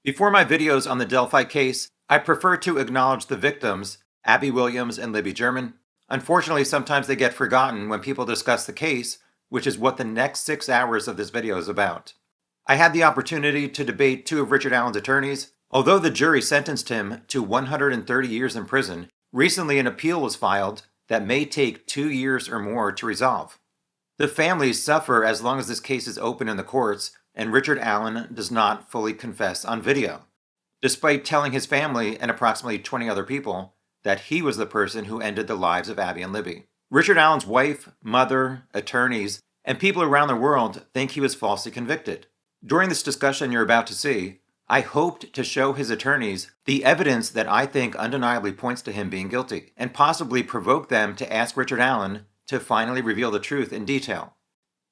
Before my videos on the Delphi case, I prefer to acknowledge the victims, Abby Williams and Libby German. Unfortunately, sometimes they get forgotten when people discuss the case, which is what the next 6 hours of this video is about. I had the opportunity to debate 2 of Richard Allen's attorneys. Although the jury sentenced him to 130 years in prison, recently an appeal was filed that may take 2 years or more to resolve. The families suffer as long as this case is open in the courts, and Richard Allen does not fully confess on video, despite telling his family and approximately 20 other people that he was the person who ended the lives of Abby and Libby. Richard Allen's wife, mother, attorneys, and people around the world think he was falsely convicted. During this discussion you're about to see, I hoped to show his attorneys the evidence that I think undeniably points to him being guilty, and possibly provoke them to ask Richard Allen to finally reveal the truth in detail.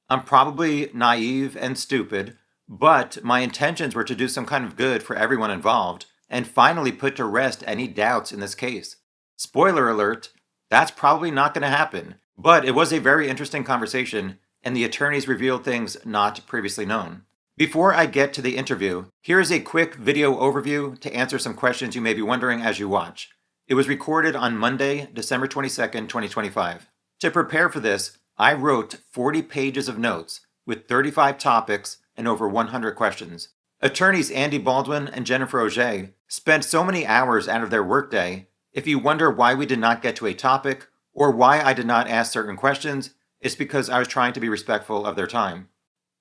I'm probably naive and stupid, but my intentions were to do some kind of good for everyone involved and finally put to rest any doubts in this case. Spoiler alert, that's probably not going to happen, but it was a very interesting conversation and the attorneys revealed things not previously known. Before I get to the interview, here is a quick video overview to answer some questions you may be wondering as you watch. It was recorded on Monday, December 22nd, 2025. To prepare for this, I wrote 40 pages of notes with 35 topics and over 100 questions. Attorneys Andy Baldwin and Jennifer Auger spent so many hours out of their workday. If you wonder why we did not get to a topic or why I did not ask certain questions, it's because I was trying to be respectful of their time.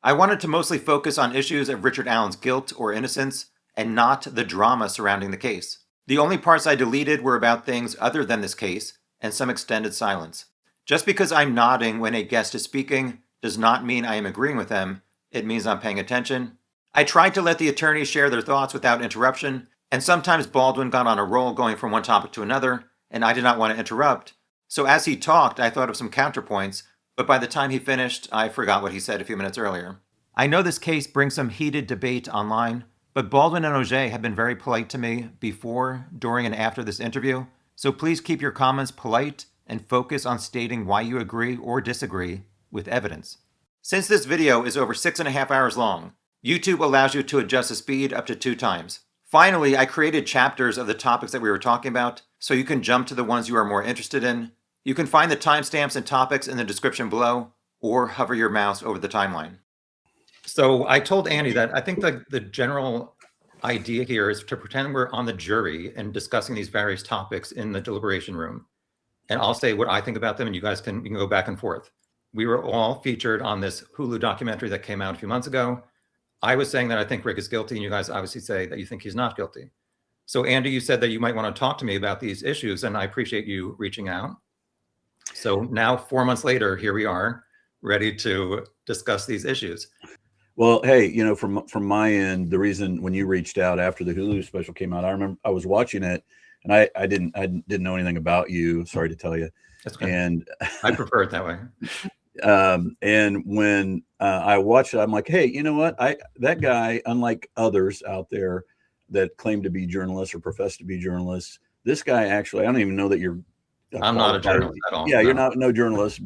I wanted to mostly focus on issues of Richard Allen's guilt or innocence and not the drama surrounding the case. The only parts I deleted were about things other than this case and some extended silence. Just because I'm nodding when a guest is speaking does not mean I am agreeing with them. It means I'm paying attention. I tried to let the attorneys share their thoughts without interruption, and sometimes Baldwin got on a roll going from one topic to another, and I did not want to interrupt. So as he talked, I thought of some counterpoints, but by the time he finished, I forgot what he said a few minutes earlier. I know this case brings some heated debate online, but Baldwin and Auger have been very polite to me before, during, and after this interview, so please keep your comments polite and focus on stating why you agree or disagree with evidence. Since this video is over 6.5 hours long, YouTube allows you to adjust the speed up to 2 times. Finally, I created chapters of the topics that we were talking about, so you can jump to the ones you are more interested in. You can find the timestamps and topics in the description below, or hover your mouse over the timeline. So I told Andy that I think the general idea here is to pretend we're on the jury and discussing these various topics in the deliberation room. And I'll say what I think about them, and you guys can go back and forth. We were all featured on this Hulu documentary that came out a few months ago. I was saying that I think Rick is guilty, and you guys obviously say that you think he's not guilty. So Andy, you said that you might want to talk to me about these issues, and I appreciate you reaching out. So now, 4 months later, here we are, ready to discuss these issues. Well, hey, you know, from my end, the reason when you reached out after the Hulu special came out, I remember I was watching it, and I didn't know anything about you. Sorry to tell you. That's good. And I prefer it that way. And when I watched it, I'm like, hey, you know what? That guy, unlike others out there that claim to be journalists or profess to be journalists, this guy actually, I don't even know that you're. I'm not a journalist at all. Yeah, no. You're not no journalist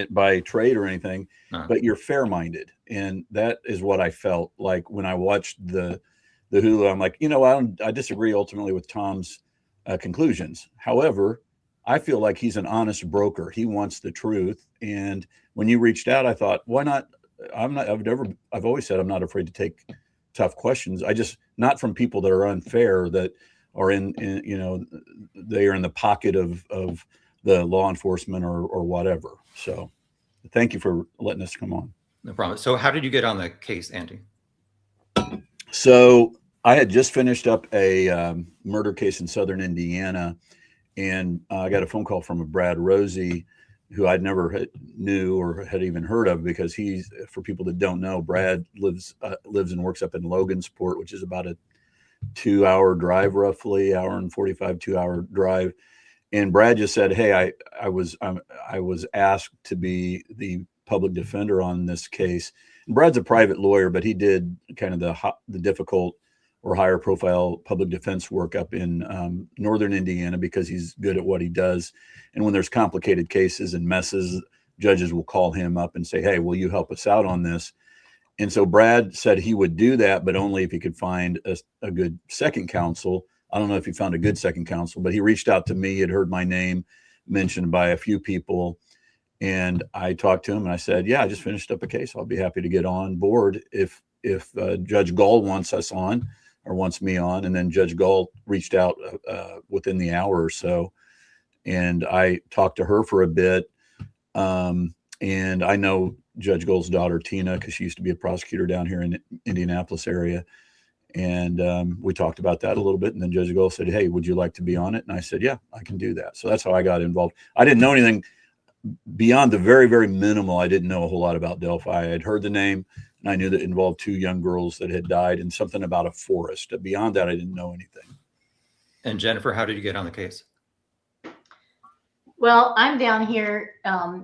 by trade or anything, No. But you're fair-minded, and that is what I felt like when I watched the Hulu. I'm like, you know, I disagree ultimately with Tom's conclusions. However, I feel like he's an honest broker. He wants the truth. And when you reached out, I thought, why not? I've always said I'm not afraid to take tough questions. I just, not from people that are unfair, that are in you know, they are in the pocket of the law enforcement or whatever. So thank you for letting us come on. No problem. So how did you get on the case, Andy? So I had just finished up a murder case in Southern Indiana, and I got a phone call from a Brad Rosie, who I'd never knew or had even heard of, because he's, for people that don't know, Brad lives and works up in Logansport, which is about a 2-hour drive, roughly, hour and 45, 2-hour drive. And Brad just said, hey, I was asked to be the public defender on this case. And Brad's a private lawyer, but he did kind of the difficult or higher profile public defense work up in Northern Indiana, because he's good at what he does. And when there's complicated cases and messes, judges will call him up and say, hey, will you help us out on this? And so Brad said he would do that, but only if he could find a good second counsel. I don't know if he found a good second counsel, but he reached out to me, had heard my name mentioned by a few people. And I talked to him and I said, yeah, I just finished up a case. I'll be happy to get on board if Judge Gull wants us on or wants me on. And then Judge Gull reached out within the hour or so. And I talked to her for a bit. And I know Judge Gull's daughter, Tina, because she used to be a prosecutor down here in Indianapolis area. And we talked about that a little bit. And then Judge Gull said, hey, would you like to be on it? And I said, yeah, I can do that. So that's how I got involved. I didn't know anything beyond the very, very minimal. I didn't know a whole lot about Delphi. I had heard the name and I knew that it involved 2 young girls that had died and something about a forest. Beyond that, I didn't know anything. And Jennifer, how did you get on the case? Well, I'm down here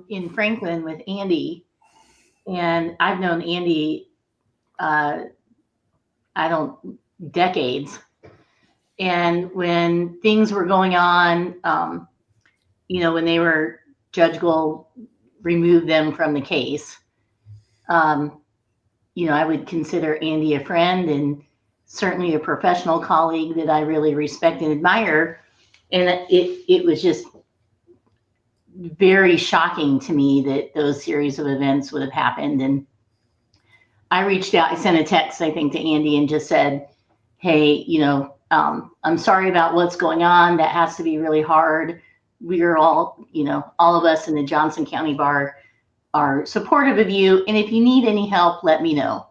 in Franklin with Andy, and I've known Andy, decades. And when things were going on, when Judge Gull removed them from the case, I would consider Andy a friend and certainly a professional colleague that I really respect and admire. And it was just very shocking to me that those series of events would have happened. And I reached out, I sent a text, I think, to Andy and just said, hey, I'm sorry about what's going on. That has to be really hard. We are all, all of us in the Johnson County Bar are supportive of you. And if you need any help, let me know.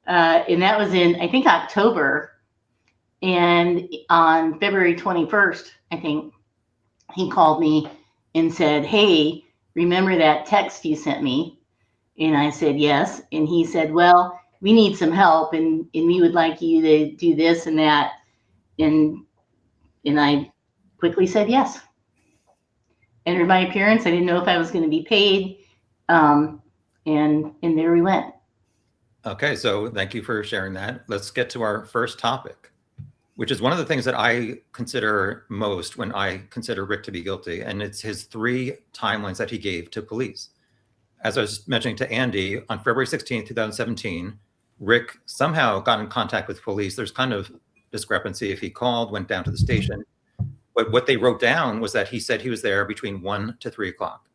And that was in, I think, October. And on February 21st, I think, he called me and said, hey, remember that text you sent me? And I said, yes. And he said, well, we need some help and we would like you to do this and that. And I quickly said yes. Entered my appearance. I didn't know if I was going to be paid. And there we went. Okay, so thank you for sharing that. Let's get to our first topic, which is one of the things that I consider most when I consider Rick to be guilty, and it's his 3 timelines that he gave to police. As I was mentioning to Andy, on February 16, 2017, Rick somehow got in contact with police. There's kind of discrepancy if he called, went down to the station. But what they wrote down was that he said he was there between 1 to 3 o'clock.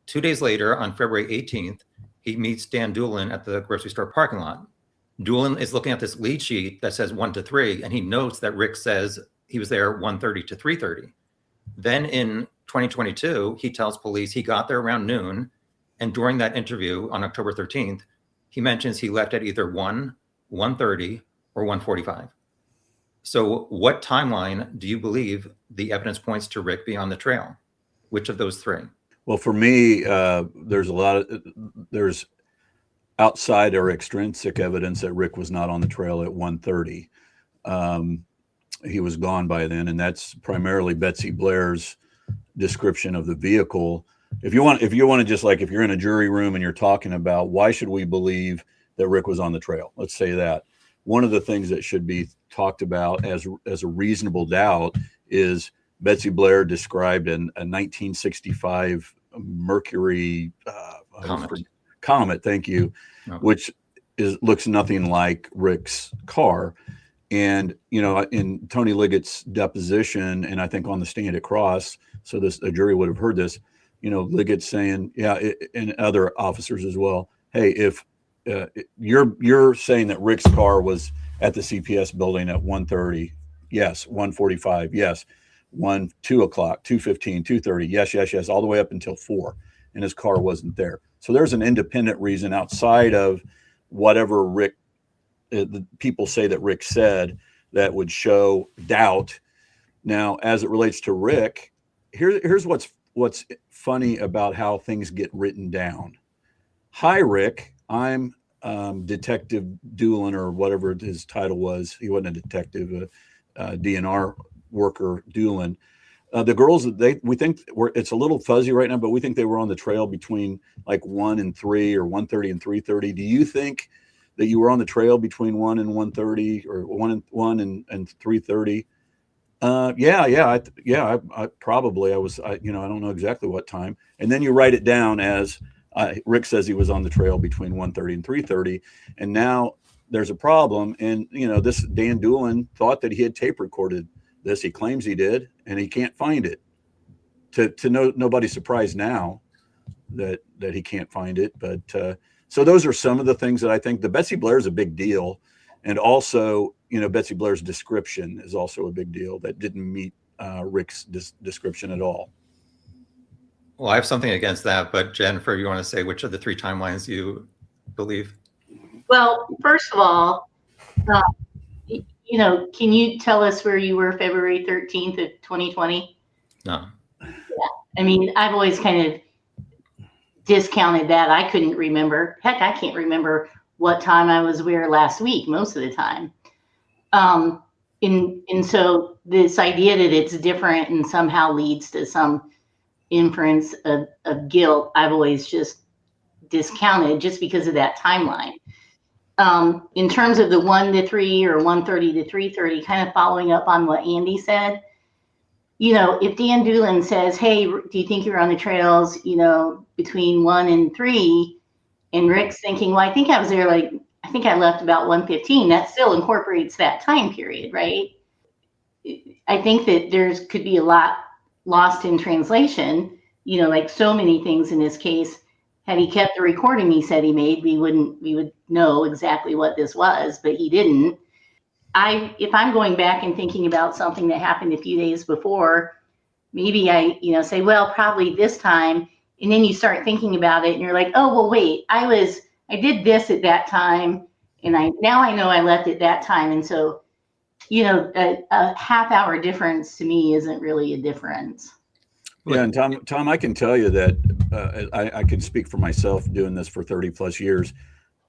2 days later, on February 18th, he meets Dan Doolin at the grocery store parking lot. Doolin is looking at this lead sheet that says 1 to 3, and he notes that Rick says he was there 1:30 to 3:30. Then in 2022, he tells police he got there around noon, and during that interview on October 13th, he mentions he left at either 1, 1:30, or 1:45. So what timeline do you believe the evidence points to Rick being on the trail? Which of those 3? Well, for me, there's outside or extrinsic evidence that Rick was not on the trail at 1:30. He was gone by then, and that's primarily Betsy Blair's description of the vehicle. If you want to just like, if you're in a jury room and you're talking about why should we believe that Rick was on the trail, let's say that one of the things that should be talked about as a reasonable doubt is Betsy Blair described a 1965 Mercury Comet, thank you, which looks nothing like Rick's car. And, in Tony Liggett's deposition, and I think on the stand at Cross, so a jury would have heard this, Liggett saying, and other officers as well, hey, if you're saying that Rick's car was at the CPS building at 1:30, yes. 1:45, yes. 2 o'clock, 2:15, 2:30, yes, all the way up until 4, and his car wasn't there. So there's an independent reason outside of whatever Rick, the people say that Rick said, that would show doubt. Now, as it relates to Rick, here's what's funny about how things get written down. Hi, Rick. I'm Detective Doolin, or whatever his title was. He wasn't a detective, DNR worker Doolin. The girls, we think it's a little fuzzy right now, but we think they were on the trail between like 1 and 3 or 1:30 and 3:30. Do you think that you were on the trail between 1 and 1:30 or 1 and 3:30? I probably, I was, I don't know exactly what time. And then you write it down as Rick says he was on the trail between 1:30 and 3:30, and now there's a problem. And this Dan Doolin thought that he had tape recorded this. He claims he did, and he can't find it. To nobody's surprise now that he can't find it. But so those are some of the things that I think. The Betsy Blair is a big deal, and also Betsy Blair's description is also a big deal that didn't meet Rick's description at all. Well, I have something against that, but Jennifer, you want to say which of the three timelines you believe? Well, first of all, can you tell us where you were February 13th of 2020? No. Yeah. I mean, I've always kind of discounted that. I couldn't remember. Heck, I can't remember what time I was where last week most of the time. And so this idea that it's different and somehow leads to some inference of guilt, I've always just discounted just because of that timeline. In terms of the 1 to 3 or 1:30 to 3:30, kind of following up on what Andy said, if Dan Doolin says, hey, do you think you're on the trails, between 1 and 3, and Rick's thinking, well, I think I was there, I think I left about 1:15, that still incorporates that time period, right? I think that there's could be a lot lost in translation, like so many things in this case. Had he kept the recording he said he made, we would know exactly what this was, but he didn't. If I'm going back and thinking about something that happened a few days before, maybe I, say, well, probably this time. And then you start thinking about it and you're like, oh, well, wait, I did this at that time. And now I know I left at that time. And so, a half-hour difference to me isn't really a difference. Yeah, and Tom, I can tell you that I can speak for myself doing this for 30 plus years.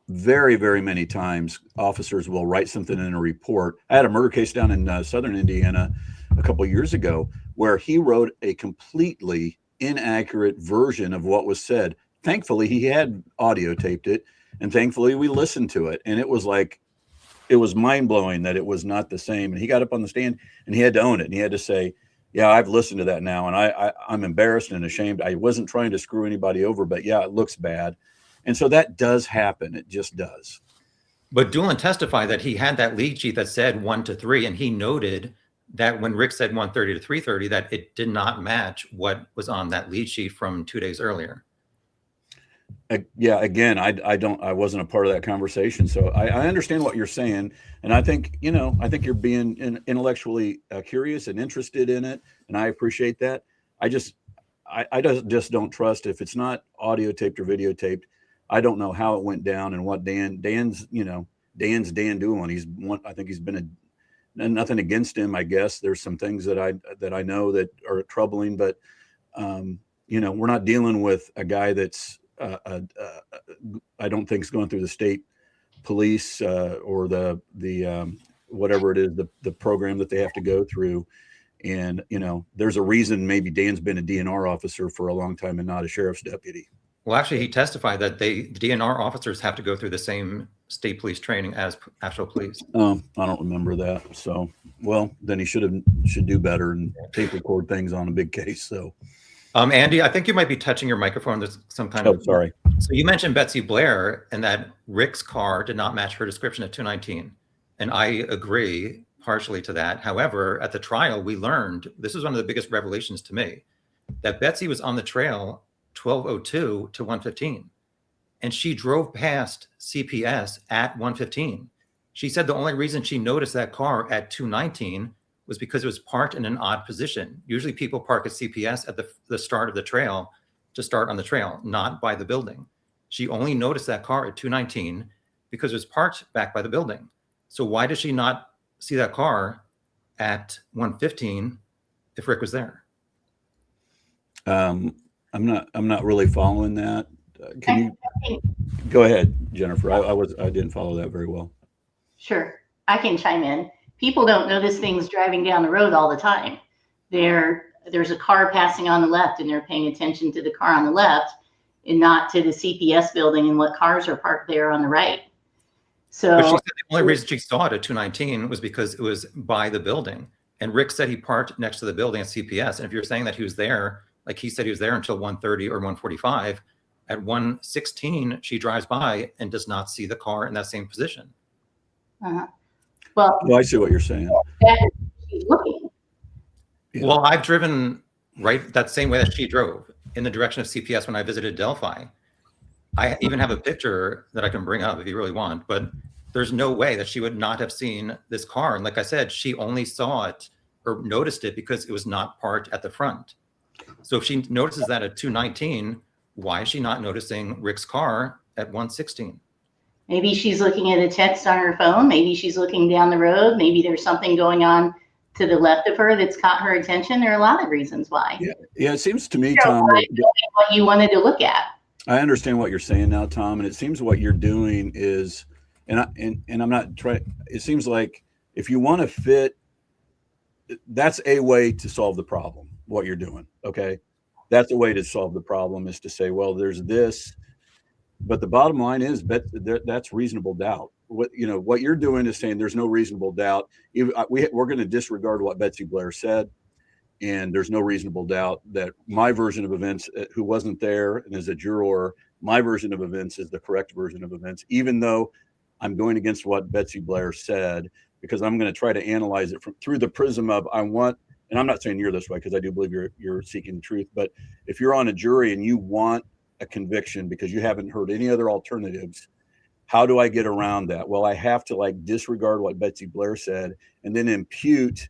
Very, very many times officers will write something in a report. I had a murder case down in southern Indiana a couple of years ago where he wrote a completely inaccurate version of what was said. Thankfully, he had audio taped it, and thankfully we listened to it. And it was mind-blowing that it was not the same. And he got up on the stand and he had to own it. And he had to say, yeah, I've listened to that now, and I'm embarrassed and ashamed. I wasn't trying to screw anybody over, but yeah, it looks bad. And so that does happen. It just does. But Doolin testified that he had that lead sheet that said 1 to 3, and he noted that when Rick said 1:30 to 3:30, that it did not match what was on that lead sheet from 2 days earlier. Yeah, again, I wasn't a part of that conversation, so I understand what you're saying, and I think you're being intellectually curious and interested in it, and I appreciate that. I just don't trust if it's not audio taped or videotaped. I don't know how it went down and what Dan's Dan Doolin. I think he's been nothing against him. I guess there's some things that I know that are troubling, but we're not dealing with a guy that's I don't think is going through the state police or the whatever it is, the program that they have to go through. And, there's a reason maybe Dan's been a DNR officer for a long time and not a sheriff's deputy. Well, actually, he testified that the DNR officers have to go through the same state police training as actual police. I don't remember that. So, well, then he should do better and tape record things on a big case. So, Andy, I think you might be touching your microphone. There's some kind of. Sorry. So you mentioned Betsy Blair and that Rick's car did not match her description at 219. And I agree partially to that. However, at the trial, we learned, this is one of the biggest revelations to me, that Betsy was on the trail 12:02 to 1:15. And she drove past CPS at 1:15. She said the only reason she noticed that car at 2:19 was because it was parked in an odd position. Usually people park at CPS at the start of the trail to start on the trail, not by the building. She only noticed that car at 2:19 because it was parked back by the building. So why does she not see that car at 1:15 if Rick was there? I'm not really following that. Can you go ahead, Jennifer? I didn't follow that very well. Sure, I can chime in. People don't notice things driving down the road all the time. There's a car passing on the left, and they're paying attention to the car on the left and not to the CPS building and what cars are parked there on the right. So but she said the only reason she saw it at 2:19 was because it was by the building. And Rick said he parked next to the building at CPS. And if you're saying that he was there, like he said he was there until 1:30 or 1:45, at 1:16, she drives by and does not see the car in that same position. Well, I see what you're saying. that she's looking. Yeah. Well, I've driven right that same way that she drove in the direction of CPS when I visited Delphi. I even have a picture that I can bring up if you really want, but there's no way that she would not have seen this car. And like I said, she only saw it or noticed it because it was not parked at the front. So if she notices that at 2:19, why is she not noticing Rick's car at 1:16? Maybe she's looking at a text on her phone. Maybe she's looking down the road. Maybe there's something going on to the left of her that's caught her attention. There are a lot of reasons why. Yeah, it seems to me, Tom, what you wanted to look at. I understand what you're saying now, Tom, and it seems what you're doing is, and I'm not trying. It seems like if you want to fit, that's a way to solve the problem. What you're doing, okay, that's a way to solve the problem, is to say, well, there's this, but the bottom line is, that's reasonable doubt. What you're doing is saying there's no reasonable doubt. We're going to disregard what Betsy Blair said. And there's no reasonable doubt that my version of events, who wasn't there and as a juror, my version of events is the correct version of events, even though I'm going against what Betsy Blair said, because I'm going to try to analyze it through the prism of and I'm not saying you're this way because I do believe you're seeking the truth, but if you're on a jury and you want a conviction because you haven't heard any other alternatives, how do I get around that? Well, I have to disregard what Betsy Blair said and then impute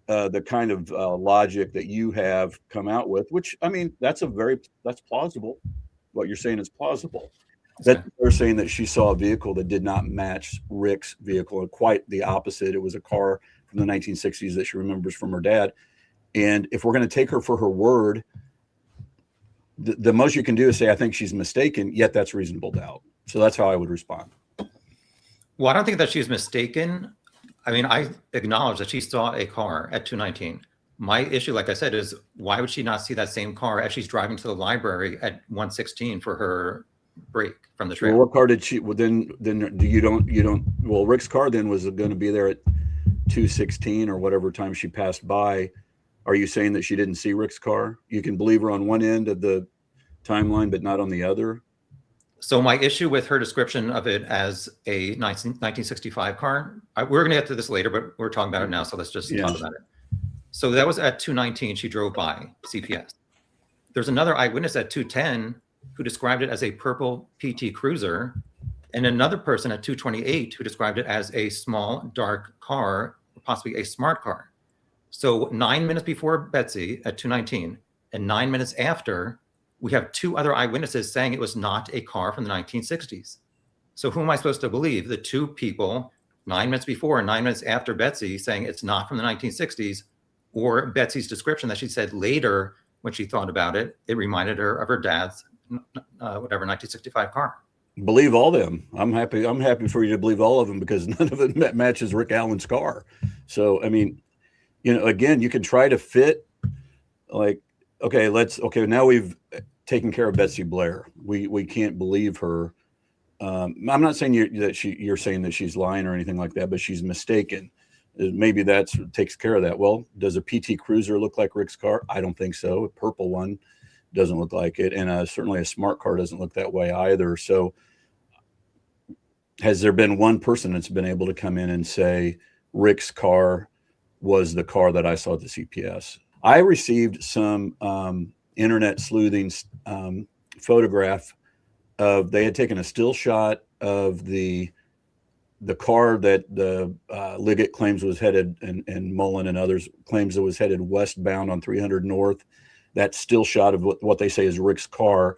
the kind of logic that you have come out with, which, I mean, that's plausible. What you're saying is plausible. That they're saying that she saw a vehicle that did not match Rick's vehicle, and quite the opposite. It was a car from the 1960s that she remembers from her dad. And if we're going to take her for her word, the most you can do is say, I think she's mistaken, yet that's reasonable doubt. So that's how I would respond. Well, I don't think that she's mistaken. I mean, I acknowledge that she saw a car at 2:19. My issue, like I said, is why would she not see that same car as she's driving to the library at 1:16 for her break from the trail? Well, what car did she? Well, then you don't. Well, Rick's car then was going to be there at 2:16 or whatever time she passed by. Are you saying that she didn't see Rick's car? You can believe her on one end of the timeline, but not on the other. So my issue with her description of it as a 1965 car, we're going to get to this later, but we're talking about it now, so let's just talk about it. So that was at 2:19, she drove by CPS. There's another eyewitness at 2:10 who described it as a purple PT Cruiser, and another person at 2:28 who described it as a small, dark car, possibly a smart car. So 9 minutes before Betsy at 2:19 and 9 minutes after, we have two other eyewitnesses saying it was not a car from the 1960s. So who am I supposed to believe? The two people 9 minutes before and 9 minutes after Betsy saying it's not from the 1960s, or Betsy's description that she said later when she thought about it, it reminded her of her dad's 1965 car. Believe all of them. I'm happy for you to believe all of them because none of it matches Rick Allen's car. So, I mean, again, you can try to fit now we've taken care of Betsy Blair. We can't believe her. I'm not saying you're saying that she's lying or anything like that, but she's mistaken. Maybe that takes care of that. Well, does a PT Cruiser look like Rick's car? I don't think so. A purple one doesn't look like it. And certainly a smart car doesn't look that way either. So has there been one person that's been able to come in and say Rick's car was the car that I saw at the CPS? I received some internet sleuthing photograph of, they had taken a still shot of the car that the Liggett claims was headed, and Mullen and others claims it was headed westbound on 300 North. That still shot of what they say is Rick's car.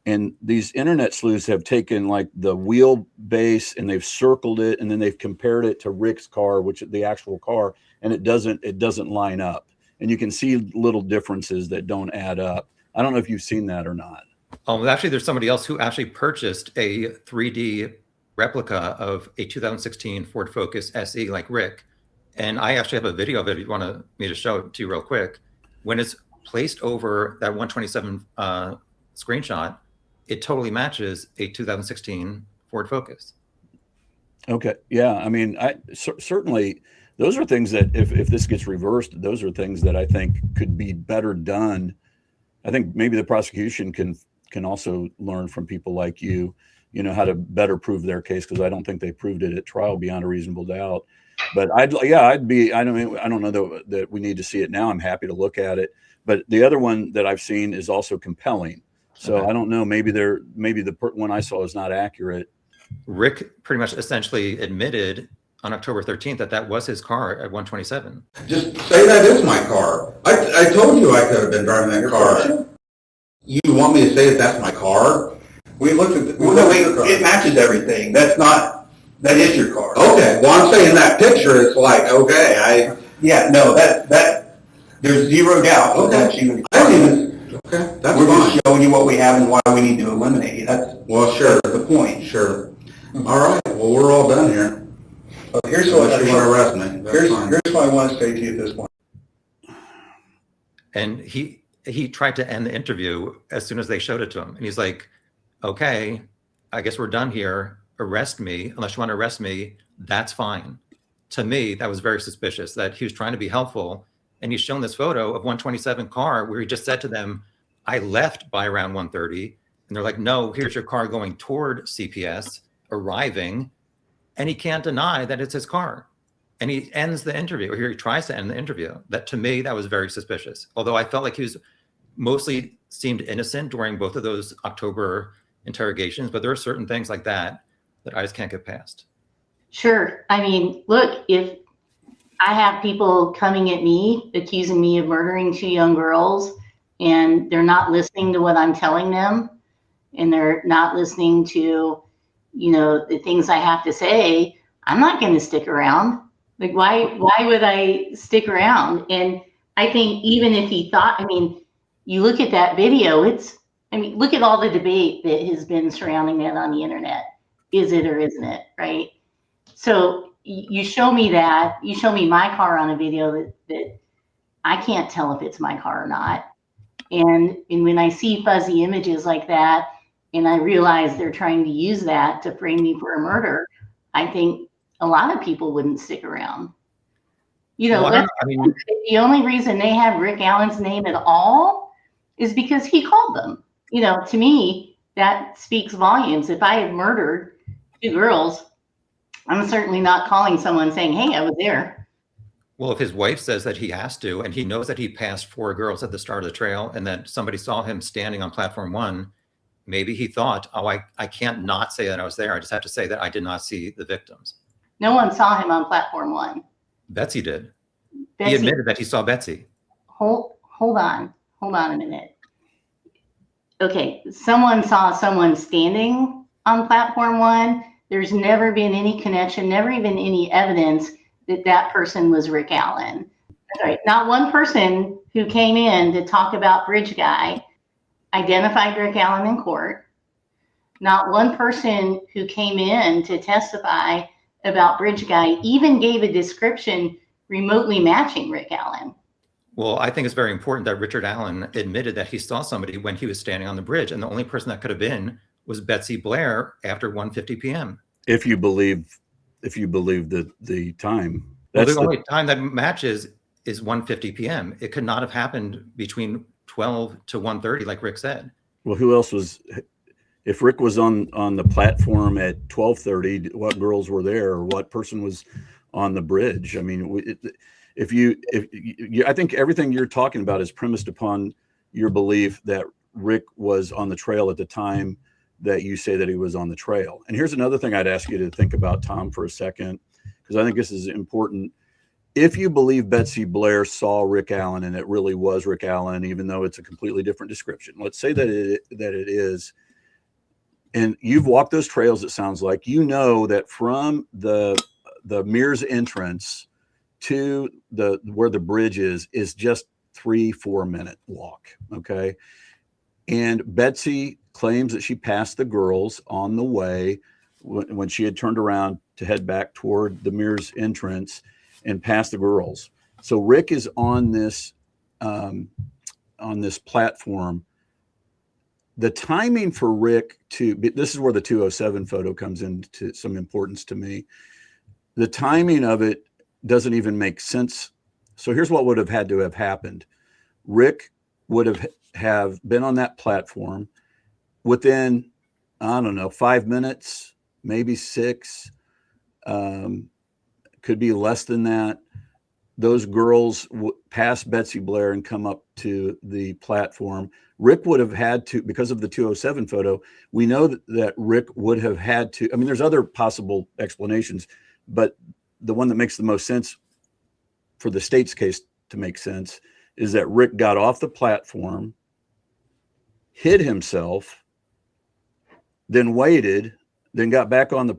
And these internet sleuths have taken the wheelbase and they've circled it, and then they've compared it to Rick's car, which is the actual car, and it doesn't line up. And you can see little differences that don't add up. I don't know if you've seen that or not. Oh, actually, there's somebody else who actually purchased a 3D replica of a 2016 Ford Focus SE like Rick. And I actually have a video of it if you want me to show it to you real quick. When it's placed over that 127 screenshot, it totally matches a 2016 Ford Focus. Okay. Yeah. I mean, certainly those are things that if this gets reversed, those are things that I think could be better done. I think maybe the prosecution can can also learn from people like you, how to better prove their case, because I don't think they proved it at trial beyond a reasonable doubt. But I don't know that we need to see it now. I'm happy to look at it. But the other one that I've seen is also compelling. So Okay. I don't know. Maybe the one I saw is not accurate. Rick pretty much essentially admitted on October 13th that was his car at 127. Just say that is my car. I told you I could have been driving that car. You want me to say that that's my car? We looked at it matches everything. That is your car. Okay, well I'm saying that picture is like, okay, there's zero doubt. Okay. Okay, that's We're fine. Just showing you what we have and why we need to eliminate it. That's the point. Sure. All right, well we're all done here. Here's what you want to arrest me. Here's what I want to say to you at this point. And he tried to end the interview as soon as they showed it to him. And he's like, okay, I guess we're done here. Arrest me. Unless you want to arrest me, that's fine. To me, that was very suspicious that he was trying to be helpful. And he's shown this photo of 127 car where he just said to them, I left by around 1:30. And they're like, no, here's your car going toward CPS, arriving. And he can't deny that it's his car. And he ends the interview, or he tries to end the interview. That to me, that was very suspicious. Although I felt like he was mostly seemed innocent during both of those October interrogations, but there are certain things like that I just can't get past. Sure. I mean, look, if I have people coming at me, accusing me of murdering 2 young girls, and they're not listening to what I'm telling them, and they're not listening to, the things I have to say, I'm not going to stick around. Like, why would I stick around? And I think even if he thought, you look at that video, look at all the debate that has been surrounding that on the internet. Is it or isn't it, right? So you show me that, you show me my car on a video that I can't tell if it's my car or not. And when I see fuzzy images like that, and I realize they're trying to use that to frame me for a murder, I think a lot of people wouldn't stick around. The only reason they have Rick Allen's name at all is because he called them. To me, that speaks volumes. If I have murdered 2 girls, I'm certainly not calling someone saying, hey, I was there. Well, if his wife says that he has to, and he knows that he passed 4 girls at the start of the trail, and that somebody saw him standing on platform 1, maybe he thought, oh, I can't not say that I was there. I just have to say that I did not see the victims. No one saw him on platform 1. Betsy did. Betsy, he admitted that he saw Betsy. Hold on a minute. Okay, someone saw someone standing on platform 1. There's never been any connection, never even any evidence that person was Rick Allen. That's right. Not one person who came in to talk about Bridge Guy identified Rick Allen in court. Not one person who came in to testify about Bridge Guy even gave a description remotely matching Rick Allen. Well, I think it's very important that Richard Allen admitted that he saw somebody when he was standing on the bridge, and the only person that could have been was Betsy Blair after 1:50 p.m. If you believe the time. Well, the only time that matches is 1:50 p.m. It could not have happened between 12 to 1:30, like Rick said. Well, who else was? If Rick was on the platform at 12:30, what girls were there, or what person was on the bridge? I think everything you're talking about is premised upon your belief that Rick was on the trail at the time that you say that he was on the trail. And here's another thing I'd ask you to think about, Tom, for a second, because I think this is important. If you believe Betsy Blair saw Rick Allen and it really was Rick Allen, even though it's a completely different description, let's say that it is, and you've walked those trails, it sounds like, that from the Mears entrance to where the bridge is just 3-4 minute walk. Okay. And Betsy claims that she passed the girls on the way when she had turned around to head back toward the Mears entrance and passed the girls. So Rick is on this platform. The timing for Rick this is where the 207 photo comes into some importance to me. The timing of it doesn't even make sense. So here's what would have had to have happened. Rick would have been on that platform. within, I don't know, 5 minutes, maybe 6, could be less than that, those girls pass Betsy Blair and come up to the platform. Rick would have had to, because of the 207 photo, we know that Rick would have had to, I mean, there's other possible explanations, but the one that makes the most sense for the state's case to make sense is that Rick got off the platform, hid himself, then waited, then got back on the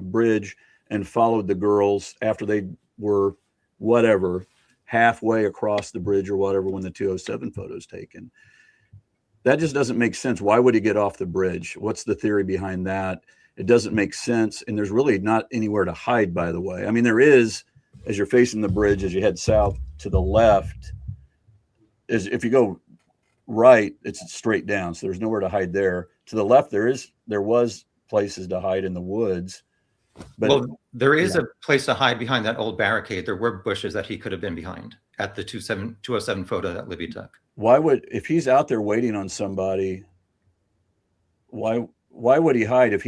bridge and followed the girls after they were whatever halfway across the bridge or whatever when the 207 photo is taken. That just doesn't make sense. Why would he get off the bridge? What's the theory behind that? It doesn't make sense. And there's really not anywhere to hide, by the way. I mean, there is, as you're facing the bridge, as you head south to the left, is if you go right, it's straight down. So there's nowhere to hide there. To the left, there was places to hide in the woods. But well, there is a place to hide behind that old barricade. There were bushes that he could have been behind at the 207 photo that Libby took. Why would, if he's out there waiting on somebody, why would he hide? If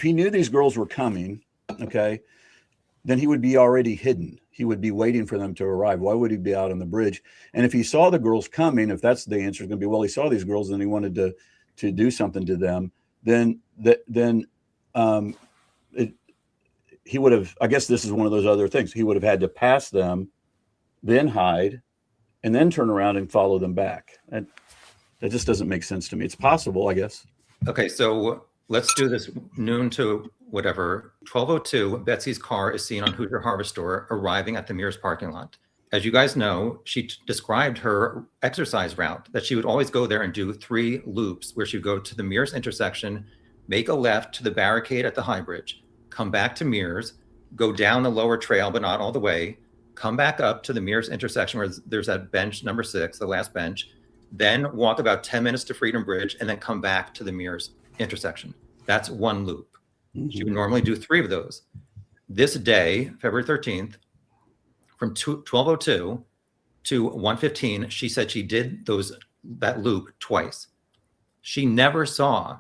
he knew these girls were coming, okay, then he would be already hidden. He would be waiting for them to arrive. Why would he be out on the bridge? And if he saw the girls coming, if that's the answer, is going to be, well, he saw these girls and he wanted to do something to them, he would have, I guess this is one of those other things. He would have had to pass them, then hide, and then turn around and follow them back. And that just doesn't make sense to me. It's possible, I guess. Okay, so let's do this noon to whatever. 12:02, Betsy's car is seen on Hoosier Harvestore arriving at the Mears parking lot. As you guys know, she described her exercise route, that she would always go there and do 3 loops where she'd go to the Mears intersection, make a left to the barricade at the High Bridge, come back to Mears, go down the lower trail, but not all the way, come back up to the Mears intersection where there's that bench number 6, the last bench, then walk about 10 minutes to Freedom Bridge, and then come back to the Mears intersection. That's one loop. Mm-hmm. She would normally do 3 of those. This day, February 13th, from 12:02 to 1:15, she said she did that loop twice. She never saw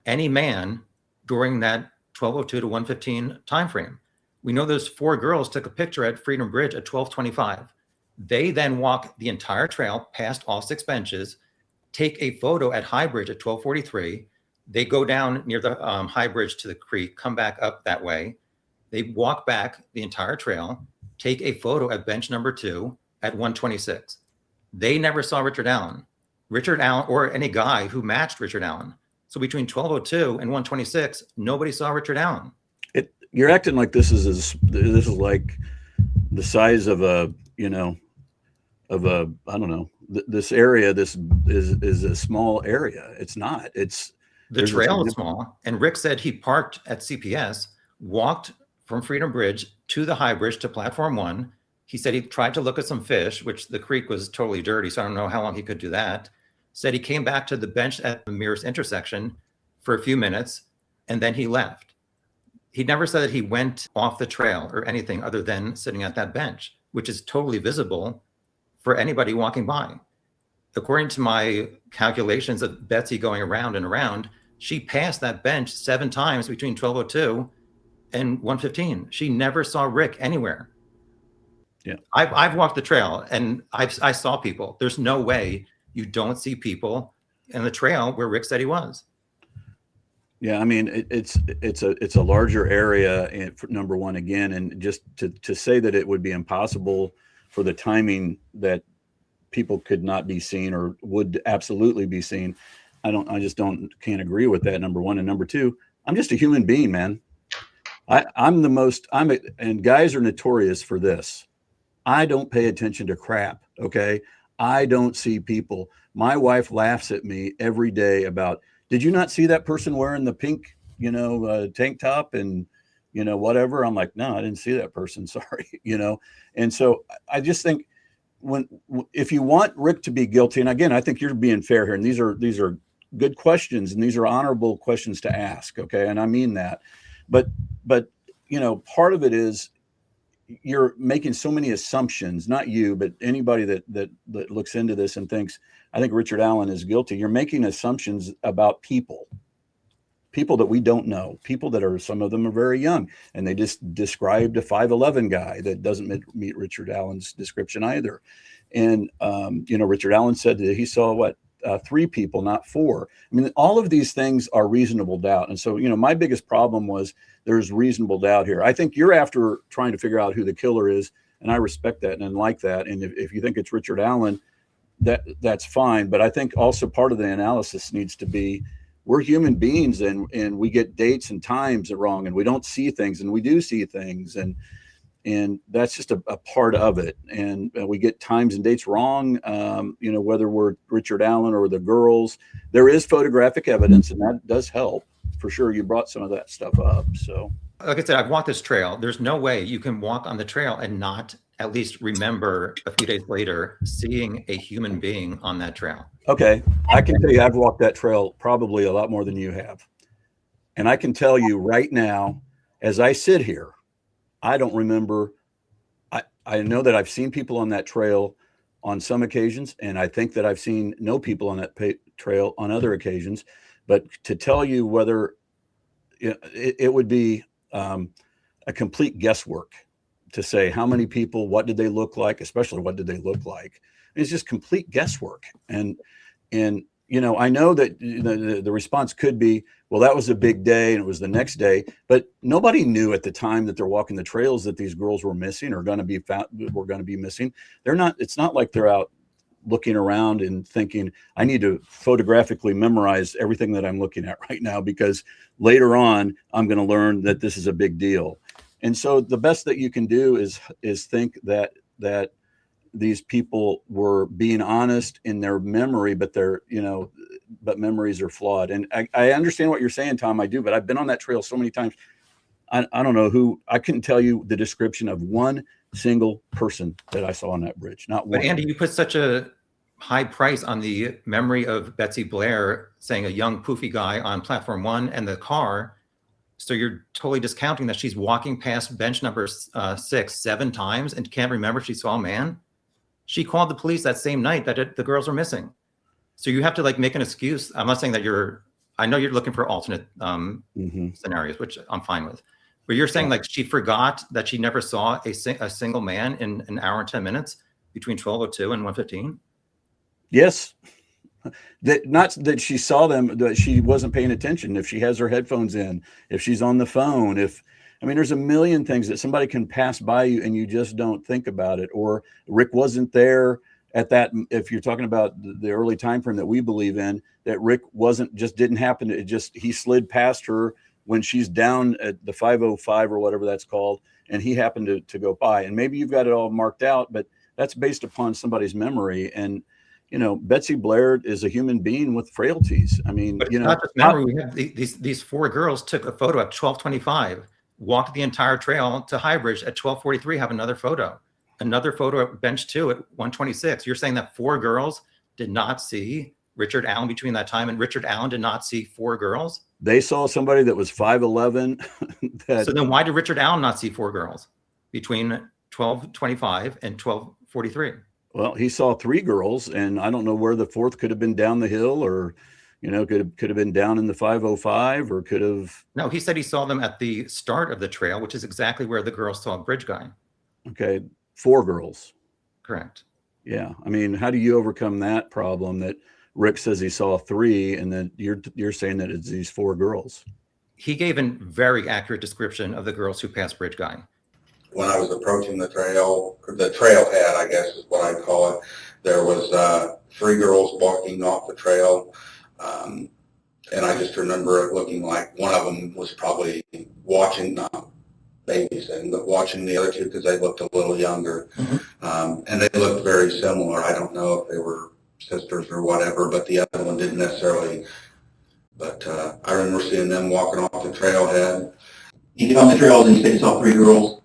any man during that 12:02 to 1:15 timeframe. We know those 4 girls took a picture at Freedom Bridge at 12:25. They then walk the entire trail past all 6 benches, take a photo at High Bridge at 12:43. They go down near the High Bridge to the creek, come back up that way. They walk back the entire trail, take a photo at bench number 2 at 1:26. They never saw Richard Allen, or any guy who matched Richard Allen. So between 12:02 and 1:26, nobody saw Richard Allen. You're acting like this is like the size of I don't know, this area. This is a small area. It's not. The trail is small. And Rick said he parked at CPS, walked from Freedom Bridge to the High Bridge to Platform 1. He said he tried to look at some fish, which the creek was totally dirty, so I don't know how long he could do that. Said he came back to the bench at the Mears intersection for a few minutes, and then he left. He never said that he went off the trail or anything other than sitting at that bench, which is totally visible for anybody walking by. According to my calculations of Betsy going around and around, she passed that bench 7 times between 12:02 and 1:15. She never saw Rick anywhere. Yeah, I've walked the trail and I saw people. There's no way you don't see people in the trail where Rick said he was. Yeah, I mean, it's a larger area, and number one, again, and just to say that it would be impossible for the timing that people could not be seen or would absolutely be seen, can't agree with that, number one. And number two, I'm just a human being, man. And guys are notorious for this. I don't pay attention to crap. Okay. I don't see people. My wife laughs at me every day about, did you not see that person wearing the pink, tank top and, whatever? I'm like, no, I didn't see that person. Sorry. And so I just think if you want Rick to be guilty, and again, I think you're being fair here, and these are good questions, and these are honorable questions to ask. Okay. And I mean that, but part of it is, you're making so many assumptions, not you, but anybody that looks into this and thinks, I think Richard Allen is guilty. You're making assumptions about people that we don't know, people that are, some of them are very young, and they just described a 5'11" guy that doesn't meet Richard Allen's description either. And, Richard Allen said that he saw 3 people, not 4. I mean, all of these things are reasonable doubt. And so, my biggest problem was there's reasonable doubt here. I think you're after trying to figure out who the killer is, and I respect that and like that. And if you think it's Richard Allen, that's fine. But I think also part of the analysis needs to be, we're human beings, and we get dates and times wrong, and we don't see things, and we do see things. And that's just a part of it. And we get times and dates wrong, whether we're Richard Allen or the girls. There is photographic evidence, and that does help. For sure, you brought some of that stuff up. So, like I said, I've walked this trail. There's no way you can walk on the trail and not at least remember a few days later seeing a human being on that trail. Okay. I can tell you I've walked that trail probably a lot more than you have. And I can tell you right now, as I sit here, I don't remember. I know that I've seen people on that trail on some occasions, and I think that I've seen no people on that trail on other occasions. But to tell you whether it would be a complete guesswork to say how many people, what did they look like, especially what did they look like. It's just complete guesswork. And I know that the response could be, well, that was a big day and it was the next day, but nobody knew at the time that they're walking the trails that these girls were missing or going to be found, were going to be missing. It's not like they're out looking around and thinking, I need to photographically memorize everything that I'm looking at right now, because later on, I'm going to learn that this is a big deal. And so the best that you can do is think that these people were being honest in their memory, but but memories are flawed. And I understand what you're saying, Tom. I do, but I've been on that trail so many times. I don't know I couldn't tell you the description of one single person that I saw on that bridge. Not one. But Andy, you put such a high price on the memory of Betsy Blair saying a young poofy guy on platform 1 and the car. So you're totally discounting that she's walking past bench number 6 7 times and can't remember if she saw a man. She called the police that same night that the girls were missing. So you have to make an excuse. I'm not saying that I know you're looking for alternate scenarios, which I'm fine with. But you're saying she forgot that she never saw a single man in an hour and 10 minutes between 12:02 and 1:15? Yes. Not that she saw them, that she wasn't paying attention. If she has her headphones in, if she's on the phone, there's a million things that somebody can pass by you and you just don't think about it. Or Rick wasn't there at that. If you're talking about the early time frame that we believe in, that Rick didn't happen. He slid past her when she's down at the 505 or whatever that's called, and he happened to go by. And maybe you've got it all marked out, but that's based upon somebody's memory. And Betsy Blair is a human being with frailties. But it's not just memory. We have these 4 girls took a photo at 12:25, walked the entire trail to Highbridge at 12:43, have another photo at bench 2 at 1:26. You're saying that 4 girls did not see Richard Allen between that time, and Richard Allen did not see 4 girls? They saw somebody that was 5'11". So then why did Richard Allen not see 4 girls between 12:25 and 12:43? Well, he saw 3 girls, and I don't know where the 4th could have been down the hill, or could have been down in the 505, or could have. No, he said he saw them at the start of the trail, which is exactly where the girls saw Bridge Guy. Okay, 4 girls. Correct. Yeah, how do you overcome that problem that Rick says he saw 3, and then you're saying that it's these 4 girls? He gave a very accurate description of the girls who passed Bridge Guy. When I was approaching the trailhead, I guess is what I'd call it, there was 3 girls walking off the trail. And I just remember it looking like one of them was probably watching, not babysitting, but watching the other 2 because they looked a little younger. And they looked very similar. I don't know if they were sisters or whatever, but the other one didn't necessarily. But I remember seeing them walking off the trailhead. You get on the trail and you say you saw 3 girls.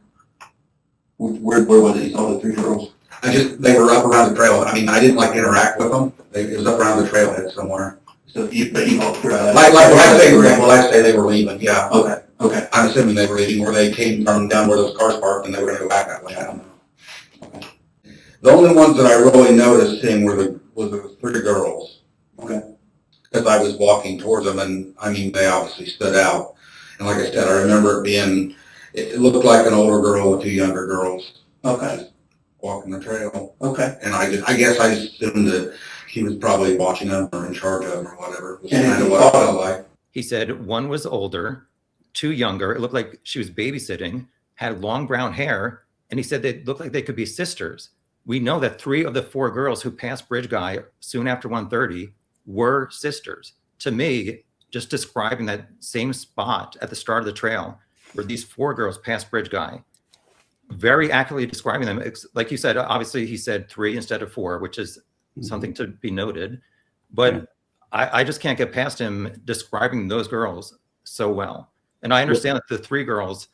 Where was it you saw the 3 girls? They were up around the trailhead. I didn't interact with them. It was up around the trailhead somewhere. So you walked through. Like when I say they were leaving, yeah. Okay. Okay. I'm assuming they were leaving, or they came from down where those cars parked and they were going to go back that way. I don't know. Okay. The only ones that I really noticed seeing were the three girls. Okay. Because I was walking towards them, and I mean, they obviously stood out. And like I said, I remember it looked like an older girl with two younger girls. Okay. Walking the trail. Okay. And I guess I assumed that he was probably watching them or in charge of them or whatever. That's And kind of what it felt like. He said one was older, two younger. It looked like she was babysitting, had long brown hair, and he said they looked like they could be sisters. We know that 3 of the 4 girls who passed Bridge Guy soon after 1:30 were sisters. To me, just describing that same spot at the start of the trail where these 4 girls passed Bridge Guy, very accurately describing them. Like you said, obviously he said 3 instead of 4, which is something to be noted. But I just can't get past him describing those girls so well. And I understand that the 3 girls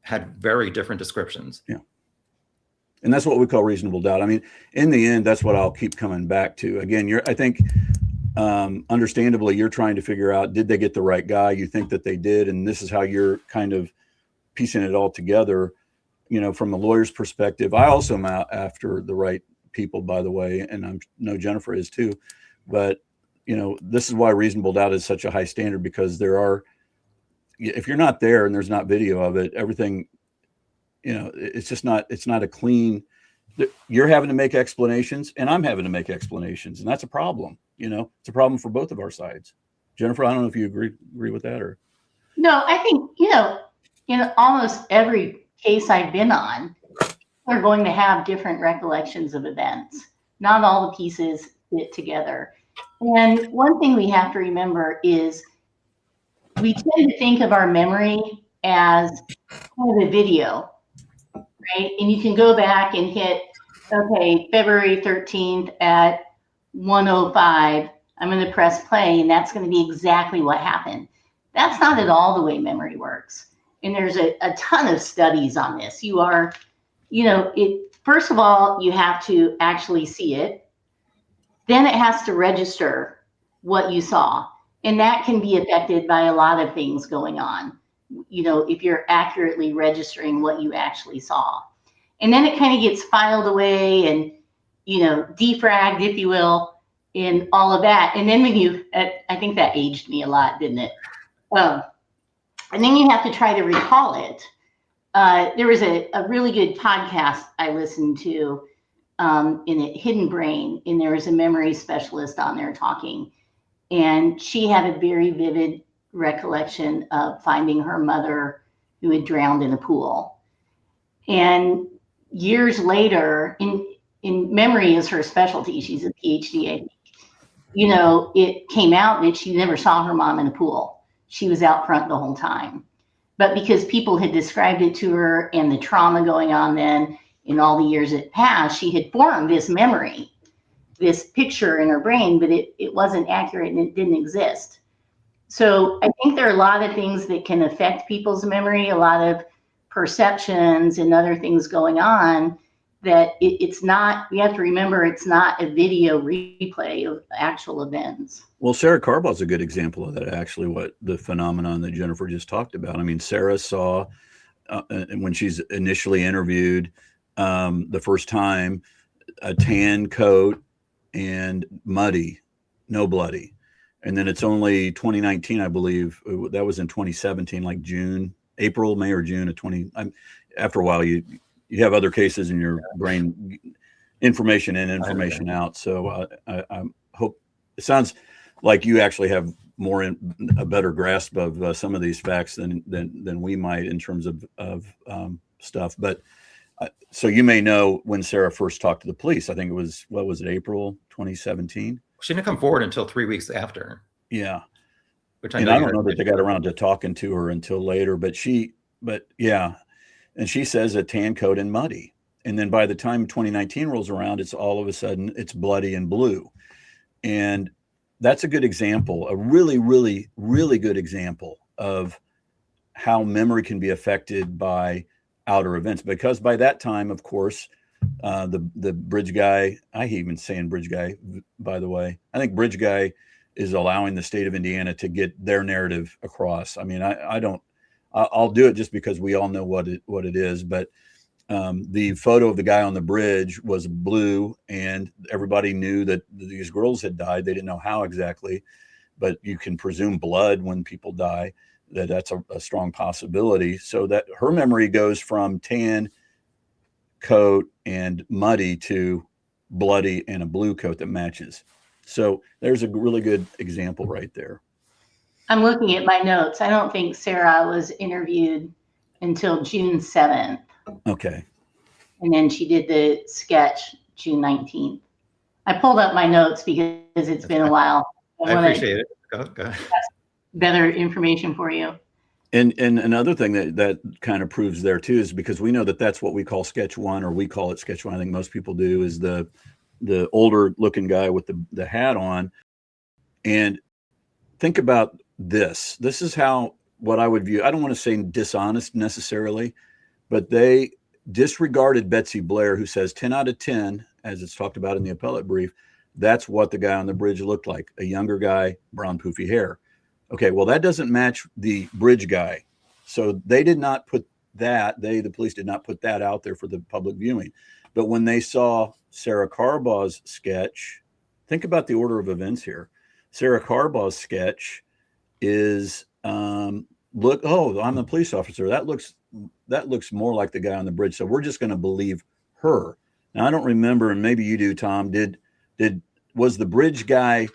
had very different descriptions. Yeah. And that's what we call reasonable doubt. I mean, in the end, that's what I'll keep coming back to. Again, I think understandably, you're trying to figure out, did they get the right guy? You think that they did. And this is how you're kind of piecing it all together. You know, from a lawyer's perspective, I also am out after the right people, by the way, and I know Jennifer is too. But, you know, this is why reasonable doubt is such a high standard, because if you're not there and there's not video of it, everything, you know, it's not a clean, you're having to make explanations and I'm having to make explanations. And that's a problem. You know, it's a problem for both of our sides. Jennifer, I don't know if you agree with that or. No, I think, in almost every case I've been on, are going to have different recollections of events. Not all the pieces fit together. And one thing we have to remember is we tend to think of our memory as kind of a video, right? And you can go back and hit, okay, February 13th at 1:05, I'm going to press play, and that's going to be exactly what happened. That's not at all the way memory works. And there's a ton of studies on this. First of all, you have to actually see it. Then it has to register what you saw. And that can be affected by a lot of things going on, if you're accurately registering what you actually saw. And then it kind of gets filed away and, defragged, if you will, and all of that. And then I think that aged me a lot, didn't it? And then you have to try to recall it. There was a really good podcast I listened to in a Hidden Brain, and there was a memory specialist on there talking. And she had a very vivid recollection of finding her mother who had drowned in a pool. And years later, in memory is her specialty. She's a PhD, I think. It came out that she never saw her mom in the pool. She was out front the whole time. But because people had described it to her and the trauma going on then in all the years it passed, she had formed this memory, this picture in her brain, but it wasn't accurate and it didn't exist. So I think there are a lot of things that can affect people's memory, a lot of perceptions and other things going on that it's not, we have to remember it's not a video replay of actual events. Well, Sarah Carbaugh is a good example of that, actually, what the phenomenon that Jennifer just talked about. I mean, Sarah saw, when she's initially interviewed the first time, a tan coat and muddy, no bloody. And then it's only 2019, I believe, that was in 2017, like April, May or June of after a while, you have other cases in your brain, information in, information out. So I hope it sounds like you actually have a better grasp of some of these facts than we might in terms of stuff. But so you may know when Sarah first talked to the police. I think it was, what was it, April 2017? She didn't come forward until 3 weeks after. Yeah. Which I don't know that they got around to talking to her until later, but yeah. And she says a tan coat and muddy. And then by the time 2019 rolls around, it's all of a sudden it's bloody and blue. And that's a good example, a really, really, really good example of how memory can be affected by outer events. Because by that time, of course, the Bridge Guy, I hate even saying Bridge Guy, by the way, I think Bridge Guy is allowing the state of Indiana to get their narrative across. I mean, I'll do it just because we all know what it is. But the photo of the guy on the bridge was blue, and everybody knew that these girls had died. They didn't know how exactly, but you can presume blood when people die. That's a strong possibility. So that her memory goes from tan coat and muddy to bloody and a blue coat that matches. So there's a really good example right there. I'm looking at my notes. I don't think Sarah was interviewed until June 7th. Okay. And then she did the sketch June 19th. I pulled up my notes because it's been a while. I appreciate it. Go ahead. Better information for you. And another thing that kind of proves there too is because we know that that's what we call sketch one, or we call it sketch one. I think most people do, is the older looking guy with the hat on. And think about this. This is how, what I would view, I don't want to say dishonest necessarily, but they disregarded Betsy Blair, who says 10 out of 10, as it's talked about in the appellate brief. That's what the guy on the bridge looked like, a younger guy, brown poofy hair. Okay, well, that doesn't match the bridge guy. So they did not put that, the police did not put that out there for the public viewing. But when they saw Sarah Carbaugh's sketch, think about the order of events here. Sarah Carbaugh's sketch is, look, oh, I'm the police officer. That looks more like the guy on the bridge. So we're just going to believe her. Now, I don't remember, and maybe you do, Tom, was the bridge guy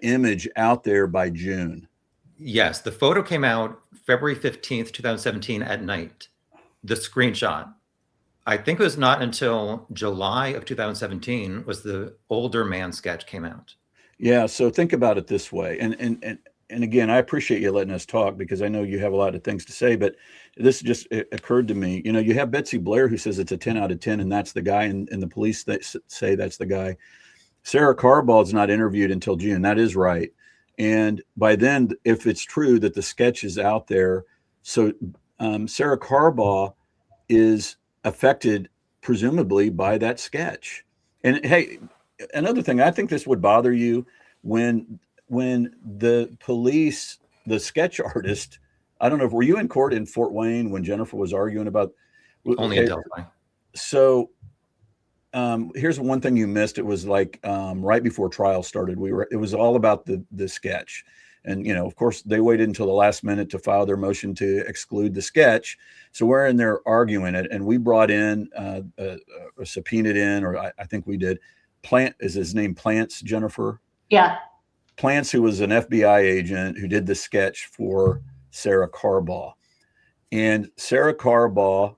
image out there by June? Yes, the photo came out February 15th, 2017 at night. The screenshot. I think it was not until July of 2017 was the older man sketch came out. Yeah, so think about it this way. And again, I appreciate you letting us talk because I know you have a lot of things to say, but this just occurred to me. You know, you have Betsy Blair who says it's a 10 out of 10 and that's the guy, and the police that say that's the guy. Sarah Carbaugh is not interviewed until June. That is right. And by then, if it's true that the sketch is out there, so Sarah Carbaugh is affected presumably by that sketch. And hey, another thing, I think this would bother you when the police, the sketch artist, I don't know, were you in court in Fort Wayne when Jennifer was arguing about? Only in Delphi. So here's one thing you missed. It was like right before trial started. It was all about the sketch, and you know, of course, they waited until the last minute to file their motion to exclude the sketch. So we're in there arguing it, and we brought in subpoenaed in, or I think we did. Plant is his name. Plants, Jennifer. Yeah. Plants, who was an FBI agent who did the sketch for Sarah Carbaugh. And Sarah Carbaugh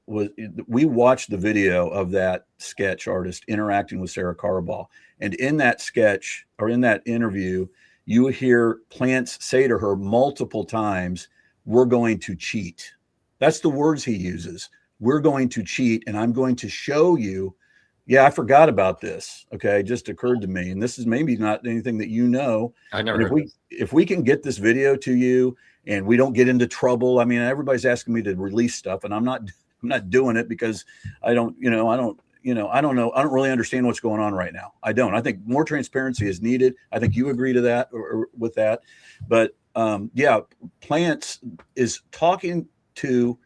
we watched the video of that sketch artist interacting with Sarah Carbaugh. And in that sketch, or in that interview, you hear Plants say to her multiple times, "We're going to cheat." That's the words he uses. "We're going to cheat, and I'm going to show you." Yeah, I forgot about this. Okay, it just occurred to me. And this is maybe not anything that you know. I never heard this. If we can get this video to you, and we don't get into trouble. I mean, everybody's asking me to release stuff, and I'm not doing it because I don't really understand what's going on right now. I don't. I think more transparency is needed. I think you agree to that or with that. But yeah, Plants is talking to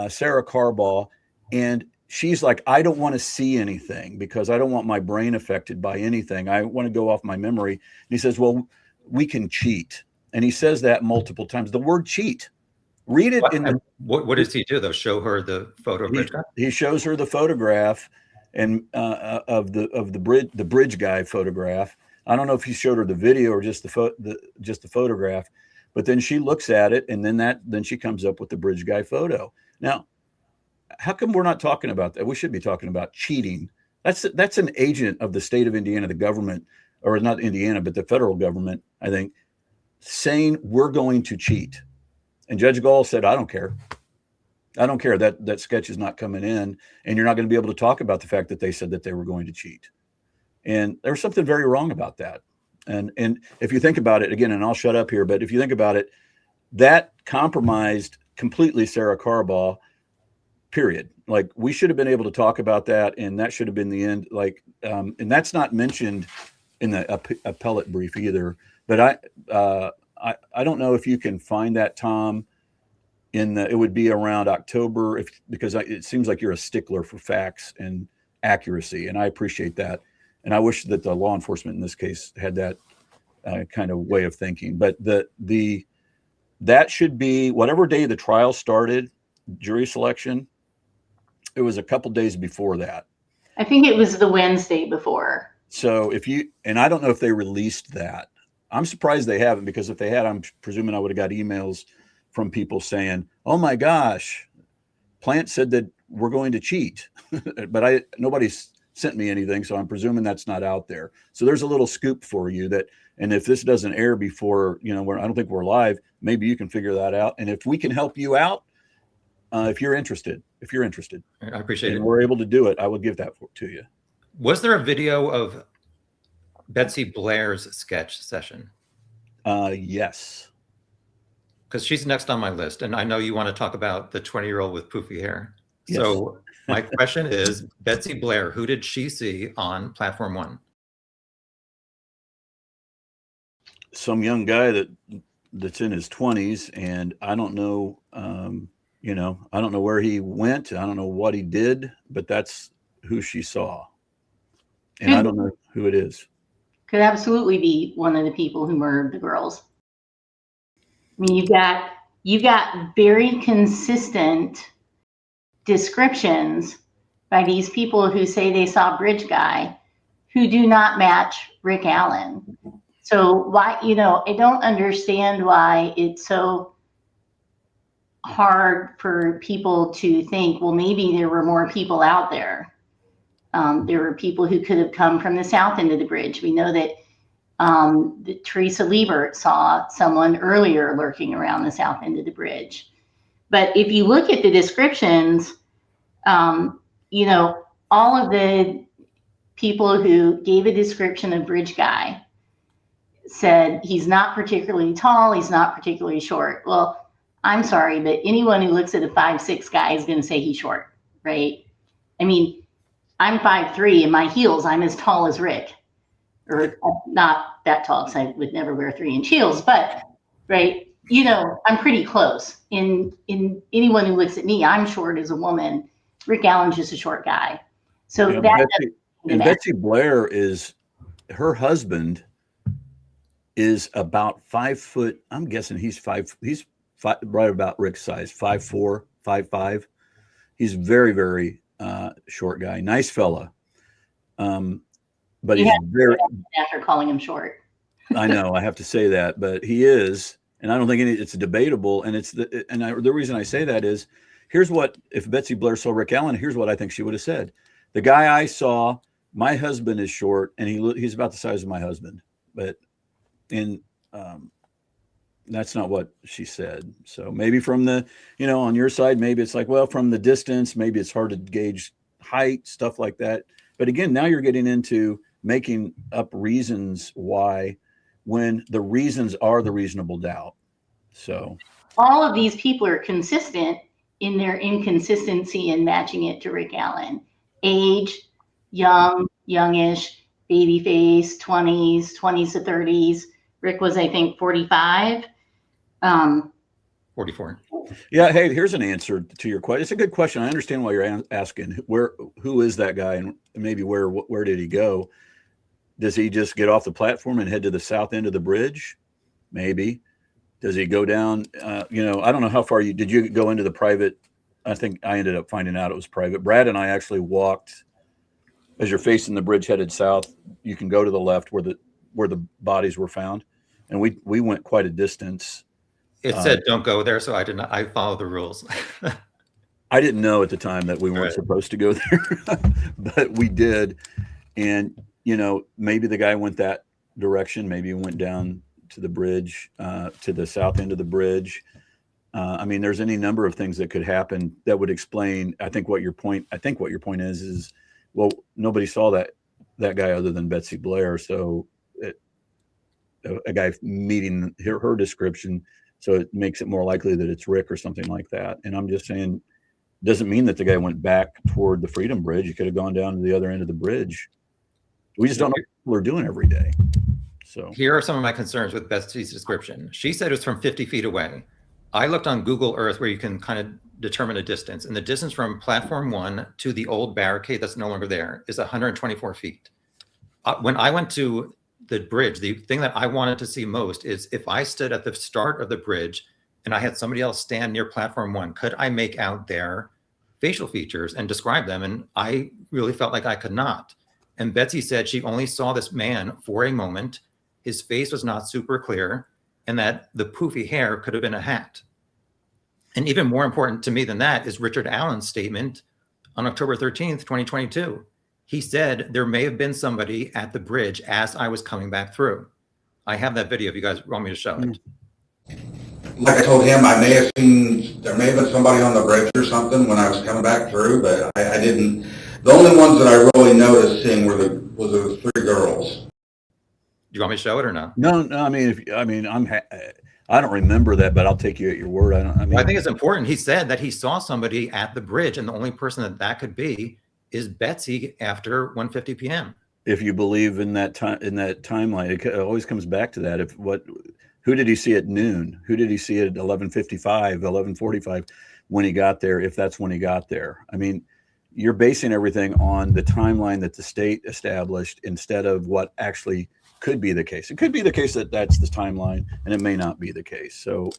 Sarah Carbaugh, and she's like, "I don't want to see anything because I don't want my brain affected by anything. I want to go off my memory." And he says, "Well, we can cheat." And he says that multiple times. The word cheat. Read it what does he do though? Show her the photo of bridge guy? He shows her the photograph and of the bridge guy photograph. I don't know if he showed her the video or just the photograph, but then she looks at it, and then she comes up with the bridge guy photo. Now, how come we're not talking about that? We should be talking about cheating. That's an agent of the state of Indiana, the government, or not Indiana, but the federal government, I think, saying we're going to cheat. And Judge Gull said, I don't care. I don't care. That sketch is not coming in, and you're not going to be able to talk about the fact that they said that they were going to cheat. And there's something very wrong about that. And if you think about it, again, and I'll shut up here, but if you think about it, that compromised completely Sarah Carbaugh, period. Like, we should have been able to talk about that, and that should have been the end. Like, and that's not mentioned in the appellate brief either. But I don't know if you can find that, Tom, it would be around October, because it seems like you're a stickler for facts and accuracy, and I appreciate that. And I wish that the law enforcement in this case had that kind of way of thinking. But that should be whatever day the trial started, jury selection. It was a couple days before that. I think it was the Wednesday before. So and I don't know if they released that. I'm surprised they haven't, because if they had, I'm presuming I would have got emails from people saying, "Oh my gosh, Plant said that we're going to cheat," but nobody's sent me anything, so I'm presuming that's not out there. So there's a little scoop for you and if this doesn't air before, I don't think we're live, maybe you can figure that out. And if we can help you out, if you're interested, I appreciate it. We're able to do it, I will give that to you. Was there a video of Betsy Blair's sketch session? Yes. Because she's next on my list, and I know you want to talk about the 20-year-old with poofy hair. Yes. So my question is, Betsy Blair, who did she see on Platform 1? Some young guy that's in his 20s, and I don't know, I don't know where he went. I don't know what he did, but that's who she saw. And I don't know who it is. Could absolutely be one of the people who murdered the girls. I mean, you've got very consistent descriptions by these people who say they saw Bridge Guy, who do not match Rick Allen. So why, I don't understand why it's so hard for people to think, well, maybe there were more people out there. There were people who could have come from the south end of the bridge. We know that Teresa Liebert saw someone earlier lurking around the south end of the bridge. But if you look at the descriptions, all of the people who gave a description of Bridge Guy said he's not particularly tall, he's not particularly short. Well, I'm sorry, but anyone who looks at a 5'6" guy is going to say he's short, right? I mean, I'm 5'3", in my heels, I'm as tall as Rick. Or not that tall, because I would never wear 3-inch heels, but right, I'm pretty close. In anyone who looks at me, I'm short as a woman. Rick Allen's just a short guy. So Betsy Blair her husband is about 5 foot. I'm guessing he's five, right about Rick's size, 5'4", 5'5". He's very, very short guy. Nice fella. But he's very, after calling him short. I know, I have to say that, but he is, and I don't think it's debatable. And the reason I say that is, if Betsy Blair saw Rick Allen, here's what I think she would have said. The guy I saw, my husband is short, and he's about the size of my husband, but that's not what she said. So maybe from on your side, maybe it's like, well, from the distance, maybe it's hard to gauge height, stuff like that. But again, now you're getting into making up reasons why, when the reasons are the reasonable doubt. So all of these people are consistent in their inconsistency in matching it to Rick Allen. Age, youngish, baby face, 20s to 30s. Rick was, I think, 45. 44. Yeah. Hey, here's an answer to your question. It's a good question. I understand why you're asking. Who is that guy, and maybe where did he go? Does he just get off the platform and head to the south end of the bridge? Maybe. Does he go down? I don't know how far did you go into the private? I think I ended up finding out it was private. Brad and I actually walked, as you're facing the bridge headed south, you can go to the left where the bodies were found. And we went quite a distance. It said don't go there, so I followed the rules. I didn't know at the time that we weren't supposed to go there, but we did. And, maybe the guy went that direction. Maybe he went down to the bridge, to the south end of the bridge. There's any number of things that could happen that would explain, I think what your point is, well, nobody saw that guy other than Betsy Blair. So a guy meeting her description, so it makes it more likely that it's Rick or something like that. And I'm just saying, doesn't mean that the guy went back toward the Freedom Bridge. He could have gone down to the other end of the bridge. We just don't know what people are doing every day. So here are some of my concerns with Betsy's description. She said it was from 50 feet away. I looked on Google Earth where you can kind of determine a distance, and the distance from platform 1 to the old barricade that's no longer there is 124 feet. When I went to the bridge, the thing that I wanted to see most is if I stood at the start of the bridge and I had somebody else stand near platform 1, could I make out their facial features and describe them? And I really felt like I could not. And Betsy said she only saw this man for a moment. His face was not super clear, and that the poofy hair could have been a hat. And even more important to me than that is Richard Allen's statement on October 13th, 2022. He said there may have been somebody at the bridge as I was coming back through. I have that video if you guys want me to show it. Like I told him, I may have seen, there may have been somebody on the bridge or something when I was coming back through, but I didn't. The only ones that I really noticed seeing were the 3 girls. Do you want me to show it or not? No, I mean, I don't remember that, but I'll take you at your word. I think it's important. He said that he saw somebody at the bridge, and the only person that could be is Betsy after 1:50 p.m. If you believe in that time, in that timeline, it always comes back to that. Who did he see at noon? Who did he see at 11:55, 11:45 when he got there? If that's when he got there, I mean, you're basing everything on the timeline that the state established instead of what actually could be the case. It could be the case that that's the timeline, and it may not be the case. So,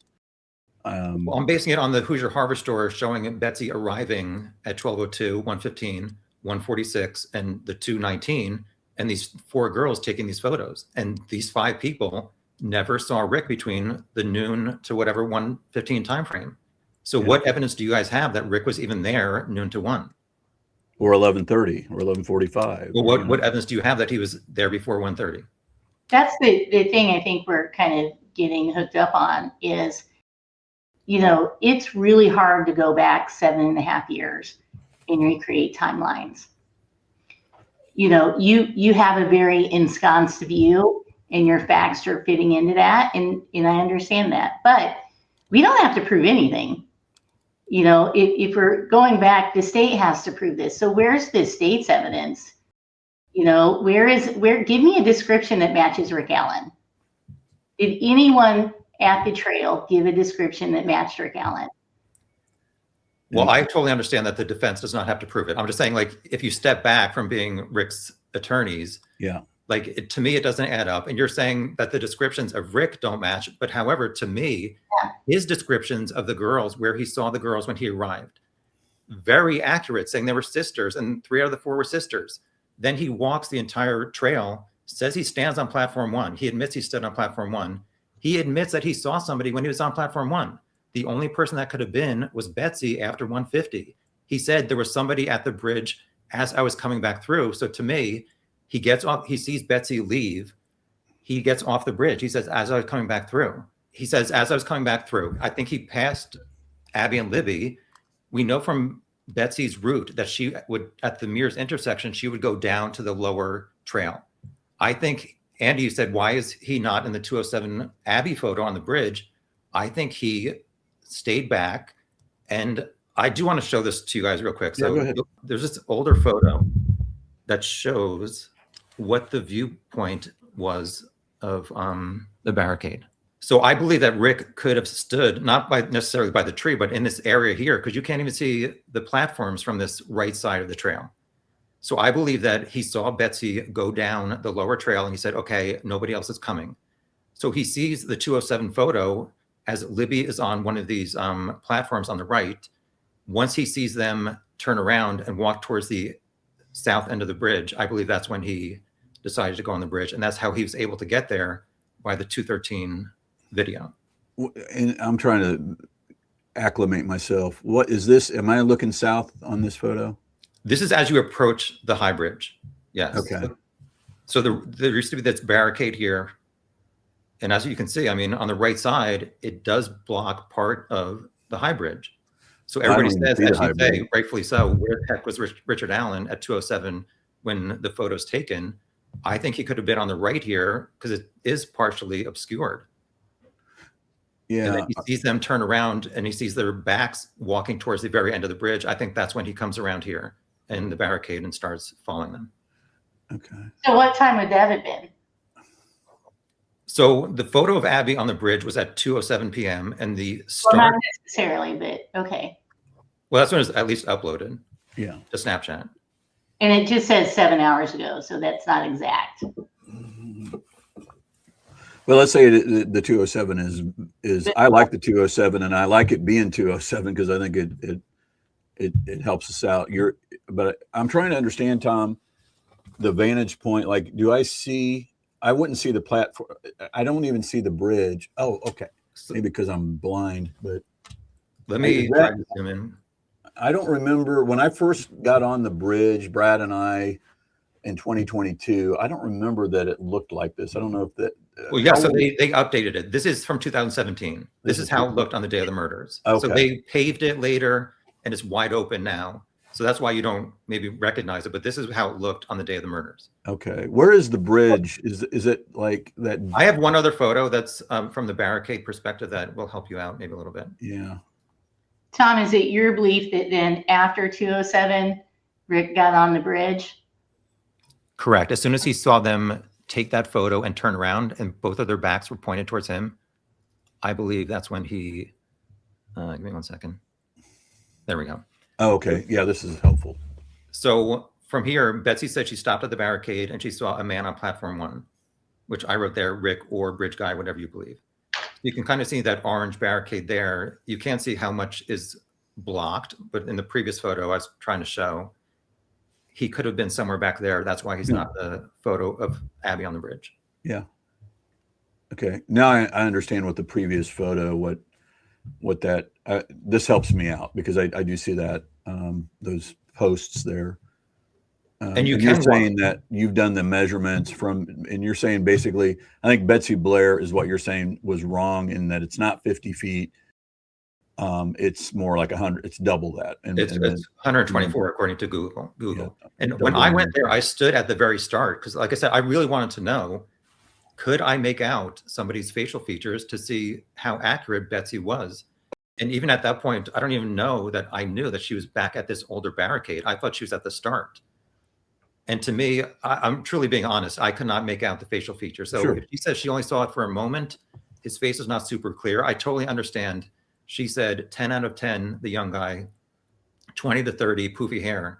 well, I'm basing it on the Hoosier Harvestore showing Betsy arriving at 12:02, 1:15, 1:46, and the 2:19, and these 4 girls taking these photos. And these 5 people never saw Rick between the noon to whatever 1:15 timeframe. So, what evidence do you guys have that Rick was even there noon to 1? Or 11:30 or 11:45. Well, what evidence do you have that he was there before 1:30? That's the thing I think we're kind of getting hooked up on is, it's really hard to go back 7.5 years and recreate timelines. You have a very ensconced view and your facts are fitting into that. And I understand that, but we don't have to prove anything. If we're going back, the state has to prove this. So where's the state's evidence? Give me a description that matches Rick Allen. Did anyone at the trail give a description that matched Rick Allen? Well, I totally understand that the defense does not have to prove it. I'm just saying, like, if you step back from being Rick's attorneys, to me, it doesn't add up. And you're saying that the descriptions of Rick don't match. But however, to me, his descriptions of the girls, where he saw the girls when he arrived, very accurate, saying they were sisters and 3 out of the 4 were sisters. Then he walks the entire trail, says he stands on platform 1. He admits he stood on platform 1. He admits that he saw somebody when he was on platform 1. The only person that could have been was Betsy after 1:50. He said there was somebody at the bridge as I was coming back through. So to me, he gets off, he sees Betsy leave. He gets off the bridge. He says, as I was coming back through. He says, as I was coming back through. I think he passed Abby and Libby. We know from Betsy's route that she would, at the Mears intersection, she would go down to the lower trail. I think, Andy, you said, why is he not in the 207 Abby photo on the bridge? I think he stayed back. And I do want to show this to you guys real quick. So there's this older photo that shows what the viewpoint was of the barricade. So I believe that Rick could have stood, not necessarily by the tree, but in this area here, because you can't even see the platforms from this right side of the trail. So I believe that he saw Betsy go down the lower trail and he said, okay, nobody else is coming. So he sees the 207 photo as Libby is on one of these platforms on the right. Once he sees them turn around and walk towards the south end of the bridge, I believe that's when he decided to go on the bridge. And that's how he was able to get there by the 213 video. And I'm trying to acclimate myself. What is this? Am I looking south on this photo? This is as you approach the high bridge. Yes. Okay. So there used to be this barricade here. And as you can see, I mean, on the right side, it does block part of the high bridge. So everybody says, as you say, rightfully so, where the heck was Richard Allen at 207 when the photo's taken? I think he could have been on the right here because it is partially obscured. Yeah. And then he sees them turn around and he sees their backs walking towards the very end of the bridge. I think that's when he comes around here in the barricade and starts following them. Okay. So what time would that have been? So the photo of Abby on the bridge was at 2:07 p.m. and the start. Well, not necessarily, but okay. Well, that's when it was at least uploaded. Yeah. To Snapchat. And it just says 7 hours ago, so that's not exact. Well, let's say the 207 is I like the 207 and I like it being 207 because I think it helps us out. But I'm trying to understand, Tom, the vantage point. Like, I wouldn't see the platform. I don't even see the bridge. Oh, okay. Maybe because I'm blind, but let me try to zoom in. I don't remember when I first got on the bridge, Brad and I, in 2022. I don't remember that it looked like this. I don't know if that. Well, yeah, so they updated it. This is from 2017. This is how it looked on the day of the murders. Okay. So they paved it later, and it's wide open now. So that's why you don't maybe recognize it, but this is how it looked on the day of the murders. Okay. Where is the bridge? Is it like that? I have one other photo that's from the barricade perspective that will help you out maybe a little bit. Yeah. Tom, is it your belief that then after 2:07, Rick got on the bridge? Correct. As soon as he saw them take that photo and turn around and both of their backs were pointed towards him, I believe that's when he, give me 1 second. There we go. Oh, okay. Yeah, this is helpful. So from here, Betsy said she stopped at the barricade and she saw a man on platform 1, which I wrote there, Rick or bridge guy, whatever you believe. You can kind of see that orange barricade there. You can't see how much is blocked, but in the previous photo I was trying to show, he could have been somewhere back there. That's why he's not the photo of Abby on the bridge. Yeah. Okay. Now I understand what the previous photo, what that, this helps me out because I do see that, those posts there. And you're saying that you've done the measurements and you're saying basically, I think Betsy Blair is what you're saying was wrong in that it's not 50 feet. It's more like 100. It's double that. And it's 124 according to Google. Yeah, and when I went there, I stood at the very start because, like I said, I really wanted to know, could I make out somebody's facial features to see how accurate Betsy was? And even at that point, I don't even know that I knew that she was back at this older barricade. I thought she was at the start. And to me, I'm truly being honest, I could not make out the facial features. So if she says she only saw it for a moment, his face is not super clear. I totally understand. She said 10 out of 10, the young guy, 20 to 30, poofy hair.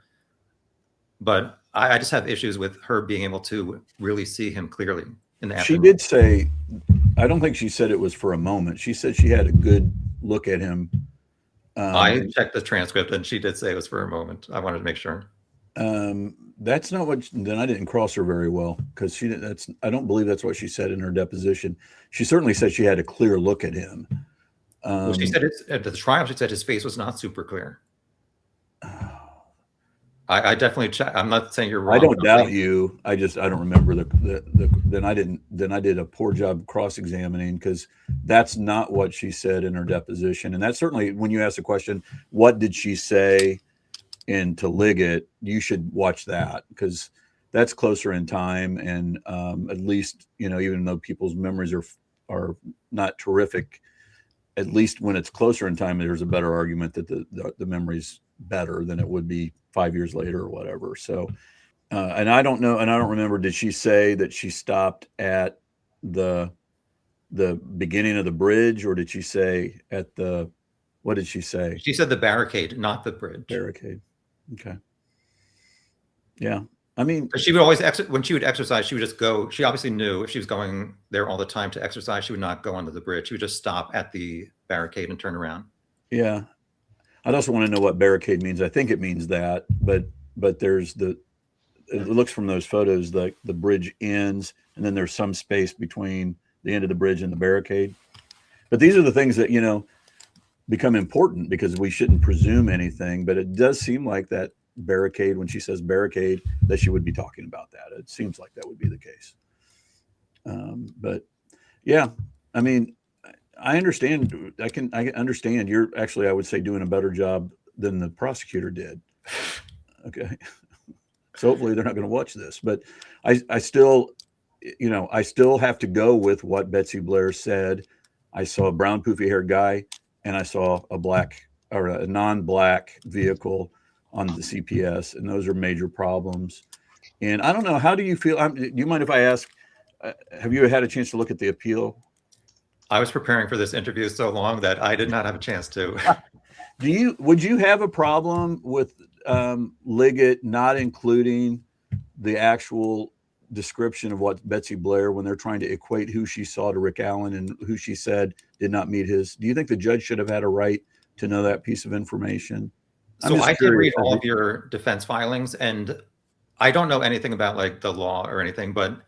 But I just have issues with her being able to really see him clearly in the afternoon. She did say, I don't think she said it was for a moment. She said she had a good look at him. I checked the transcript and she did say it was for a moment. I wanted to make sure. That's not what, then I didn't cross her very well because I don't believe that's what she said in her deposition. She certainly said she had a clear look at him. Well, she said at the trial, she said his face was not super clear. I definitely check. I'm not saying you're wrong. I don't doubt you. I don't remember then I did a poor job cross-examining because that's not what she said in her deposition. And that's certainly when you ask the question, what did she say to Liggett, you should watch that because that's closer in time. And at least, even though people's memories are not terrific, at least when it's closer in time, there's a better argument that the memory's better than it would be 5 years later or whatever. So, and I don't know, and I don't remember, did she say that she stopped at the beginning of the bridge or did she say what did she say? She said the barricade, not the bridge. Barricade. Okay. Yeah. I mean, she would always when she would exercise, she would just go. She obviously knew if she was going there all the time to exercise, she would not go onto the bridge. She would just stop at the barricade and turn around. Yeah. I'd also want to know what barricade means. I think it means that, but there's it looks from those photos like the bridge ends and then there's some space between the end of the bridge and the barricade. But these are the things that, become important because we shouldn't presume anything, but it does seem like that barricade, when she says barricade, that she would be talking about that. It seems like that would be the case. But yeah, I mean, I understand. I understand. You're actually, I would say, doing a better job than the prosecutor did. Okay. So hopefully they're not going to watch this, but I still have to go with what Betsy Blair said. I saw a brown poofy haired guy and I saw a black or a non-black vehicle on the CPS, and those are major problems. And I don't know, how do you feel? Do you mind if I ask, have you had a chance to look at the appeal? I was preparing for this interview so long that I did not have a chance to. Would you have a problem with Liggett not including the actual description of what Betsy Blair, when they're trying to equate who she saw to Rick Allen and who she said did not meet his? Do you think the judge should have had a right to know that piece of information? So I did read all of your defense filings, and I don't know anything about like the law or anything, but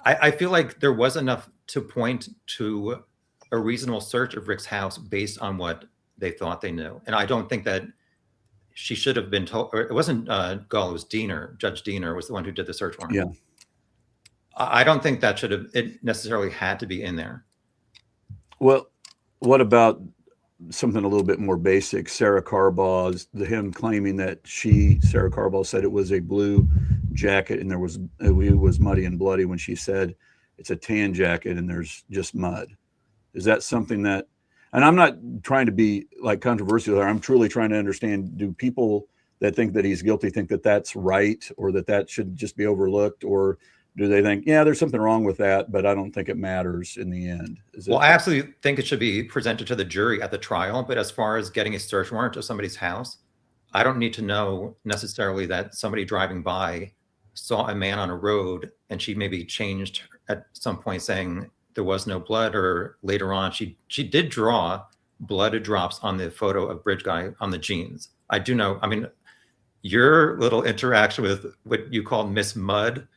I feel like there was enough to point to a reasonable search of Rick's house based on what they thought they knew. And I don't think that she should have been told, or it wasn't Gull, it was Diener. Judge Diener was the one who did the search warrant. Yeah. I don't think that should have, it necessarily had to be in there. Well, what about something a little bit more basic? Sarah Carbaugh's, him claiming that Sarah Carbaugh said it was a blue jacket and it was muddy and bloody when she said it's a tan jacket and there's just mud. Is that something that, and I'm not trying to be like controversial there, I'm truly trying to understand, do people that think that he's guilty think that that's right, or that should just be overlooked, or do they think, yeah, there's something wrong with that, but I don't think it matters in the end? Well, I absolutely think it should be presented to the jury at the trial, but as far as getting a search warrant to somebody's house, I don't need to know necessarily that somebody driving by saw a man on a road and she maybe changed at some point saying there was no blood, or later on she did draw blooded drops on the photo of Bridge Guy on the jeans. I do know, I mean, your little interaction with what you called Miss Mud,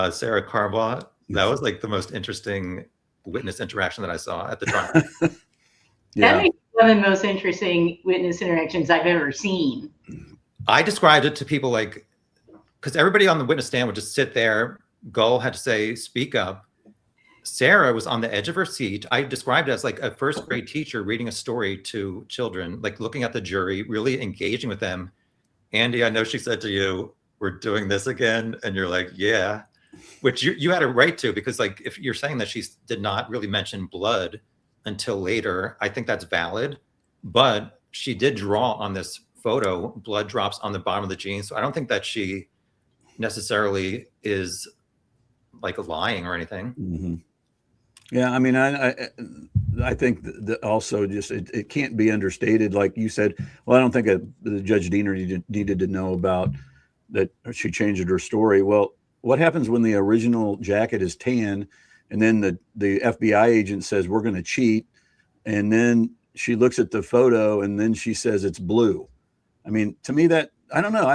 Sarah Carbaugh, that was like the most interesting witness interaction that I saw at the trial. Yeah. That may be one of the most interesting witness interactions I've ever seen. I described it to people like, because everybody on the witness stand would just sit there. Gull had to say, speak up. Sarah was on the edge of her seat. I described it as like a first grade teacher reading a story to children, like looking at the jury, really engaging with them. Andy, I know she said to you, we're doing this again. And you're like, yeah, which you had a right to, because like, if you're saying that she did not really mention blood until later, I think that's valid, but she did draw on this photo blood drops on the bottom of the jeans. So I don't think that she necessarily is like lying or anything. Mm-hmm. Yeah, I mean, I think that also just it can't be understated. Like you said, well, I don't think the Judge Diener needed to know about that she changed her story. Well, what happens when the original jacket is tan, and then the FBI agent says we're going to cheat, and then she looks at the photo and then she says it's blue? I mean, to me, that, I don't know.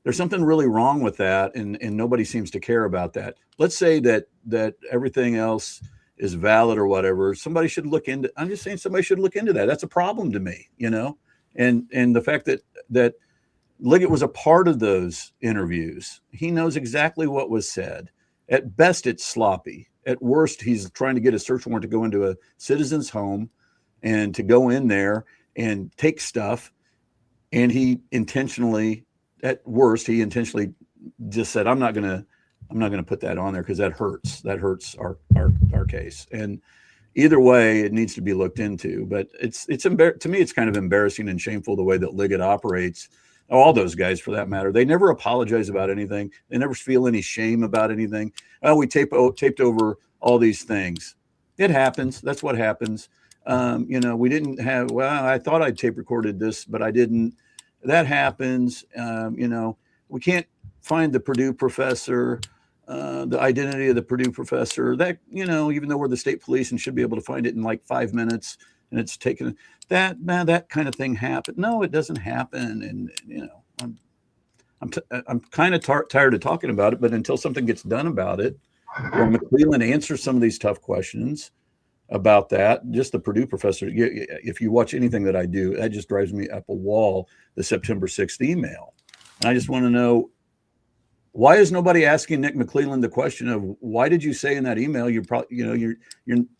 There's something really wrong with that, and nobody seems to care about that. Let's say that everything else is valid or whatever. Somebody should look into. I'm just saying somebody should look into that. That's a problem to me, you know. And the fact that Liggett was a part of those interviews, he knows exactly what was said. At best, it's sloppy. At worst, he's trying to get a search warrant to go into a citizen's home and to go in there and take stuff, and he intentionally. At worst, he intentionally just said, I'm not gonna put that on there because that hurts our case. And either way, it needs to be looked into. But to me, it's kind of embarrassing and shameful the way that Liggett operates. All those guys, for that matter, they never apologize about anything. They never feel any shame about anything. Oh, we taped over all these things. It happens. That's what happens. We didn't have. Well, I thought I tape recorded this, but I didn't. That happens. We can't find the Purdue professor, the identity of the Purdue professor. That, even though we're the state police and should be able to find it in like 5 minutes, and it's taken that kind of thing happen. No, it doesn't happen. And I'm kind of tired of talking about it. But until something gets done about it, or McClellan answers some of these tough questions about that, just the Purdue professor, if you watch anything that I do, that just drives me up a wall, the September 6th email. And I just want to know, why is nobody asking Nick McClellan the question of, why did you say in that email, you're probably, you're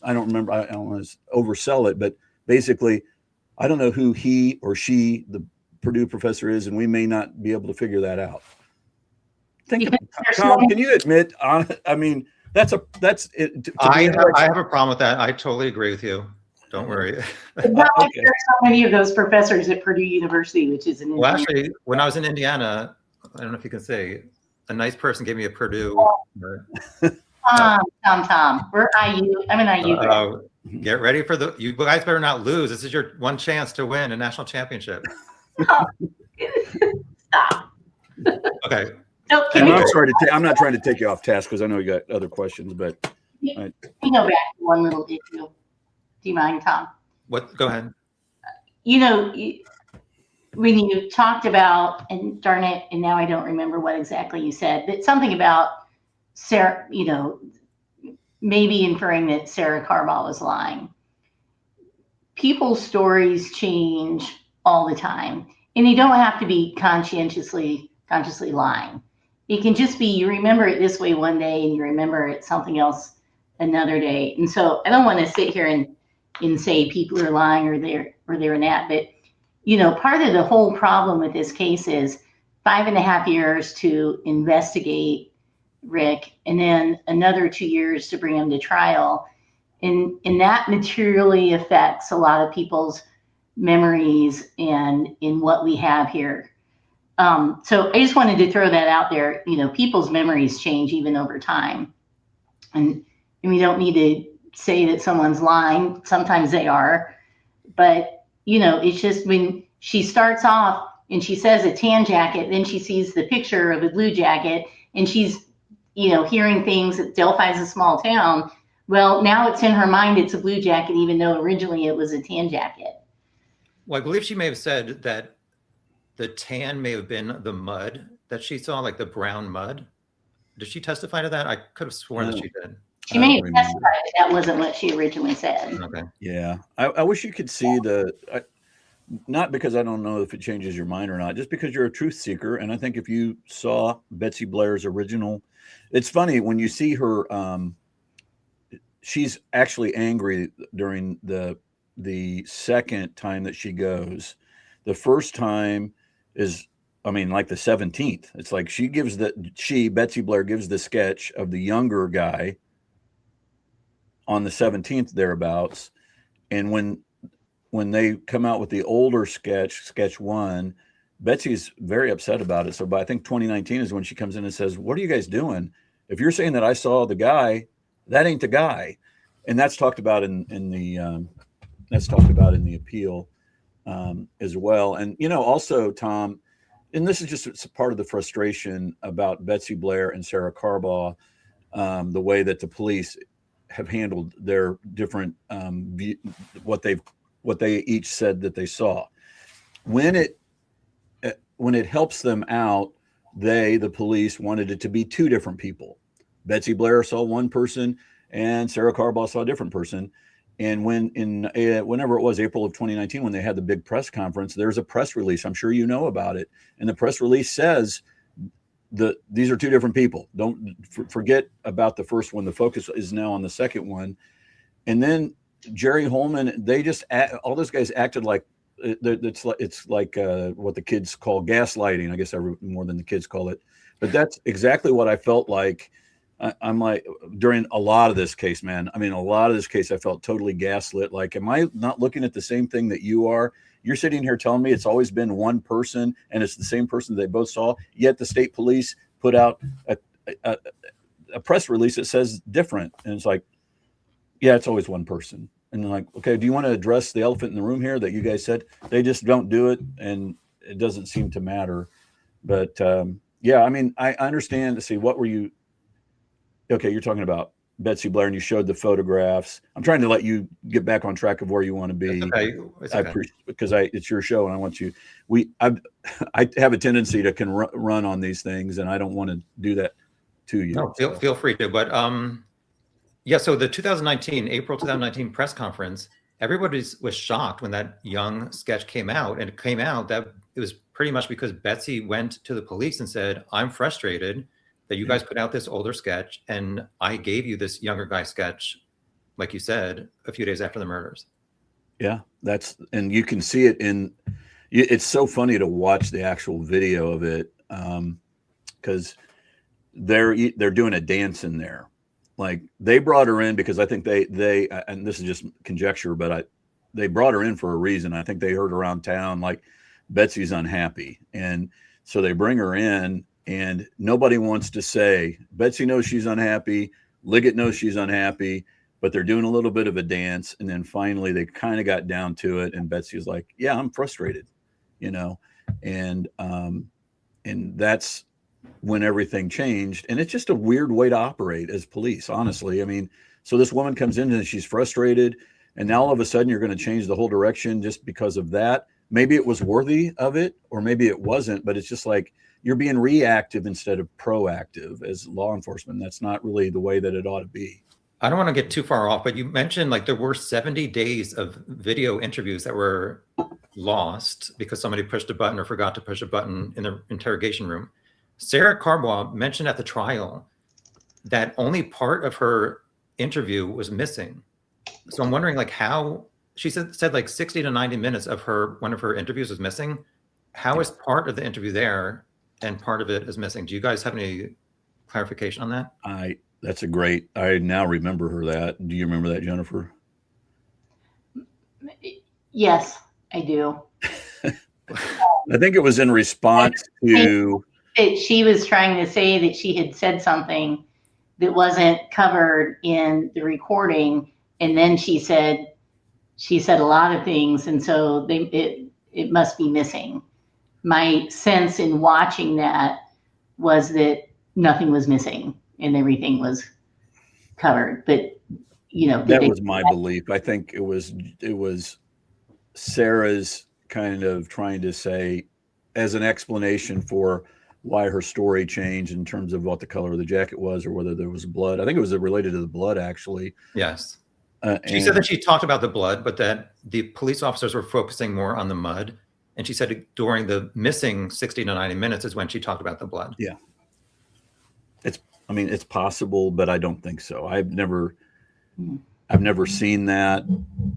I don't remember, I don't want to oversell it, but basically, I don't know who he or she, the Purdue professor, is, and we may not be able to figure that out. Tom, can you admit, I mean, that's it. I have a problem with that. I totally agree with you. Don't worry. It's not like there are so many of those professors at Purdue University, which is an. Well, actually, when I was in Indiana, I don't know if you can say, a nice person gave me a Purdue. Tom. We're IU. I'm an IU grad. Get ready for you guys better not lose. This is your one chance to win a national championship. Stop. Okay. No, I'm not trying to take you off task because I know you got other questions, but Can we go back to one little issue? Do you mind, Tom? What? Go ahead. When you talked about, and darn it, and now I don't remember what exactly you said, but something about Sarah, maybe inferring that Sarah Carbaugh was lying. People's stories change all the time, and they don't have to be consciously lying. It can just be you remember it this way one day and you remember it something else another day. And so I don't want to sit here and say people are lying or they're not, but part of the whole problem with this case is 5.5 years to investigate Rick and then another 2 years to bring him to trial. And that materially affects a lot of people's memories and in what we have here. So I just wanted to throw that out there. People's memories change even over time. And we don't need to say that someone's lying. Sometimes they are. But, it's just when she starts off and she says a tan jacket, then she sees the picture of a blue jacket and she's, hearing things that Delphi is a small town. Well, now it's in her mind it's a blue jacket, even though originally it was a tan jacket. Well, I believe she may have said that the tan may have been the mud that she saw, like the brown mud. Did she testify to that? I could have sworn that she did. She may have testified that that wasn't what she originally said. Okay. Yeah. I wish you could see not because I don't know if it changes your mind or not, just because you're a truth seeker. And I think if you saw Betsy Blair's original, it's funny when you see her, she's actually angry during the second time that she goes. The first time is, like the 17th. It's like Betsy Blair gives the sketch of the younger guy on the 17th thereabouts. And when they come out with the older sketch one, Betsy's very upset about it. So by I think 2019 is when she comes in and says, "What are you guys doing? If you're saying that I saw the guy, that ain't the guy." And that's talked about in the appeal as well. And also, Tom, and this is just part of the frustration about Betsy Blair and Sarah Carbaugh, the way that the police have handled their different what they each said that they saw. When it helps them out, the police wanted it to be two different people. Betsy Blair saw one person and Sarah Carbaugh saw a different person. And whenever it was April of 2019, when they had the big press conference, there's a press release. I'm sure you know about it. And the press release says these are two different people. Don't forget about the first one. The focus is now on the second one. And then Jerry Holman, all those guys acted like it's like what the kids call gaslighting. I guess more than the kids call it. But that's exactly what I felt like. I'm like, during a lot of this case, man. A lot of this case, I felt totally gaslit. Like, am I not looking at the same thing that you are? You're sitting here telling me it's always been one person and it's the same person they both saw. Yet the state police put out a press release that says different. And it's like, yeah, it's always one person. And they're like, okay, do you want to address the elephant in the room here that you guys said? They just don't do it. And it doesn't seem to matter. But yeah, I understand. See, what were you? Okay, you're talking about Betsy Blair and you showed the photographs. I'm trying to let you get back on track of where you want to be. It's okay. I appreciate because it's your show and I want you. I have a tendency to run on these things and I don't want to do that to you. No, feel free to. But yeah. So the April 2019 press conference, everybody was shocked when that young sketch came out, and it came out that it was pretty much because Betsy went to the police and said, "I'm frustrated that you guys put out this older sketch and I gave you this younger guy sketch," like you said, a few days after the murders. Yeah, and you can see it it's so funny to watch the actual video of it because they're doing a dance in there. Like they brought her in because I think they and this is just conjecture, but they brought her in for a reason. I think they heard around town like Betsy's unhappy. And so they bring her in. And nobody wants to say, Betsy knows she's unhappy. Liggett knows she's unhappy, but they're doing a little bit of a dance. And then finally they kind of got down to it. And Betsy was like, yeah, I'm frustrated, and that's when everything changed. And it's just a weird way to operate as police, honestly. I mean, so this woman comes in and she's frustrated, and now all of a sudden you're going to change the whole direction just because of that. Maybe it was worthy of it, or maybe it wasn't, but it's just like you're being reactive instead of proactive as law enforcement. That's not really the way that it ought to be. I don't want to get too far off, but you mentioned like there were 70 days of video interviews that were lost because somebody pushed a button or forgot to push a button in the interrogation room. Sarah Carbaugh mentioned at the trial that only part of her interview was missing. So I'm wondering like how she said like 60 to 90 minutes of one of her interviews was missing. How is part of the interview there and part of it is missing? Do you guys have any clarification on that? That's a great, I now remember her that. Do you remember that, Jennifer? Yes, I do. I think it was in response to... She was trying to say that she had said something that wasn't covered in the recording. And then she said a lot of things. And so it must be missing. My sense in watching that was that nothing was missing and everything was covered. But, that was my belief. I think it was Sarah's kind of trying to say as an explanation for why her story changed in terms of what the color of the jacket was or whether there was blood. I think it was related to the blood, actually. Yes. She said that she talked about the blood, but that the police officers were focusing more on the mud. And she said during the missing 60 to 90 minutes is when she talked about the blood. Yeah. It's possible, but I don't think so. I've never seen that.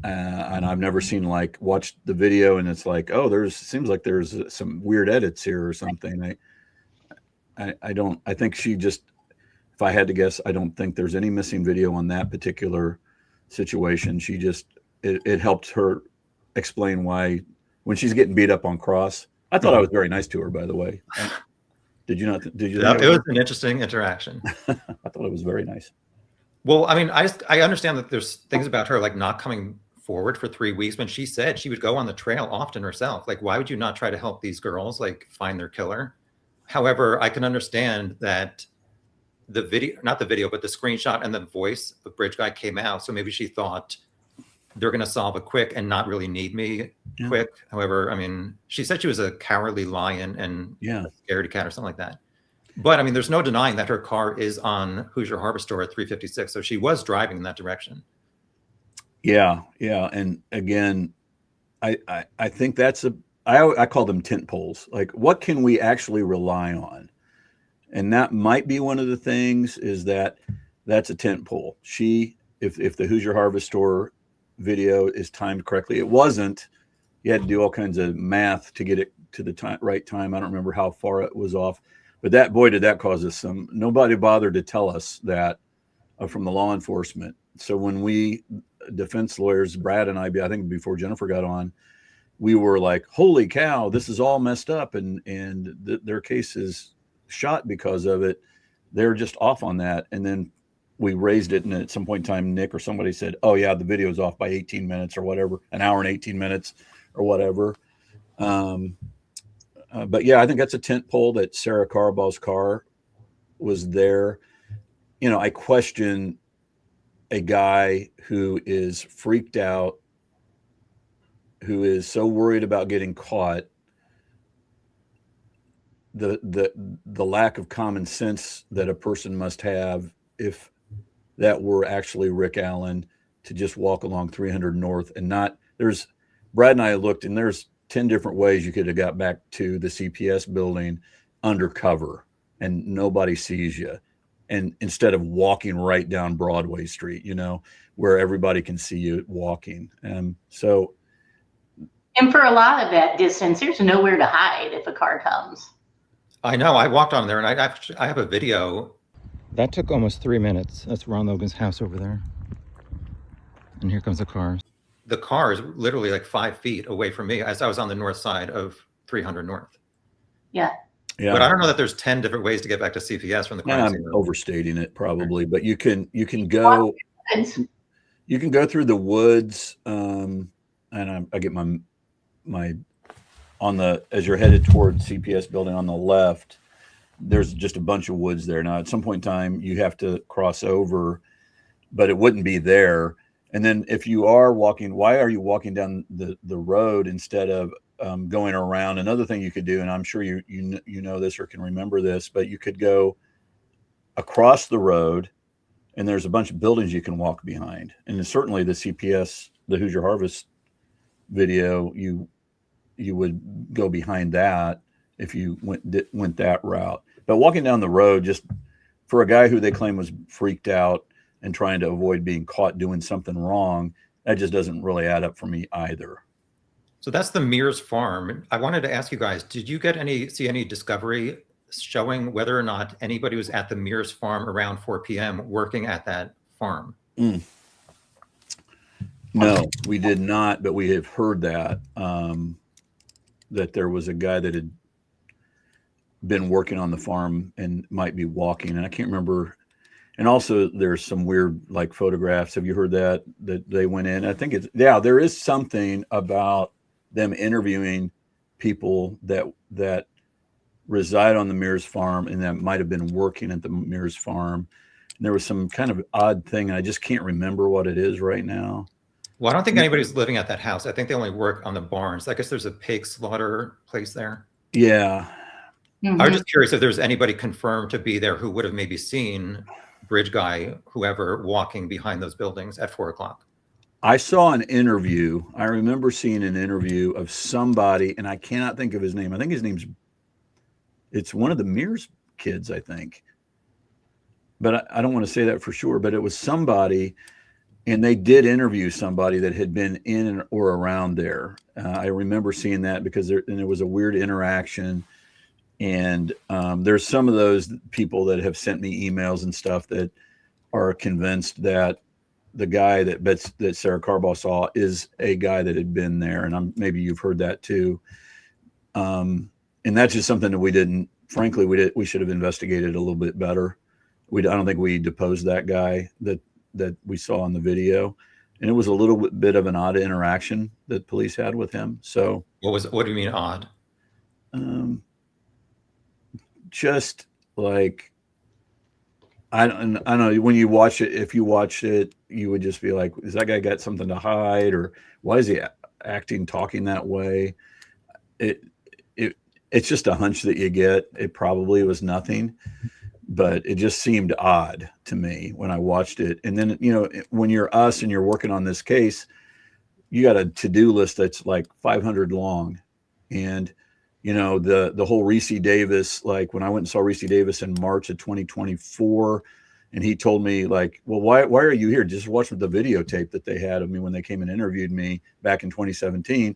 And I've never seen watched the video and it's like, oh, seems like there's some weird edits here or something. I think she just, if I had to guess, I don't think there's any missing video on that particular situation. She just, it helped her explain why when she's getting beat up on cross. I thought I was very nice to her, by the way. Did you not? Did you? Yeah, it was an interesting interaction. I thought it was very nice. Well, I mean, I understand that there's things about her like not coming forward for 3 weeks when she said she would go on the trail often herself. Like, why would you not try to help these girls like find their killer? However, I can understand that the video, not the video, but the screenshot and the voice of Bridge Guy came out. So maybe she thought they're going to solve it quick and not really need me quick. However, I mean, she said she was a cowardly lion and a scaredy cat or something like that. But I mean, there's no denying that her car is on Hoosier Harvestore at 356. So she was driving in that direction. Yeah. And again, I think that's I call them tent poles. Like, what can we actually rely on? And that might be one of the things is that's a tent pole. If the Hoosier Harvestore video is timed correctly, it wasn't. You had to do all kinds of math to get it to the right time. I don't remember how far it was off, but did that cause us some. Nobody bothered to tell us that from the law enforcement. So when we defense lawyers, Brad and I think before Jennifer got on, we were like, holy cow, this is all messed up. And their case is shot because of it. They're just off on that. And then we raised it. And at some point in time, Nick or somebody said, oh yeah, the video's off by 18 minutes or whatever, an hour and 18 minutes or whatever. But yeah, I think that's a tent pole that Sarah Carbaugh's car was there. I question a guy who is freaked out, who is so worried about getting caught, the lack of common sense that a person must have if that were actually Rick Allen to just walk along 300 North and not, Brad and I looked and there's 10 different ways you could have got back to the CPS building undercover and nobody sees you. And instead of walking right down Broadway Street, where everybody can see you walking. And for a lot of that distance, there's nowhere to hide if a car comes. I know. I walked on there and I have a video. That took almost 3 minutes. That's Ron Logan's house over there. And here comes the car. The car is literally like 5 feet away from me as I was on the north side of 300 North. Yeah. Yeah. But I don't know that there's 10 different ways to get back to CPS from the crime I'm scene. overstating it probably, but you can go through the woods, and I get my on the, as you're headed toward CPS building on the left, there's just a bunch of woods there. Now, at some point in time, you have to cross over, but it wouldn't be there. And then if you are walking, why are you walking down the road instead of going around? Another thing you could do, and I'm sure you know this or can remember this, but you could go across the road, and there's a bunch of buildings you can walk behind. And certainly the CPS, the Hoosier Harvest video, you would go behind that if you went that route. But walking down the road, just for a guy who they claim was freaked out and trying to avoid being caught doing something wrong, that just doesn't really add up for me either. So that's the Mears farm. I wanted to ask you guys, did you see any discovery showing whether or not anybody was at the Mears farm around 4 p.m. working at that farm? No, we did not, but we have heard that, that there was a guy that had been working on the farm and might be walking, and I can't remember. And also there's some weird like photographs. Have you heard that they went in? I think there is something about them interviewing people that reside on the Mears farm and that might have been working at the Mears farm. And there was some kind of odd thing, and I just can't remember what it is right now. Well, I don't think anybody's living at that house. I think they only work on the barns. I guess there's a pig slaughter place there. Yeah. Mm-hmm. I was just curious if there's anybody confirmed to be there who would have maybe seen Bridge Guy, whoever, walking behind those buildings at 4 o'clock. I saw an interview. I remember seeing an interview of somebody, and I cannot think of his name. I think his name's, it's one of the Mears kids, I think. But I don't want to say that for sure, but it was somebody, and they did interview somebody that had been in or around there. I remember seeing that because there was a weird interaction. And there's some of those people that have sent me emails and stuff that are convinced that the guy that Sarah Carbaugh saw is a guy that had been there. And maybe you've heard that too. And that's just something that we should have investigated a little bit better. I don't think we deposed that guy that we saw in the video. And it was a little bit of an odd interaction that police had with him. So what do you mean odd? Just like, I don't know, when you watch it, if you watched it, you would just be like, is that guy got something to hide, or why is he talking that way? It's just a hunch that you get. It probably was nothing, but it just seemed odd to me when I watched it. And then, when you're us and you're working on this case, you got a to-do list that's like 500 long. And the whole Ricci Davis, like when I went and saw Ricci Davis in March of 2024, and he told me like, well, why are you here? Just watch the videotape that they had of me when they came and interviewed me back in 2017.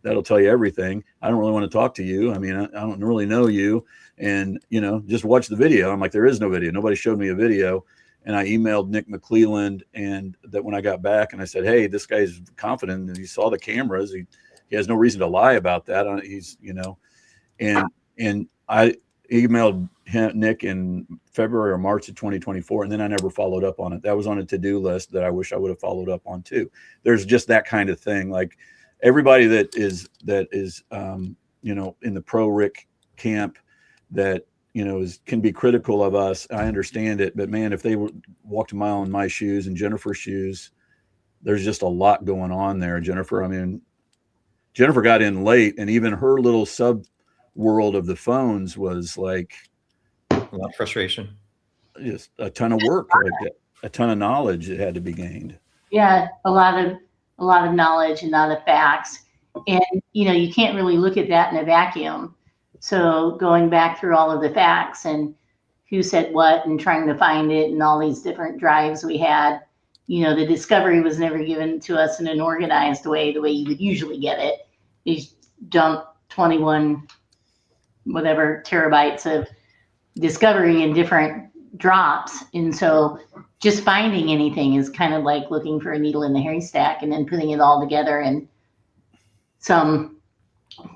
That'll tell you everything. I don't really want to talk to you. I mean, I don't really know you. And, just watch the video. I'm like, there is no video. Nobody showed me a video. And I emailed Nick McClelland, and that when I got back and I said, hey, this guy's confident and he saw the cameras. He has no reason to lie about that. And I emailed Nick in February or March of 2024, and then I never followed up on it. That was on a to-do list that I wish I would have followed up on too. There's just that kind of thing. Like everybody that is in the pro-Rick camp that, can be critical of us. I understand it, but man, if they walked a mile in my shoes and Jennifer's shoes, there's just a lot going on there. Jennifer got in late, and even her little sub world of the phones was like a lot of frustration, just a ton of work, like a ton of knowledge that had to be gained. Yeah, a lot of knowledge and a lot of facts, and you can't really look at that in a vacuum. So going back through all of the facts and who said what and trying to find it and all these different drives we had, the discovery was never given to us in an organized way, the way you would usually get it. You dump 21 whatever terabytes of discovery in different drops. And so just finding anything is kind of like looking for a needle in the haystack and then putting it all together in some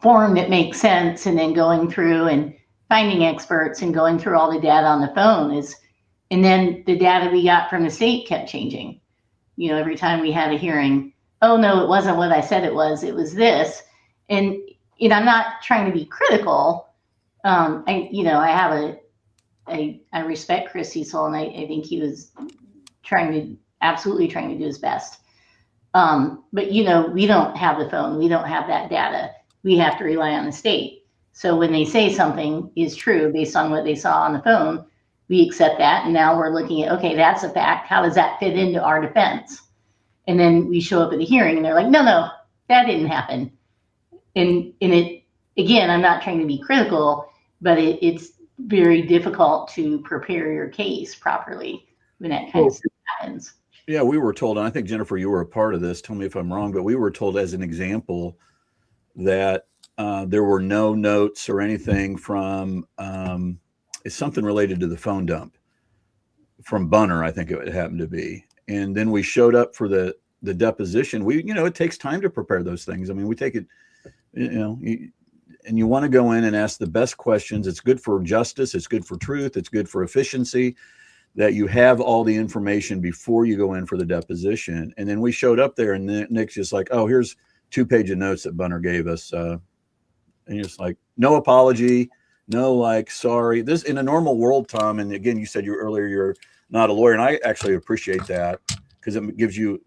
form that makes sense, and then going through and finding experts and going through all the data on the phone and then the data we got from the state kept changing. Every time we had a hearing, oh no, it wasn't what I said it was this. And I'm not trying to be critical. I respect Chris Cecil, and I think he was absolutely trying to do his best. But we don't have the phone. We don't have that data. We have to rely on the state. So when they say something is true based on what they saw on the phone, we accept that. And now we're looking at, okay, that's a fact. How does that fit into our defense? And then we show up at the hearing and they're like, no, that didn't happen. And it, again, I'm not trying to be critical, but it's very difficult to prepare your case properly when that kind of stuff happens. Yeah, we were told, and I think, Jennifer, you were a part of this. Tell me if I'm wrong, but we were told as an example that there were no notes or anything from it's something related to the phone dump from Bunner, I think it happened to be. And then we showed up for the deposition. It takes time to prepare those things. I mean, we take it, and you want to go in and ask the best questions. It's good for justice. It's good for truth. It's good for efficiency that you have all the information before you go in for the deposition. And then we showed up there and Nick's just like, oh, here's 2 pages of notes that Bunner gave us. And you're just like, no apology, no, like, sorry. This in a normal world, Tom. And again, you said earlier you're not a lawyer. And I actually appreciate that because it gives you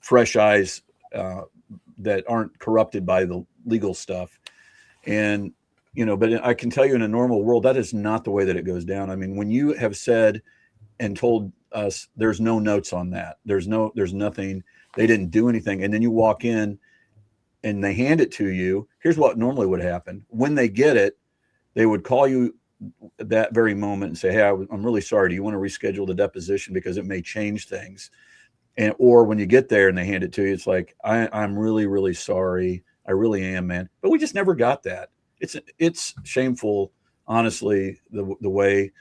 fresh eyes that aren't corrupted by the legal stuff. And, but I can tell you in a normal world, that is not the way that it goes down. I mean, when you have said and told us there's no notes on that, there's nothing, they didn't do anything. And then you walk in and they hand it to you. Here's what normally would happen. When they get it, they would call you that very moment and say, hey, I'm really sorry. Do you want to reschedule the deposition because it may change things? And, or when you get there and they hand it to you, it's like, I'm really, really sorry. I really am, man. But we just never got that. It's shameful, honestly, the way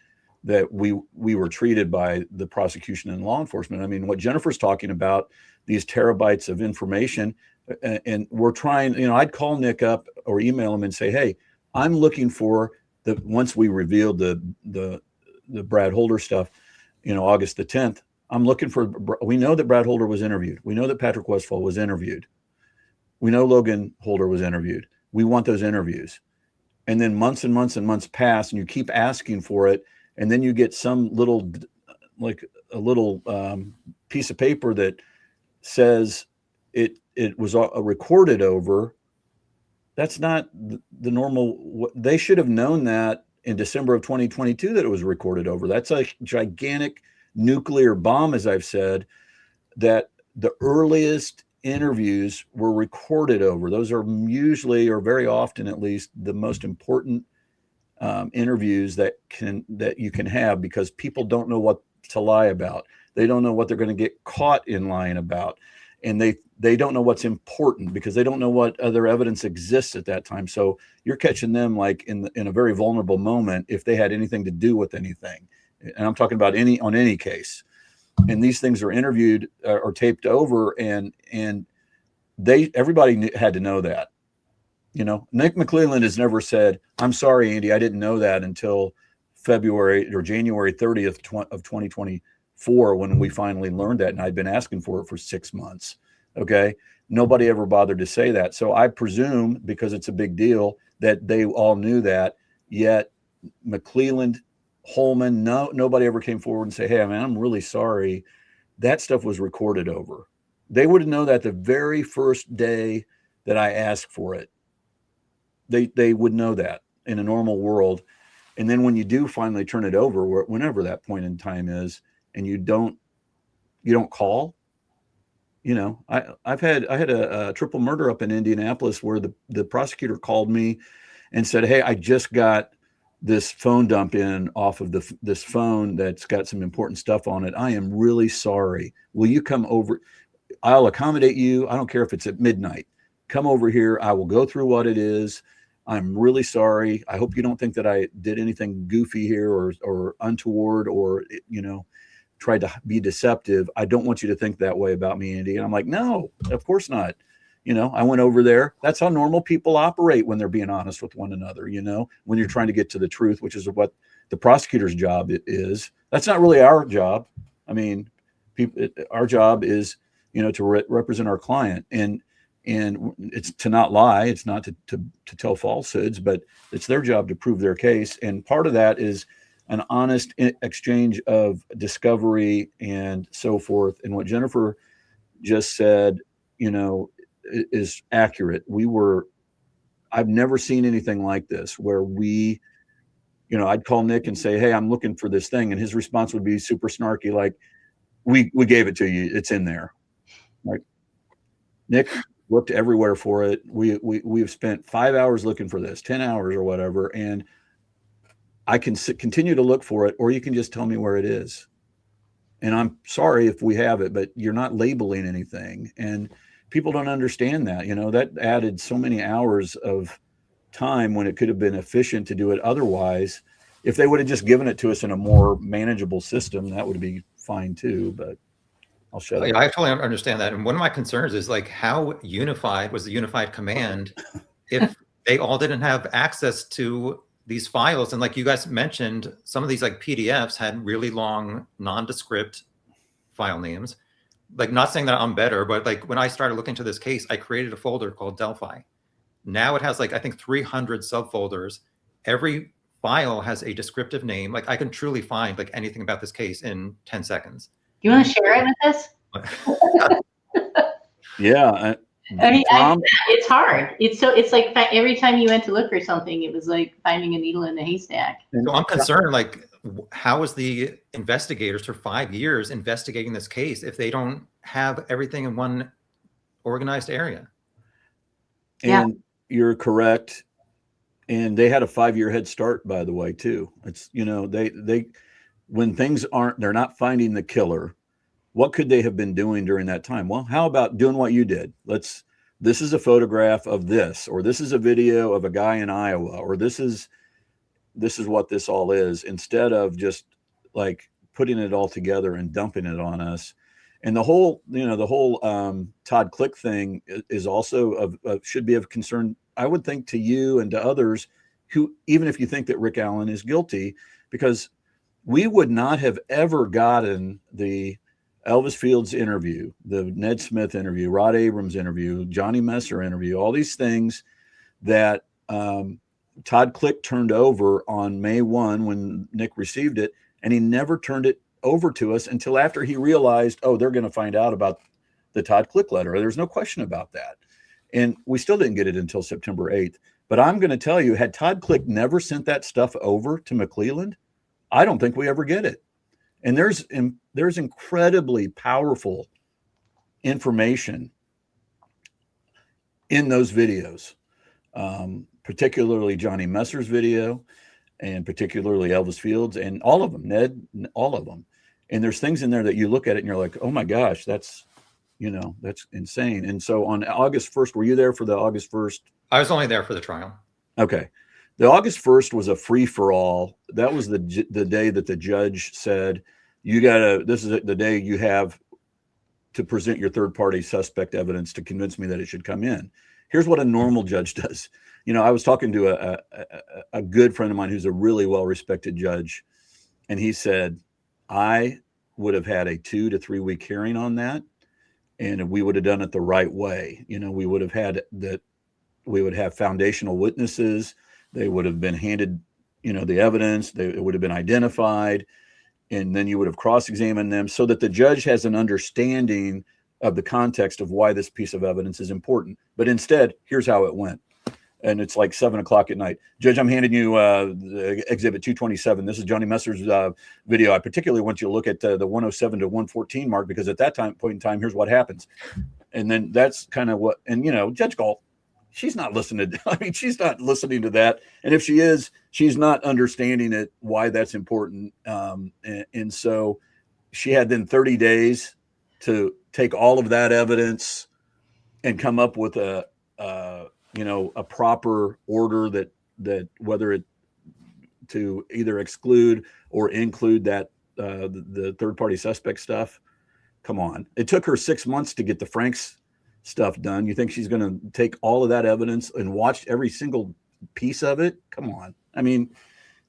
that we were treated by the prosecution and law enforcement. I mean, what Jennifer's talking about, these terabytes of information, and we're trying, I'd call Nick up or email him and say, hey, I'm looking for once we revealed the Brad Holder stuff, August the 10th, I'm looking for, we know that Brad Holder was interviewed. We know that Patrick Westphal was interviewed. We know Logan Holder was interviewed. We want those interviews. And then months and months and months pass and you keep asking for it. And then you get some little, like a little piece of paper that says it was recorded over. That's not the normal. They should have known that in December of 2022 that it was recorded over. That's a gigantic nuclear bomb, as I've said, that the earliest interviews were recorded over. Those are usually, or very often at least, the most important interviews that you can have, because people don't know what to lie about. They don't know what they're going to get caught in lying about. And they don't know what's important because they don't know what other evidence exists at that time. So you're catching them like in a very vulnerable moment if they had anything to do with anything. And I'm talking about on any case. And these things are interviewed or taped over, and everybody had to know that. Nick McClelland has never said, I'm sorry, Andy, I didn't know that until February or January 30th of 2024 when we finally learned that. And I'd been asking for it for 6 months. Okay. Nobody ever bothered to say that. So I presume, because it's a big deal, that they all knew that. Yet McClelland, Holman, nobody ever came forward and say, hey, man, I'm really sorry. That stuff was recorded over. They would have known that the very first day that I asked for it. They would know that in a normal world. And then when you do finally turn it over, whenever that point in time is, and you don't call, I had a triple murder up in Indianapolis where the prosecutor called me and said, hey, I just got this phone dump in off of this phone that's got some important stuff on it. I am really sorry. Will you come over? I'll accommodate you. I don't care if it's at midnight. Come over here. I will go through what it is. I'm really sorry. I hope you don't think that I did anything goofy here or untoward or, tried to be deceptive. I don't want you to think that way about me, Andy. And I'm like, no, of course not. I went over there. That's how normal people operate when they're being honest with one another, when you're trying to get to the truth, which is what the prosecutor's job is. That's not really our job. I mean, our job is, to represent our client, and it's to not lie. It's not to tell falsehoods, but it's their job to prove their case. And part of that is an honest exchange of discovery and so forth. And what Jennifer just said, is accurate. I've never seen anything like this where I'd call Nick and say, hey, I'm looking for this thing. And his response would be super snarky, like, we gave it to you. It's in there. Like, Nick looked everywhere for it. We've spent 5 hours looking for this, 10 hours or whatever. And I can continue to look for it, or you can just tell me where it is. And I'm sorry if we have it, but you're not labeling anything. And people don't understand that, that added so many hours of time when it could have been efficient to do it otherwise. If they would have just given it to us in a more manageable system, that would be fine too, but I'll shut up. I totally understand that. And one of my concerns is like, how unified was the unified command if they all didn't have access to these files? And like you guys mentioned, some of these like PDFs had really long nondescript file names. Like, not saying that I'm better, but like when I started looking into this case, I created a folder called Delphi. Now it has like, I think 300 subfolders. Every file has a descriptive name. Like, I can truly find like anything about this case in 10 seconds. You want to share it with us? Yeah. It's hard. It's like every time you went to look for something, it was like finding a needle in a haystack. So I'm concerned, like, how is the investigators for 5 years investigating this case if they don't have everything in one organized area? And you're correct. And they had a 5-year head start, by the way, too. It's, they when things they're not finding the killer, what could they have been doing during that time? Well, how about doing what you did? This is a photograph of this, or this is a video of a guy in Iowa, or this is what this all is, instead of just like putting it all together and dumping it on us. And the whole Todd Click thing is also should be of concern, I would think, to you and to others who, even if you think that Rick Allen is guilty, because we would not have ever gotten the Elvis Fields interview, the Ned Smith interview, Rod Abrams interview, Johnny Messer interview, all these things that Todd Click turned over on May 1 when Nick received it, and he never turned it over to us until after he realized, oh, they're going to find out about the Todd Click letter. There's no question about that. And we still didn't get it until September 8th. But I'm going to tell you, had Todd Click never sent that stuff over to McClelland, I don't think we ever get it. And there's incredibly powerful information in those videos, particularly Johnny Messer's video, and particularly Elvis Fields, and all of them, Ned, all of them. And there's things in there that you look at it and you're like, oh my gosh, that's insane. And so on August 1st, were you there for the August 1st? I was only there for the trial. Okay. The August 1st was a free for all. That was the day that the judge said, this is the day you have to present your third party suspect evidence to convince me that it should come in. Here's what a normal judge does. I was talking to a good friend of mine who's a really well-respected judge, and he said, I would have had a 2 to 3 week hearing on that, and we would have done it the right way. We would have had that. We would have foundational witnesses. They would have been handed, the evidence. It would have been identified, and then you would have cross-examined them so that the judge has an understanding of the context of why this piece of evidence is important. But instead, here's how it went. And it's like 7 o'clock at night. Judge, I'm handing you Exhibit 227. This is Johnny Messer's video. I particularly want you to look at the 107 to 114 mark, because at that point in time, here's what happens. And then that's kind of what, and Judge Gull, she's not listening to, she's not listening to that. And if she is, she's not understanding it, why that's important. And so she had then 30 days to take all of that evidence and come up with a proper order that whether it to either exclude or include that the third party suspect stuff. Come on. It took her 6 months to get the Franks stuff done. You think she's going to take all of that evidence and watch every single piece of it? Come on. I mean,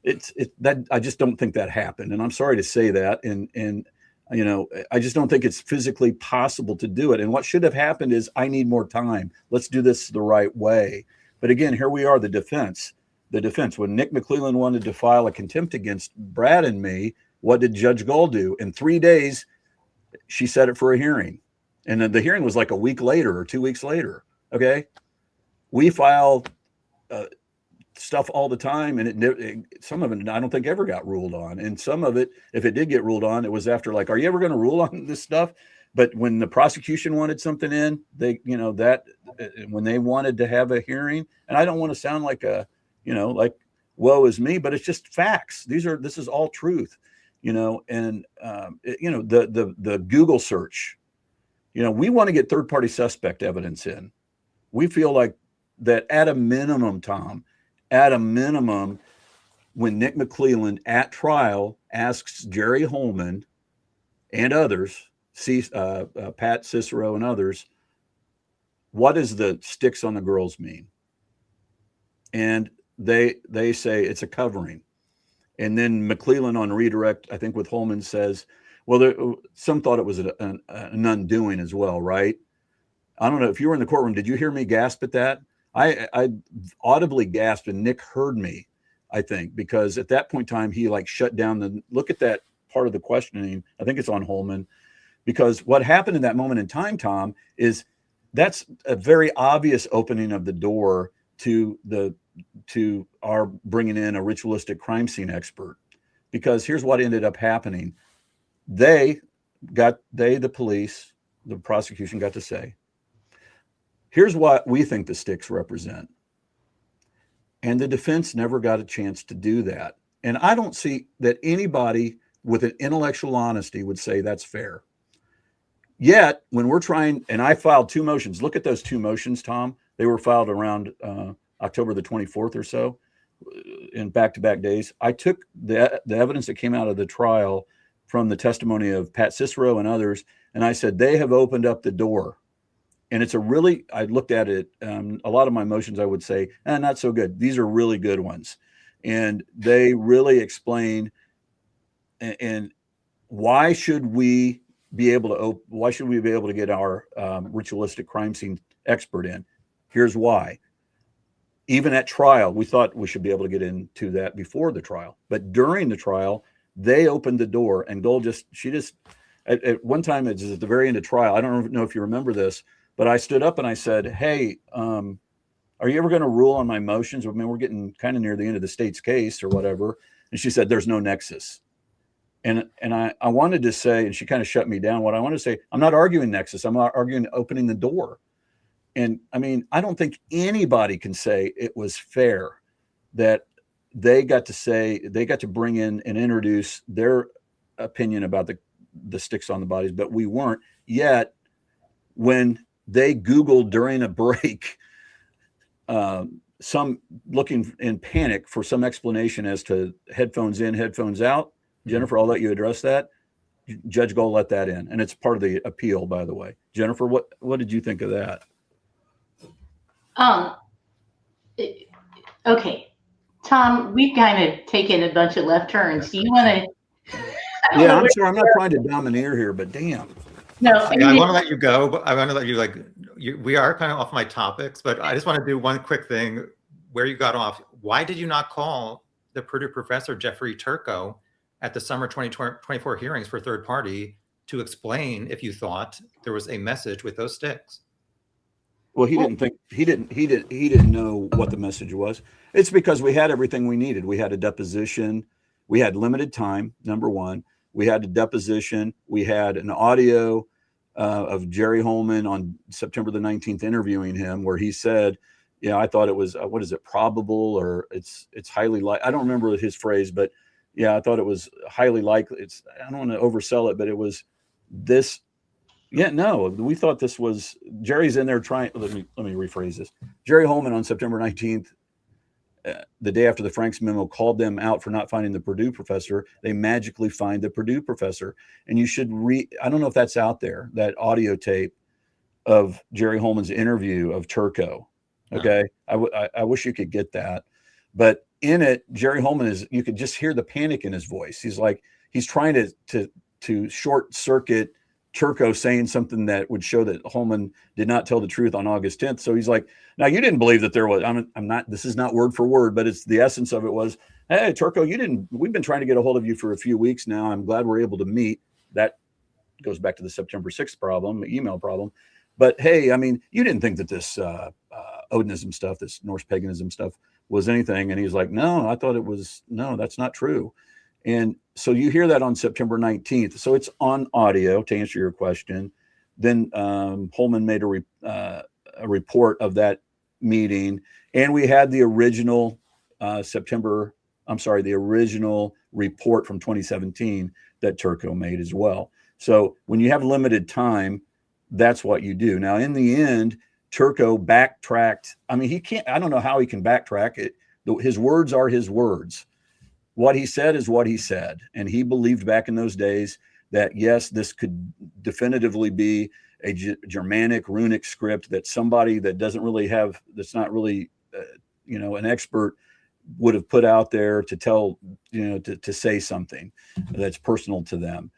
I just don't think that happened. And I'm sorry to say that. And I just don't think it's physically possible to do it. And what should have happened is, I need more time. Let's do this the right way. But again, here we are, the defense. When Nick McClelland wanted to file a contempt against Brad and me, what did Judge Gull do? In 3 days, she set it for a hearing. And then the hearing was like a week later or 2 weeks later. Okay. We file stuff all the time, and some of it I don't think ever got ruled on. And some of it, if it did get ruled on, it was after, like, are you ever going to rule on this stuff? But when the prosecution wanted something in, they, when they wanted to have a hearing, and I don't want to sound like like woe is me, but it's just facts. This is all truth, and the Google search, we want to get third-party suspect evidence in. We feel like that at a minimum, Tom, when Nick McClelland at trial asks Jerry Holman and others, Pat Cicero and others, what does the sticks on the girls mean? And they say it's a covering. And then McClelland on redirect, I think with Holman, says, well, some thought it was an undoing as well, right? I don't know if you were in the courtroom. Did you hear me gasp at that? I audibly gasped, and Nick heard me, I think, because at that point in time, he shut down look at that part of the questioning. I think it's on Holman, because what happened in that moment in time, Tom, is that's a very obvious opening of the door to our bringing in a ritualistic crime scene expert, because here's what ended up happening. The police, the prosecution got to say, here's what we think the sticks represent. And the defense never got a chance to do that. And I don't see that anybody with an intellectual honesty would say that's fair. Yet, when we're trying, and I filed 2 motions. Look at those 2 motions, Tom. They were filed around October the 24th or so, in back-to-back days. I took the evidence that came out of the trial from the testimony of Pat Cicero and others, and I said, they have opened up the door. And it's I looked at it, a lot of my motions, I would say, not so good. These are really good ones. And they really explain, and why should we be able to get our ritualistic crime scene expert in? Here's why. Even at trial, we thought we should be able to get into that before the trial. But during the trial, they opened the door, and Gull at one time, it's at the very end of trial, I don't know if you remember this, but I stood up and I said, hey, are you ever going to rule on my motions? I mean, we're getting kind of near the end of the state's case or whatever. And she said, there's no nexus. And I wanted to say, and she kind of shut me down. What I wanted to say, I'm not arguing nexus. I'm not arguing opening the door. And I mean, I don't think anybody can say it was fair that they got to bring in and introduce their opinion about the sticks on the bodies, but we weren't. Yet when they Googled during a break, some looking in panic for some explanation as to headphones in, headphones out. Jennifer, I'll let you address that. Judge Gull let that in, and it's part of the appeal, by the way. Jennifer, what did you think of that? Okay, Tom, we've kind of taken a bunch of left turns. Do you want to? Yeah, I'm sorry. I'm not trying to domineer here, but damn. No, I want to let you go, but I want to let you we are kind of off my topics, but I just want to do one quick thing where you got off. Why did you not call the Purdue professor, Jeffrey Turco, at the summer 2024 hearings for third party to explain if you thought there was a message with those sticks? Well, he didn't know what the message was. It's because we had everything we needed. We had a deposition. We had limited time, number one. We had a deposition. We had an audio of Jerry Holman on September the 19th interviewing him, where he said, I thought it was, what is it, probable, or it's highly likely. I don't remember his phrase, but yeah, I thought it was highly likely. I don't want to oversell it, but it was this. Yeah, no, we thought this was, Jerry's in there trying, let me rephrase this. Jerry Holman on September 19th, the day after the Franks memo, called them out for not finding the Purdue professor. They magically find the Purdue professor. And you should I don't know if that's out there, that audio tape of Jerry Holman's interview of Turco. Okay. I wish you could get that, but in it, Jerry Holman you could just hear the panic in his voice. He's like, he's trying to short circuit Turco saying something that would show that Holman did not tell the truth on August 10th. So he's like, now you didn't believe that there was, I'm not, this is not word for word, but it's the essence of it was, hey, Turco, we've been trying to get a hold of you for a few weeks now. I'm glad we're able to meet. That goes back to the September 6th problem, the email problem. But hey, I mean, you didn't think that this Odinism stuff, this Norse paganism stuff was anything. And he's like, no, I thought it was, no, that's not true. And so you hear that on September 19th. So it's on audio, to answer your question. Then Holman made a report of that meeting. And we had the original the original report from 2017 that Turco made as well. So when you have limited time, that's what you do. Now, in the end, Turco backtracked. I mean, I don't know how he can backtrack it. His words are his words. What he said is what he said. And he believed back in those days that, yes, this could definitively be a Germanic runic script that somebody that doesn't really have, that's not really, an expert would have put out there to tell, to say something that's personal to them.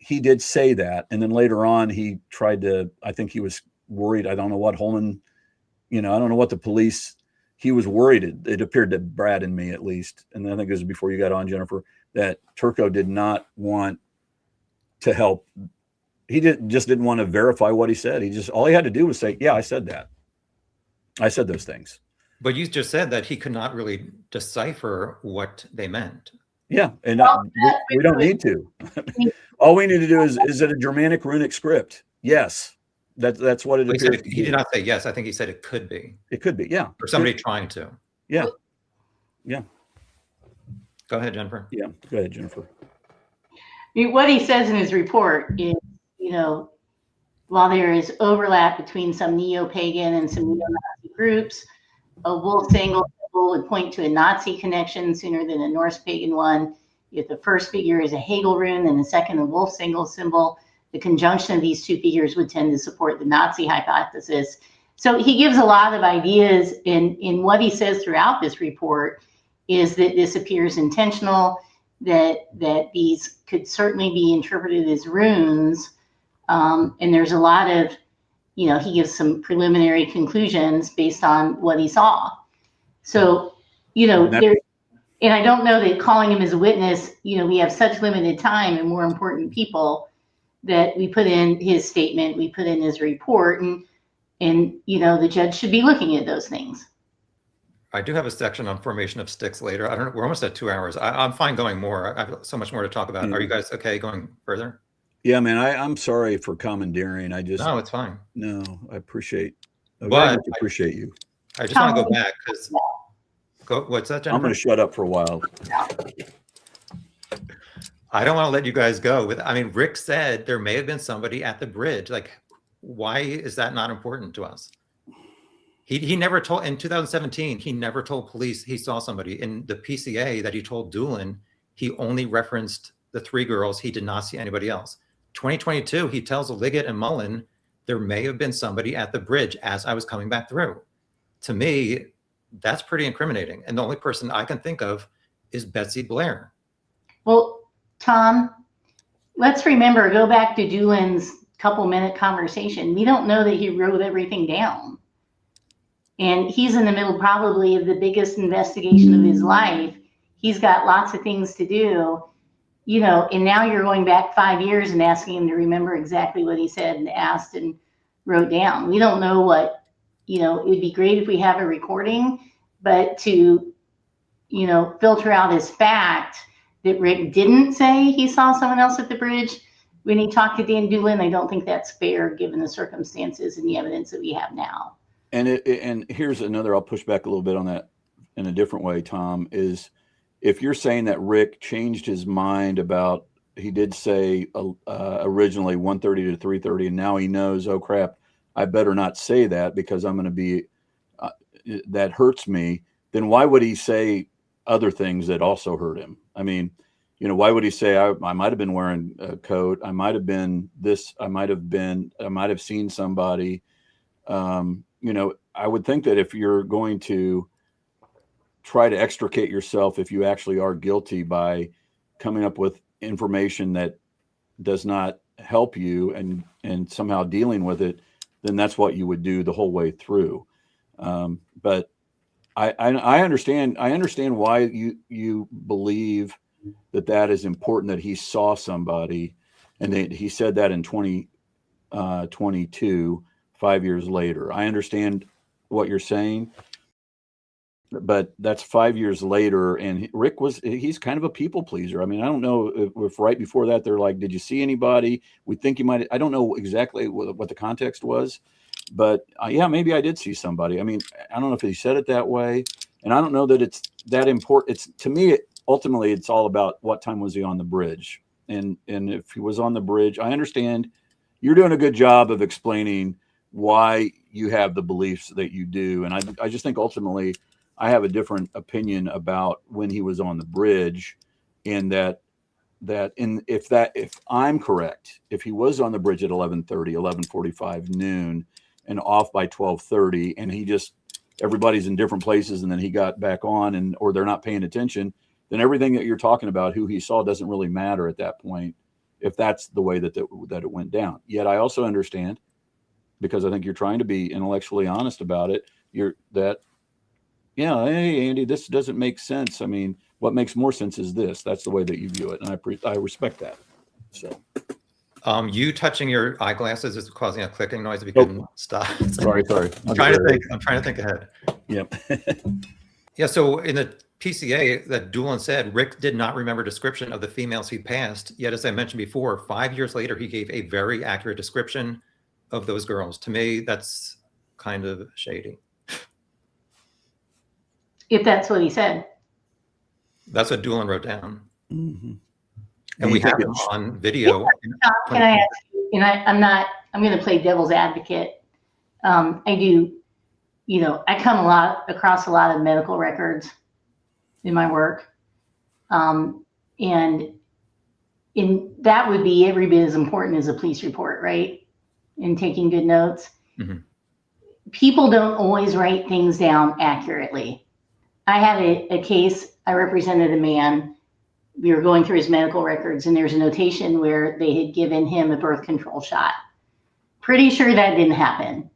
He did say that. And then later on, he tried to, I think he was worried. I don't know what Holman, I don't know what the police, he was worried. It appeared to Brad and me at least. And I think it was before you got on, Jennifer, that Turco did not want to help. He just didn't want to verify what he said. All he had to do was say, yeah, I said that. I said those things. But you just said that he could not really decipher what they meant. Yeah, and we don't need to. All we need to do is it a Germanic runic script? Yes, that's what it appears. He did not say yes. I think he said it could be. It could be, yeah. Or somebody trying to. Yeah, yeah. Go ahead, Jennifer. Yeah, go ahead, Jennifer. What he says in his report is, while there is overlap between some neo-pagan and some neo-Nazi groups, a wolf single symbol would point to a Nazi connection sooner than a Norse pagan one. If the first figure is a Hegel rune and the second a wolf single symbol, the conjunction of these two figures would tend to support the Nazi hypothesis. So he gives a lot of ideas in what he says throughout this report is that this appears intentional, that these could certainly be interpreted as runes. And there's a lot of, he gives some preliminary conclusions based on what he saw. So, and I don't know that calling him as a witness, we have such limited time and more important people that we put in his statement, we put in his report, and the judge should be looking at those things. I do have a section on formation of sticks later. I don't know. We're almost at 2 hours. I'm fine going more. I have so much more to talk about. Are you guys okay going further? Yeah, man, I'm sorry for commandeering. No, it's fine. No, I appreciate you. I just want to go back because what's that, Jennifer? I'm going to shut up for a while. I don't want to let you guys go. Rick said there may have been somebody at the bridge. Like, why is that not important to us? He never told, in 2017, he never told police he saw somebody. In the PCA that he told Doolin, he only referenced the 3 girls. He did not see anybody else. 2022, he tells Liggett and Mullen, there may have been somebody at the bridge as I was coming back through. To me, that's pretty incriminating. And the only person I can think of is Betsy Blair. Well, Tom, let's go back to Doolin's couple-minute conversation. We don't know that he wrote everything down. And he's in the middle probably of the biggest investigation of his life. He's got lots of things to do, and now you're going back 5 years and asking him to remember exactly what he said and asked and wrote down. We don't know what, it would be great if we have a recording, but to, filter out his fact that Rick didn't say he saw someone else at the bridge when he talked to Dan Doolin, I don't think that's fair given the circumstances and the evidence that we have now. And here's another, I'll push back a little bit on that in a different way, Tom, is if you're saying that Rick changed his mind about, he did say originally 1:30 to 3:30, and now he knows, oh crap, I better not say that because I'm going to be, that hurts me, then why would he say other things that also hurt him? I mean, you know, why would he say I might have been wearing a coat? I might have been this. I might have seen somebody. You know, I would think that if you're going to try to extricate yourself, if you actually are guilty, by coming up with information that does not help you and somehow dealing with it, then that's what you would do the whole way through. But I understand why you believe that is important, that he saw somebody, and that he said that in 2022, 5 years later. I understand what you're saying, but that's 5 years later, and he's kind of a people pleaser. I mean, I don't know if right before that they're like, did you see anybody? We think you might. I don't know exactly what the context was, but yeah, maybe I did see somebody. I mean, I don't know if he said it that way, and I don't know that it's that important. It's, to me, ultimately, it's all about what time was he on the bridge, and if he was on the bridge, I understand you're doing a good job of explaining why you have the beliefs that you do, and I just think ultimately I have a different opinion about when he was on the bridge, and if I'm correct, if he was on the bridge at 11:30, 11:45, noon, and off by 12:30, and everybody's in different places, and then he got back on, or they're not paying attention, then everything that you're talking about, who he saw, doesn't really matter at that point, if that's the way that it went down. Yet I also understand, because I think you're trying to be intellectually honest about it, yeah, hey, Andy, this doesn't make sense. I mean, what makes more sense is this. That's the way that you view it, and I respect that. So, you touching your eyeglasses is causing a clicking noise. If you can stop. Sorry. I'm trying to think ahead. Yep. Yeah. So in the PCA that Doolin said, Rick did not remember description of the females he passed. Yet, as I mentioned before, 5 years later, he gave a very accurate description of those girls. To me, that's kind of shady. If that's what he said. That's what Doolin wrote down. Mm-hmm. And we have him on video. Can I ask you, and I'm going to play devil's advocate. I do, I come across a lot of medical records in my work. And that would be every bit as important as a police report, right? In taking good notes. Mm-hmm. People don't always write things down accurately. I had a case, I represented a man. We were going through his medical records, and there's a notation where they had given him a birth control shot. Pretty sure that didn't happen,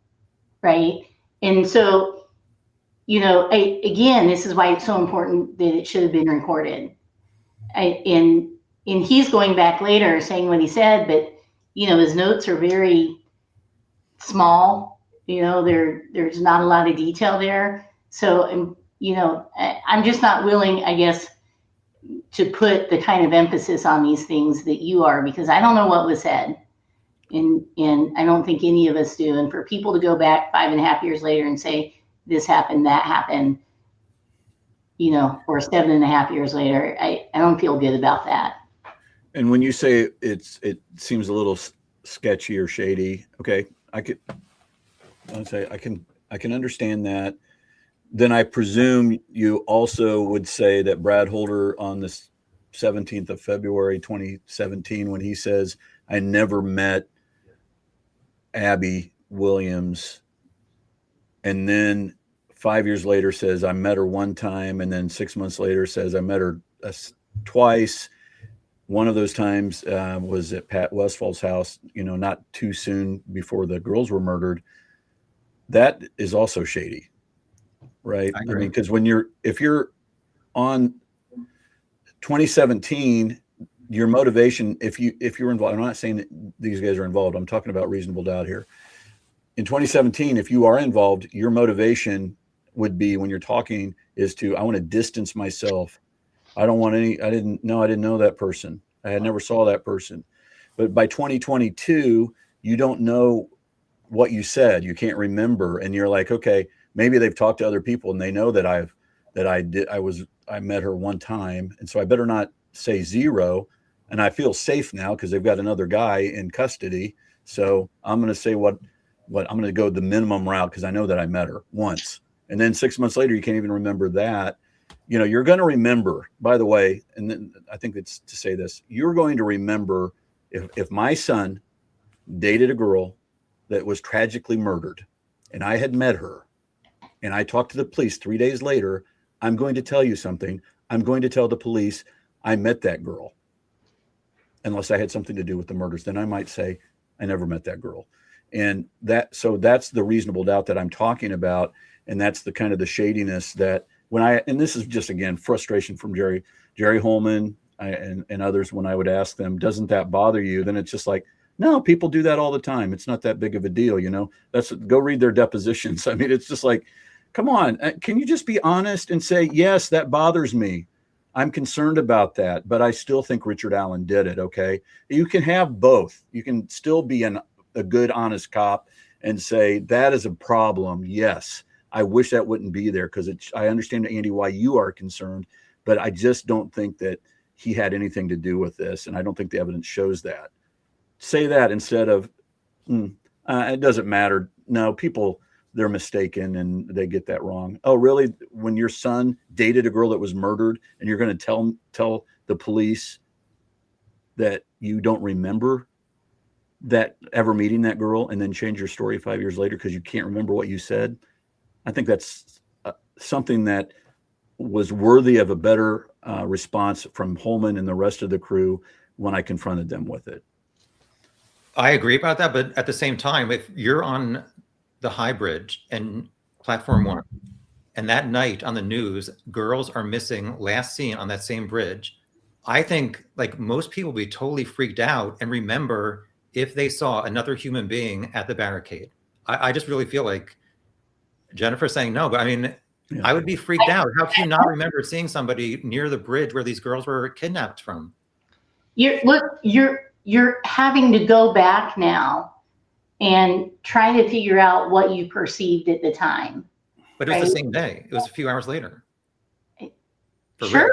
right? And so, again, this is why it's so important that it should have been recorded. And he's going back later saying what he said, but, his notes are very small. There's not a lot of detail there. So, I'm just not willing, I guess, to put the kind of emphasis on these things that you are, because I don't know what was said. And I don't think any of us do. And for people to go back 5.5 years later and say, this happened, that happened, or 7.5 years later, I don't feel good about that. And when you say it seems a little sketchy or shady, okay, I can understand that. Then I presume you also would say that Brad Holder on the 17th of February, 2017, when he says, I never met Abby Williams, and then 5 years later says, I met her one time, and then 6 months later says, I met her twice. One of those times was at Pat Westfall's house, not too soon before the girls were murdered. That is also shady. Right. I mean, because if you're on 2017, your motivation, if you're involved, I'm not saying that these guys are involved. I'm talking about reasonable doubt here. In 2017, if you are involved, your motivation would be, when you're talking, is I want to distance myself. I don't want I didn't know that person. I had never saw that person. But by 2022, you don't know what you said. You can't remember. And you're like, okay, maybe they've talked to other people and they know that I met her one time. And so I better not say zero. And I feel safe now because they've got another guy in custody. So I'm going to say what I'm going to go the minimum route, because I know that I met her once. And then 6 months later, you can't even remember that. you're going to remember, by the way, and then I think it's to say this, you're going to remember if my son dated a girl that was tragically murdered and I had met her and I talked to the police 3 days later, I'm going to tell you something. I'm going to tell the police I met that girl, unless I had something to do with the murders. Then I might say I never met that girl. And so that's the reasonable doubt that I'm talking about. And that's the kind of the shadiness that and this is just, again, frustration from Jerry Holman and others, when I would ask them, doesn't that bother you? Then it's just like, no, people do that all the time. It's not that big of a deal. Go read their depositions. I mean, it's just like, come on, can you just be honest and say, yes, that bothers me. I'm concerned about that, but I still think Richard Allen did it. Okay. You can have both. You can still be a good, honest cop and say that is a problem. Yes. I wish that wouldn't be there, because I understand, Andy, why you are concerned, but I just don't think that he had anything to do with this. And I don't think the evidence shows that. Say that instead of, it doesn't matter. No, people, they're mistaken and they get that wrong. Oh, really? When your son dated a girl that was murdered and you're going to tell the police that you don't remember that ever meeting that girl, and then change your story 5 years later because you can't remember what you said? I think that's something that was worthy of a better response from Holman and the rest of the crew when I confronted them with it. I agree about that, but at the same time, if you're on the High Bridge and Platform 1, and that night on the news, girls are missing, last seen on that same bridge, I think like most people would be totally freaked out and remember if they saw another human being at the barricade. I just really feel like Jennifer's saying no, but I mean, yeah. I would be freaked out. How can you not remember seeing somebody near the bridge where these girls were kidnapped from? You're having to go back now and try to figure out what you perceived at the time. But it was the same day. It was a few hours later. Sure.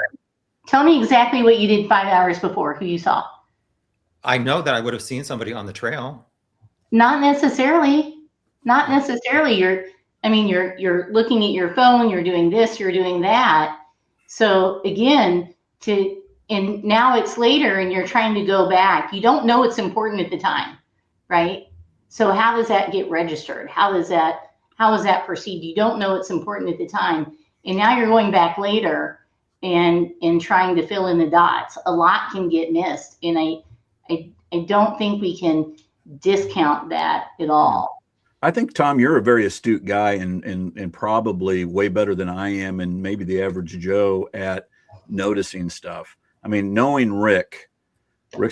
Tell me exactly what you did 5 hours before, who you saw. I know that I would have seen somebody on the trail. Not necessarily. Not necessarily. You're looking at your phone, you're doing this, you're doing that. So again, and now it's later and you're trying to go back. You don't know it's important at the time, right? So how does that get registered? How is that perceived? You don't know it's important at the time. And now you're going back later and trying to fill in the dots. A lot can get missed. And I don't think we can discount that at all. I think, Tom, you're a very astute guy and probably way better than I am and maybe the average Joe at noticing stuff. I mean, knowing Rick's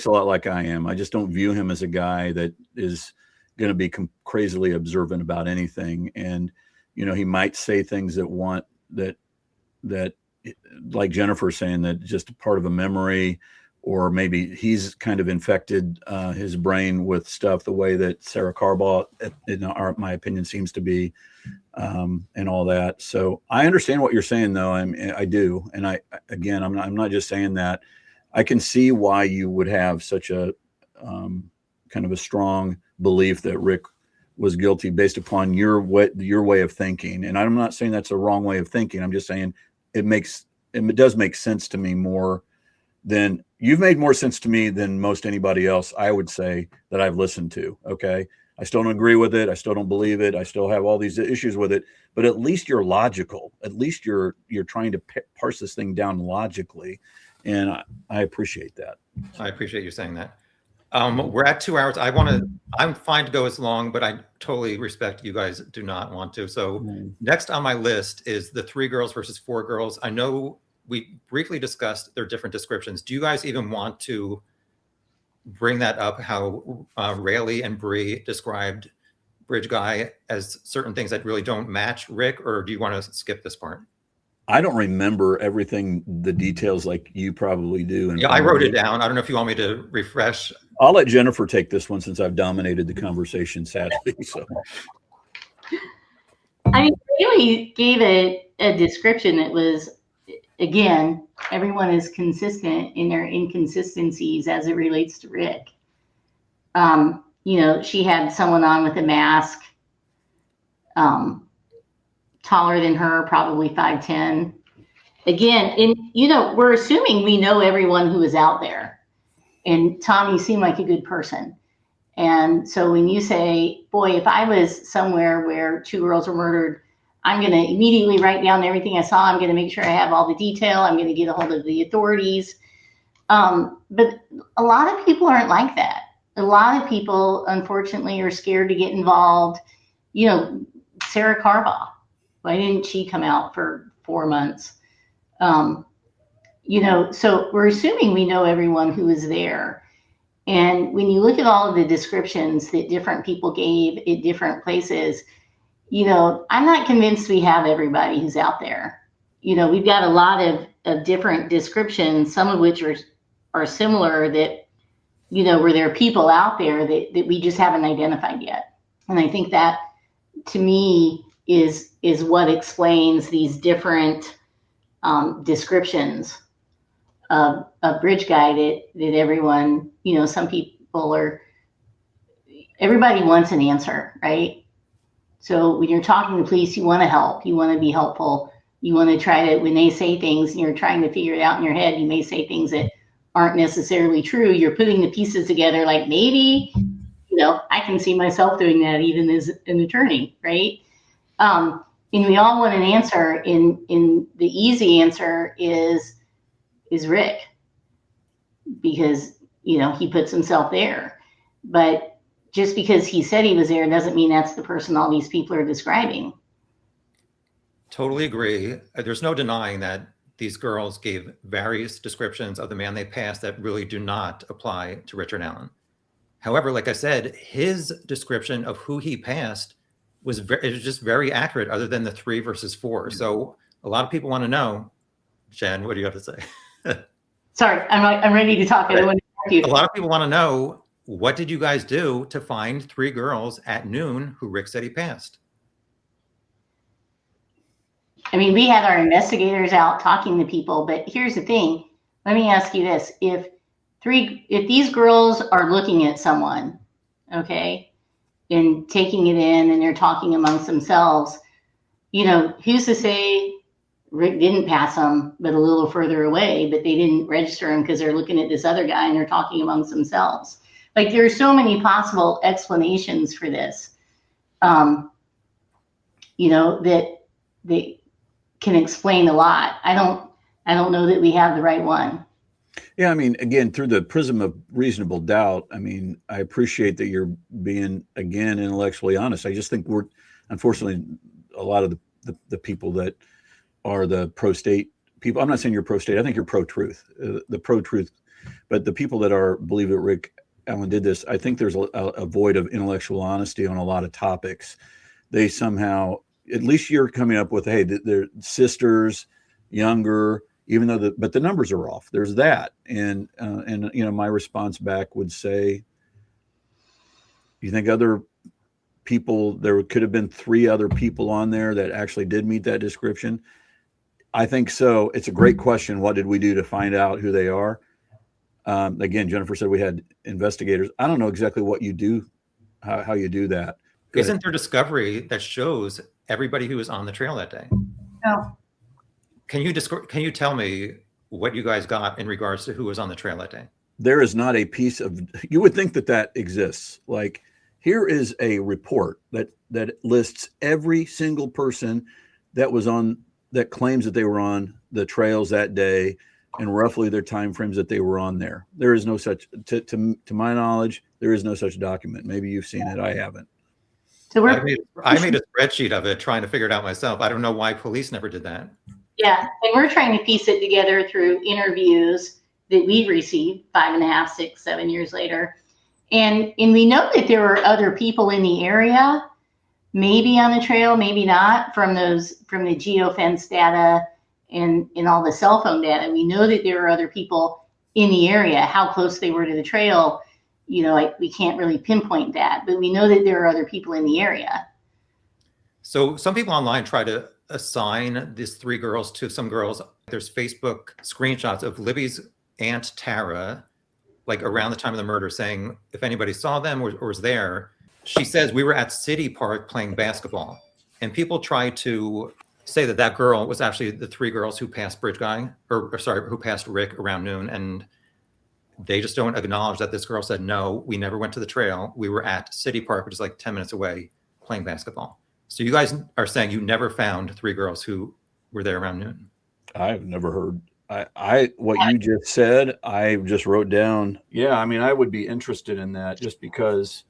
a lot like I am. I just don't view him as a guy that is going to be crazily observant about anything. And, he might say things that like Jennifer saying, that just part of a memory, or maybe he's kind of infected his brain with stuff the way that Sarah Carbaugh, in my opinion, seems to be, and all that. So I understand what you're saying, though. I do. And I'm not just saying that. I can see why you would have such a kind of a strong belief that Rick was guilty based upon your way of thinking. And I'm not saying that's a wrong way of thinking. I'm just saying it does make sense to me more than you've made more sense to me than most anybody else, I would say, that I've listened to. Okay. I still don't agree with it. I still don't believe it. I still have all these issues with it, but at least you're logical. At least you're trying to parse this thing down logically. And I appreciate that. I appreciate you saying that. We're at 2 hours. I'm fine to go as long, but I totally respect you guys do not want to. So next on my list is the 3 girls versus 4 girls. I know we briefly discussed their different descriptions. Do you guys even want to bring that up, how Rayleigh and Bree described Bridge Guy as certain things that really don't match Rick, or do you want to skip this part? I don't remember everything, the details like you probably do. Yeah, I wrote it down. I don't know if you want me to refresh. I'll let Jennifer take this one since I've dominated the conversation, sadly. So, I mean, Rayleigh gave it a description that was, again, everyone is consistent in their inconsistencies as it relates to Rick. She had someone on with a mask, taller than her, probably 5'10", again, and we're assuming we know everyone who is out there. And Tom, you seem like a good person. And so when you say, boy, if I was somewhere where 2 girls were murdered, I'm going to immediately write down everything I saw. I'm going to make sure I have all the detail. I'm going to get a hold of the authorities. But a lot of people aren't like that. A lot of people, unfortunately, are scared to get involved. Sarah Carbaugh, why didn't she come out for 4 months? So we're assuming we know everyone who is there. And when you look at all of the descriptions that different people gave at different places, I'm not convinced we have everybody who's out there. We've got a lot of different descriptions, some of which are similar that, where there are people out there that we just haven't identified yet. And I think that, to me, is what explains these different descriptions of Bridge Guy that everyone, some people everybody wants an answer, right? So when you're talking to police, you want to help, you want to be helpful, you want to try to, when they say things and you're trying to figure it out in your head, you may say things that aren't necessarily true. You're putting the pieces together like maybe, I can see myself doing that even as an attorney, right? And we all want an answer, and the easy answer is Rick, because, he puts himself there. But just because he said he was there doesn't mean that's the person all these people are describing. Totally agree. There's no denying that these girls gave various descriptions of the man they passed that really do not apply to Richard Allen. However, like I said, his description of who he passed was just very accurate, other than the 3 versus 4. So a lot of people want to know, Jen, what do you have to say? Sorry, I'm ready to talk. I don't want to interrupt you. A lot of people want to know, what did you guys do to find 3 girls at noon who Rick said he passed? I mean, we had our investigators out talking to people, but here's the thing. Let me ask you this. If these girls are looking at someone, okay, and taking it in, and they're talking amongst themselves, who's to say Rick didn't pass them, but a little further away, but they didn't register him because they're looking at this other guy and they're talking amongst themselves. Like, there are so many possible explanations for this, that they can explain a lot. I don't know that we have the right one. Yeah, I mean, again, through the prism of reasonable doubt, I mean, I appreciate that you're being, again, intellectually honest. I just think unfortunately, a lot of the people that are the pro-state people, I'm not saying you're pro-state, I think you're pro-truth, the pro-truth, but the people that believe that Rick Allen did this, I think there's a void of intellectual honesty on a lot of topics. They somehow, at least you're coming up with, hey, they're sisters, younger, even though but the numbers are off. There's that. And my response back would say, you think other people, there could have been 3 other people on there that actually did meet that description? I think so. It's a great question. What did we do to find out who they are? Again, Jennifer said we had investigators. I don't know exactly what you do, how you do that. Isn't there discovery that shows everybody who was on the trail that day? No. Can you tell me what you guys got in regards to who was on the trail that day? There is not a piece of, you would think that exists. Like, here is a report that lists every single person that was that claims that they were on the trails that day, and roughly their time frames that they were on there. There is no such, to my knowledge, there is no such document. Maybe you've seen it. I haven't. So I made a spreadsheet of it, trying to figure it out myself. I don't know why police never did that. Yeah, and we're trying to piece it together through interviews that we've received 5.5, 6, 7 years later. And we know that there were other people in the area, maybe on the trail, maybe not, from the geofence data and all the cell phone data. We know that there were other people in the area. How close they were to the trail, we can't really pinpoint that, but we know that there are other people in the area. So some people online try to assign these 3 girls to some girls. There's Facebook screenshots of Libby's aunt Tara, like around the time of the murder, saying if anybody saw them or was there. She says, we were at City Park playing basketball, and people try to say that that girl was actually the three girls who passed Bridge Guy, or sorry, who passed Rick around noon, and they just don't acknowledge that this girl said, no, we never went to the trail. We were at City Park, which is like 10 minutes away, playing basketball. So you guys are saying you never found three girls who were there around noon? I've never heard. What you just said, I just wrote down. Yeah, I mean, I would be interested in that just because,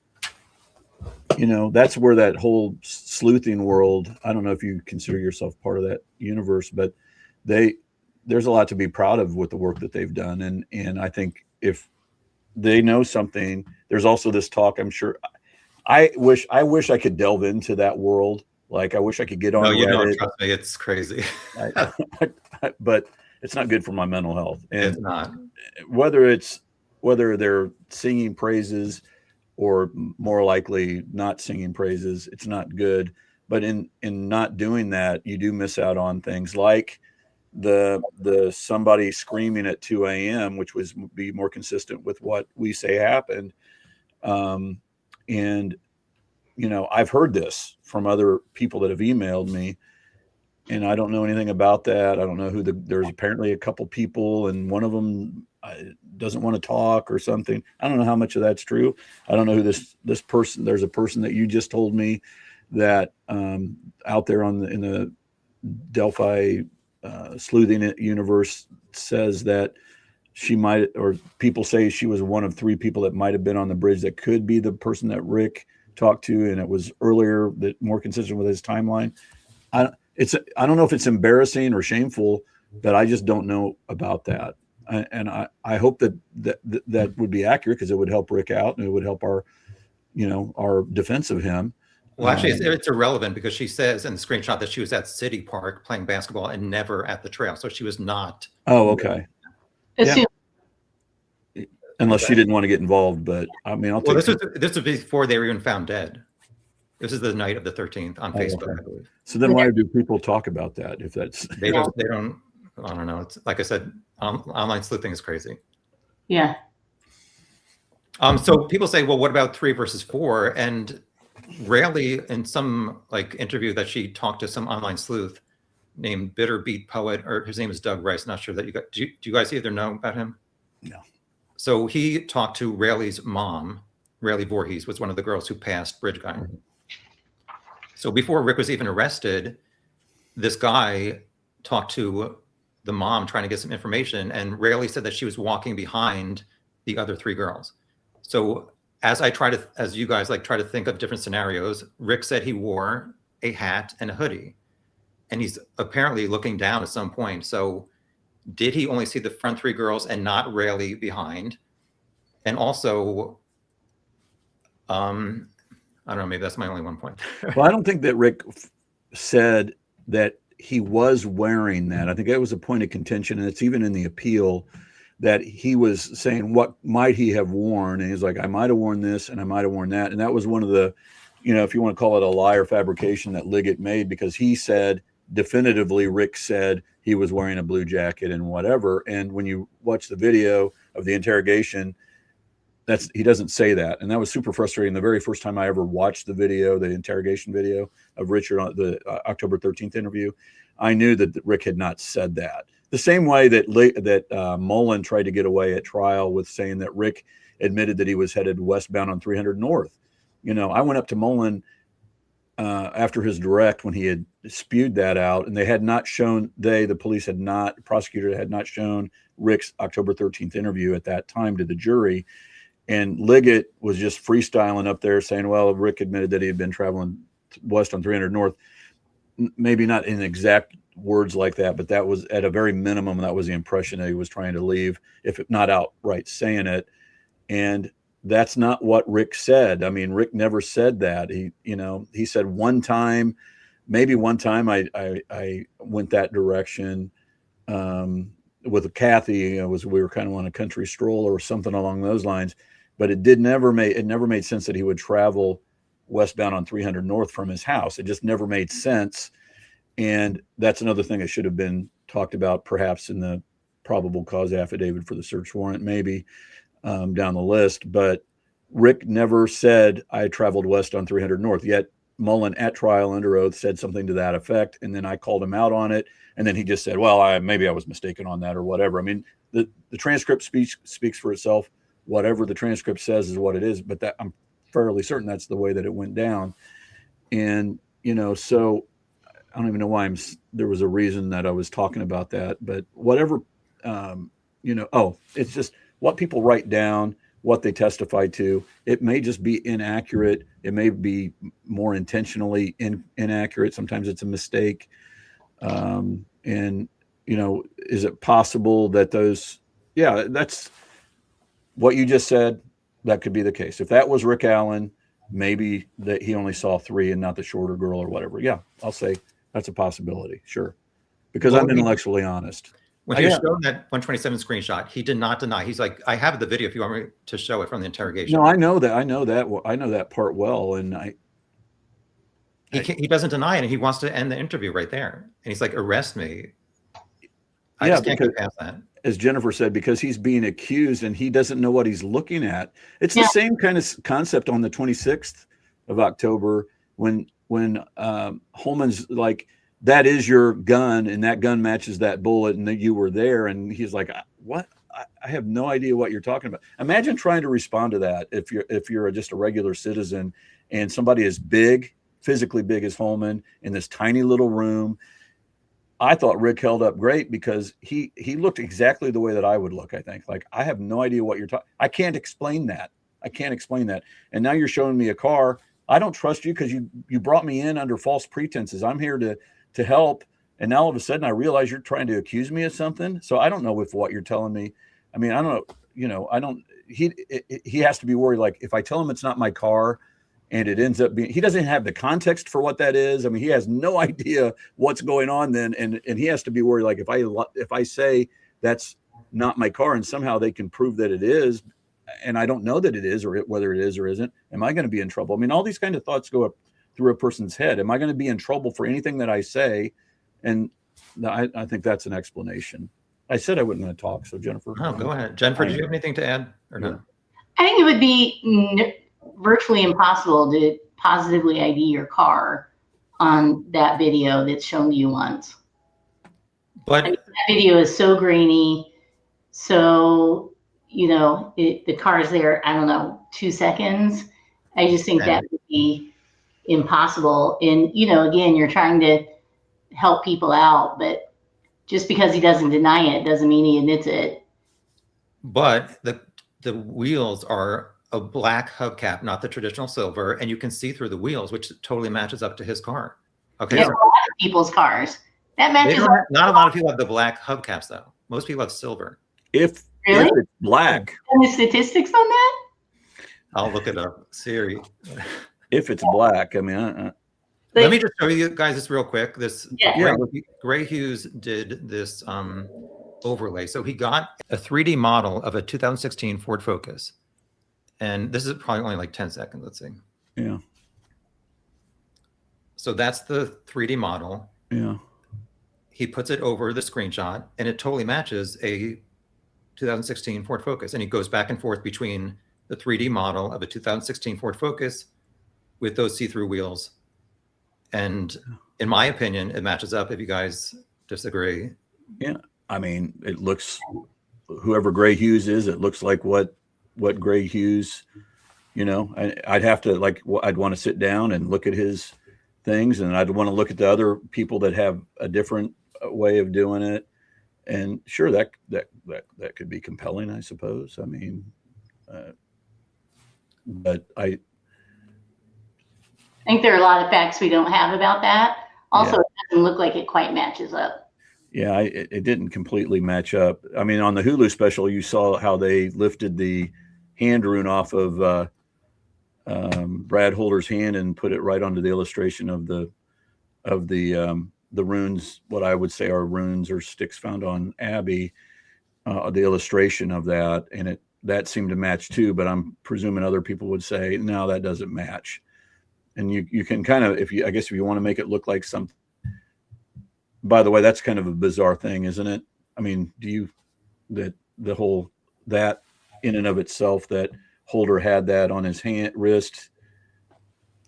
you know, that's where that whole sleuthing world, I don't know if you consider yourself part of that universe, but there's a lot to be proud of with the work that they've done. And I think if they know something, there's also this talk, I'm sure. I wish I could delve into that world. Like, I wish I could get on. No, you Reddit. don't trust me. It's crazy. But it's not good for my mental health. And it's not. Whether they're singing praises or more likely not singing praises, it's not good. But in not doing that, you do miss out on things like the somebody screaming at 2 a.m., which was be more consistent with what we say happened. And you know, I've heard this from other people that have emailed me, and I don't know anything about that. I don't know there's apparently a couple people, and one of them doesn't want to talk or something. I don't know how much of that's true. I don't know who this person. There's a person that you just told me that out there in the Delphi sleuthing universe says that she might, or people say she was one of three people that might have been on the bridge that could be the person that Rick talked to, and it was earlier, that more consistent with his timeline. I don't know if it's embarrassing or shameful, but I just don't know about that. I hope that would be accurate, because it would help Rick out and it would help our defense of him. Well, actually, it's irrelevant, because she says in the screenshot that she was at City Park playing basketball and never at the trail. So she was not. Oh, okay. Assume. Unless she didn't want to get involved, but I mean, I'll take this was before they were even found dead. This is the night of the 13th on Facebook, okay. I believe. So then why do people talk about that if that's they don't I don't know. It's like I said, online sleuthing is crazy. Yeah. So people say, well, what about 3 versus 4? And rarely in some like interview that she talked to some online sleuth named Bitter Beat Poet, or his name is Doug Rice. Not sure that you got. Do you guys either know about him? No. So he talked to Rayleigh's mom. Rayleigh Voorhees was one of the girls who passed Bridge Guy. So before Rick was even arrested, this guy talked to the mom trying to get some information, and Rayleigh said that she was walking behind the other 3 girls. So as you guys try to think of different scenarios, Rick said he wore a hat and a hoodie, and he's apparently looking down at some point. So did he only see the front 3 girls and not Rayleigh behind? And also, I don't know, maybe that's my only one point. Well, I don't think that Rick said that he was wearing that. I think that was a point of contention, and it's even in the appeal that he was saying, what might he have worn? And he's like, I might have worn this and I might have worn that. And that was one of the, if you want to call it a lie or fabrication that Liggett made, because he said definitively, Rick said he was wearing a blue jacket and whatever. And when you watch the video of the interrogation, he doesn't say that. And that was super frustrating. The very first time I ever watched the interrogation video of Richard on the October 13th interview, I knew that Rick had not said that. The same way that Mullen tried to get away at trial with saying that Rick admitted that he was headed westbound on 300 North. I went up to Mullen after his direct when he had spewed that out, and they had not shown, the prosecutor had not shown Rick's October 13th interview at that time to the jury. And Liggett was just freestyling up there saying, well, Rick admitted that he had been traveling west on 300 North. Maybe not in exact words like that, but that was at a very minimum. That was the impression that he was trying to leave, if not outright saying it. And that's not what Rick said. I mean, Rick never said that. He said maybe one time I went that direction with Kathy. We were kind of on a country stroll or something along those lines, but it never made sense that he would travel westbound on 300 North from his house. It just never made sense. And that's another thing that should have been talked about, perhaps in the probable cause affidavit for the search warrant, maybe down the list. But Rick never said I traveled west on 300 North. Yet Mullen at trial under oath said something to that effect, and then I called him out on it, and then he just said, well, maybe I was mistaken on that or whatever. I mean, the transcript speaks for itself. Whatever the transcript says is what it is, but that I'm fairly certain that's the way that it went down. And, so I don't even know why there was a reason that I was talking about that, but whatever, it's just what people write down, what they testify to. It may just be inaccurate. It may be more intentionally inaccurate. Sometimes it's a mistake. Is it possible that that's what you just said? That could be the case. If that was Rick Allen, maybe that he only saw 3 and not the shorter girl or whatever. Yeah, I'll say that's a possibility. Sure. Because I'm intellectually honest. When he was shown that 127 screenshot, he did not deny. He's like, I have the video if you want me to show it from the interrogation. No, I know that part well. And he doesn't deny it, and he wants to end the interview right there. And he's like, arrest me. I just can't get past that. As Jennifer said, because he's being accused and he doesn't know what he's looking at. It's the same kind of concept on the 26th of October when Holman's like, that is your gun, and that gun matches that bullet, and that you were there. And he's like, what? I have no idea what you're talking about. Imagine trying to respond to that if you're just a regular citizen and somebody is big, physically big as Holman in this tiny little room. I thought Rick held up great because he looked exactly the way that I would look, I think. Like, I have no idea what you're talking. I can't explain that. And now you're showing me a car. I don't trust you because you brought me in under false pretenses. I'm here to help. And now all of a sudden I realize you're trying to accuse me of something. So I don't know if what you're telling me, I mean, I don't know, he has to be worried. Like, if I tell him it's not my car and it ends up being, he doesn't have the context for what that is. I mean, he has no idea what's going on then. And he has to be worried. Like, if I say that's not my car and somehow they can prove that it is, and I don't know that it is, or whether it is or isn't, am I going to be in trouble? I mean, all these kind of thoughts go up through a person's head. Am I going to be in trouble for anything that I say? And I think that's an explanation. I said I wasn't going to talk, so Jennifer. Oh, go ahead. Jennifer, do you have anything to add or no? I think it would be virtually impossible to positively ID your car on that video that's shown to you once. But I mean, that video is so grainy, so the car is there, I don't know, 2 seconds. I just think that would be impossible. And again, you're trying to help people out, but just because he doesn't deny it doesn't mean he admits it. But the wheels are a black hubcap, not the traditional silver, and you can see through the wheels, which totally matches up to his car. Okay, Yeah, a lot of people's cars. That matches up. Not a lot of people have the black hubcaps though. Most people have silver. If Really? it's black, And the statistics on that? I'll look it up. Siri. if it's black, I mean, Let me just show you guys this real quick. Yeah. Gray Hughes did this overlay. So he got a 3D model of a 2016 Ford Focus. And this is probably only like 10 seconds. Let's see. yeah. So that's the 3D model. Yeah. He puts it over the screenshot and it totally matches a 2016 Ford Focus. And he goes back and forth between the 3D model of a 2016 Ford Focus with those see-through wheels. And in my opinion, it matches up. If you guys disagree. Yeah. I mean, it looks, whoever Gray Hughes is, it looks like what Gray Hughes, I'd have to I'd want to sit down and look at his things, and I'd want to look at the other people that have a different way of doing it. And sure, that could be compelling, I suppose. I mean, but I think there are a lot of facts we don't have about that. Also, It doesn't look like it quite matches up. Yeah, it didn't completely match up. I mean, on the Hulu special, you saw how they lifted the hand rune off of Brad Holder's hand and put it right onto the illustration of the runes, what I would say are runes or sticks found on Abby, the illustration of that, and that seemed to match too. But I'm presuming other people would say, no, that doesn't match. And you can kind of, if you want to make it look like something. By the way, that's kind of a bizarre thing, isn't it? I mean, that in and of itself, that Holder had that on his wrist,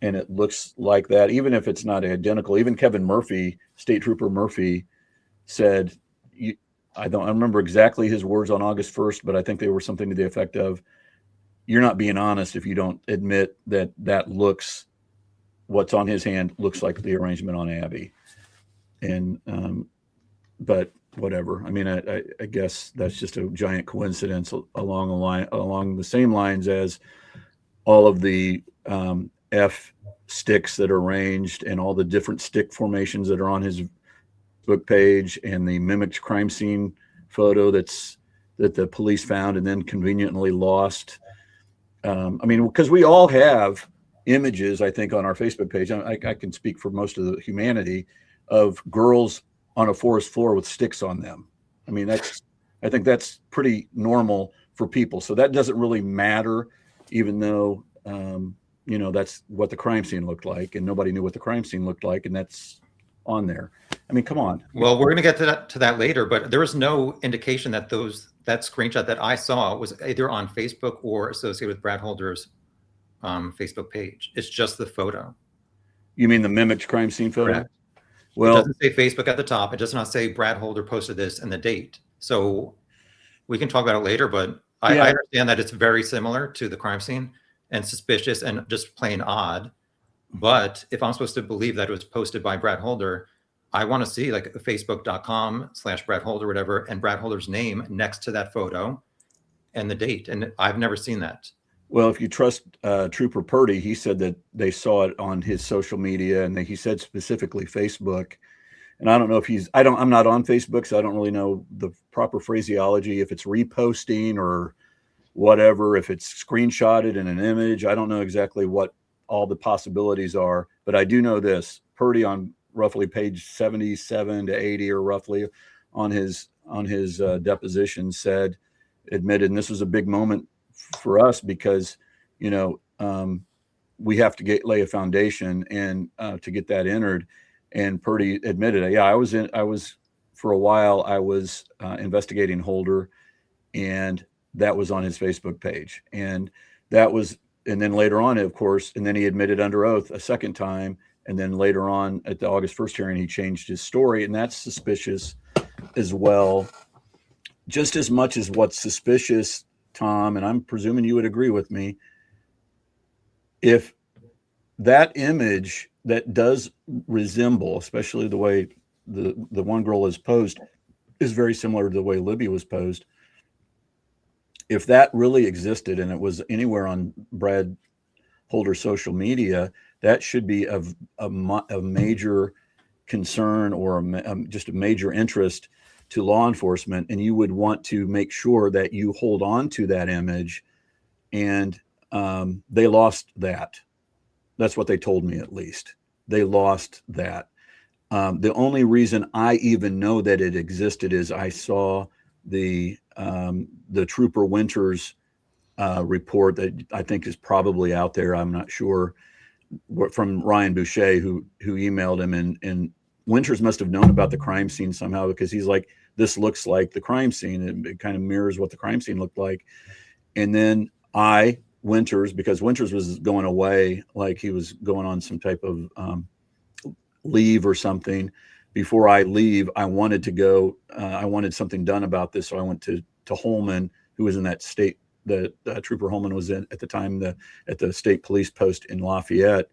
and it looks like that, even if it's not identical. Even Kevin Murphy, State Trooper Murphy, said, I remember exactly his words on August 1st, but I think they were something to the effect of, you're not being honest if you don't admit that looks, what's on his hand looks like the arrangement on Abby. And, but whatever. I mean, I guess that's just a giant coincidence along the same lines as all of the F sticks that are arranged and all the different stick formations that are on his book page, and the mimicked crime scene photo that the police found and then conveniently lost. I mean, because we all have images, I think, on our Facebook page. I can speak for most of the humanity, of girls on a forest floor with sticks on them. I mean, I think that's pretty normal for people. So that doesn't really matter, even though, you know, that's what the crime scene looked like, and nobody knew what the crime scene looked like, and that's on there. I mean, come on. Well, we're going to get to that later, but there was no indication that that screenshot that I saw was either on Facebook or associated with Brad Holder's Facebook page. It's just the photo. You mean the mimicked crime scene photo? Correct. Well, it doesn't say Facebook at the top. It does not say Brad Holder posted this and the date. So we can talk about it later, but I understand that it's very similar to the crime scene and suspicious and just plain odd. But if I'm supposed to believe that it was posted by Brad Holder, I want to see like facebook.com/Brad Holder, whatever, and Brad Holder's name next to that photo and the date. And I've never seen that. Well, if you trust Trooper Purdy, he said that they saw it on his social media, and he said specifically Facebook. And I don't know if I'm not on Facebook, so I don't really know the proper phraseology, if it's reposting or whatever, if it's screenshotted in an image. I don't know exactly what all the possibilities are, but I do know this: Purdy on roughly page 77 to 80 or roughly on his deposition admitted, and this was a big moment for us because, you know, we have to lay a foundation and to get that entered. And Purdy admitted, I was for a while, I was investigating Holder, and that was on his Facebook page. And then later on, of course, and then he admitted under oath a second time. And then later on at the August 1st hearing, he changed his story, and that's suspicious as well. Just as much as what's suspicious, Tom, and I'm presuming you would agree with me, if that image that does resemble, especially the way the one girl is posed, is very similar to the way Libby was posed. If that really existed and it was anywhere on Brad Holder's social media, that should be of a major concern or just a major interest to law enforcement, and you would want to make sure that you hold on to that image. And they lost that. That's what they told me, at least. They lost that. The only reason I even know that it existed is I saw the Trooper Winters report that I think is probably out there. I'm not sure, from Ryan Boucher, who emailed him, and Winters must have known about the crime scene somehow, because he's like, this looks like the crime scene. It kind of mirrors what the crime scene looked like. And then Winters, because Winters was going away, like he was going on some type of leave or something. Before I leave, I wanted to go, I wanted something done about this. So I went to Holman, who was in that state, that Trooper Holman was in at the time, at the state police post in Lafayette.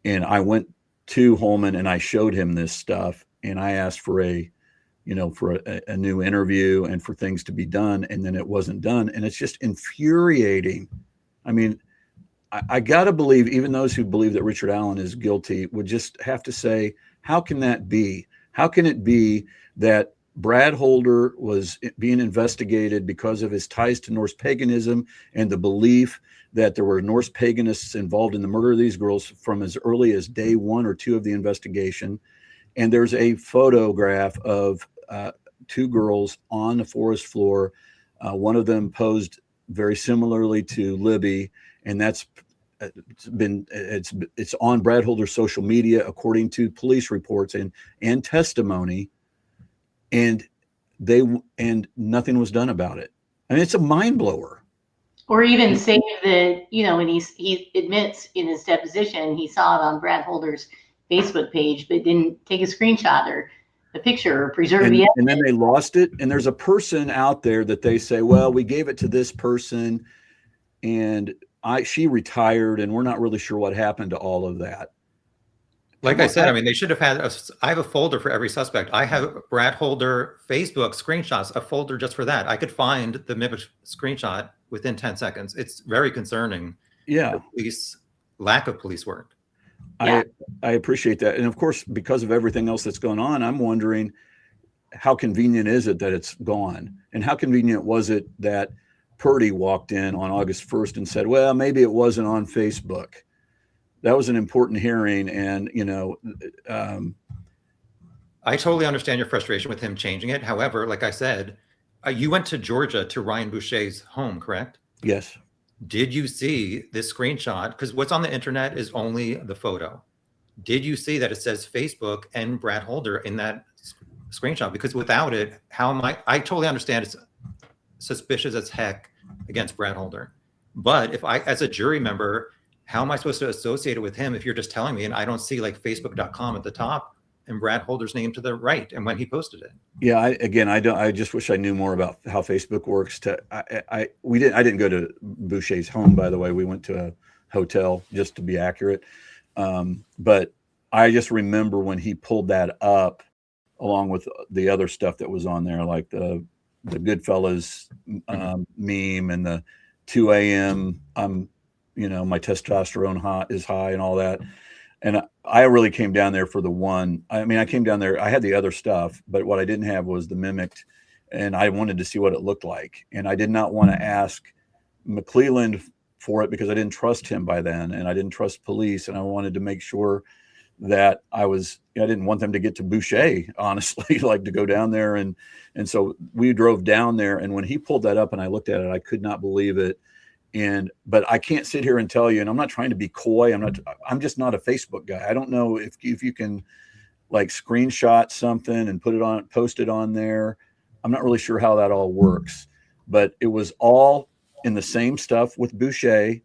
And I went to Holman and I showed him this stuff, and I asked for a new interview and for things to be done. And then it wasn't done. And it's just infuriating. I mean, I got to believe even those who believe that Richard Allen is guilty would just have to say, how can that be? How can it be that Brad Holder was being investigated because of his ties to Norse paganism and the belief that there were Norse paganists involved in the murder of these girls from as early as day 1 or 2 of the investigation? And there's a photograph of 2 girls on the forest floor. One of them posed very similarly to Libby, and it's on Brad Holder's social media, according to police reports and testimony, and nothing was done about it. I mean, it's a mind blower. Or even say that, and he admits in his deposition he saw it on Brad Holder's Facebook page, but didn't take a screenshot or a picture or preserve the evidence. And then they lost it. And there's a person out there that they say, well, we gave it to this person and she retired and we're not really sure what happened to all of that. Like I said, I mean, they should have had, I have a folder for every suspect. I have Brad Holder Facebook screenshots, a folder just for that. I could find the Mimicked screenshot within 10 seconds. It's very concerning. Yeah. Lack of police work. Yeah. I appreciate that. And of course, because of everything else that's going on, I'm wondering how convenient is it that it's gone? And how convenient was it that Purdy walked in on August 1st and said, well, maybe it wasn't on Facebook. That was an important hearing. And, I totally understand your frustration with him changing it. However, like I said, you went to Georgia to Ryan Boucher's home, correct? Yes. Did you see this screenshot? Because what's on the internet is only the photo. Did you see that it says Facebook and Brad Holder in that screenshot? Because without it, how am I totally understand it's suspicious as heck against Brad Holder. But if I, as a jury member, how am I supposed to associate it with him if you're just telling me and I don't see like facebook.com at the top and Brad Holder's name to the right and when he posted it? Yeah, I just wish I knew more about how Facebook works. I didn't go to Boucher's home, by the way. We went to a hotel just to be accurate. But I just remember when he pulled that up along with the other stuff that was on there, like the Goodfellas meme and the 2 a.m. My testosterone is high and all that. And I really came down there for the one. I mean, I came down there. I had the other stuff, but what I didn't have was the Mimicked, and I wanted to see what it looked like. And I did not want to ask McClelland for it because I didn't trust him by then, and I didn't trust police, and I wanted to make sure that I didn't want them to get to Boucher, honestly, like to go down there. And so we drove down there, and when he pulled that up and I looked at it, I could not believe it. But I can't sit here and tell you, and I'm not trying to be coy. I'm just not a Facebook guy. I don't know if you can like screenshot something and post it on there. I'm not really sure how that all works, but it was all in the same stuff with Boucher,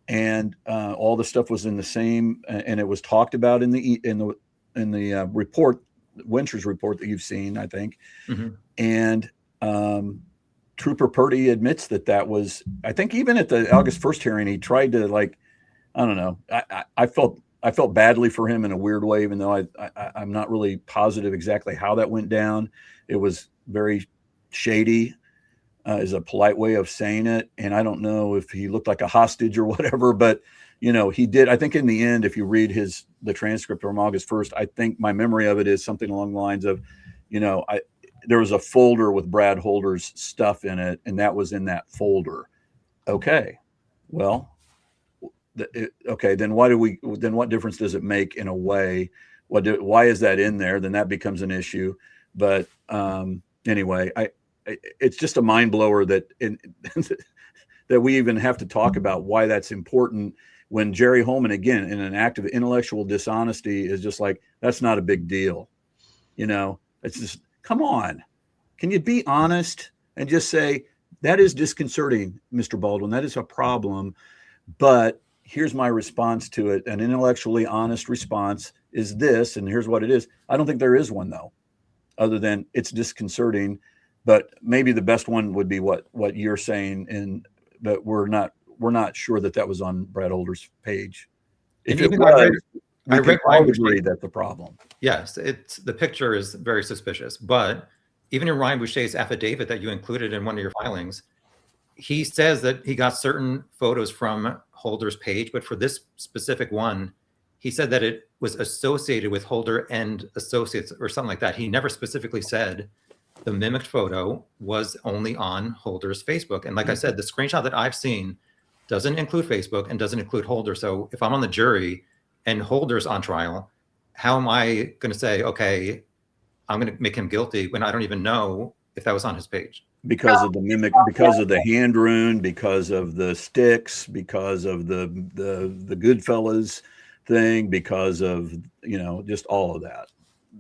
and all the stuff was in the same, and it was talked about in the report, Winter's report that you've seen, I think. Mm-hmm. And Trooper Purdy admits that was, I think even at the August 1st hearing, he tried to I don't know. I felt badly for him in a weird way, even though I'm not really positive exactly how that went down. It was very shady, is a polite way of saying it. And I don't know if he looked like a hostage or whatever, but he did. I think in the end, if you read the transcript from August 1st, I think my memory of it is something along the lines of, there was a folder with Brad Holder's stuff in it, and that was in that folder. Okay, well, then what difference does it make in a way? Why is that in there? Then that becomes an issue. But anyway, it's just a mind blower that that we even have to talk about why that's important when Jerry Holman, again, in an act of intellectual dishonesty, is just like, that's not a big deal. It's just, come on, can you be honest and just say, that is disconcerting, Mr. Baldwin, that is a problem, but here's my response to it. An intellectually honest response is this, and here's what it is. I don't think there is one, though, other than it's disconcerting, but maybe the best one would be what you're saying, but we're not sure that was on Brad Holder's page. If it was, I would agree that's the problem. Yes, the picture is very suspicious, but even in Ryan Boucher's affidavit that you included in one of your filings, he says that he got certain photos from Holder's page, but for this specific one, he said that it was associated with Holder and associates or something like that. He never specifically said the mimicked photo was only on Holder's Facebook. And like I said, the screenshot that I've seen doesn't include Facebook and doesn't include Holder. So if I'm on the jury and Holder's on trial, how am I going to say, okay, I'm going to make him guilty when I don't even know if that was on his page? Because of the mimic, because of the hand rune, because of the sticks, because of the Goodfellas thing, because of, just all of that.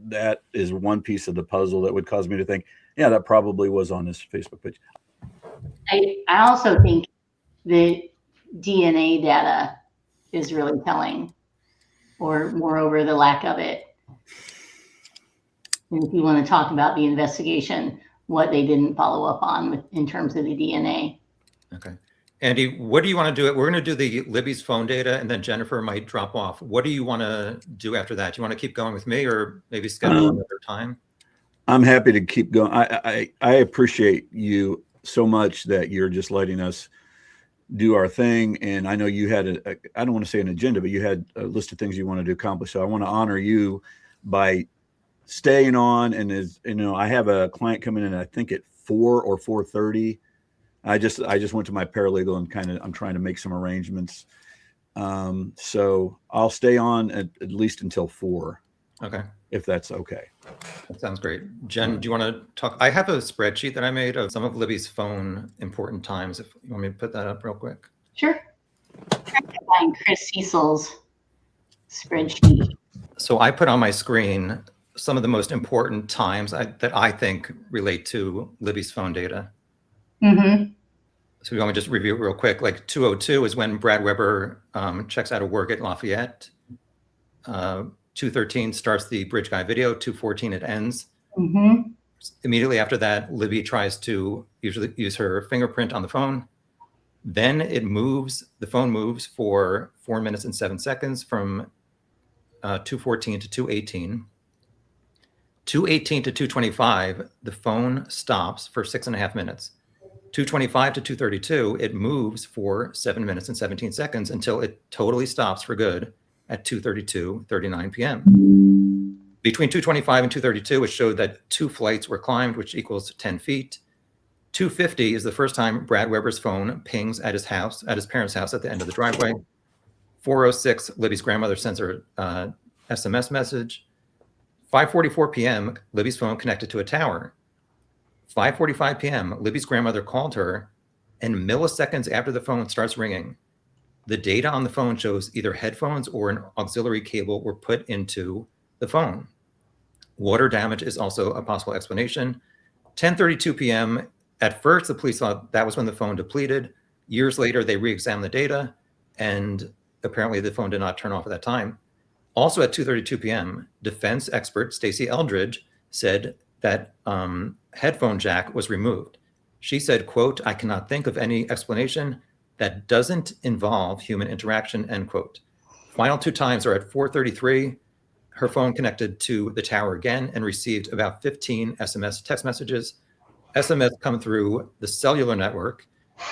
That is one piece of the puzzle that would cause me to think, yeah, that probably was on his Facebook page. I also think the DNA data is really telling, or moreover, the lack of it. And if you want to talk about the investigation, what they didn't follow up on in terms of the DNA. Okay. Andy, what do you want to do? We're going to do the Libby's phone data, and then Jennifer might drop off. What do you want to do after that? Do you want to keep going with me, or maybe schedule another time? I'm happy to keep going. I appreciate you so much that you're just letting us do our thing. And I know you had I don't want to say an agenda, but you had a list of things you wanted to accomplish. So I want to honor you by staying on. And as you know, I have a client coming in, I think at 4 or 4:30. I just went to my paralegal and I'm trying to make some arrangements. So I'll stay on at least until 4. Okay. If that's okay. That sounds great. Jen, do you want to talk? I have a spreadsheet that I made of some of Libby's phone important times. If you want me to put that up real quick. Sure. I'm trying to find Chris Cecil's spreadsheet. So I put on my screen some of the most important times that I think relate to Libby's phone data. Mm-hmm. So we want me to just review it real quick. Like 2:02 is when Brad Weber checks out of work at Lafayette. 2:13 starts the bridge guy video. 2:14 it ends. Mm-hmm. Immediately after that, Libby tries to usually use her fingerprint on the phone. Then the phone moves for 4 minutes and 7 seconds from 2:14 to 2:18. 2:18 to 2:25, the phone stops for 6.5 minutes. 2:25 to 2:32, it moves for 7 minutes and 17 seconds until it totally stops for good at 2:39 p.m. Between 2:25 and 2:32, it showed that 2 flights were climbed, which equals 10 feet. 2:50 is the first time Brad Weber's phone pings at his parents' house at the end of the driveway. 4:06, Libby's grandmother sends her SMS message. 5:44 p.m., Libby's phone connected to a tower. 5:45 p.m., Libby's grandmother called her, and milliseconds after the phone starts ringing, the data on the phone shows either headphones or an auxiliary cable were put into the phone. Water damage is also a possible explanation. 10:32 p.m., at first the police thought that was when the phone depleted. Years later, they re-examined the data, and apparently the phone did not turn off at that time. Also at 2:32 p.m., defense expert Stacey Eldridge said that headphone jack was removed. She said, quote, "I cannot think of any explanation that doesn't involve human interaction," end quote. Final 2 times are at 4:33. Her phone connected to the tower again and received about 15 SMS text messages. SMS come through the cellular network,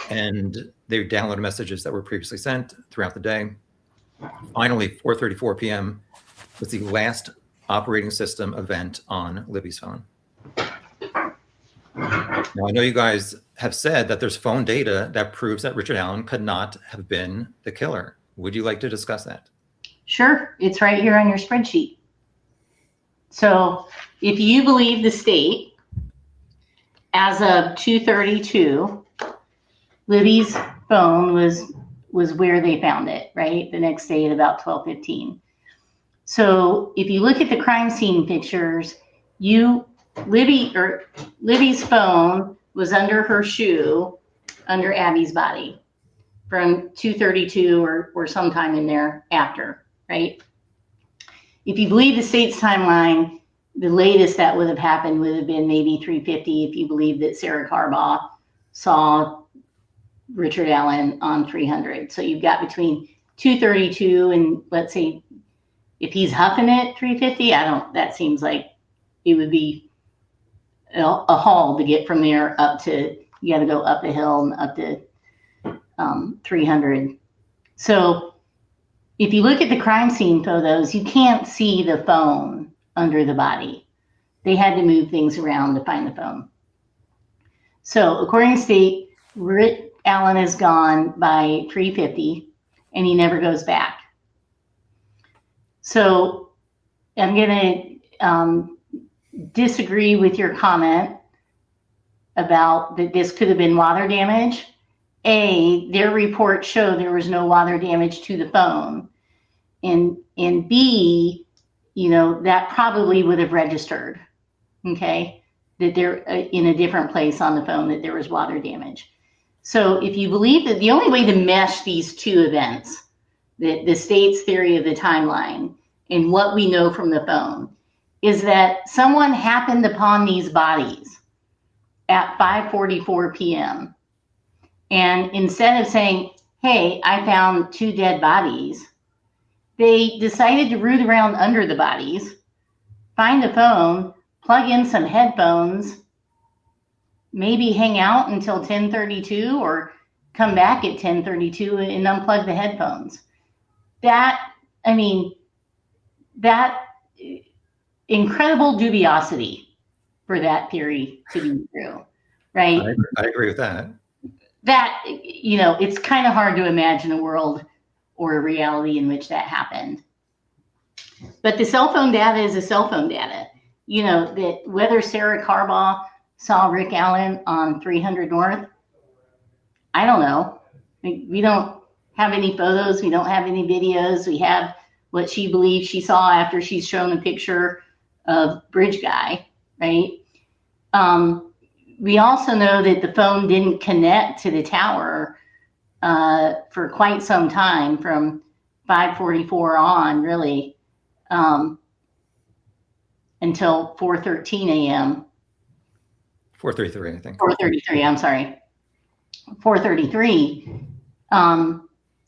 and they downloaded messages that were previously sent throughout the day. Finally, 4:34 p.m. was the last operating system event on Libby's phone. Now, I know you guys have said that there's phone data that proves that Richard Allen could not have been the killer. Would you like to discuss that? Sure. It's right here on your spreadsheet. So if you believe the state, as of 2:32, Libby's phone was where they found it, right? The next day at about 12:15. So if you look at the crime scene pictures, Libby's phone was under her shoe, under Abby's body, from 2:32 or sometime in there after, right? If you believe the state's timeline, the latest that would have happened would have been maybe 3:50 if you believe that Sarah Carbaugh saw Richard Allen on 300. So you've got between 2:32 and, let's say, if he's huffing it 3:50, that seems like it would be a haul to get from there up to, you got to go up the hill and up to 300. So if you look at the crime scene photos, you can't see the phone under the body. They had to move things around to find the phone. So according to state, Richard Allen is gone by 3:50 and he never goes back. So I'm going to disagree with your comment about that this could have been water damage. Their reports show there was no water damage to the phone. And B, that probably would have registered, okay, that they're in a different place on the phone that there was water damage. So if you believe that the only way to mesh these two events, the state's theory of the timeline and what we know from the phone, is that someone happened upon these bodies at 5:44 p.m. And instead of saying, hey, I found 2 dead bodies, they decided to root around under the bodies, find a phone, plug in some headphones, maybe hang out until 10:32 or come back at 10:32 and unplug the headphones. That incredible dubiosity for that theory to be true, right? I agree with that. That, it's kind of hard to imagine a world or a reality in which that happened. But the cell phone data is a cell phone data. That whether Sarah Carbaugh saw Rick Allen on 300 North, I don't know. We don't have any photos. We don't have any videos. We have what she believes she saw after she's shown a picture of Bridge Guy, right? We also know that the phone didn't connect to the tower for quite some time, from 5:44 on, really, until 4:13 a.m. 4:33, I think. 4:33. I'm sorry, 4:33.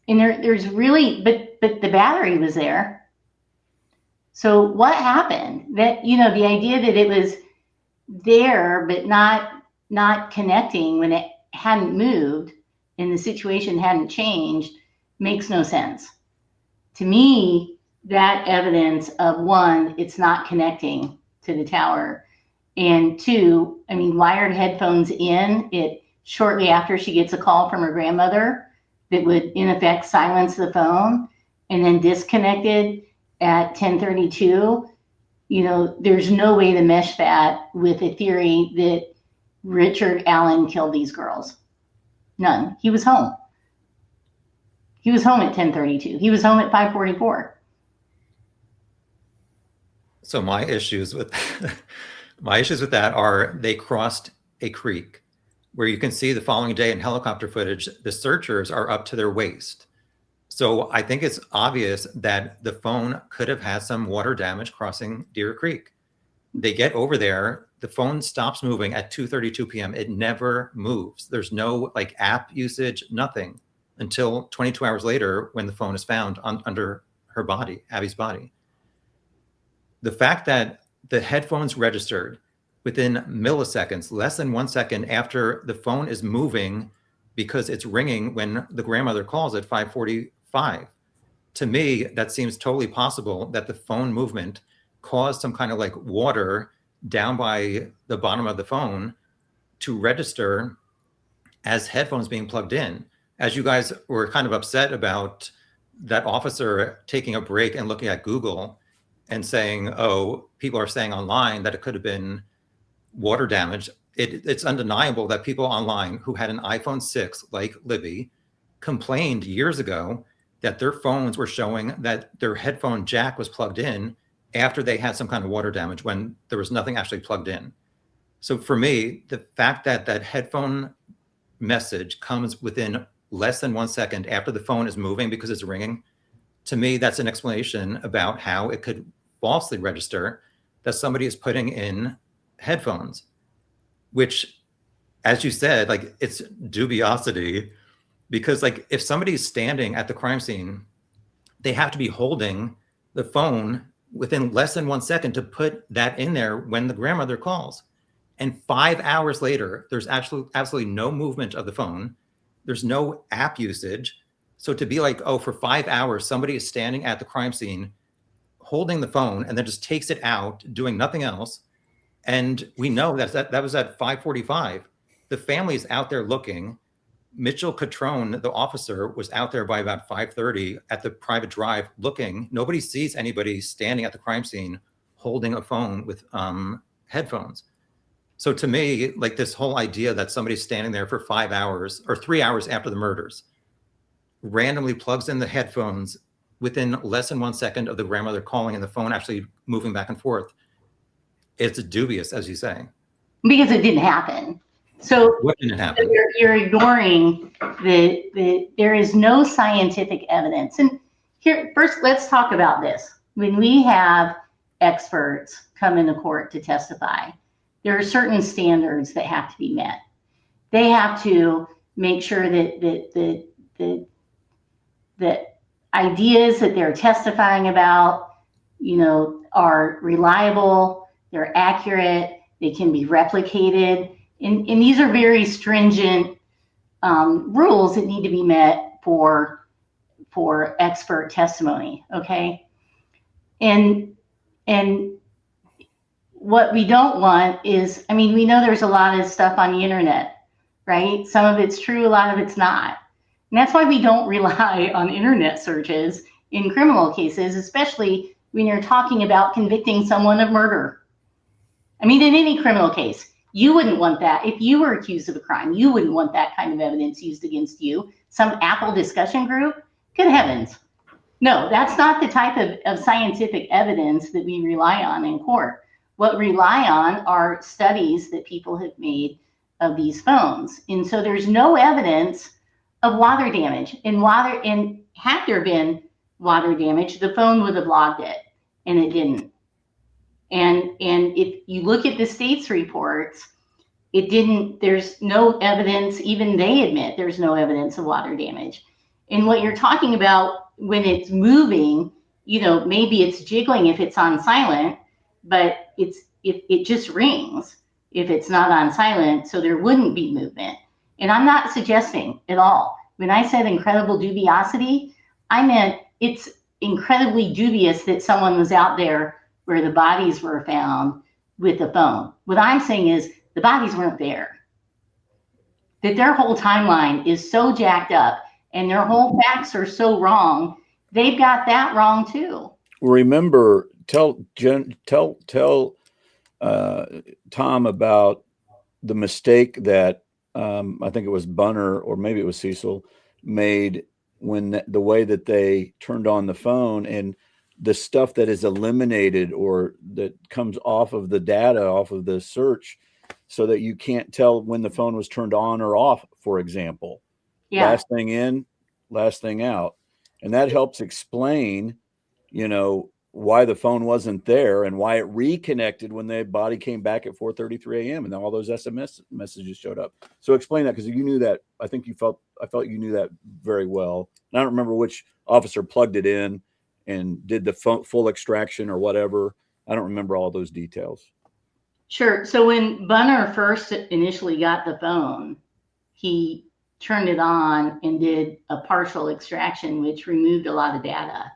And there's really, but the battery was there. So what happened? That the idea that it was there but not connecting when it hadn't moved and the situation hadn't changed makes no sense. To me, that evidence of, one, it's not connecting to the tower, and two, wired headphones in it shortly after she gets a call from her grandmother that would in effect silence the phone, and then disconnected at 10:32. There's no way to mesh that with a theory that Richard Allen killed these girls. None. He was home. He was home at 10:32. He was home at 5:44. So my issues with that are they crossed a creek where you can see the following day in helicopter footage, the searchers are up to their waist. So I think it's obvious that the phone could have had some water damage crossing Deer Creek. They get over there, the phone stops moving at 2:32 p.m. It never moves. There's no app usage, nothing, until 22 hours later when the phone is found under her body, Abby's body. The fact that the headphones registered within milliseconds, less than 1 second after the phone is moving because it's ringing when the grandmother calls at 5:45. To me, that seems totally possible that the phone movement caused some kind of water down by the bottom of the phone to register as headphones being plugged in. As you guys were kind of upset about that officer taking a break and looking at Google and saying, oh, people are saying online that it could have been water damage. It's undeniable that people online who had an iPhone 6, like Libby, complained years ago that their phones were showing that their headphone jack was plugged in after they had some kind of water damage when there was nothing actually plugged in. So for me, the fact that that headphone message comes within less than 1 second after the phone is moving because it's ringing, to me, that's an explanation about how it could falsely register that somebody is putting in headphones, which, as you said, it's dubiosity, because if somebody's standing at the crime scene, they have to be holding the phone within less than 1 second to put that in there when the grandmother calls. And 5 hours later, there's absolutely no movement of the phone. There's no app usage. So to be for 5 hours, somebody is standing at the crime scene holding the phone and then just takes it out, doing nothing else. And we know that was at 5:45. The family's out there looking. Mitchell Catrone, the officer, was out there by about 5:30 at the private drive looking. Nobody sees anybody standing at the crime scene holding a phone with headphones. So to me, this whole idea that somebody's standing there for 5 hours or 3 hours after the murders, randomly plugs in the headphones within less than 1 second of the grandmother calling and the phone actually moving back and forth, it's dubious, as you say. Because it didn't happen. So What didn't happen? you're ignoring that there is no scientific evidence. And here, first, let's talk about this. When we have experts come into court to testify, there are certain standards that have to be met. They have to make sure that the ideas that they're testifying about, are reliable, they're accurate, they can be replicated. And these are very stringent rules that need to be met for expert testimony, okay? And what we don't want is, we know there's a lot of stuff on the internet, right? Some of it's true, a lot of it's not. And that's why we don't rely on internet searches in criminal cases, especially when you're talking about convicting someone of murder. In any criminal case, you wouldn't want that. If you were accused of a crime, you wouldn't want that kind of evidence used against you. Some Apple discussion group? Good heavens. No, that's not the type of scientific evidence that we rely on in court. What we rely on are studies that people have made of these phones. And so there's no evidence of water damage. And had there been water damage, the phone would have logged it, and it didn't. And if you look at the state's reports, it didn't. There's no evidence. Even they admit there's no evidence of water damage. And what you're talking about when it's moving, maybe it's jiggling if it's on silent, but it just rings if it's not on silent, so there wouldn't be movement. And I'm not suggesting at all. When I said incredible dubiosity, I meant it's incredibly dubious that someone was out there where the bodies were found with the phone. What I'm saying is the bodies weren't there. That their whole timeline is so jacked up and their whole facts are so wrong, they've got that wrong too. Remember, tell Tom about the mistake that I think it was Bunner or maybe it was Cecil made when the way that they turned on the phone and the stuff that is eliminated or that comes off of the data, off of the search, so that you can't tell when the phone was turned on or off, for example. Yeah. Last thing in, last thing out. And that helps explain, why the phone wasn't there and why it reconnected when the body came back at 4:33 a.m. and then all those SMS messages showed up. So explain that, because you knew that. I felt you knew that very well. And I don't remember which officer plugged it in and did the full extraction or whatever. I don't remember all those details. Sure. So when Bunner first initially got the phone, he turned it on and did a partial extraction, which removed a lot of data.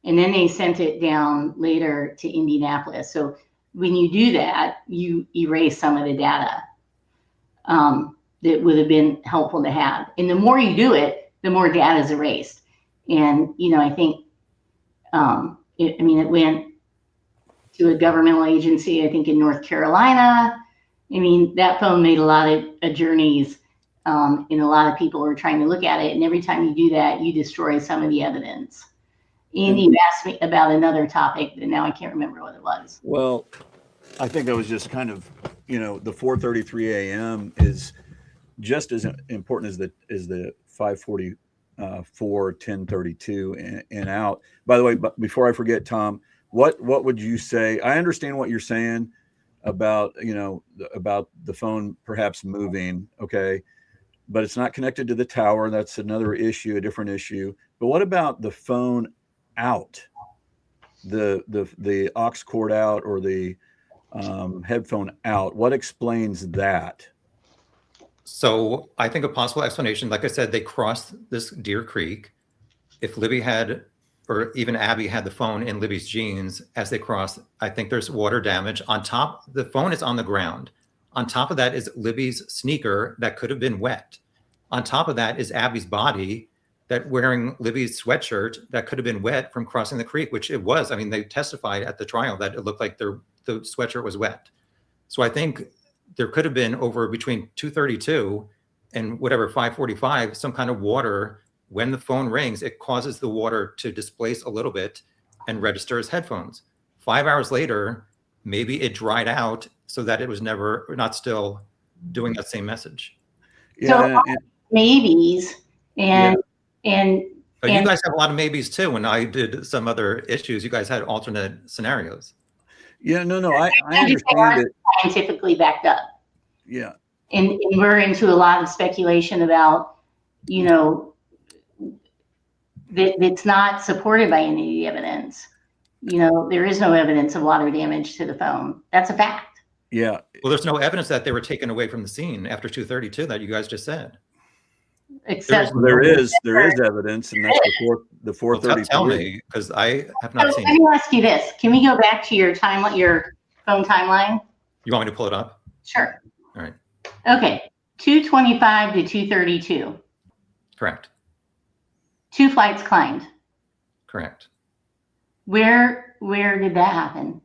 And then they sent it down later to Indianapolis. So when you do that, you erase some of the data that would have been helpful to have. And the more you do it, the more data is erased. And, I think, it went to a governmental agency, I think in North Carolina. That phone made a lot of journeys, and a lot of people were trying to look at it. And every time you do that, you destroy some of the evidence. Andy, you asked me about another topic, and now I can't remember what it was. Well, I think I was just kind of, the 4:33 a.m. is just as important as the 5:44, 10:32 and out. By the way, but before I forget, Tom, what would you say? I understand what you're saying about, about the phone perhaps moving, okay, but it's not connected to the tower. That's another issue, a different issue. But what about the phone out, the aux cord out or the headphone out? What explains that? So I think a possible explanation, like I said, they crossed this Deer Creek. If Libby had, or even Abby had the phone in Libby's jeans as they crossed, I think there's water damage. On top, the phone is on the ground. On top of that is Libby's sneaker that could have been wet. On top of that is Abby's body that wearing Libby's sweatshirt that could have been wet from crossing the creek, which it was. They testified at the trial that it looked like the sweatshirt was wet. So I think there could have been over between 2:32 and whatever 5:45, some kind of water. When the phone rings, it causes the water to displace a little bit and register as headphones. 5 hours later, maybe it dried out so that it was not still doing that same message. Yeah, So maybes and But you and guys have a lot of maybes too. When I did some other issues, you guys had alternate scenarios. no, I understand it. scientifically backed up. Yeah. And we're into a lot of speculation about, you know, that it's not supported by any of the evidence. You know, there is no evidence of water damage to the phone. That's a fact. Yeah. Well, there's no evidence that they were taken away from the scene after 2:32 that you guys just said. Except There is evidence, and that's the 433. Well, tell me, because I have not seen let me ask you this. Can we go back to your phone timeline? You want me to pull it up? Sure. All right. Okay. 225 to 232. Correct. 2 flights climbed. Correct. Where did that happen?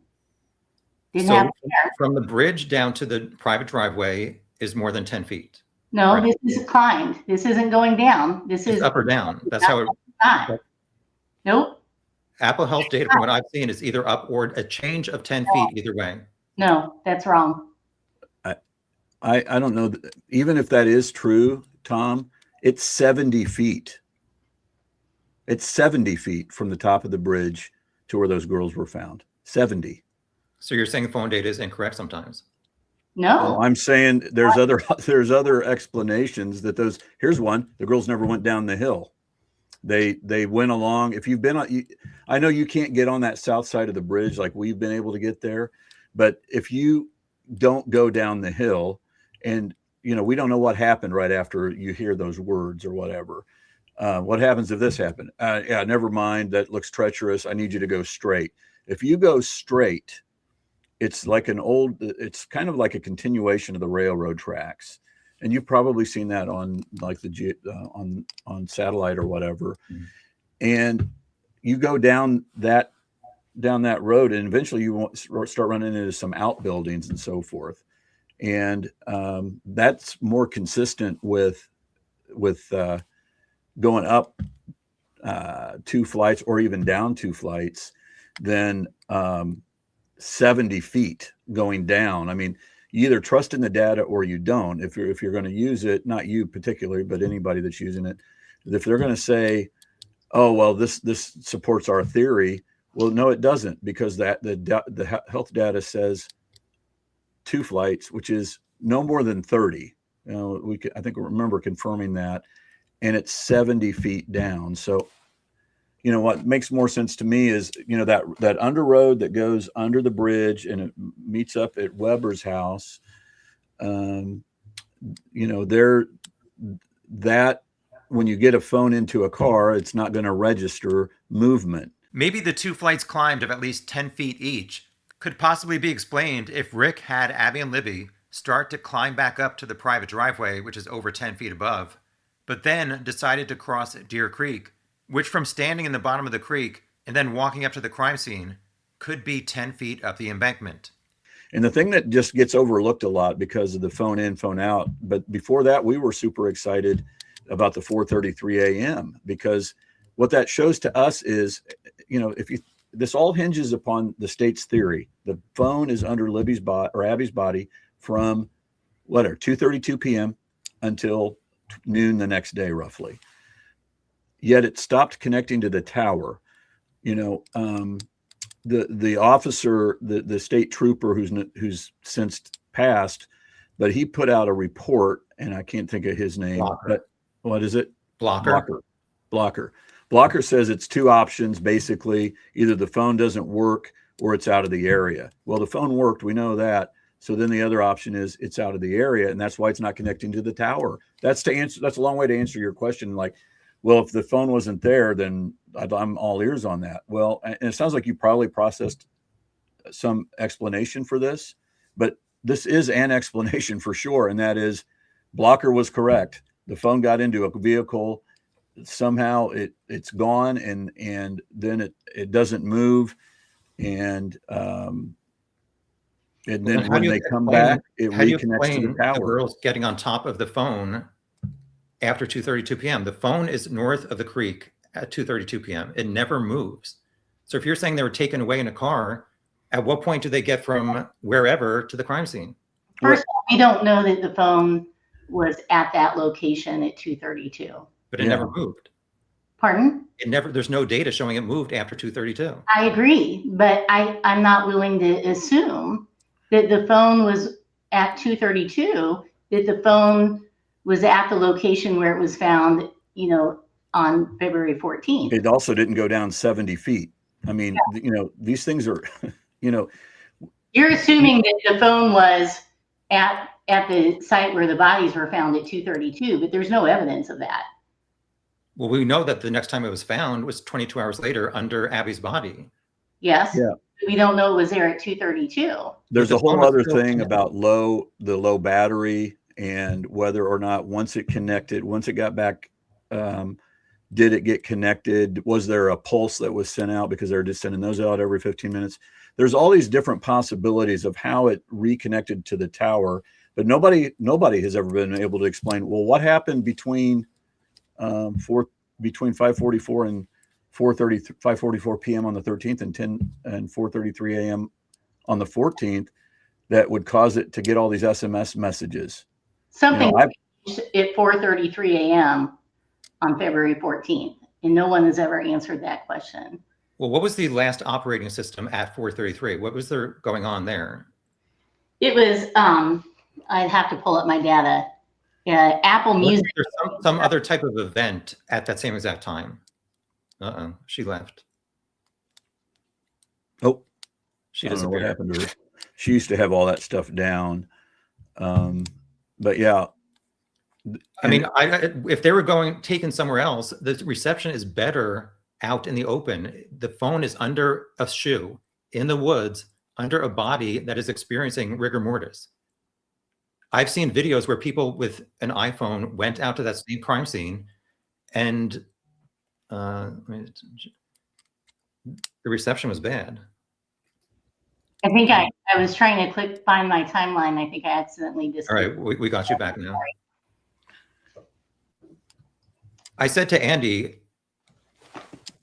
Didn't So happen there. from the bridge down to the private driveway is more than 10 feet. No, Correct. this is climbed. This isn't going down. This It's is up or down. That's how it. not. Nope. Apple Health data from what I've seen is either up or a change of 10 feet either way. No, that's wrong. I don't know. Even if that is true, Tom, it's 70 feet. It's 70 feet from the top of the bridge to where those girls were found. 70. So you're saying phone data is incorrect sometimes? No. Well, I'm saying there's other explanations that those. Here's one: the girls never went down the hill. They went along. If you've been on, I know you can't get on that south side of the bridge like we've been able to get there, but if you don't go down the hill, and we don't know what happened right after you hear those words or whatever. What happens if this happened? Yeah, never mind. That looks treacherous. I need you to go straight. If you go straight, it's kind of like a continuation of the railroad tracks. And you've probably seen that on like on satellite or whatever. Mm-hmm. And you go down that road, and eventually you won't start running into some outbuildings and so forth. And that's more consistent with going up 2 flights or even down 2 flights than 70 feet going down. I mean, you either trust in the data or you don't. If you're going to use it, not you particularly, but anybody that's using it, if they're going to say, "Oh, well, this supports our theory," well, no, it doesn't, because the health data says 2 flights, which is no more than 30. I think we remember confirming that, and it's 70 feet down. So, what makes more sense to me is, that under road that goes under the bridge and it meets up at Weber's house. That when you get a phone into a car, it's not going to register movement. Maybe the 2 flights climbed of at least 10 feet each could possibly be explained if Rick had Abby and Libby start to climb back up to the private driveway, which is over 10 feet above, but then decided to cross Deer Creek, which from standing in the bottom of the creek and then walking up to the crime scene could be 10 feet up the embankment. And the thing that just gets overlooked a lot because of the phone in, phone out, but before that, we were super excited about the 4:33 a.m. because what that shows to us is, this all hinges upon the state's theory. The phone is under Libby's body or Abby's body from 2:32 p.m. until noon the next day, roughly. Yet it stopped connecting to the tower. The officer, the state trooper who's since passed, but he put out a report, and I can't think of his name. Blocker. But what is it? Blocker. Blocker says it's 2 options, basically. Either the phone doesn't work or it's out of the area. Well, the phone worked. We know that. So then the other option is it's out of the area, and that's why it's not connecting to the tower. That's a long way to answer your question. Like, well, if the phone wasn't there, then I'm all ears on that. Well, and it sounds like you probably processed some explanation for this, but this is an explanation for sure. And that is, Blocker was correct. The phone got into a vehicle. Somehow it's gone, and then it doesn't move. And then when they come back, it reconnects to the tower. The girls getting on top of the phone after 2:32 p.m. The phone is north of the creek at 2:32 p.m. It never moves. So if you're saying they were taken away in a car, at what point do they get from wherever to the crime scene? First of all, we don't know that the phone was at that location at 2:32. But it never moved. Pardon? There's no data showing it moved after 2:32. I agree, but I'm not willing to assume that the phone was at 2:32, that the phone was at the location where it was found, on February 14th. It also didn't go down 70 feet. I mean, these things are, You're assuming that the phone was at the site where the bodies were found at 2:32, but there's no evidence of that. Well, we know that the next time it was found was 22 hours later under Abby's body. Yes. Yeah. We don't know it was there at 2:32. There's a whole other thing about the low battery and whether or not once it got back, did it get connected? Was there a pulse that was sent out because they're just sending those out every 15 minutes? There's all these different possibilities of how it reconnected to the tower, but nobody has ever been able to explain, well, what happened between 5:44 and 5:44 p.m. on the 13th and 4:33 a.m. on the 14th that would cause it to get all these SMS messages. Something at 4:33 a.m. on February 14th, and no one has ever answered that question. Well, what was the last operating system at 4:33? What was there going on there? It was, I'd have to pull up my data. Apple Music. There's some other type of event at that same exact time. She left. Oh, she I don't know disappeared. what happened to her. She used to have all that stuff down. But yeah. I mean, if they were taken somewhere else, the reception is better out in the open. The phone is under a shoe in the woods under a body that is experiencing rigor mortis. I've seen videos where people with an iPhone went out to that same crime scene and the reception was bad. I think I was trying to find my timeline. I think I accidentally just. All right, we got you back now. I said to Andy,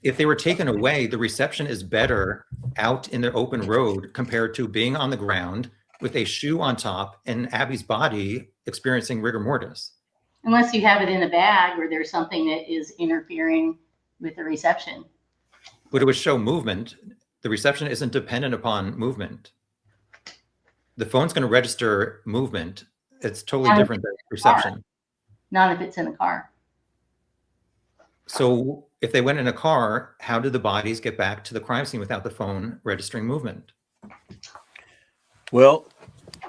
if they were taken away, the reception is better out in the open road compared to being on the ground with a shoe on top and Abby's body experiencing rigor mortis. Unless you have it in a bag or there's something that is interfering with the reception. But it would show movement. The reception isn't dependent upon movement. The phone's going to register movement. It's totally different than reception. Not if it's in a car. So if they went in a car, how did the bodies get back to the crime scene without the phone registering movement? Well,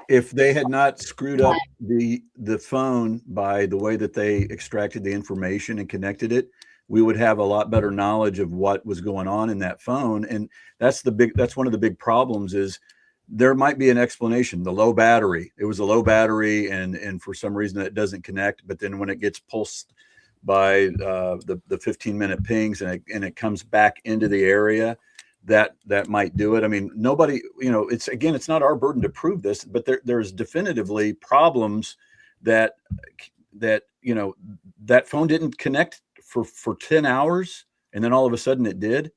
if they had not screwed up the phone by the way that they extracted the information and connected it, we would have a lot better knowledge of what was going on in that phone. And that's one of the big problems is there might be an explanation. The low battery, it was a low battery and for some reason it doesn't connect. But then when it gets pulsed by the 15-minute pings and it comes back into the area, that might do it. I mean, nobody, it's not our burden to prove this, but there's definitively problems that phone didn't connect for 10 hours and then all of a sudden it did.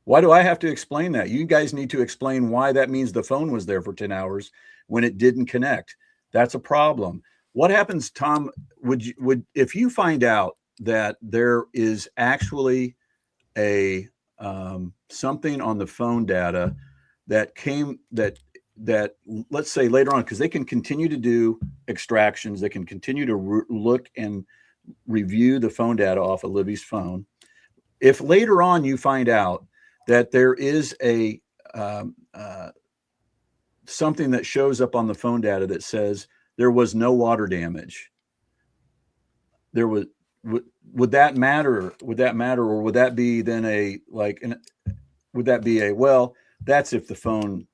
Why do I have to explain that? You guys need to explain why that means the phone was there for 10 hours when it didn't connect. That's a problem. What happens, Tom, would if you find out that there is actually a something on the phone data that let's say later on, because they can continue to do extractions, they can continue to look and review the phone data off of Libby's phone. If later on you find out that there is a something that shows up on the phone data that says there was no water damage, would that matter? Would that matter, or would that be then well, that's if the phone,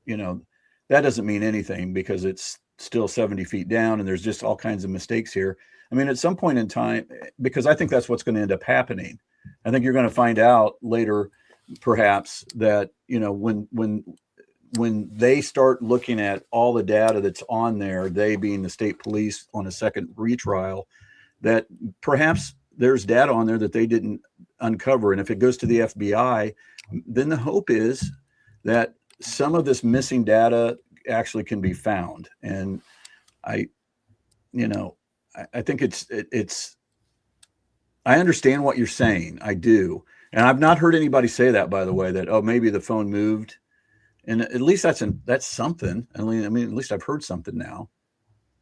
that doesn't mean anything because it's still 70 feet down and there's just all kinds of mistakes here. I mean, at some point in time, because I think that's what's going to end up happening. I think you're going to find out later, perhaps, that, when they start looking at all the data that's on there, they being the state police on a second retrial, that perhaps there's data on there that they didn't uncover. And if it goes to the FBI, then the hope is that some of this missing data actually can be found. And I think it's, I understand what you're saying. I do. And I've not heard anybody say that, by the way, that, oh, maybe the phone moved. And at least that's something. I mean, at least I've heard something now.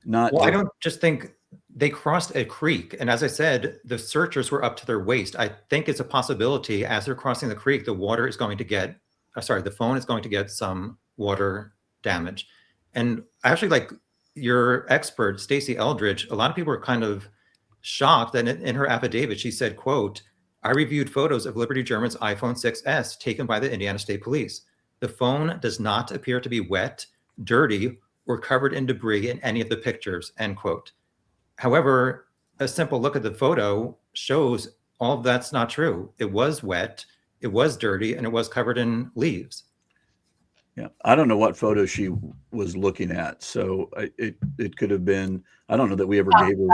Not. Well, I don't just think they crossed a creek. And as I said, the searchers were up to their waist. I think it's a possibility as they're crossing the creek, the phone is going to get some water damage. And actually, like your expert, Stacey Eldridge, a lot of people are kind of shocked that in her affidavit, she said, quote, I reviewed photos of Liberty German's iPhone 6S taken by the Indiana State Police. The phone does not appear to be wet, dirty, or covered in debris in any of the pictures, end quote. However, a simple look at the photo shows all of that's not true. It was wet, it was dirty, and it was covered in leaves. Yeah, I don't know what photo she was looking at. So it could have been, I don't know that we ever gave her.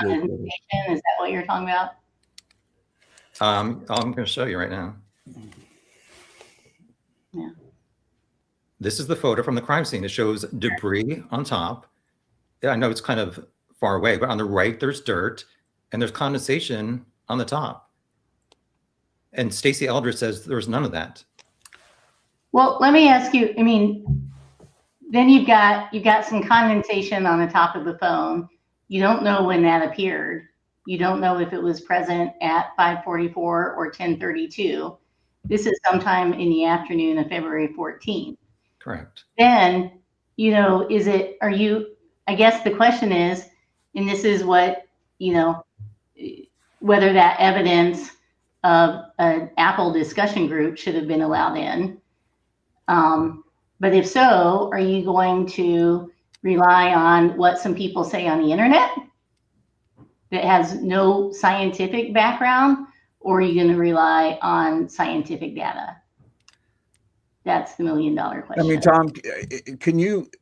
Is that what you're talking about? I'm going to show you right now. Yeah. This is the photo from the crime scene. It shows debris on top. Yeah, I know it's kind of far away, but on the right, there's dirt and there's condensation on the top. And Stacey Eldridge says there's none of that. Well, let me ask you, I mean, then you've got some condensation on the top of the phone. You don't know when that appeared. You don't know if it was present at 5:44 or 10:32. This is sometime in the afternoon of February 14th. Correct. Then, I guess the question is, and this is what, whether that evidence of an Apple discussion group should have been allowed in. But if so, are you going to rely on what some people say on the internet that has no scientific background, or are you going to rely on scientific data? That's the $1 million question. I mean, Tom,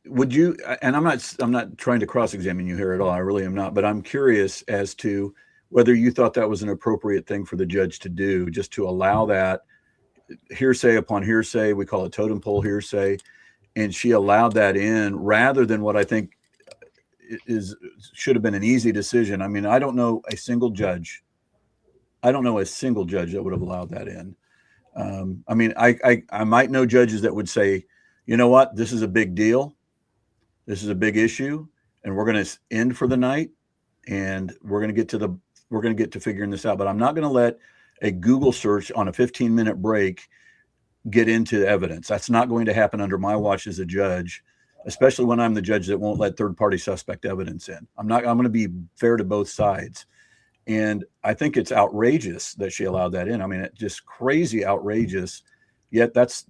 would you, and I'm not trying to cross-examine you here at all. I really am not, but I'm curious as to whether you thought that was an appropriate thing for the judge to do, just to allow that hearsay upon hearsay. We call it totem pole hearsay. And she allowed that in rather than what I think should have been an easy decision. I mean, I don't know a single judge that would have allowed that in. I mean, I might know judges that would say, you know what, this is a big deal. This is a big issue, and we're going to end for the night, and we're going to get to figuring this out. But I'm not going to let a Google search on a 15-minute break get into evidence. That's not going to happen under my watch as a judge, especially when I'm the judge that won't let third-party suspect evidence in. I'm going to be fair to both sides. And I think it's outrageous that she allowed that in. I mean, it's just crazy outrageous. Yet that's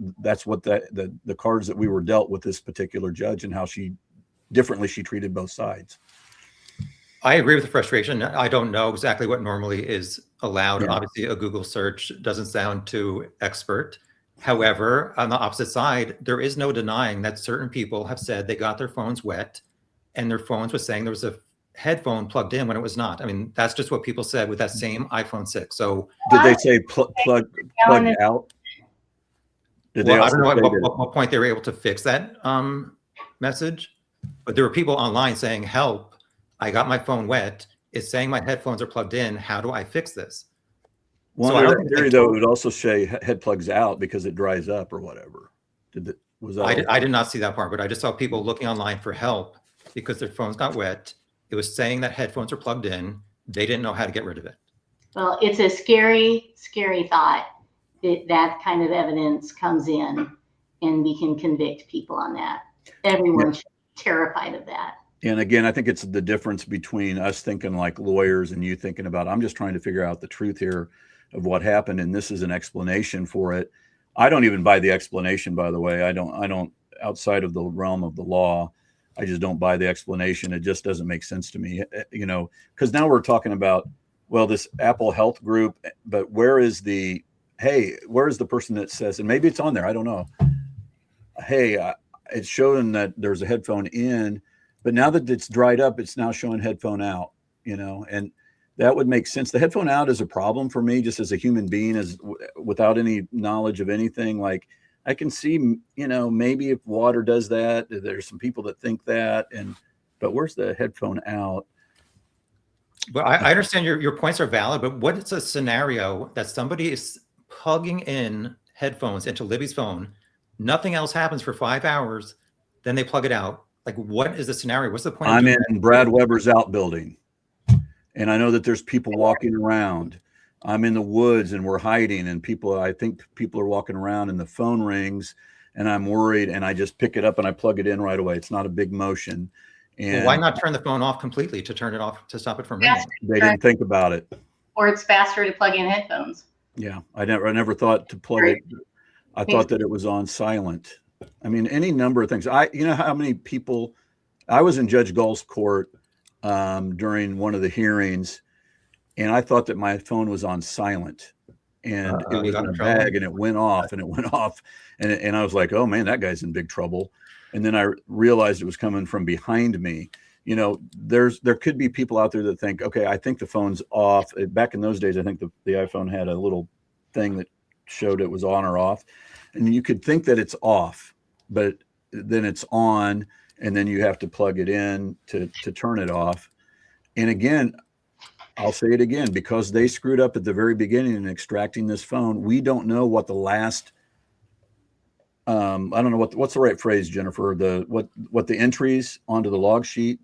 what the cards that we were dealt with this particular judge, and how she treated both sides. I agree with the frustration. I don't know exactly what normally is allowed. Yeah. Obviously, a Google search doesn't sound too expert. However, on the opposite side, there is no denying that certain people have said they got their phones wet, and their phones was saying there was a headphone plugged in when it was not. I mean, that's just what people said with that same iPhone 6. So did they say plugged out? Did I don't know at what point they were able to fix that message, but there were people online saying, help, I got my phone wet. It's saying my headphones are plugged in. How do I fix this? One theory, though, it would also say head plugs out because it dries up or whatever. I did not see that part, but I just saw people looking online for help because their phones got wet. It was saying that headphones are plugged in. They didn't know how to get rid of it. Well, it's a scary, scary thought that kind of evidence comes in and we can convict people on that. Everyone should be terrified of that. And again, I think it's the difference between us thinking like lawyers and you thinking about, I'm just trying to figure out the truth here of what happened, and this is an explanation for it. I don't even buy the explanation, by the way. I don't outside of the realm of the law, I just don't buy the explanation. It just doesn't make sense to me, because now we're talking about, well, this Apple Health group, but where is the person that says, and maybe it's on there, I don't know. Hey, it's showing that there's a headphone in, but now that it's dried up, it's now showing headphone out, and that would make sense. The headphone out is a problem for me, just as a human being, without any knowledge of anything. Like, I can see, you know, maybe if water does that, there's some people that think that, but where's the headphone out? Well, I understand your points are valid, but what is a scenario that somebody is plugging in headphones into Libby's phone, nothing else happens for 5 hours, then they plug it out? Like, what is the scenario? What's the point? I'm in Brad Weber's outbuilding, and I know that there's people walking around. I'm in the woods and we're hiding, and I think people are walking around, and the phone rings, and I'm worried, and I just pick it up and I plug it in right away. It's not a big motion. And well, why not turn the phone off completely to turn it off, to stop it from ringing? They didn't think about it. Or it's faster to plug in headphones. Yeah, I never thought to plug it. I thought that it was on silent. I mean, any number of things. You know how many people, I was in Judge Gull's court during one of the hearings, and I thought that my phone was on silent, and it was in a bag, and it went off, and I was like, oh man, that guy's in big trouble. And then I realized it was coming from behind me. You know, there could be people out there that think, okay, I think the phone's off. Back in those days, I think the iPhone had a little thing that showed it was on or off, and you could think that it's off, but then it's on, and then you have to plug it in to turn it off. And again, I'll say it again, because they screwed up at the very beginning in extracting this phone. We don't know what the last, I don't know what's the right phrase, Jennifer, what the entries onto the log sheet,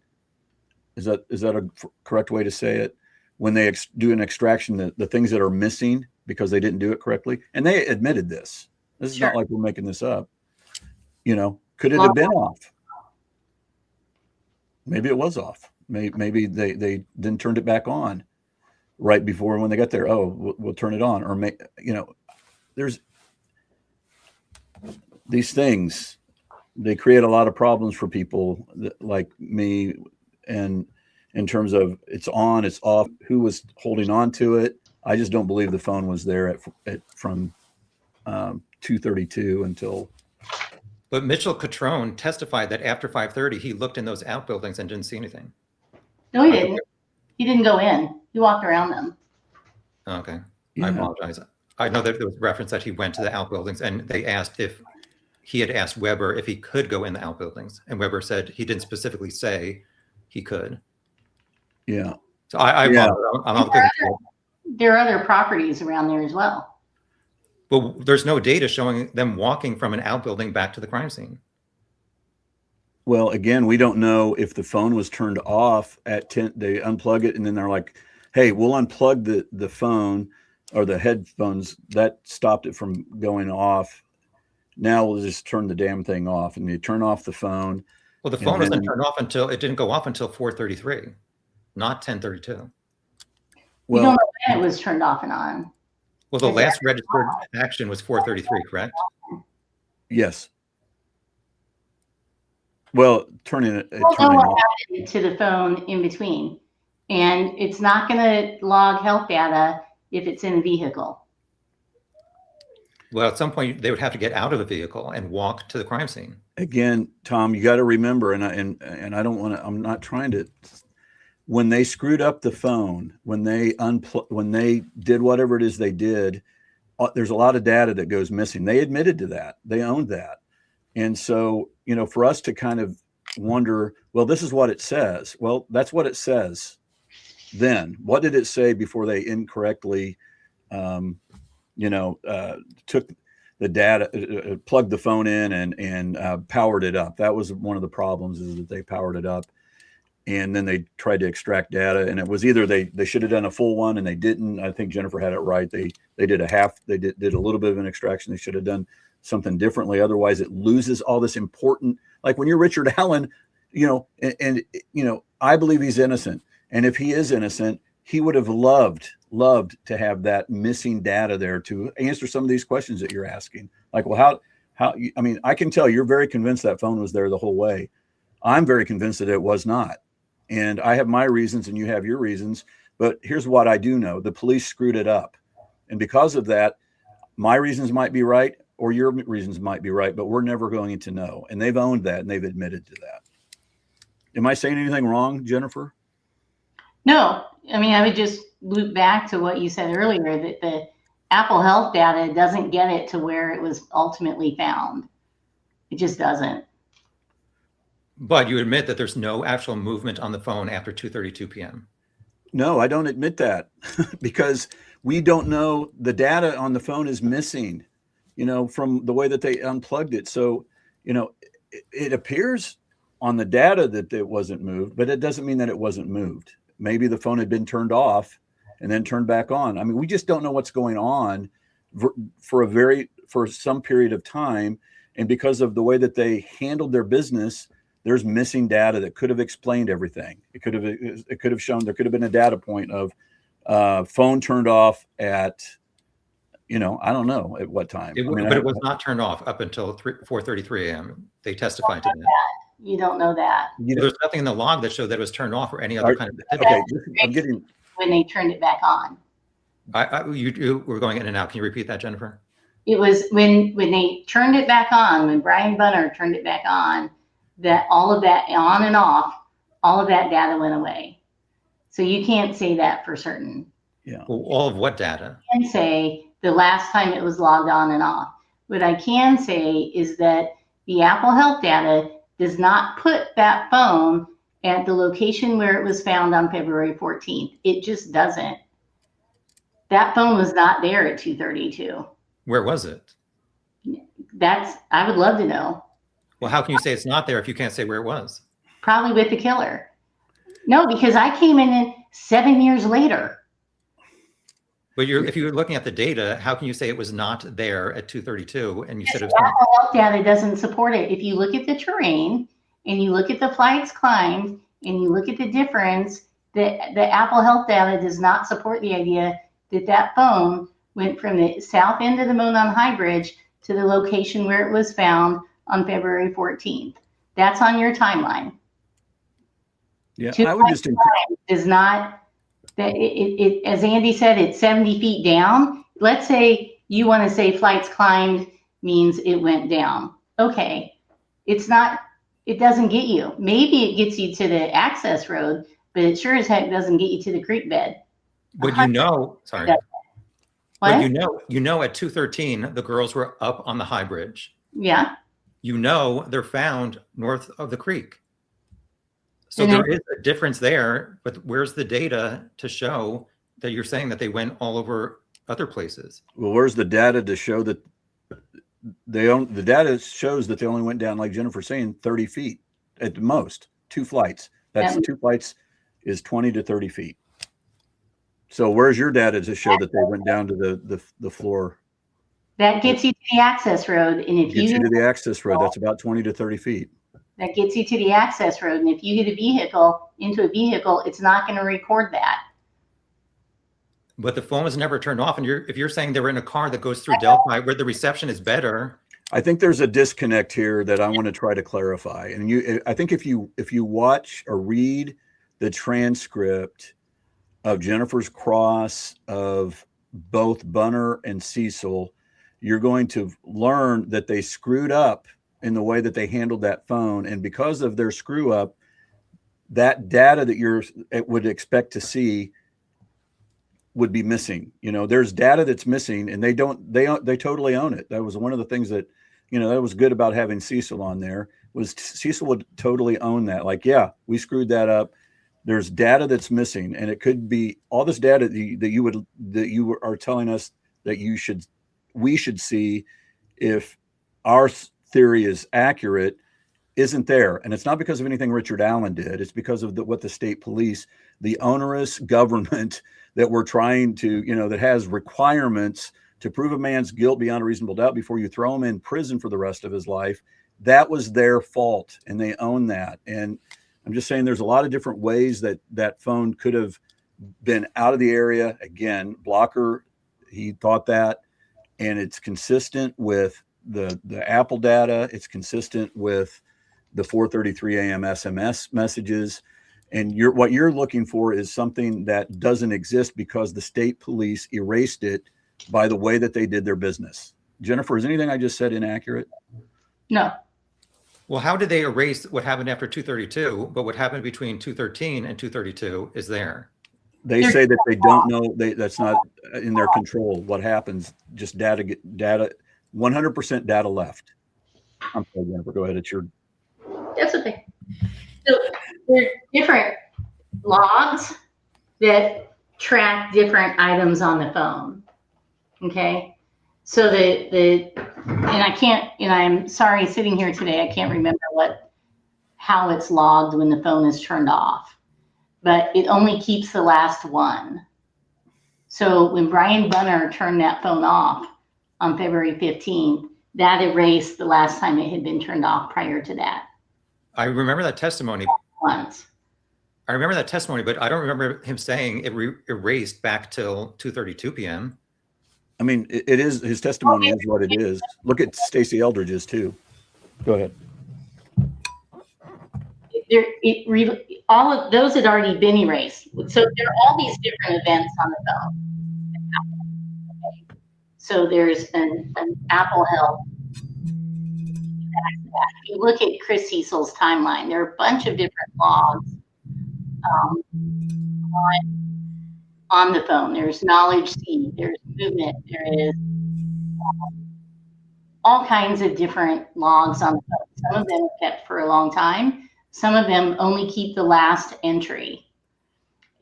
is that a correct way to say it? When they do an extraction, the things that are missing because they didn't do it correctly. And they admitted this. This is not like we're making this up. You know, could it have been off? Maybe it was off. Maybe they then turned it back on right before when they got there. Oh, we'll turn it on. Or, you know, there's these things, they create a lot of problems for people like me. And in terms of it's on, it's off, who was holding on to it. I just don't believe the phone was there from 2:32 until. But Mitchell Catrone testified that after 5:30, he looked in those outbuildings and didn't see anything. No, he didn't. He didn't go in. He walked around them. Okay. Yeah. I apologize. I know that there was reference that he went to the outbuildings, and they asked if he had asked Weber if he could go in the outbuildings. And Weber said he didn't specifically say he could. Yeah. So I'm not there are other properties around there as well. But there's no data showing them walking from an outbuilding back to the crime scene. Well, again, we don't know if the phone was turned off at 10. They unplug it, and then they're like, hey, we'll unplug the phone or the headphones. That stopped it from going off. Now we'll just turn the damn thing off. And you turn off the phone. Well, the phone wasn't turned off until it didn't go off until 4:33, not 10:32. We don't know when it was turned off and on. Well, the last registered action was 4:33, correct? Yes. Well, turning it. We don't know what happened to the phone in between, and it's not going to log health data if it's in a vehicle. Well, at some point they would have to get out of the vehicle and walk to the crime scene. Again, Tom, you got to remember, and I don't want to. I'm not trying to. When they screwed up the phone, when they did whatever it is they did, there's a lot of data that goes missing. They admitted to that. They owned that. And so, you know, for us to kind of wonder, well, this is what it says. Well, that's what it says. Then what did it say before they incorrectly, took the data, plugged the phone in and powered it up? That was one of the problems, is that they powered it up. And then they tried to extract data, and it was either they should have done a full one and they didn't. I think Jennifer had it right. They did a half. They did a little bit of an extraction. They should have done something differently. Otherwise, it loses all this important. Like when you're Richard Allen, and I believe he's innocent. And if he is innocent, he would have loved to have that missing data there to answer some of these questions that you're asking. Like, well, how? I mean, I can tell you're very convinced that phone was there the whole way. I'm very convinced that it was not. And I have my reasons and you have your reasons, but here's what I do know. The police screwed it up. And because of that, my reasons might be right or your reasons might be right, but we're never going to know. And they've owned that and they've admitted to that. Am I saying anything wrong, Jennifer? No, I mean, I would just loop back to what you said earlier, that Apple Health data doesn't get it to where it was ultimately found. It just doesn't. But you admit that there's no actual movement on the phone after 2:32 p.m. No, I don't admit that because we don't know. The data on the phone is missing, from the way that they unplugged it. So, it appears on the data that it wasn't moved, but it doesn't mean that it wasn't moved. Maybe the phone had been turned off and then turned back on. I mean, we just don't know what's going on for some period of time. And because of the way that they handled their business, there's missing data that could have explained everything. It could have shown, there could have been a data point of phone turned off at, I don't know at what time. It was not turned off up until 4:33 a.m. They testified to that. You don't know that. There's nothing in the log that showed that it was turned off or any other kind of activity. Okay, I'm getting when they turned it back on. You were going in and out. Can you repeat that, Jennifer? It was when they turned it back on, when Brian Bunner turned it back on, that all of that on and off, all of that data went away. So you can't say that for certain. Yeah. Well, all of what data? I can say the last time it was logged on and off. What I can say is that the Apple Health data does not put that phone at the location where it was found on February 14th. It just doesn't. That phone was not there at 2:32. Where was it? I would love to know. Well, how can you say it's not there if you can't say where it was? Probably with the killer. No, because I came in 7 years later. But if you're looking at the data, how can you say it was not there at 2:32 and you said it was Apple Health data doesn't support it. If you look at the terrain and you look at the flights climbed and you look at the difference, the Apple Health data does not support the idea that phone went from the south end of the Monon High Bridge to the location where it was found on February 14th. That's on your timeline. Yeah, I would just does not that it as Andy said, it's 70 feet down. Let's say you want to say flights climbed means it went down. Okay, it's not. It doesn't get you. Maybe it gets you to the access road, but it sure as heck doesn't get you to the creek bed. But sorry. What? But at 2:13 the girls were up on the high bridge. Yeah. They're found north of the creek. So there is a difference there, but where's the data to show that you're saying that they went all over other places? Well, where's the data to show that the data shows that they only went down, like Jennifer saying, 30 feet at the most, 2 flights. That's 2 flights is 20 to 30 feet. So where's your data to show that they went down to the floor? That gets you to the access road. And if you to the access road, that's about 20 to 30 feet. That gets you to the access road. And if you get into a vehicle, it's not going to record that. But the phone was never turned off. And if you're saying they were in a car that goes through Delphi where the reception is better. I think there's a disconnect here that I want to try to clarify. And I think if you watch or read the transcript of Jennifer's cross of both Bunner and Cecil, you're going to learn that they screwed up in the way that they handled that phone. And because of their screw up, that data that would expect to see would be missing. There's data that's missing and they totally own it. That was one of the things that, that was good about having Cecil on there, was Cecil would totally own that. Like, yeah, we screwed that up. There's data that's missing, and it could be all this data that you are telling us that we should see if our theory is accurate isn't there. And it's not because of anything Richard Allen did. It's because of what the state police, the onerous government that we're trying to, that has requirements to prove a man's guilt beyond a reasonable doubt before you throw him in prison for the rest of his life. That was their fault, and they own that. And I'm just saying there's a lot of different ways that phone could have been out of the area. Again, Blocker, he thought that, and it's consistent with the Apple data. It's consistent with the 4:33 a.m. SMS messages. And what you're looking for is something that doesn't exist because the state police erased it by the way that they did their business. Jennifer, is anything I just said inaccurate? No. Well, how did they erase what happened after 2:32, but what happened between 2:13 and 2:32 is there? They say that they don't know, that's not in their control. What happens, just data, 100% data left. I'm sorry, Jennifer, go ahead. It's your. That's okay. So there's different logs that track different items on the phone. Okay. So and I'm sorry, sitting here today, I can't remember how it's logged when the phone is turned off, but it only keeps the last one. So when Brian Bunner turned that phone off on February 15th, that erased the last time it had been turned off prior to that. I remember that testimony. Once. I remember that testimony, but I don't remember him saying it erased back till 2:32 p.m. I mean, it is, his testimony is what it is. Look at Stacey Eldridge's too. Go ahead. All of those had already been erased. So there are all these different events on the phone. Okay. So there's an Apple Health. If you look at Chris Cecil's timeline, there are a bunch of different logs on the phone. There's knowledge seed, there's movement, there is all kinds of different logs on the phone. Some of them are kept for a long time. Some of them only keep the last entry.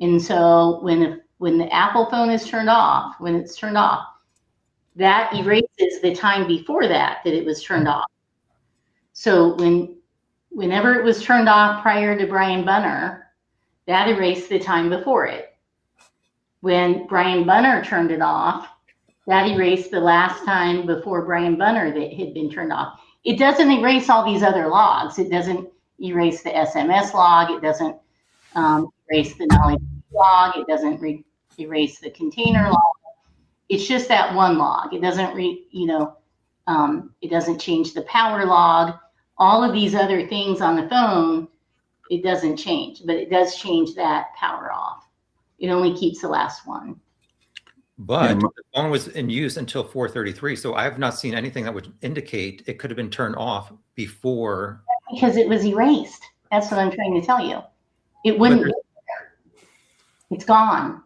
And so when the Apple phone is turned off, that erases the time before that it was turned off. So whenever it was turned off prior to Brian Bunner, that erased the time before it. When Brian Bunner turned it off, that erased the last time before Brian Bunner that had been turned off. It doesn't erase all these other logs. It doesn't erase the SMS log. It doesn't erase the knowledge log. It doesn't erase the container log. It's just that one log. It doesn't it doesn't change the power log. All of these other things on the phone, it doesn't change, but it does change that power off. It only keeps the last one. But the phone was in use until 4:33, so I have not seen anything that would indicate it could have been turned off before. Because it was erased. That's what I'm trying to tell you. It wouldn't be there. It's gone.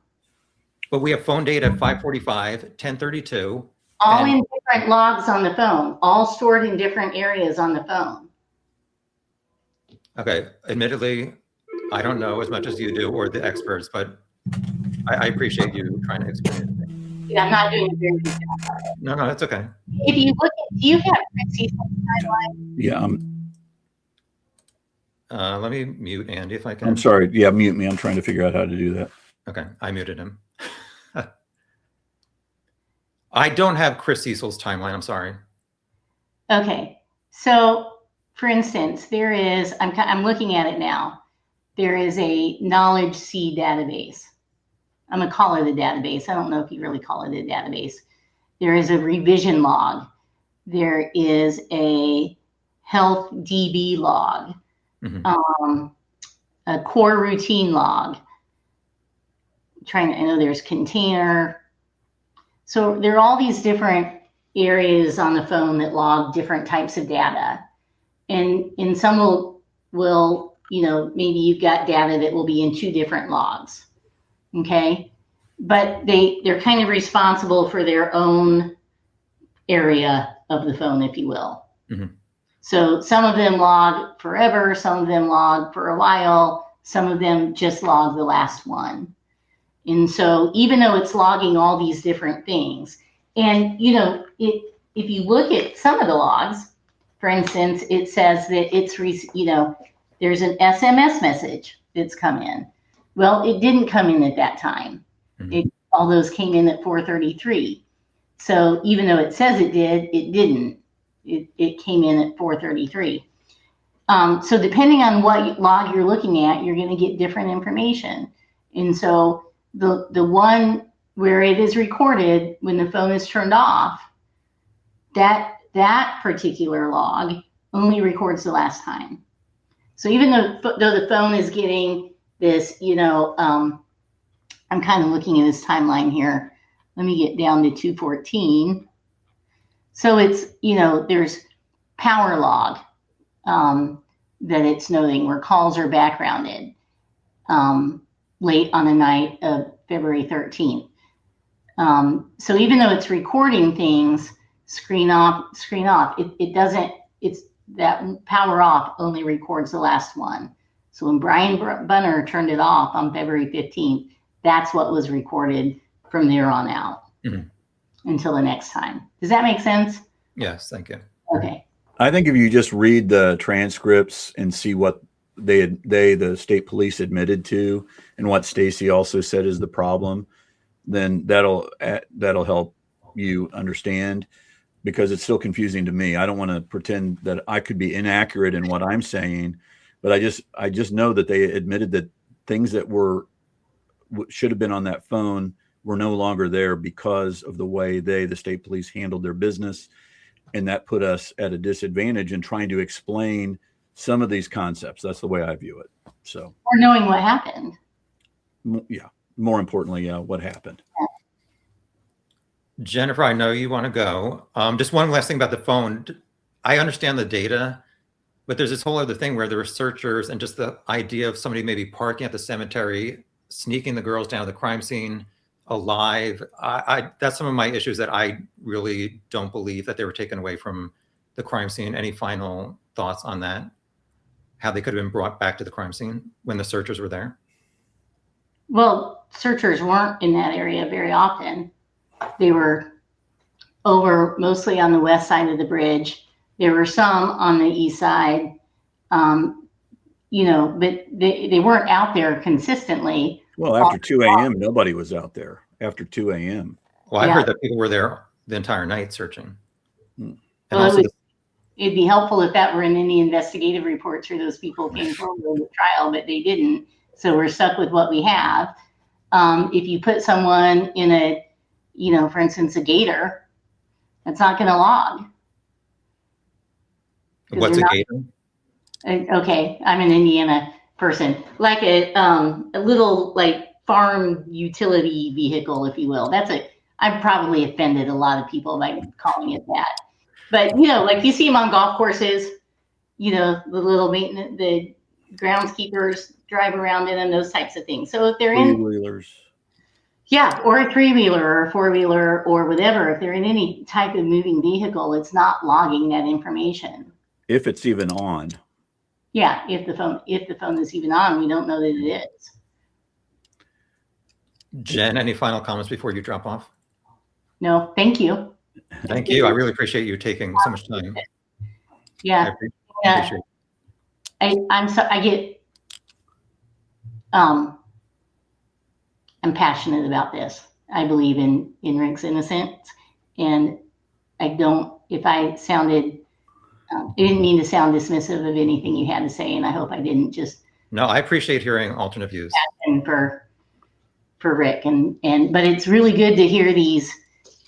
But we have phone data at 5:45, 10:32. All in different logs on the phone, all stored in different areas on the phone. Okay, admittedly, I don't know as much as you do or the experts, but I appreciate you trying to explain it to me. Yeah, I'm not doing a very good job. No, that's okay. If you look at, do you have Ricci's timeline? Yeah. Let me mute Andy if I can. I'm sorry. Yeah, mute me. I'm trying to figure out how to do that. Okay, I muted him. I don't have Chris Cecil's timeline. I'm sorry. Okay, so for instance, there is, I'm looking at it now. There is a knowledge seed database. I'm gonna call it a database. I don't know if you really call it a database. There is a revision log. There is a health DB log, a core routine log. I know there's container. So there are all these different areas on the phone that log different types of data. And some will, maybe you've got data that will be in 2 different logs. Okay. But they're kind of responsible for their own area of the phone, if you will. Mm-hmm. So some of them log forever, some of them log for a while, some of them just log the last one. And so even though it's logging all these different things, and if you look at some of the logs, for instance, it says that there's an SMS message that's come in. Well, it didn't come in at that time. Mm-hmm. All those came in at 4:33. So even though it says it did, it didn't. It came in at 4:33. So depending on what log you're looking at, you're going to get different information. And so the one where it is recorded when the phone is turned off, that particular log only records the last time. So even though the phone is getting this, I'm kind of looking at this timeline here. Let me get down to 2:14. So it's, there's power log that it's noting where calls are backgrounded. late on the night of February 13th. So even though it's recording things, screen off, it doesn't, it's that power off only records the last one. So when Brian Bunner turned it off on February 15th, that's what was recorded from there on out until the next time. Does that make sense? Yes, thank you. Okay. I think if you just read the transcripts and see what the state police admitted to and what Stacy also said is the problem, then that'll help you understand, because it's still confusing to me. I don't want to pretend that I could be inaccurate in what I'm saying, but I just know that they admitted that things that should have been on that phone were no longer there because of the way the state police handled their business. And that put us at a disadvantage in trying to explain some of these concepts. That's the way I view it. So, Or knowing what happened. Yeah. More importantly, what happened. Jennifer, I know you want to go. Just one last thing about the phone. I understand the data, but there's this whole other thing where there were searchers, and just the idea of somebody maybe parking at the cemetery, sneaking the girls down to the crime scene alive. That's some of my issues, that I really don't believe that they were taken away from the crime scene. Any final thoughts on that? How they could have been brought back to the crime scene when the searchers were there? Well, searchers weren't in that area very often. They were over mostly on the west side of the bridge. There were some on the east side, but they weren't out there consistently. Well, after 2 a.m., nobody was out there after 2 a.m. Well, I heard that people were there the entire night searching. And well, it'd be helpful if that were in any investigative reports or those people came forward in the trial, but they didn't. So we're stuck with what we have. If you put someone in a, for instance, a gator, that's not going to log. What's a gator? Okay, I'm an Indiana person. Like a little farm utility vehicle, if you will. I've probably offended a lot of people by calling it that. But like you see them on golf courses, the little maintenance, the groundskeepers drive around in them, those types of things. So if they're in three-wheelers, or a three-wheeler or a four-wheeler or whatever, if they're in any type of moving vehicle, it's not logging that information. If it's even on. Yeah, if the phone is even on, we don't know that it is. Jen, any final comments before you drop off? No, thank you. Thank you. I really appreciate you taking so much time. Yeah. I'm passionate about this. I believe in Rick's innocence, and I didn't mean to sound dismissive of anything you had to say, and I hope I didn't. No, I appreciate hearing alternate views. For Rick, but it's really good to hear these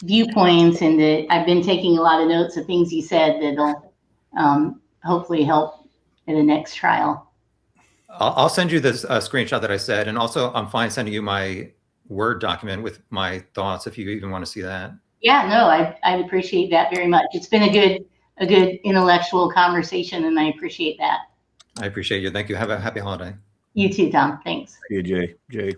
viewpoints, and I've been taking a lot of notes of things he said that'll hopefully help in the next trial. I'll send you this screenshot that I said, and also I'm fine sending you my Word document with my thoughts if you even want to see that. Yeah, no, I appreciate that very much. It's been a good intellectual conversation, and I appreciate that. I appreciate you. Thank you. Have a happy holiday. You too, Tom. Thanks. See you, Jay.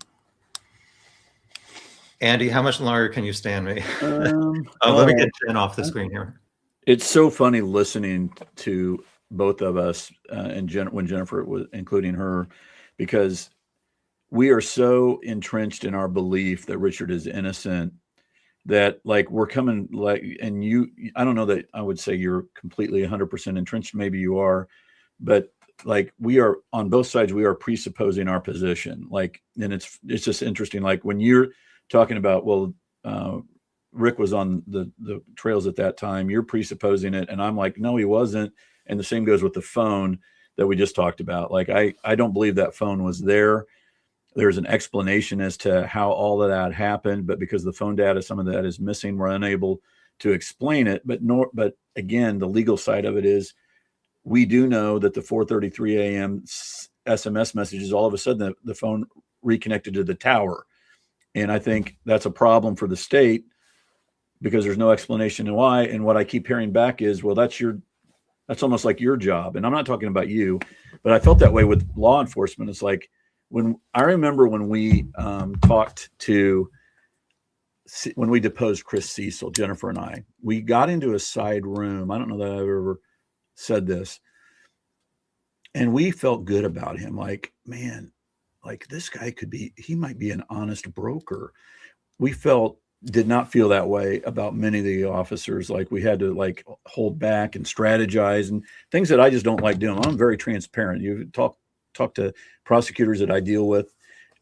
Andy, how much longer can you stand me? Let me get Jen off the screen here. It's so funny listening to both of us and when Jennifer was including her, because we are so entrenched in our belief that Richard is innocent that we're coming and I don't know that I would say you're completely 100% entrenched. Maybe you are, but we are on both sides. We are presupposing our position. And it's just interesting. When you're talking about, Rick was on the trails at that time, you're presupposing it. And I'm like, no, he wasn't. And the same goes with the phone that we just talked about. I don't believe that phone was there. There's an explanation as to how all of that happened, but because the phone data, some of that is missing, we're unable to explain it. But again, the legal side of it is, we do know that the 4:33 a.m. SMS messages, all of a sudden the phone reconnected to the tower. And I think that's a problem for the state because there's no explanation why. And what I keep hearing back is, well, that's almost like your job. And I'm not talking about you, but I felt that way with law enforcement. It's like, when I remember when we when we deposed Chris Cecil, Jennifer and I, we got into a side room. I don't know that I've ever said this. And we felt good about him. Like, man, like this guy he might be an honest broker. We did not feel that way about many of the officers. Like we had to like hold back and strategize and things that I just don't like doing. I'm very transparent. You talk to prosecutors that I deal with,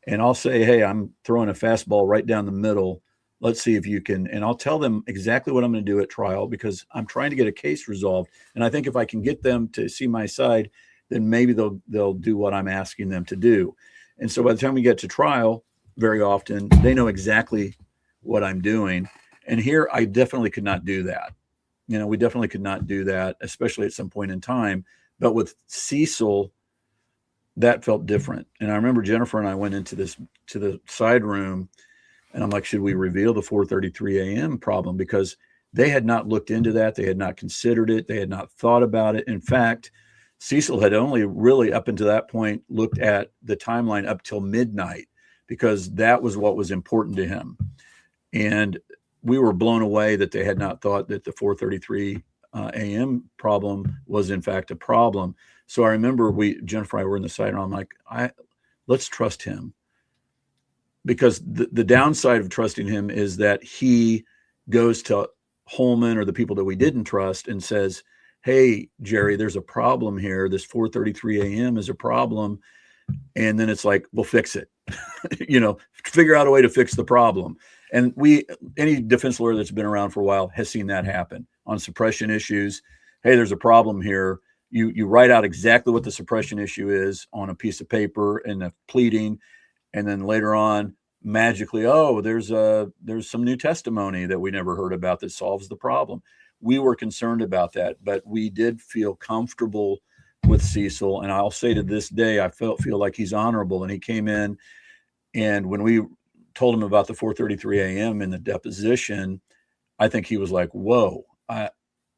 and I'll say, hey, I'm throwing a fastball right down the middle. Let's see if you can, and I'll tell them exactly what I'm going to do at trial because I'm trying to get a case resolved. And I think if I can get them to see my side, then maybe they'll do what I'm asking them to do. And so by the time we get to trial, very often they know exactly what I'm doing. And here I definitely could not do that. We definitely could not do that, especially at some point in time. But with Cecil, that felt different. And I remember Jennifer and I went to the side room, and I'm like, should we reveal the 4:33 a.m. problem? Because they had not looked into that. They had not considered it. They had not thought about it. In fact, Cecil had only really up until that point looked at the timeline up till midnight because that was what was important to him. And we were blown away that they had not thought that the 4:33 a.m. problem was in fact a problem. So I remember Jennifer and I were in the side room. I'm like, let's trust him. Because the downside of trusting him is that he goes to Holman or the people that we didn't trust and says, hey, Jerry, there's a problem here. This 4:33 a.m. is a problem. And then it's like, we'll fix it. Figure out a way to fix the problem. And any defense lawyer that's been around for a while has seen that happen on suppression issues. Hey, there's a problem here. You write out exactly what the suppression issue is on a piece of paper and a pleading. And then later on, magically, there's some new testimony that we never heard about that solves the problem. We were concerned about that, but we did feel comfortable with Cecil. And I'll say to this day, I feel like he's honorable. And he came in, and when we told him about the 4:33 a.m. in the deposition, I think he was like, whoa,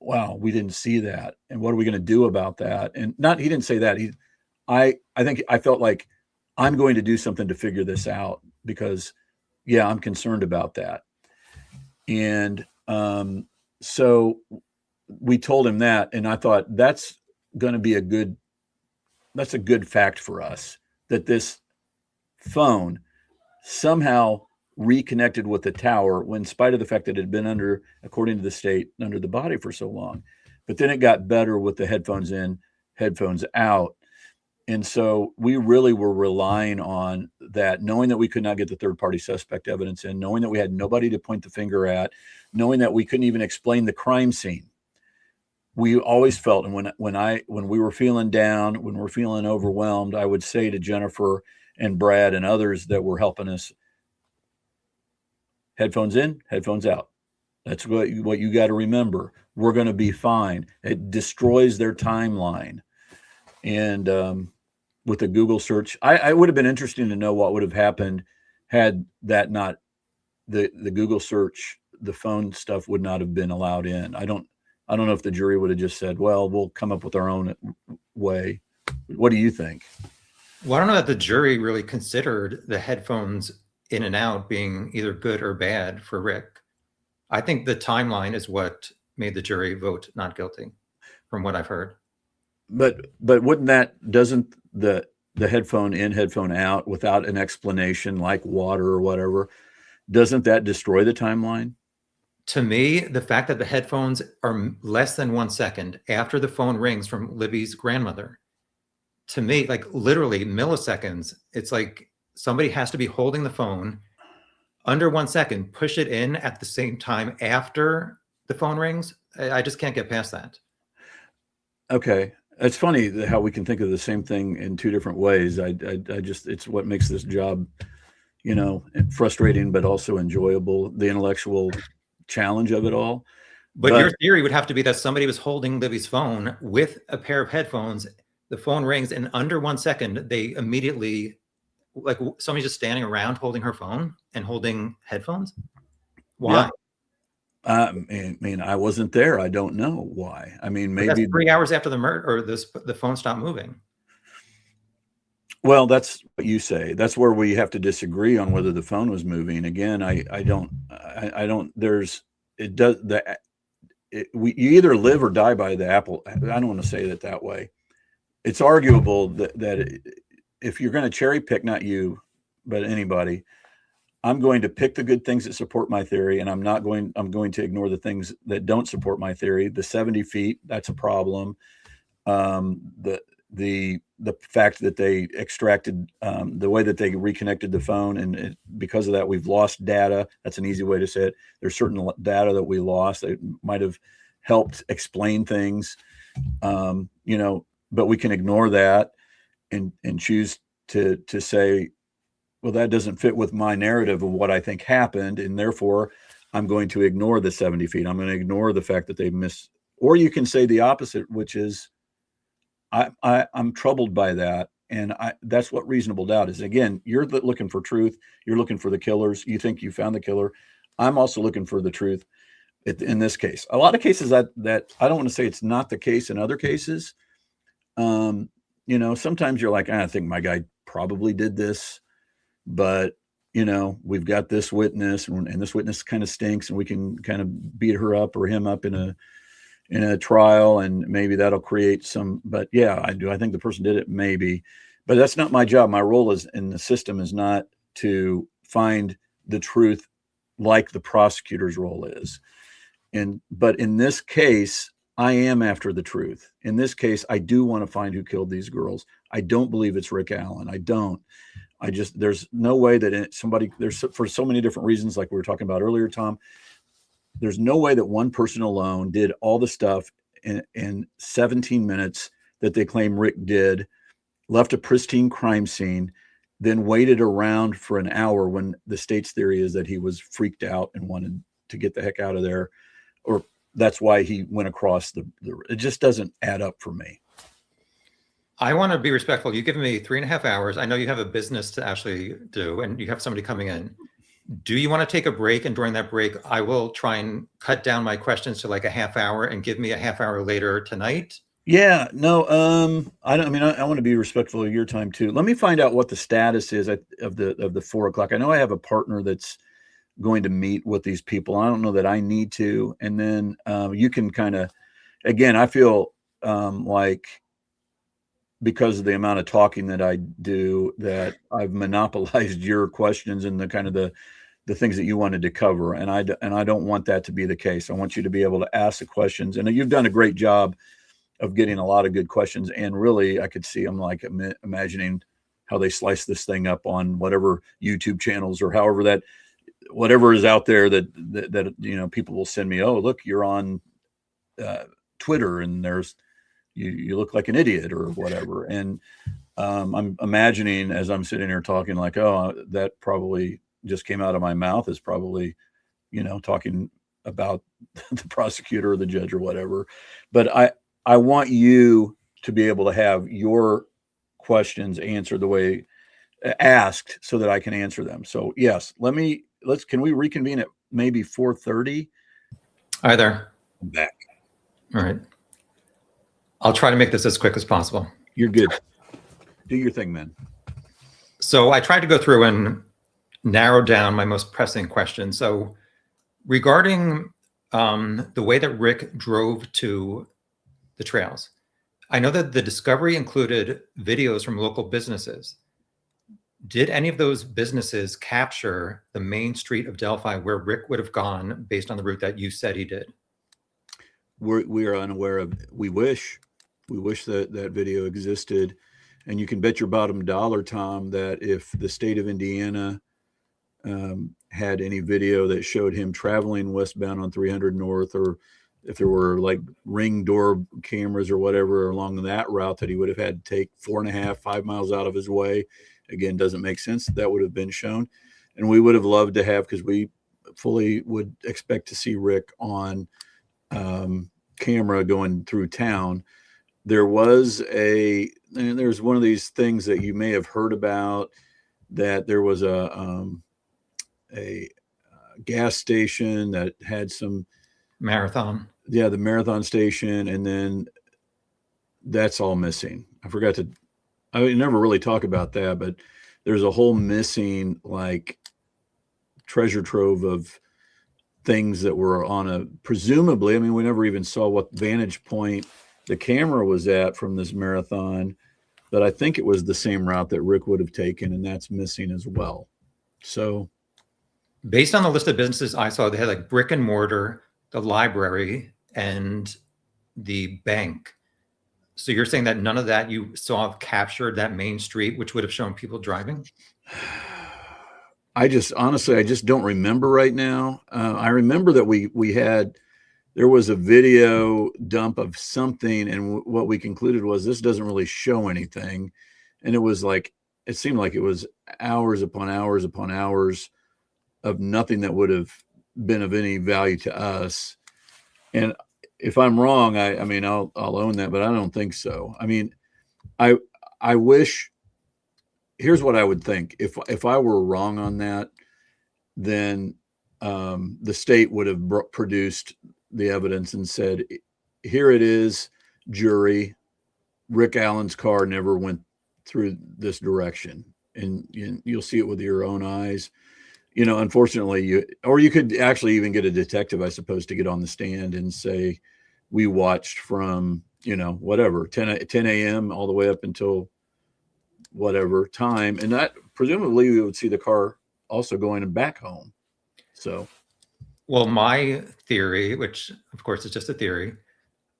wow, we didn't see that. And what are we going to do about that? And he didn't say that. I think I felt like I'm going to do something to figure this out because, yeah, I'm concerned about that. And so we told him that, and I thought that's going to be a good fact for us, that this phone somehow reconnected with the tower when, in spite of the fact that it had been according to the state, under the body for so long. But then it got better with the headphones in, headphones out. And so we really were relying on that, knowing that we could not get the third-party suspect evidence in, knowing that we had nobody to point the finger at, knowing that we couldn't even explain the crime scene. We always felt, and when we were feeling down, when we're feeling overwhelmed, I would say to Jennifer and Brad and others that were helping us, headphones in, headphones out. That's what you got to remember. We're going to be fine. It destroys their timeline. And with the Google search, I would have been interesting to know what would have happened had that not the Google search, the phone stuff would not have been allowed in. I don't know if the jury would have just said, well, we'll come up with our own way. What do you think? Well, I don't know that the jury really considered the headphones in and out being either good or bad for Rick. I think the timeline is what made the jury vote not guilty, from what I've heard. But doesn't the headphone in, headphone out without an explanation like water or whatever, doesn't that destroy the timeline? To me, the fact that the headphones are less than 1 second after the phone rings from Libby's grandmother, to me, like literally milliseconds, it's like somebody has to be holding the phone under 1 second, push it in at the same time after the phone rings. I just can't get past that. Okay. It's funny how we can think of the same thing in two different ways. I just, it's what makes this job, frustrating, but also enjoyable, the intellectual challenge of it all. But your theory would have to be that somebody was holding Libby's phone with a pair of headphones. The phone rings, and under 1 second, they immediately, like somebody's just standing around holding her phone and holding headphones. Why? Yeah. I mean, I wasn't there. I don't know why. I mean, maybe that's 3 hours after the murder, or the phone stopped moving. Well, that's what you say. That's where we have to disagree on whether the phone was moving. Again, I don't, there's, it does, you either live or die by the apple. I don't want to say it that way. It's arguable that if you're going to cherry pick, not you, but anybody, I'm going to pick the good things that support my theory, and I'm going to ignore the things that don't support my theory. The 70 feet, that's a problem. The fact that they extracted, the way that they reconnected the phone, and because of that, we've lost data. That's an easy way to say it. There's certain data that we lost that might have helped explain things, but we can ignore that and choose to say, well, that doesn't fit with my narrative of what I think happened, and therefore I'm going to ignore the 70 feet. I'm going to ignore the fact that they missed. Or you can say the opposite, which is I'm troubled by that, and that's what reasonable doubt is. Again, you're looking for truth. You're looking for the killers. You think you found the killer. I'm also looking for the truth in this case. A lot of cases that I don't want to say it's not the case in other cases. Sometimes you're like, I think my guy probably did this, but we've got this witness, and this witness kind of stinks, and we can kind of beat her up or him up in a trial, and maybe that'll create some. But yeah, I think the person did it, maybe, but that's not my job. My role is in the system is not to find the truth like the prosecutor's role is. But in this case, I am after the truth. In this case, I do want to find who killed these girls. I don't believe it's Rick Allen. I don't. There's no way that there's, for so many different reasons, like we were talking about earlier, Tom, there's no way that one person alone did all the stuff in 17 minutes that they claim Rick did, left a pristine crime scene, then waited around for an hour when the state's theory is that he was freaked out and wanted to get the heck out of there. Or that's why he went across it just doesn't add up for me. I want to be respectful. You've given me 3.5 hours. I know you have a business to actually do, and you have somebody coming in. Do you want to take a break? And during that break, I will try and cut down my questions to like a half hour and give me a half hour later tonight. Yeah, no, I want to be respectful of your time too. Let me find out what the status is of the 4 o'clock. I know I have a partner that's going to meet with these people. I don't know that I need to. And then you can kind of, again, I feel like because of the amount of talking that I do, that I've monopolized your questions and the kind of the things that you wanted to cover. And I don't want that to be the case. I want you to be able to ask the questions. And you've done a great job of getting a lot of good questions. And really, I could see them like imagining how they slice this thing up on whatever YouTube channels or however whatever is out there that people will send me, oh, look, you're on Twitter and you look like an idiot or whatever. And I'm imagining as I'm sitting here talking like, oh, that probably just came out of my mouth is probably, talking about the prosecutor or the judge or whatever. But I want you to be able to have your questions answered the way asked so that I can answer them. So yes, can we reconvene at maybe 4:30? Hi there. I'm back. All right. I'll try to make this as quick as possible. You're good. Do your thing, man. So I tried to go through and narrow down my most pressing questions. So regarding the way that Rick drove to the trails, I know that the discovery included videos from local businesses. Did any of those businesses capture the main street of Delphi where Rick would have gone based on the route that you said he did? We are unaware of. We wish that video existed, and you can bet your bottom dollar, Tom, that if the state of Indiana had any video that showed him traveling westbound on 300 North, or if there were like ring door cameras or whatever along that route that he would have had to take 4.5, 5 miles out of his way. Again, doesn't make sense. That would have been shown. And we would have loved to have, because we fully would expect to see Rick on camera going through town. There's one of these things that you may have heard about, that there was a gas station that had some Marathon. Yeah, the Marathon station, and then that's all missing. I mean, never really talk about that, but there's a whole missing like treasure trove of things that were on a, presumably, I mean, we never even saw what vantage point the camera was at from this marathon, but I think it was the same route that Rick would have taken, and that's missing as well. So based on the list of businesses I saw, they had like brick and mortar, the library, and the bank. So you're saying that none of that you saw captured that main street, which would have shown people driving? I just don't remember right now. I remember that there was a video dump of something, and what we concluded was this doesn't really show anything. And it was like, it seemed like it was hours upon hours upon hours of nothing that would have been of any value to us. And if I'm wrong, I mean, I'll own that, but I don't think so. I mean, I wish, here's what I would think. If I were wrong on that, then the state would have produced the evidence and said, here it is, jury, Rick Allen's car never went through this direction. And you'll see it with your own eyes. You know, unfortunately, you could actually even get a detective, I suppose, to get on the stand and say, we watched from, whatever, 10 a.m. all the way up until whatever time. And that presumably we would see the car also going back home. So. Well, my theory, which of course is just a theory,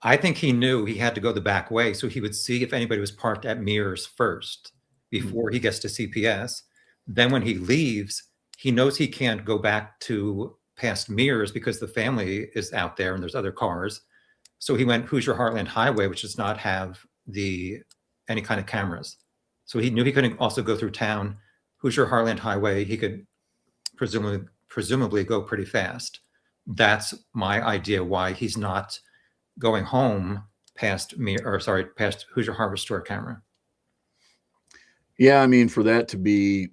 I think he knew he had to go the back way so he would see if anybody was parked at Mears first before he gets to CPS. Then when he leaves, he knows he can't go back to past Mears because the family is out there and there's other cars. So he went Hoosier Heartland Highway, which does not have any kind of cameras. So he knew he couldn't also go through town. Hoosier Heartland Highway, he could presumably go pretty fast. That's my idea why he's not going home past Hoosier Harvestore camera. Yeah, I mean, for that to be,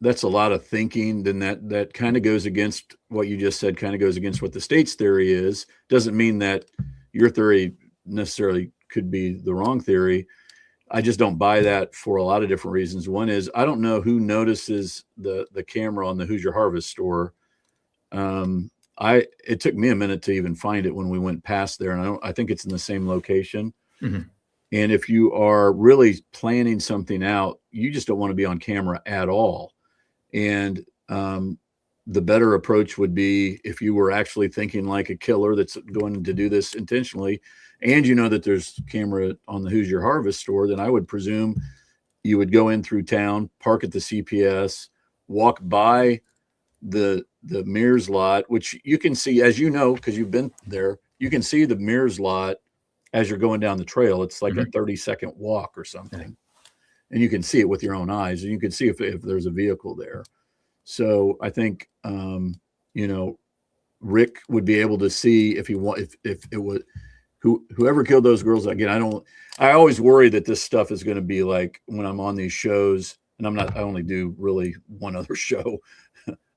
that's a lot of thinking. Then that kind of goes against what you just said, kind of goes against what the state's theory is. Doesn't mean that your theory necessarily could be the wrong theory. I just don't buy that for a lot of different reasons. One is I don't know who notices the camera on the Hoosier Harvestore. It took me a minute to even find it when we went past there, and I think it's in the same location. Mm-hmm. And if you are really planning something out, you just don't want to be on camera at all. And the better approach would be if you were actually thinking like a killer that's going to do this intentionally, and you know that there's camera on the Hoosier Harvestore, then I would presume you would go in through town, park at the CPS, walk by the Mears Lot, which you can see, as you know, because you've been there, you can see the Mears Lot as you're going down the trail. It's like a 30-second walk or something. And you can see it with your own eyes, and you can see if there's a vehicle there. So I think, Rick would be able to see if it was whoever killed those girls. Again, I always worry that this stuff is going to be like when I'm on these shows, and I only do really one other show,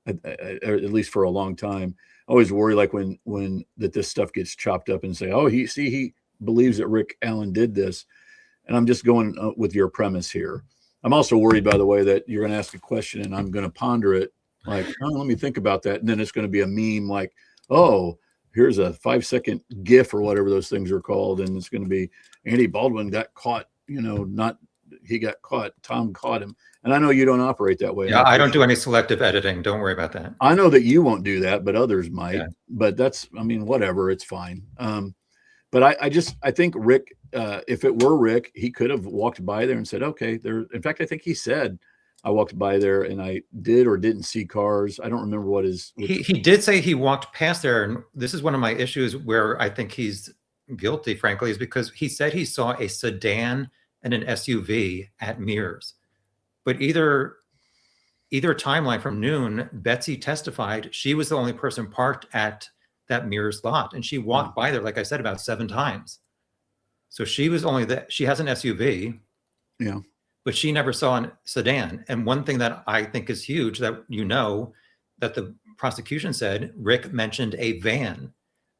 at least for a long time. I always worry like when this stuff gets chopped up and say, oh, he believes that Rick Allen did this. And I'm just going with your premise here. I'm also worried, by the way, that you're going to ask a question and I'm going to ponder it like, oh, let me think about that. And then it's going to be a meme like, oh, here's a 5-second GIF or whatever those things are called. And it's going to be Andy Baldwin got caught, he got caught. Tom caught him. And I know you don't operate that way. Yeah, I don't do any selective editing. Don't worry about that. I know that you won't do that, but others might. Yeah. But whatever, it's fine. But I think Rick, if it were Rick, he could have walked by there and said, okay, there. In fact, I think he said, I walked by there and I did or didn't see cars. I don't remember what he did say he walked past there. And this is one of my issues where I think he's guilty, frankly, is because he said he saw a sedan and an SUV at Mears. But either timeline from noon, Betsy testified she was the only person parked at that Mears lot, and she walked by there, like I said, about 7 times. So she was she has an SUV, but she never saw a sedan. And one thing that I think is huge that that the prosecution said, Rick mentioned a van.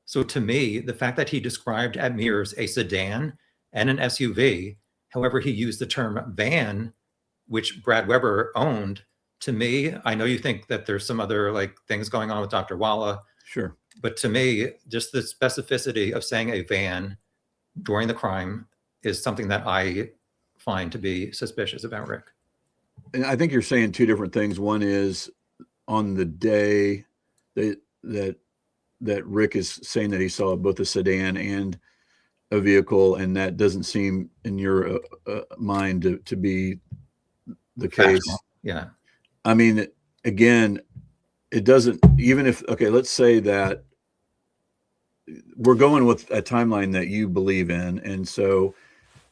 So to me, the fact that he described at Mears a sedan and an SUV However, he used the term van, which Brad Weber owned. To me, I know you think that there's some other like things going on with Dr. Walla. Sure. But to me, just the specificity of saying a van during the crime is something that I find to be suspicious about Rick. And I think you're saying two different things. One is on the day that Rick is saying that he saw both a sedan and a vehicle, and that doesn't seem in your mind to be the case. Factual. Yeah. I mean, again, it doesn't, even if, okay, let's say that we're going with a timeline that you believe in. And so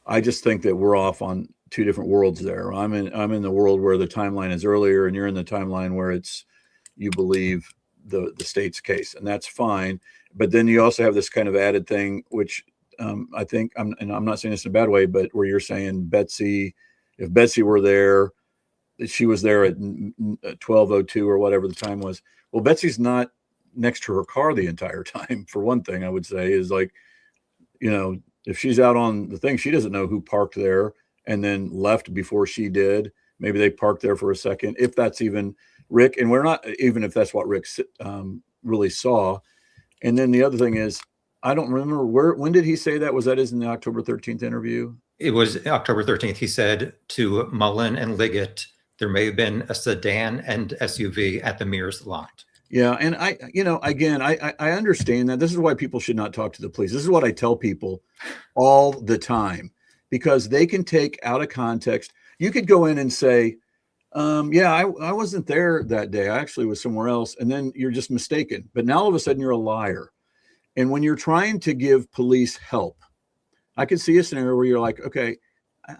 I just think that we're off on two different worlds there. I'm in the world where the timeline is earlier, and you're in the timeline where it's, you believe the state's case, and that's fine. But then you also have this kind of added thing, which I think, and I'm not saying this in a bad way, but where you're saying Betsy, if Betsy were there, she was there at 12:02 or whatever the time was. Well, Betsy's not next to her car the entire time. For one thing, I would say is like, you know, if she's out on the thing, she doesn't know who parked there and then left before she did. Maybe they parked there for a second, if that's even Rick. And we're not, even if that's what Rick really saw. And then the other thing is, I don't remember when did he say that? Was that in the October 13th interview? It was October 13th. He said to Mullen and Liggett, there may have been a sedan and SUV at the Mears lot. Yeah. And I understand that. This is why people should not talk to the police. This is what I tell people all the time, because they can take out of context. You could go in and say, yeah, I wasn't there that day. I actually was somewhere else. And then you're just mistaken. But now all of a sudden you're a liar. And when you're trying to give police help, I could see a scenario where you're like, okay,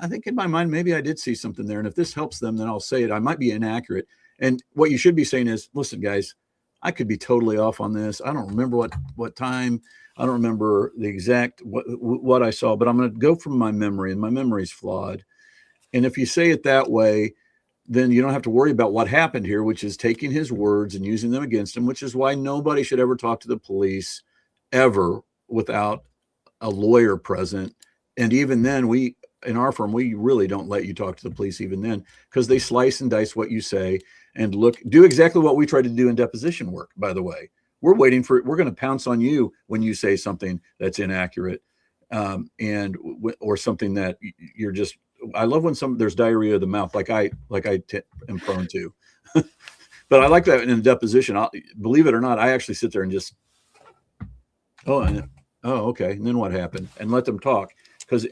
I think in my mind, maybe I did see something there. And if this helps them, then I'll say it. I might be inaccurate. And what you should be saying is, listen, guys, I could be totally off on this. I don't remember what time. I don't remember the exact what I saw, but I'm going to go from my memory, and my memory's flawed. And if you say it that way, then you don't have to worry about what happened here, which is taking his words and using them against him, which is why nobody should ever talk to the police ever without a lawyer present. And even then, in our firm, we really don't let you talk to the police even then, because they slice and dice what you say and do exactly what we try to do in deposition work, by the way. We're going to pounce on you when you say something that's inaccurate, or something that you're just, I love when there's diarrhea of the mouth, like I am prone to, but I like that in a deposition. Believe it or not, I actually sit there and just, okay. And then what happened? And let them talk. Because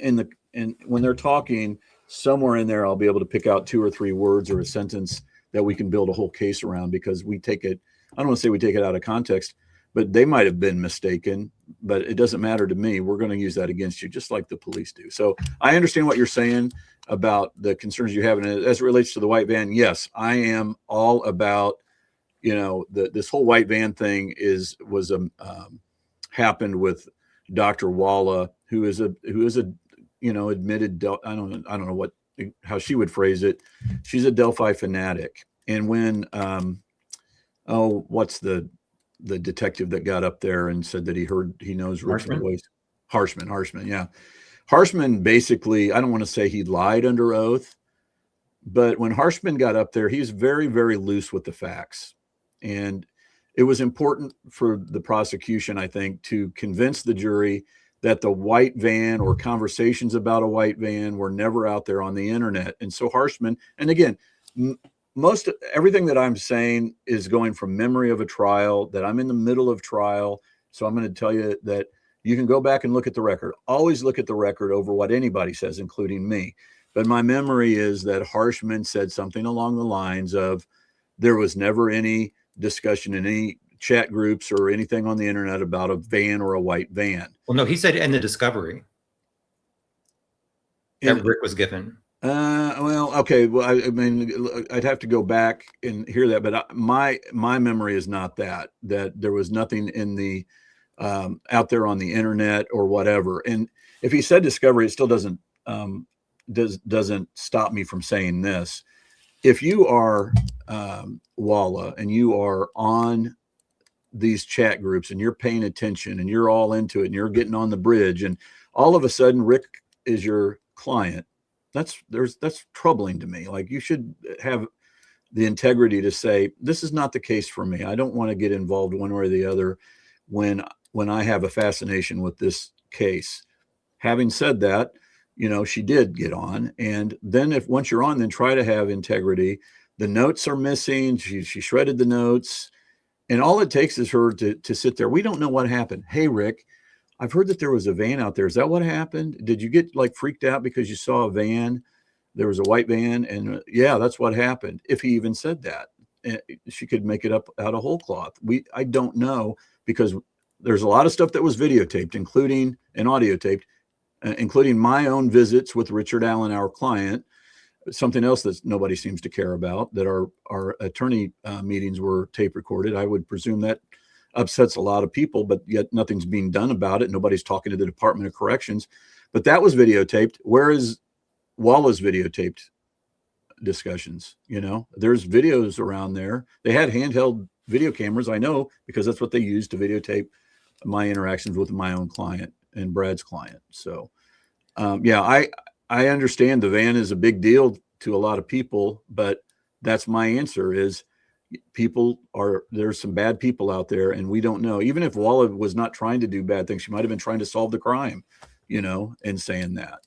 when they're talking, somewhere in there, I'll be able to pick out 2 or 3 words or a sentence that we can build a whole case around, because we take it, I don't want to say we take it out of context, but they might have been mistaken, but it doesn't matter to me. We're going to use that against you, just like the police do. So I understand what you're saying about the concerns you have. And as it relates to the white van, yes, I am all about, this whole white van thing was happened with Dr. Walla, who is a admitted, I don't know how she would phrase it. She's a Delphi fanatic. And when, what's the detective that got up there and said that he knows Rick's voice? Harshman. Yeah. Harshman basically, I don't want to say he lied under oath, but when Harshman got up there, he's very, very loose with the facts. And it was important for the prosecution, I think, to convince the jury that the white van or conversations about a white van were never out there on the internet. And so Harshman, and again, everything that I'm saying is going from memory of a trial, that I'm in the middle of trial. So I'm going to tell you that you can go back and look at the record. Always look at the record over what anybody says, including me. But my memory is that Harshman said something along the lines of, there was never any discussion in any chat groups or anything on the internet about a van or a white van. Well, no, he said in the discovery that Rick was given. Well, okay. Well, I mean, I'd have to go back and hear that, but my memory is not that there was nothing in the out there on the internet or whatever. And if he said discovery, it still doesn't stop me from saying this. If you are Walla and you are on these chat groups and you're paying attention and you're all into it and you're getting on the bridge, and all of a sudden Rick is your client that's troubling to me. Like, you should have the integrity to say, this is not the case for me. I don't want to get involved one way or the other when I have a fascination with this case. Having said that, she did get on. And then once you're on, then try to have integrity. The notes are missing. She shredded the notes. And all it takes is her to sit there. We don't know what happened. Hey, Rick, I've heard that there was a van out there. Is that what happened? Did you get like freaked out because you saw a van? There was a white van. And yeah, that's what happened. If he even said that, she could make it up out of whole cloth. I don't know, because there's a lot of stuff that was videotaped, including and audio taped, including my own visits with Richard Allen, our client. Something else that nobody seems to care about, that our attorney meetings were tape recorded. I would presume that upsets a lot of people, but yet nothing's being done about it. Nobody's talking to the Department of Corrections, but that was videotaped. Whereas Walla's videotaped discussions, there's videos around there. They had handheld video cameras. I know, because that's what they used to videotape my interactions with my own client and Brad's client. So, I understand the van is a big deal to a lot of people, but that's my answer is there's some bad people out there, and we don't know. Even if Walla was not trying to do bad things, she might've been trying to solve the crime, and saying that.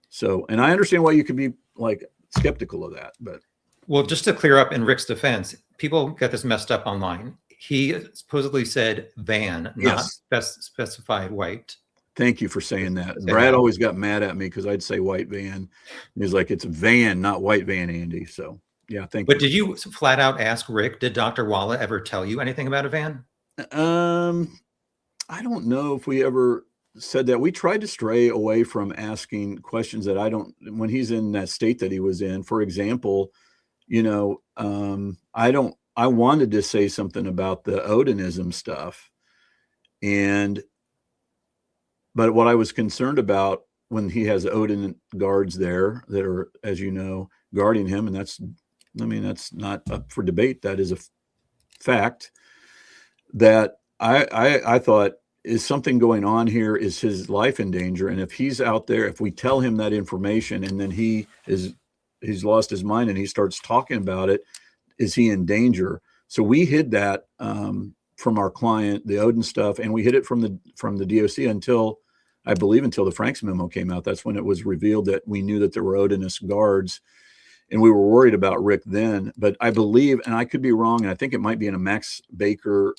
So, and I understand why you could be like skeptical of that, but. Well, just to clear up in Rick's defense, people got this messed up online. He supposedly said van, Yes. not specified white. Thank you for saying that. Brad always got mad at me because I'd say white van. He's like, it's a van, not white van, Andy. So yeah, thank you. But did you flat out ask Rick, did Dr. Walla ever tell you anything about a van? I don't know if we ever said that. We tried to stray away from asking questions that when he's in that state that he was in. For example, I wanted to say something about the Odinism stuff. But what I was concerned about, when he has Odin guards there that are, as you know, guarding him, and that's not up for debate. That is a fact. That I thought, is something going on here? Is his life in danger? And if he's out there, if we tell him that information and then he's lost his mind and he starts talking about it, is he in danger? So we hid that from our client, the Odin stuff, and we hid it from the DOC until the Franks memo came out. That's when it was revealed that we knew that there were Odinist guards, and we were worried about Rick then. But I believe, and I could be wrong, and I think it might be in a Max Baker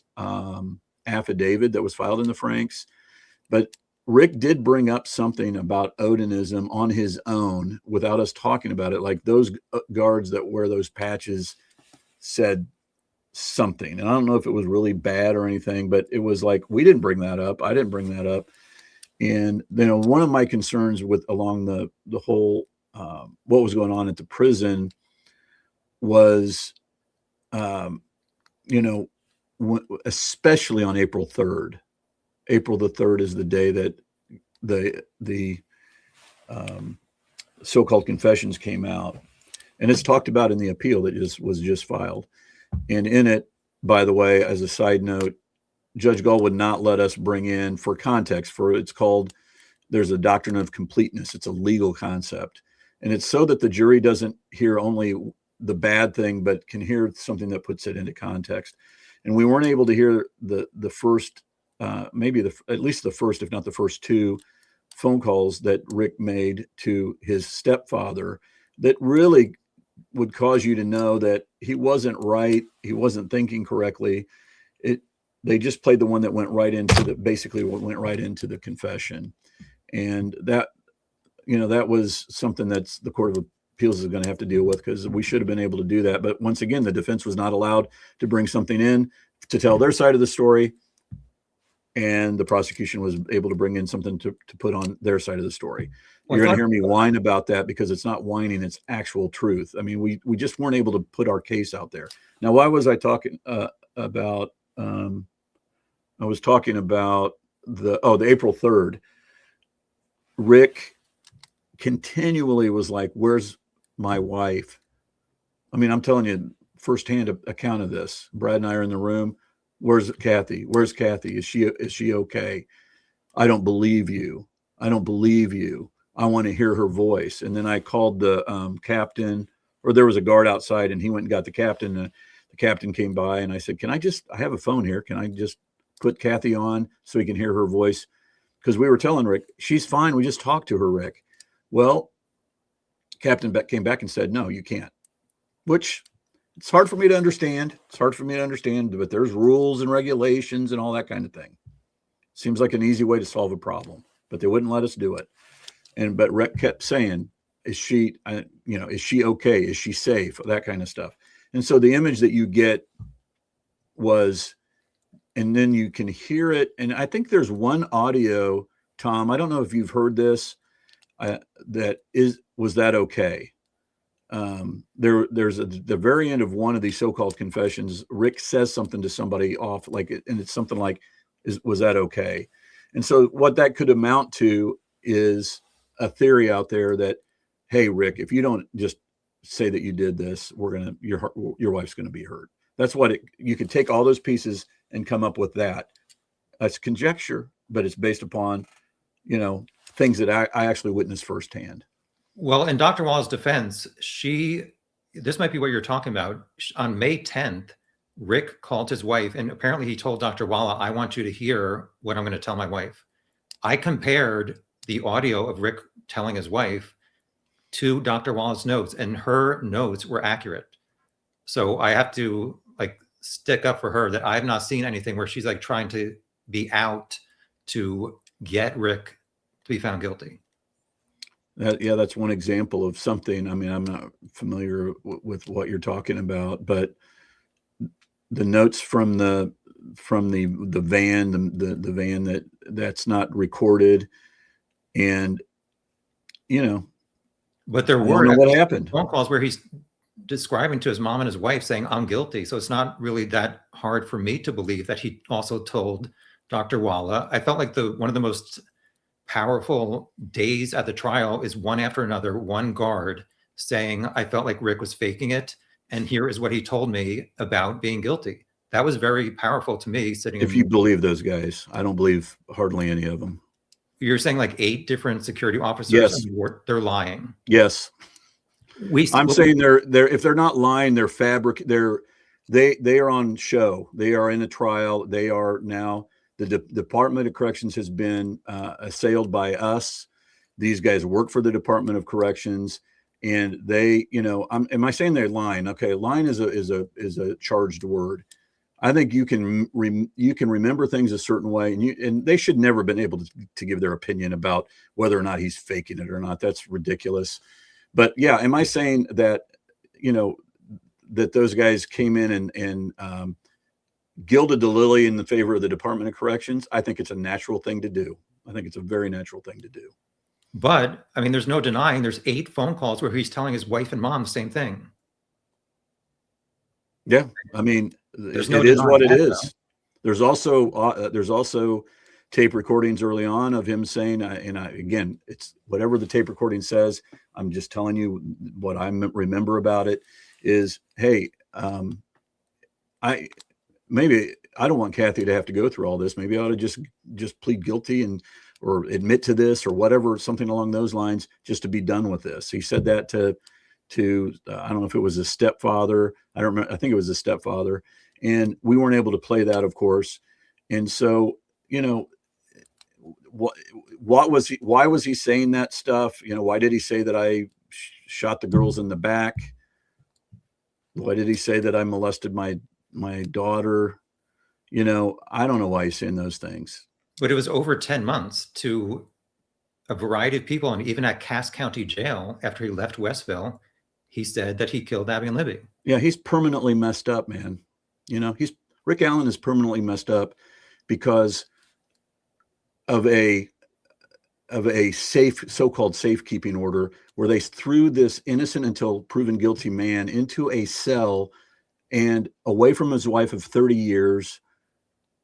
affidavit that was filed in the Franks, but Rick did bring up something about Odinism on his own without us talking about it. Like those guards that wear those patches said something, and I don't know if it was really bad or anything, but it was like, we didn't bring that up. I didn't bring that up. And one of my concerns along the whole what was going on at the prison was, especially on April 3rd. April the 3rd is the day that the so-called confessions came out, and it's talked about in the appeal that was just filed. And in it, by the way, as a side note, Judge Gull would not let us bring in, for context, there's a doctrine of completeness. It's a legal concept. And it's so that the jury doesn't hear only the bad thing, but can hear something that puts it into context. And we weren't able to hear the first, at least the first, if not the first two phone calls that Rick made to his stepfather that really would cause you to know that he wasn't right. He wasn't thinking correctly. They just played the one that went right into the confession. And that was something that's the Court of Appeals is going to have to deal with, because we should have been able to do that. But once again, the defense was not allowed to bring something in to tell their side of the story. And the prosecution was able to bring in something to put on their side of the story. You're going to hear me whine about that, because it's not whining, it's actual truth. I mean, we just weren't able to put our case out there. Now, why was I talking about, I was talking about the April 3rd. Rick continually was like, where's my wife? I mean, I'm telling you, firsthand account of this. Brad and I are in the room. Where's Kathy? Where's Kathy? Is she okay? I don't believe you. I don't believe you. I want to hear her voice. And then I called the captain, or there was a guard outside, and he went and got the captain. The captain came by, and I said, I have a phone here. Can I just put Kathy on so he can hear her voice? Because we were telling Rick, she's fine. We just talked to her, Rick. Well, Captain Beck came back and said, no, you can't, which it's hard for me to understand. But there's rules and regulations and all that kind of thing. Seems like an easy way to solve a problem, but they wouldn't let us do it. But Rick kept saying, is she okay? Is she safe? That kind of stuff. And so the image that you get was, and then you can hear it. And I think there's one audio, Tom, I don't know if you've heard this, was that okay? There's the very end of one of these so-called confessions, Rick says something to somebody off, and it's something like, was that okay? And so what that could amount to is a theory out there that, hey, Rick, if you don't just say that you did this, your wife's going to be hurt. That's what you could take all those pieces and come up with that. That's conjecture, but it's based upon, things that I actually witnessed firsthand. Well, in Dr. Wall's defense, this might be what you're talking about. On May 10th, Rick called his wife, and apparently he told Dr. Walla, I want you to hear what I'm going to tell my wife. I compared the audio of Rick telling his wife to Dr. Walla's notes, and her notes were accurate. So I have to stick up for her that I have not seen anything where she's trying to be out to get Rick to be found guilty. That's one example of something. I mean, I'm not familiar with what you're talking about, but the notes from the van, the van that's not recorded, and but there were what happened. Phone calls where he's describing to his mom and his wife saying, I'm guilty. So it's not really that hard for me to believe that he also told Dr. Walla. I felt like one of the most powerful days at the trial is one after another, one guard saying, I felt like Rick was faking it, and here is what he told me about being guilty. That was very powerful to me. If you believe those guys, I don't believe hardly any of them. You're saying 8 different security officers? Yes. They're lying. Yes. I'm saying they're if they're not lying, they're they are on show. They are in a trial. They are now. The Department of Corrections has been assailed by us. These guys work for the Department of Corrections, and they, am I saying they're lying? Okay, lying is a charged word. I think you can remember things a certain way, and they should never have been able to give their opinion about whether or not he's faking it or not. That's ridiculous. But yeah, am I saying that that those guys came in and gilded the lily in the favor of the Department of Corrections? I think it's a natural thing to do. I think it's a very natural thing to do. But I mean, there's no denying there's 8 phone calls where he's telling his wife and mom the same thing. Yeah, I mean, it is what it is. There's also tape recordings early on of him saying, again, it's whatever the tape recording says. I'm just telling you what I remember about it is, hey, maybe I don't want Kathy to have to go through all this. Maybe I ought to just plead guilty or admit to this or whatever, something along those lines, just to be done with this. He said that to I don't know if it was his stepfather. I don't remember. I think it was his stepfather, and we weren't able to play that, of course. And so, why was he saying that stuff? Why did he say that I shot the girls in the back? Why did he say that I molested my daughter? I don't know why he's saying those things. But it was over 10 months to a variety of people. And even at Cass County Jail, after he left Westville, he said that he killed Abby and Libby. Yeah, he's permanently messed up, man. Rick Allen is permanently messed up because of a so-called safekeeping order where they threw this innocent until proven guilty man into a cell and away from his wife of 30 years.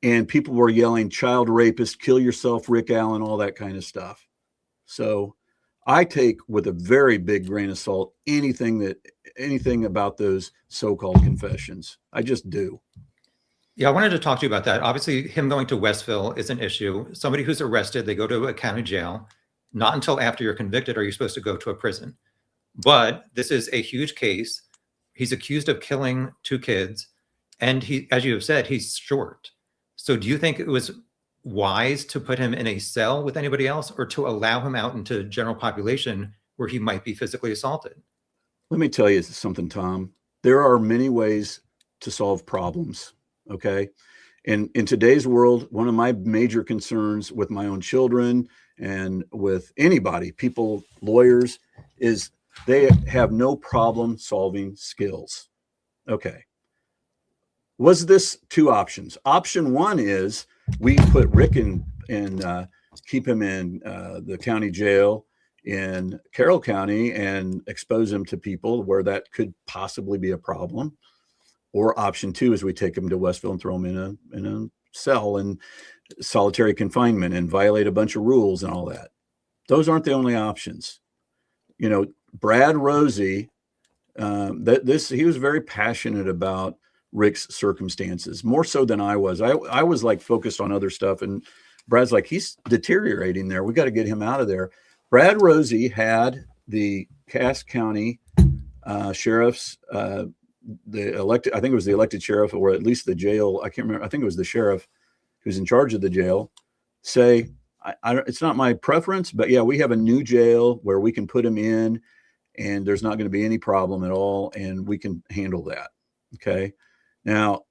And people were yelling, child rapist, kill yourself, Rick Allen, all that kind of stuff. So I take with a very big grain of salt anything about those so-called confessions. I just do. Yeah, I wanted to talk to you about that. Obviously, him going to Westville is an issue. Somebody who's arrested, they go to a county jail. Not until after you're convicted are you supposed to go to a prison. But this is a huge case. He's accused of killing 2 kids, and he, as you have said, he's short. So do you think it was wise to put him in a cell with anybody else, or to allow him out into general population where he might be physically assaulted? Let me tell you something, Tom. There are many ways to solve problems, okay? And in today's world, one of my major concerns with my own children and with anybody, people, lawyers, is they have no problem solving skills. Okay. Was this 2 options? Option 1 is we put Rick in keep him in the county jail in Carroll County and expose him to people where that could possibly be a problem. Or option 2 is we take him to Westville and throw him in a cell and solitary confinement and violate a bunch of rules and all that. Those aren't the only options. You know, Brad Rosie, he was very passionate about Rick's circumstances, more so than I was. I was like focused on other stuff, and Brad's like, he's deteriorating there. We got to get him out of there. Brad Rosie had the Cass County sheriff's, the elected, I think it was the elected sheriff, or at least the jail, I can't remember, I think it was the sheriff who's in charge of the jail, say, it's not my preference, but yeah, we have a new jail where we can put him in and there's not going to be any problem at all, and we can handle that. Okay. Now,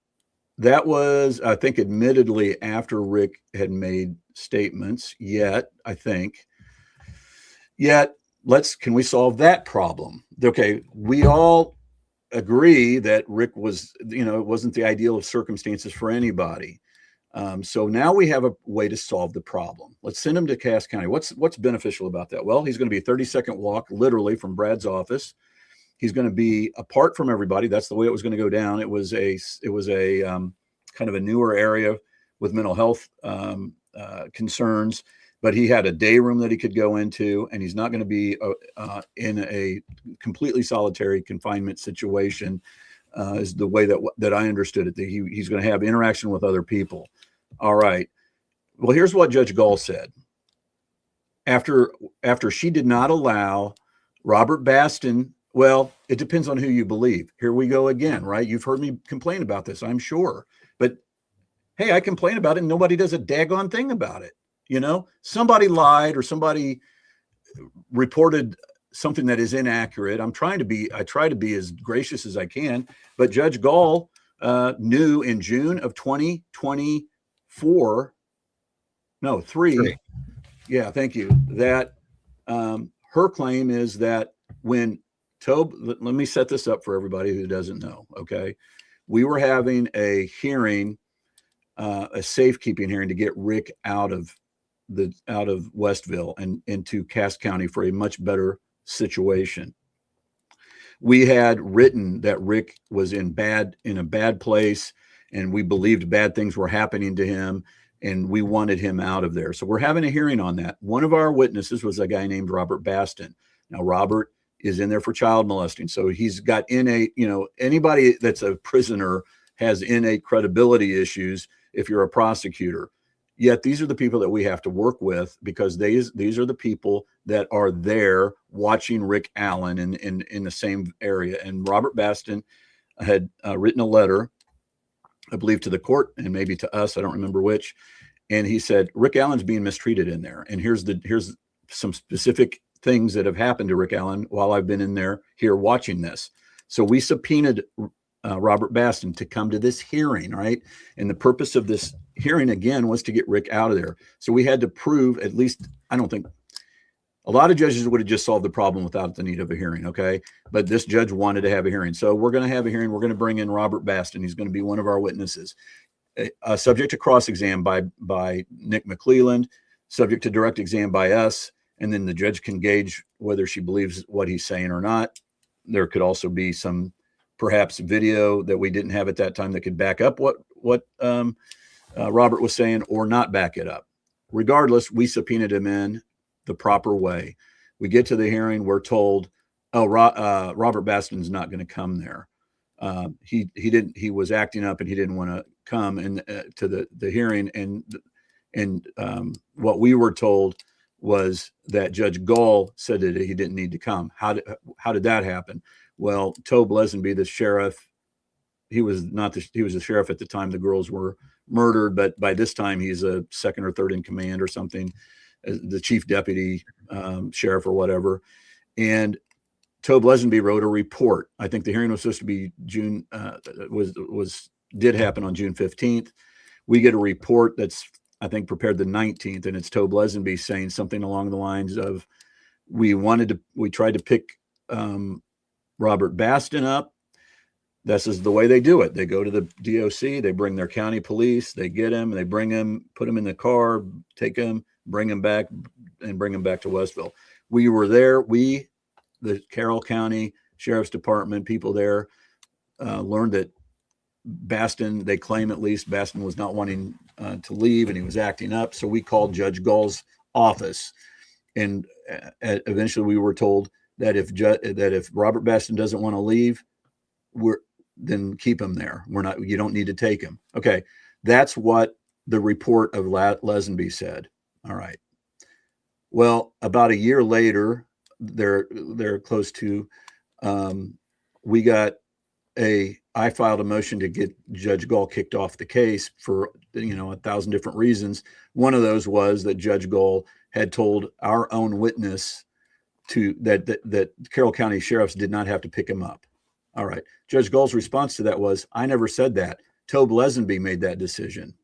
that was, I think, admittedly after Rick had made statements, yet can we solve that problem? Okay, we all agree that Rick was, it wasn't the ideal of circumstances for anybody. So now we have a way to solve the problem. Let's send him to Cass County. What's beneficial about that? Well, he's going to be a 30-second walk, literally, from Brad's office. He's going to be apart from everybody. That's the way it was going to go down. It was a kind of a newer area with mental health concerns, but he had a day room that he could go into, and he's not going to be in a completely solitary confinement situation, is the way that I understood it. That he's going to have interaction with other people. All right. Well, here's what Judge Gull said. After she did not allow Robert Baston, well, it depends on who you believe. Here we go again, right? You've heard me complain about this, I'm sure. But hey, I complain about it and nobody does a daggone thing about it. Somebody lied or somebody reported something that is inaccurate. I try to be as gracious as I can, but Judge Gull knew in June of 2023. Yeah, thank you. That her claim is that when let me set this up for everybody who doesn't know. Okay. We were having a hearing, a safekeeping hearing to get Rick out of Westville and into Cass County for a much better situation. We had written that Rick was in a bad place, and we believed bad things were happening to him, and we wanted him out of there. So we're having a hearing on that. One of our witnesses was a guy named Robert Baston. Now, Robert is in there for child molesting. So he's got innate, anybody that's a prisoner has innate credibility issues if you're a prosecutor. Yet these are the people that we have to work with, because these are the people that are there watching Rick Allen in the same area. And Robert Baston had written a letter, I believe, to the court and maybe to us, I don't remember which. And he said, Rick Allen's being mistreated in there. And here's some specific things that have happened to Rick Allen while I've been in there here watching this. So we subpoenaed Robert Baston to come to this hearing, right? And the purpose of this hearing, again, was to get Rick out of there. So we had to prove, at least, I don't think, a lot of judges would have just solved the problem without the need of a hearing, okay? But this judge wanted to have a hearing. So we're going to have a hearing. We're going to bring in Robert Baston. He's going to be one of our witnesses. Subject to cross-exam by Nick McClelland, subject to direct exam by us, and then the judge can gauge whether she believes what he's saying or not. There could also be some perhaps video that we didn't have at that time that could back up what Robert was saying, or not back it up. Regardless, we subpoenaed him in the proper way. We get to the hearing, we're told, Robert Baston's not going to come there. He was acting up and he didn't want to come to the hearing. And what we were told was that Judge Gull said that he didn't need to come. How did that happen? Well, Tobe Lesenby, the sheriff, he was a sheriff at the time the girls were murdered, but by this time he's a second or third in command or something, the chief deputy sheriff or whatever. And Tobe Lesenby wrote a report. I think the hearing was supposed to be did happen on June 15th. We get a report that's, I think, prepared the 19th, and it's Tobe Lesenby saying something along the lines of, we tried to pick Robert Baston up. This is the way they do it. They go to the DOC, they bring their county police, they get him, they bring him, put him in the car, take him, bring him back, and bring him back to Westville. We were there. The Carroll County Sheriff's Department people there learned that Baston, they claim at least, Baston was not wanting to leave and he was acting up. So we called Judge Gull's office, and eventually we were told that if Robert Baston doesn't want to leave, then keep him there. You don't need to take him. Okay. That's what the report of Lesenby said. All right. Well, about a year later, they're close to, I filed a motion to get Judge Gull kicked off the case for, 1,000 different reasons. One of those was that Judge Gull had told our own witness that Carroll County sheriffs did not have to pick him up. All right. Judge Gull's response to that was, I never said that. Tobe Lesenby made that decision.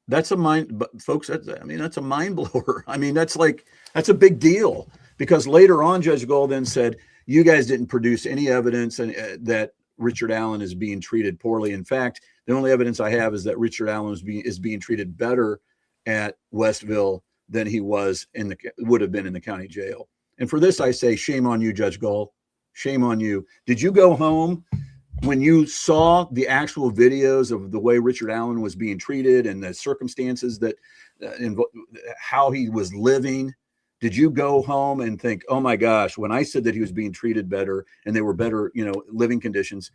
That's a mind blower. I mean, that's a big deal, because later on, Judge Gull then said, you guys didn't produce any evidence that Richard Allen is being treated poorly. In fact, the only evidence I have is that Richard Allen is being treated better at Westville than he would have been in the county jail. And for this, I say, shame on you, Judge Gull. Shame on you. Did you go home when you saw the actual videos of the way Richard Allen was being treated and the circumstances that how he was living? Did you go home and think, oh my gosh, when I said that he was being treated better and they were better, living conditions,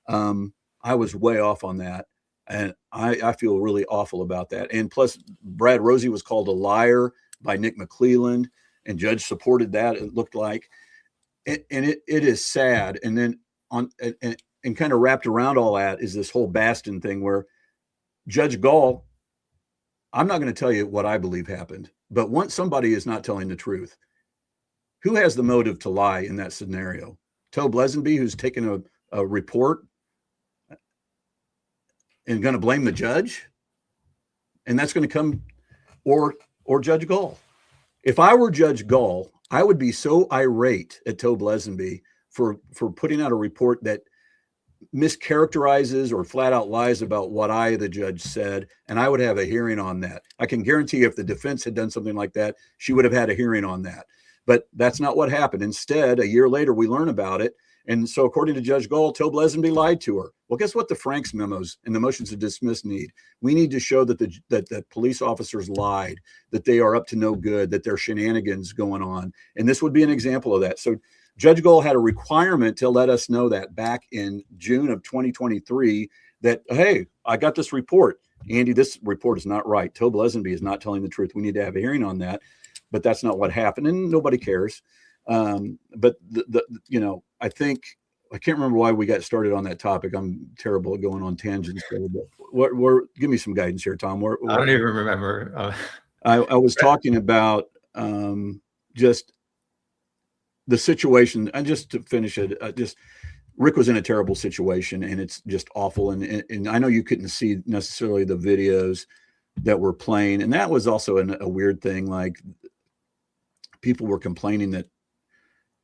I was way off on that. And I feel really awful about that. And plus, Brad Rosie was called a liar by Nick McClelland, and Judge supported that, it looked like. And it is sad. And then and kind of wrapped around all that is this whole Baston thing where Judge Gull, I'm not going to tell you what I believe happened, but once somebody is not telling the truth, who has the motive to lie in that scenario? Tobe Lesenby, who's taken a report and going to blame the judge? And that's going to come, or Judge Gull. If I were Judge Gull, I would be so irate at Tobe Lesenby for putting out a report that mischaracterizes or flat out lies about what the judge said, and I would have a hearing on that. I can guarantee if the defense had done something like that, she would have had a hearing on that. But that's not what happened. Instead, a year later, we learn about it. And so according to Judge Gull, Tobe Lesenby lied to her. Well, guess what the Franks memos and the motions to dismiss need? We need to show that the police officers lied, that they are up to no good, that there are shenanigans going on. And this would be an example of that. So Judge Gull had a requirement to let us know that back in June of 2023 that, hey, I got this report. Andy, this report is not right. Tobe Lesenby is not telling the truth. We need to have a hearing on that. But that's not what happened, and nobody cares. But I think, I can't remember why we got started on that topic. I'm terrible at going on tangents. Give me some guidance here, Tom. I don't even remember. I was talking about just the situation, and just to finish it, Rick was in a terrible situation, and it's just awful. And I know you couldn't see necessarily the videos that were playing, and that was also a weird thing. Like, people were complaining that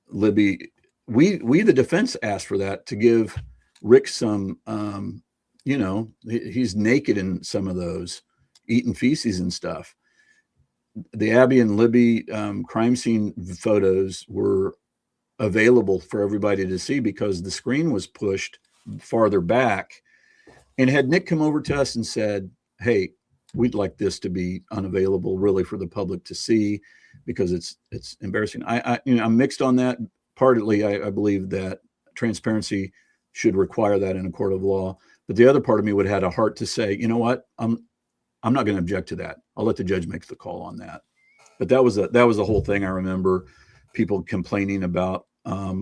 Libby, we the defense asked for that to give Rick some, he's naked in some of those, eating feces and stuff. The Abby and Libby crime scene photos were available for everybody to see because the screen was pushed farther back. And had Nick come over to us and said, hey, we'd like this to be unavailable really for the public to see because it's embarrassing. I'm mixed on that. Partly, I believe that transparency should require that in a court of law. But the other part of me would have had a heart to say, you know what, I'm not going to object to that. I'll let the judge make the call on that. But that was the whole thing. I remember people complaining about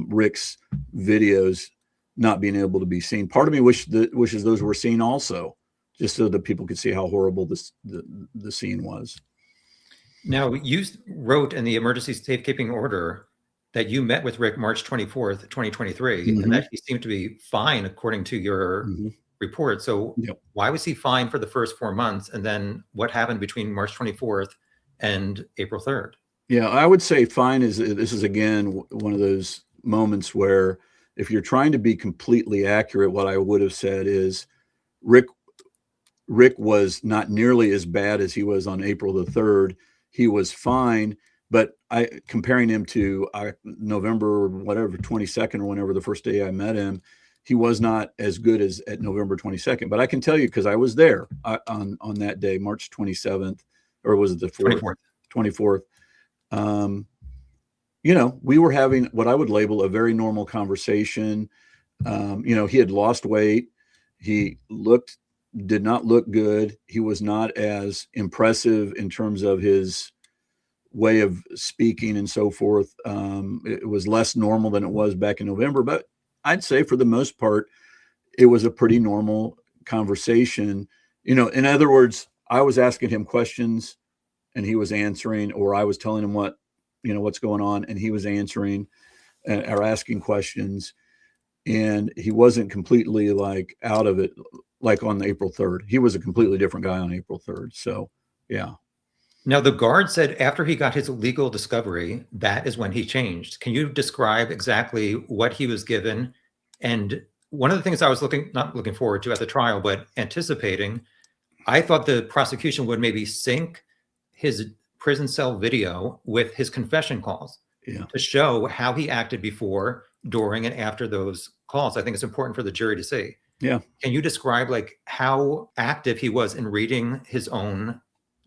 Rick's videos not being able to be seen. Part of me wishes those were seen also, just so that people could see how horrible the scene was. Now, you wrote in the emergency safekeeping order that you met with Rick March 24th, 2023, Mm-hmm. and that he seemed to be fine according to your Mm-hmm. report. So why was he fine for the first 4 months? And then what happened between March 24th and April 3rd? Yeah, I would say fine this is, again, one of those moments where if you're trying to be completely accurate, what I would have said is Rick was not nearly as bad as he was on April the 3rd. He was fine, but comparing him to November, whatever, 22nd or whenever the first day I met him, he was not as good as at November 22nd. But I can tell you, because I was there on that day, March 27th, or was it the 24th? We were having what I would label a very normal conversation. He had lost weight. He did not look good. He was not as impressive in terms of his way of speaking and so forth. It was less normal than it was back in November, but I'd say for the most part, it was a pretty normal conversation. In other words, I was asking him questions and he was answering, or I was telling him what's going on and he was answering or asking questions, and he wasn't completely like out of it. Like on April 3rd, he was a completely different guy on April 3rd. So, yeah. Now, the guard said after he got his legal discovery, that is when he changed. Can you describe exactly what he was given? And one of the things I was not looking forward to at the trial, but anticipating, I thought the prosecution would maybe sync his prison cell video with his confession calls to show how he acted before, during, and after those calls. I think it's important for the jury to see. Yeah. Can you describe how active he was in reading his own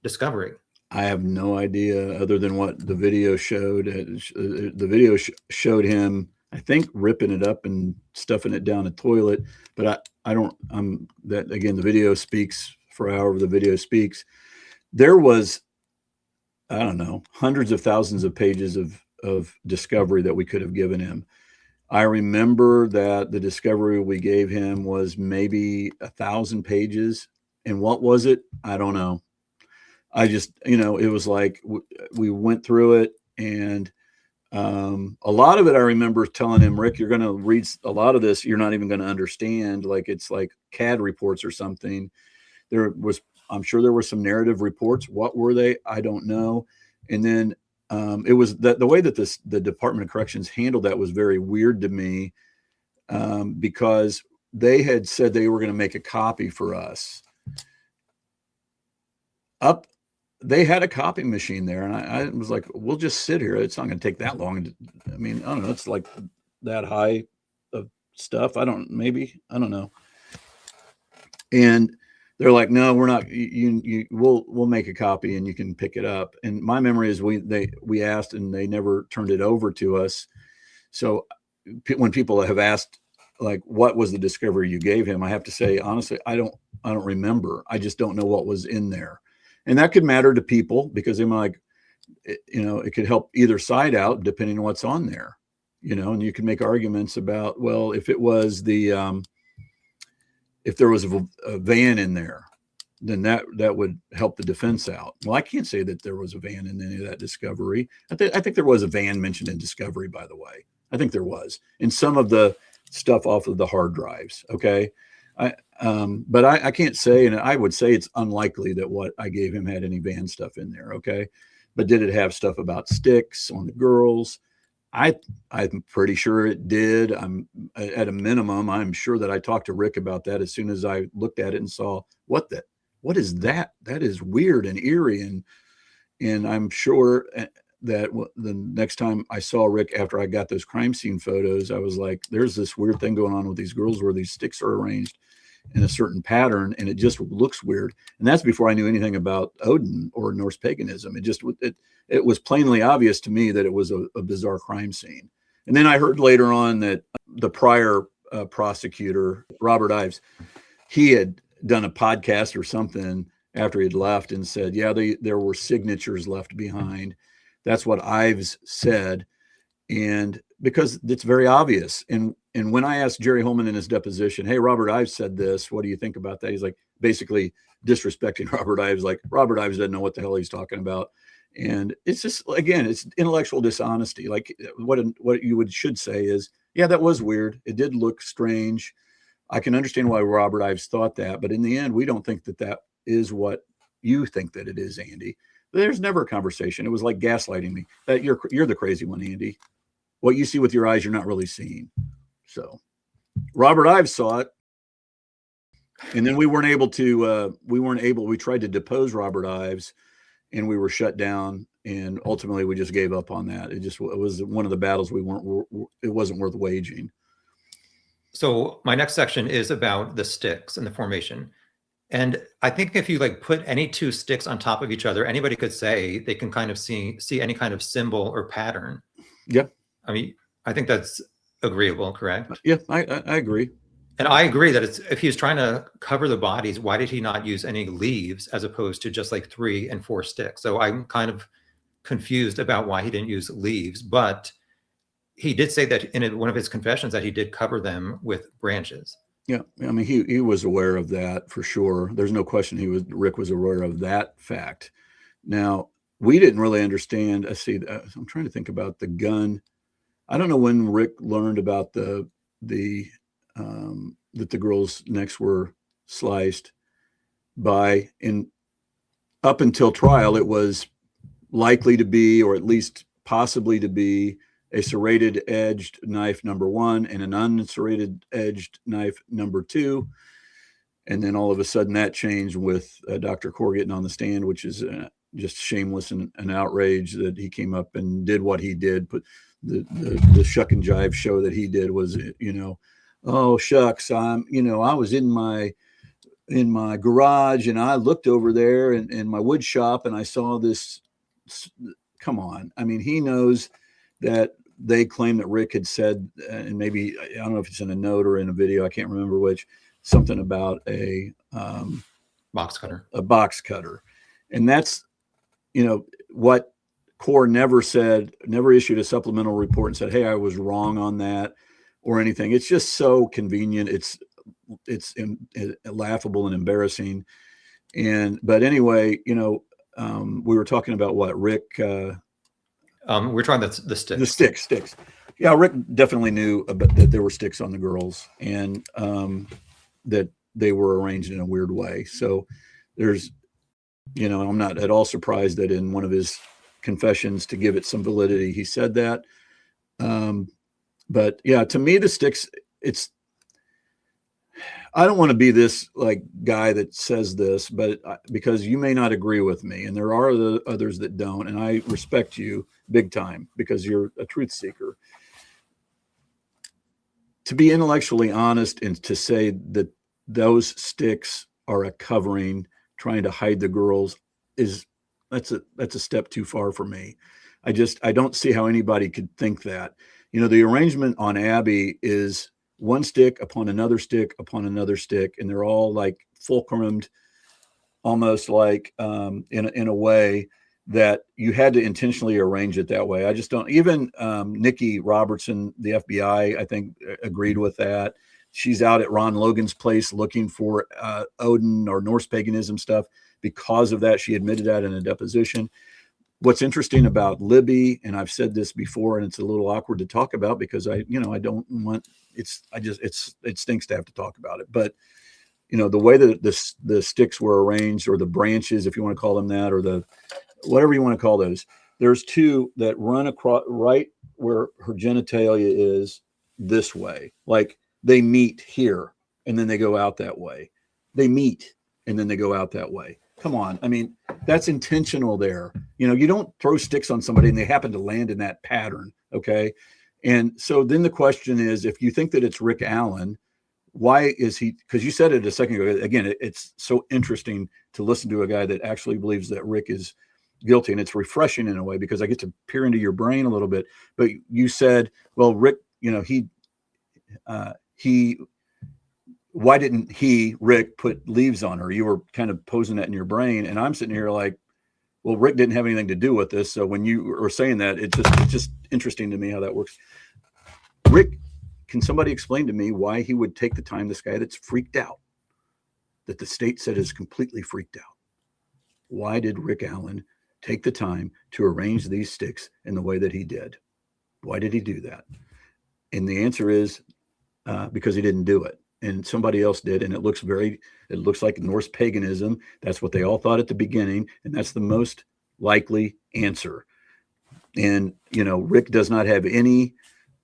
discovery? I have no idea other than what the video showed. The video showed him, I think, ripping it up and stuffing it down a toilet. But the video speaks for however the video speaks. There was, I don't know, hundreds of thousands of pages of discovery that we could have given him. I remember that the discovery we gave him was maybe 1,000 pages. And what was it? I don't know. I just, it was like we went through it, and a lot of it I remember telling him, Rick, you're going to read a lot of this. You're not even going to understand. Like, it's like CAD reports or something. I'm sure there were some narrative reports. What were they? I don't know. And then it was the way that the Department of Corrections handled that was very weird to me, because they had said they were going to make a copy for us. They had a copy machine there, and I was like, we'll just sit here. It's not going to take that long. I mean, I don't know. It's like that high of stuff. I don't know. And they're like, no, we're not. We'll make a copy and you can pick it up. And my memory is we asked and they never turned it over to us. So when people have asked, like, what was the discovery you gave him, I have to say, honestly, I don't remember. I just don't know what was in there. And that could matter to people because they might, it could help either side out depending on what's on there, and you can make arguments about, well, if it was if there was a van in there, then that would help the defense out. Well, I can't say that there was a van in any of that discovery. I think there was a van mentioned in discovery, by the way. I think there was in some of the stuff off of the hard drives. Okay. But I can't say, and I would say it's unlikely that what I gave him had any van stuff in there. Okay. But did it have stuff about sticks on the girls? I'm pretty sure it did. At a minimum, I'm sure that I talked to Rick about that as soon as I looked at it and saw what is that? That is weird and eerie. And I'm sure that the next time I saw Rick after I got those crime scene photos, I was like, there's this weird thing going on with these girls where these sticks are arranged in a certain pattern, and it just looks weird. And that's before I knew anything about Odin or Norse paganism. It was plainly obvious to me that it was a bizarre crime scene. And then I heard later on that the prior prosecutor, Robert Ives, he had done a podcast or something, after he'd left and said, yeah, there were signatures left behind. That's what Ives said. And because it's very obvious. And when I asked Jerry Holman in his deposition, hey, Robert Ives said this, what do you think about that? He's like basically disrespecting Robert Ives, like Robert Ives doesn't know what the hell he's talking about. And it's just, again, it's intellectual dishonesty. Like what you should say is, yeah, that was weird. It did look strange. I can understand why Robert Ives thought that, but in the end, we don't think that is what you think that it is, Andy. There's never a conversation. It was like gaslighting me. That you're the crazy one, Andy. What you see with your eyes, you're not really seeing. So Robert Ives saw it. And then we tried to depose Robert Ives and we were shut down. And ultimately we just gave up on that. It was one of the battles it wasn't worth waging. So my next section is about the sticks and the formation. And I think if you like put any two sticks on top of each other, anybody could say they can kind of see any kind of symbol or pattern. Yep. I mean, I think that's agreeable, correct? Yeah, I agree. And I agree that if he was trying to cover the bodies, why did he not use any leaves as opposed to just like 3 and 4 sticks? So I'm kind of confused about why he didn't use leaves, but he did say that in one of his confessions that he did cover them with branches. Yeah, I mean, he was aware of that for sure. There's no question Rick was aware of that fact. Now, we didn't really understand. I'm trying to think about the gun. I don't know when Rick learned about that the girls' necks were sliced up until trial, it was likely to be, or at least possibly to be, a serrated edged knife number 1 and an unserrated edged knife number 2. And then all of a sudden that changed with Dr. Kohr getting on the stand, which is just shameless and an outrage that he came up and did what he did. But the shuck and jive show that he did was, oh shucks, I was in my garage and I looked over there in my wood shop and I saw this. Come on. I mean, he knows that they claim that Rick had said, and maybe, I don't know if it's in a note or in a video, I can't remember which, something about a box cutter. A box cutter. And that's, what Kohr never said, never issued a supplemental report and said, hey, I was wrong on that or anything. It's just so convenient. It's laughable and embarrassing. But anyway, we were talking about what Rick, we're talking about the sticks. The sticks. Yeah, Rick definitely knew that there were sticks on the girls and that they were arranged in a weird way. So there's, I'm not at all surprised that in one of his confessions, to give it some validity, he said that. But yeah, to me, the sticks, I don't want to be this like guy that says this, but because you may not agree with me, and there are others that don't, and I respect you big time because you're a truth seeker. To be intellectually honest and to say that those sticks are a covering, trying to hide the girls, that's a step too far for me. I don't see how anybody could think that. The arrangement on Abby is one stick upon another stick upon another stick, and they're all like fulcrumed, almost like in a way that you had to intentionally arrange it that way. I just don't. Even Nikki Robertson, the FBI, I think agreed with that. She's out at Ron Logan's place looking for Odin or Norse paganism stuff. Because of that, she admitted that in a deposition. What's interesting about Libby, and I've said this before, and it's a little awkward to talk about because I don't want. It stinks to have to talk about it. But the way that the sticks were arranged, or the branches, if you want to call them that, or the whatever you want to call those, there's 2 that run across right where her genitalia is this way. Like they meet here and then they go out that way. They meet and then they go out that way. Come on. I mean, that's intentional there. You don't throw sticks on somebody and they happen to land in that pattern. Okay. And so then the question is, if you think that it's Rick Allen, why is he, because you said it a second ago, again, it's so interesting to listen to a guy that actually believes that Rick is guilty. And it's refreshing in a way because I get to peer into your brain a little bit. But you said, well, Rick, he why didn't Rick, put leaves on her? You were kind of posing that in your brain. And I'm sitting here like, well, Rick didn't have anything to do with this. So when you were saying that, it's just interesting to me how that works. Rick, can somebody explain to me why he would take the time, this guy that's freaked out, that the state said is completely freaked out? Why did Rick Allen take the time to arrange these sticks in the way that he did? Why did he do that? And the answer is because he didn't do it. And somebody else did. And it looks like Norse paganism. That's what they all thought at the beginning. And that's the most likely answer. And, Rick does not have any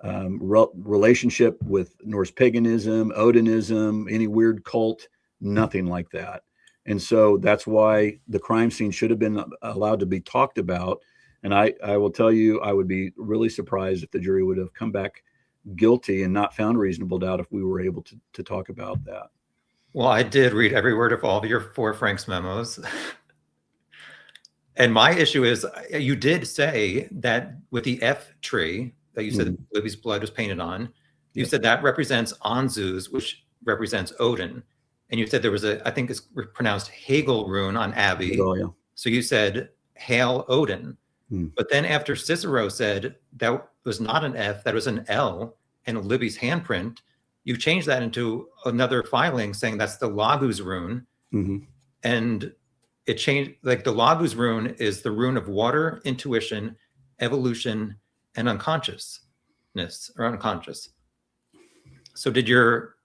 relationship with Norse paganism, Odinism, any weird cult, nothing like that. And so that's why the crime scene should have been allowed to be talked about. And I will tell you, I would be really surprised if the jury would have come back guilty and not found reasonable doubt if we were able to talk about that. Well, I did read every word of all of your 4 Franks memos. And my issue is, you did say that with the F tree that you said Libby's blood was painted on, you said that represents Anzus, which represents Odin. And you said there was I think it's pronounced Hegel rune on Abby. Oh, yeah. So you said, Hail Odin. But then after Cicero said that was not an F, that was an L, and Libby's handprint, you changed that into another filing saying that's the Laguz rune. And it changed, like the Laguz rune is the rune of water, intuition, evolution, and unconsciousness or unconscious. So did your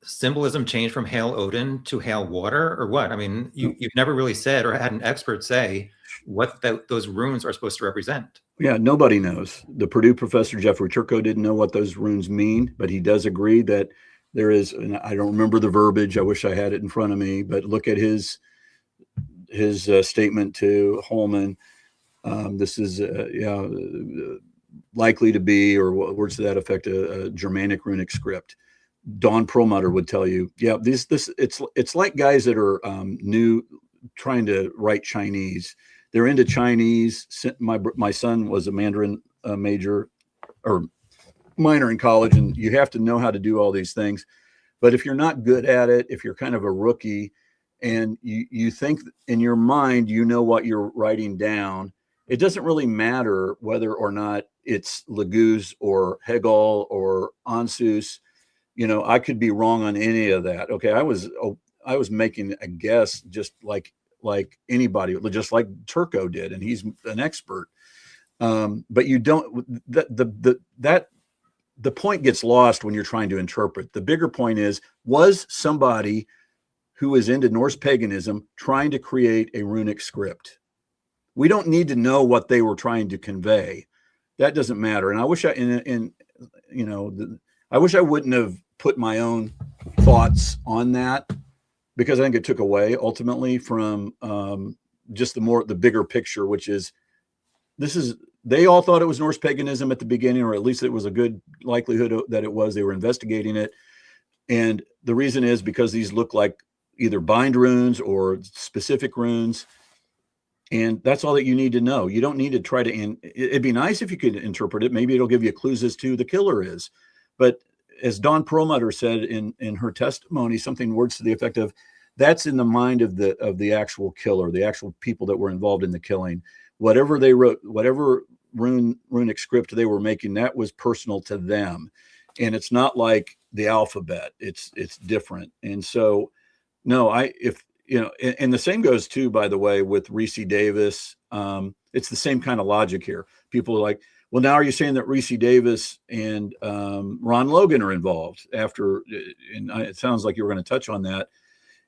symbolism change from Hail Odin to Hail Water or what? I mean, you've never really said or had an expert say what those runes are supposed to represent. Yeah, nobody knows. The Purdue professor, Jeffrey Turco, didn't know what those runes mean, but he does agree that there is, and I don't remember the verbiage. I wish I had it in front of me, but look at his statement to Holman. This is, likely to be, or words to that effect, a Germanic runic script. Don Perlmutter would tell you, it's like guys that are new, trying to write Chinese. They're into Chinese. My son was a Mandarin major or minor in college, and you have to know how to do all these things. But if you're not good at it, if you're kind of a rookie, and you think in your mind you know what you're writing down, it doesn't really matter whether or not it's Laguz or Hegel or Anzus. I could be wrong on any of that. Okay, I was making a guess just like anybody, just like Turco did, and he's an expert. But you don't. The point gets lost when you're trying to interpret. The bigger point is, was somebody who is into Norse paganism trying to create a runic script? We don't need to know what they were trying to convey. That doesn't matter. And I wish I wish I wouldn't have put my own thoughts on that, because I think it took away ultimately from just the bigger picture, which is they all thought it was Norse paganism at the beginning, or at least it was a good likelihood that it was. They were investigating it. And the reason is because these look like either bind runes or specific runes. And that's all that you need to know. You don't need to try to, it'd be nice if you could interpret it. Maybe it'll give you clues as to who the killer is. But as Dawn Perlmutter said in her testimony, something words to the effect of, that's in the mind of the actual killer, the actual people that were involved in the killing. Whatever they wrote, whatever runic script they were making, that was personal to them. And it's not like the alphabet. It's different. And so, no, and the same goes too, by the way, with Ricci Davis. It's the same kind of logic here. People are like, well, now are you saying that Ricci Davis and Ron Logan are involved after? And it sounds like you were going to touch on that.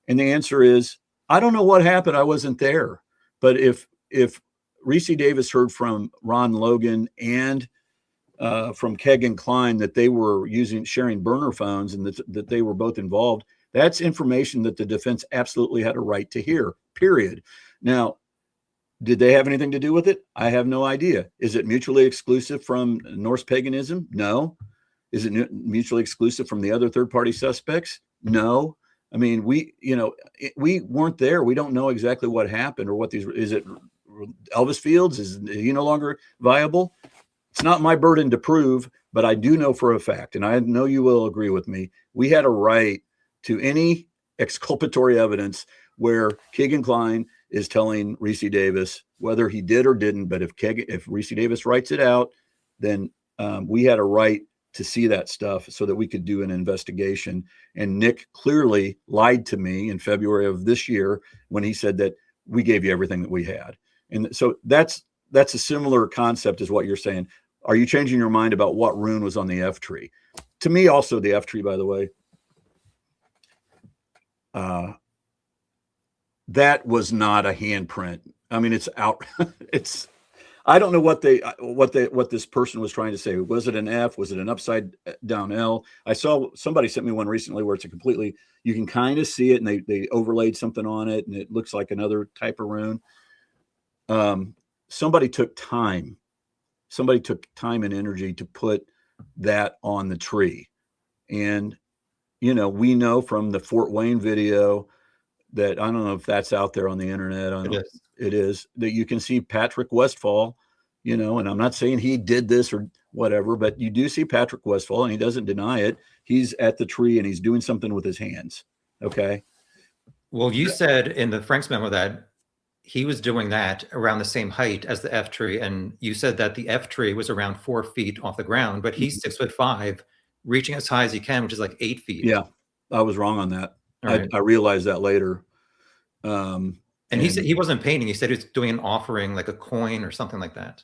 And the answer is, I don't know what happened. I wasn't there. But if Ricci Davis heard from Ron Logan and from Kegan Kline that they were sharing burner phones and that they were both involved, that's information that the defense absolutely had a right to hear, period. Now, did they have anything to do with it? I have no idea. Is it mutually exclusive from Norse paganism? No. Is it mutually exclusive from the other third-party suspects? No. I mean, we weren't there. We don't know exactly what happened or is it Elvis Fields? Is he no longer viable? It's not my burden to prove, but I do know for a fact, and I know you will agree with me, we had a right to any exculpatory evidence where Keegan Kline is telling Ricci Davis whether he did or didn't. But if Ricci Davis writes it out, then we had a right to see that stuff so that we could do an investigation. And Nick clearly lied to me in February of this year when he said that we gave you everything that we had. And so that's a similar concept as what you're saying. Are you changing your mind about what rune was on the F tree? To me, also the F tree, by the way, that was not a handprint. I mean, it's out. I don't know what this person was trying to say. Was it an F? Was it an upside down L? I saw somebody sent me one recently where it's you can kind of see it, and they overlaid something on it, and it looks like another type of rune. Somebody took time and energy to put that on the tree. And, we know from the Fort Wayne video that, I don't know if that's out there on the internet. It is that you can see Patrick Westfall, and I'm not saying he did this or whatever, but you do see Patrick Westfall, and he doesn't deny it. He's at the tree and he's doing something with his hands. Okay. Well, you said in the Frank's memo that he was doing that around the same height as the F tree. And you said that the F tree was around 4 feet off the ground, but he's 6'5", reaching as high as he can, which is like 8 feet. Yeah. I was wrong on that. Right. I realized that later. And he said he wasn't painting. He said he was doing an offering, like a coin or something like that.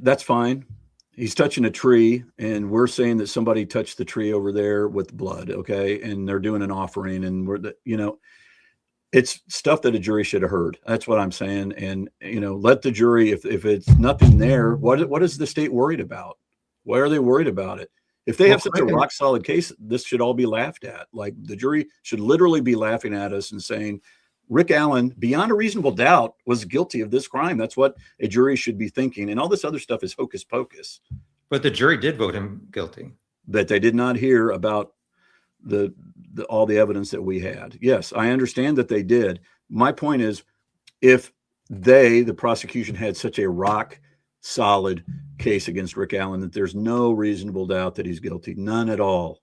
That's fine. He's touching a tree, and we're saying that somebody touched the tree over there with blood. Okay. And they're doing an offering, and it's stuff that a jury should have heard. That's what I'm saying. And, let the jury, if it's nothing there, what is the state worried about? Why are they worried about it? If they have such a rock solid case, this should all be laughed at. Like, the jury should literally be laughing at us and saying, Rick Allen, beyond a reasonable doubt, was guilty of this crime. That's what a jury should be thinking. And all this other stuff is hocus pocus. But the jury did vote him guilty. But they did not hear about all the evidence that we had. Yes, I understand that they did. My point is, if the prosecution had such a rock solid case against Rick Allen that there's no reasonable doubt that he's guilty, none at all,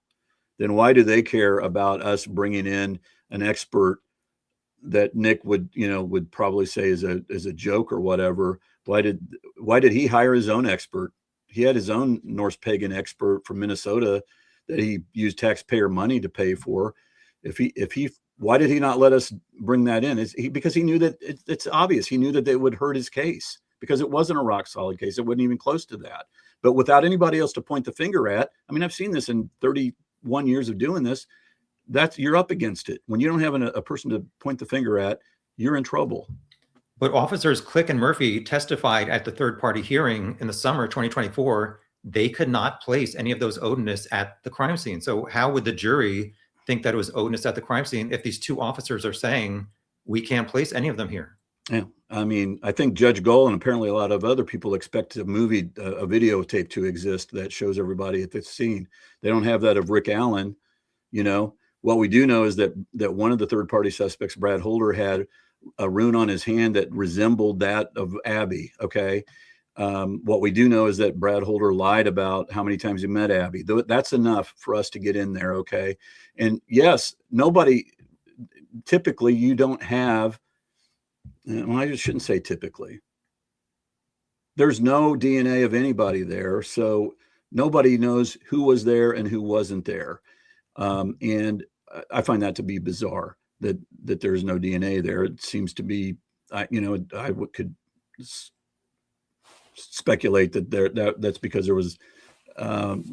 then why do they care about us bringing in an expert that Nick would probably say is a joke or whatever? Why did he hire his own expert? He had his own Norse pagan expert from Minnesota that he used taxpayer money to pay for. Why did he not let us bring that in? Because he knew that it's obvious. He knew that they would hurt his case because it wasn't a rock solid case. It wasn't even close to that. But without anybody else to point the finger at, I mean, I've seen this in 31 years of doing this. You're up against it. When you don't have a person to point the finger at, you're in trouble. But officers Click and Murphy testified at the third-party hearing in the summer of 2024. They could not place any of those Odinists at the crime scene. So how would the jury think that it was Odinists at the crime scene if these two officers are saying we can't place any of them here? Yeah, I mean, I think Judge Gull and apparently a lot of other people expect a videotape to exist that shows everybody at the scene. They don't have that of Rick Allen. What we do know is that one of the third-party suspects, Brad Holder, had a rune on his hand that resembled that of Abby. Okay. What we do know is that Brad Holder lied about how many times he met Abby. That's enough for us to get in there. Okay. And yes, typically you don't have, well, I shouldn't say typically. There's no DNA of anybody there. So nobody knows who was there and who wasn't there. And I find that to be bizarre that there's no DNA there. It seems to be, I could speculate that's because there was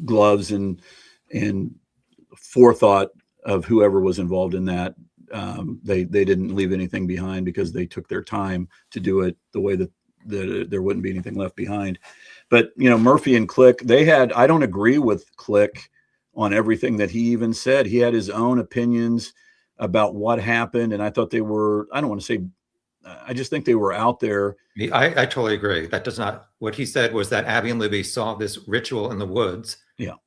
gloves and forethought of whoever was involved in that. They didn't leave anything behind because they took their time to do it the way that there wouldn't be anything left behind. But Murphy and Click, I don't agree with Click on everything that he even said. He had his own opinions about what happened, and I thought they were, I don't want to say, I just think they were out there. I totally agree. That does not, what he said was that Abby and Libby saw this ritual in the woods,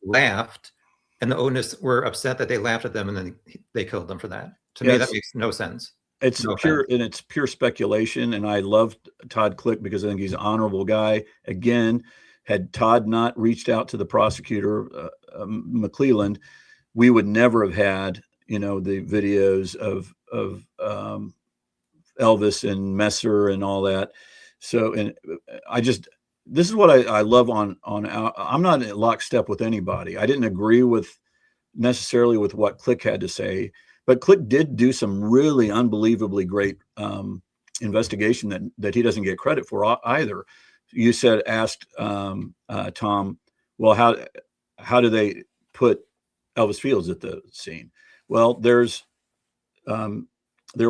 laughed, and the Odinists were upset that they laughed at them, and then they killed them for that. To me, that makes no sense. It's pure speculation, and I love Todd Click because I think he's an honorable guy. Again, had Todd not reached out to the prosecutor, McClelland, we would never have had, the videos of Elvis and Messer and all that. So, and this is what I love on I'm not in lockstep with anybody. I didn't agree necessarily with what Click had to say, but Click did do some really unbelievably great investigation that he doesn't get credit for either. You asked Tom, well, how do they put Elvis Fields at the scene? Well, there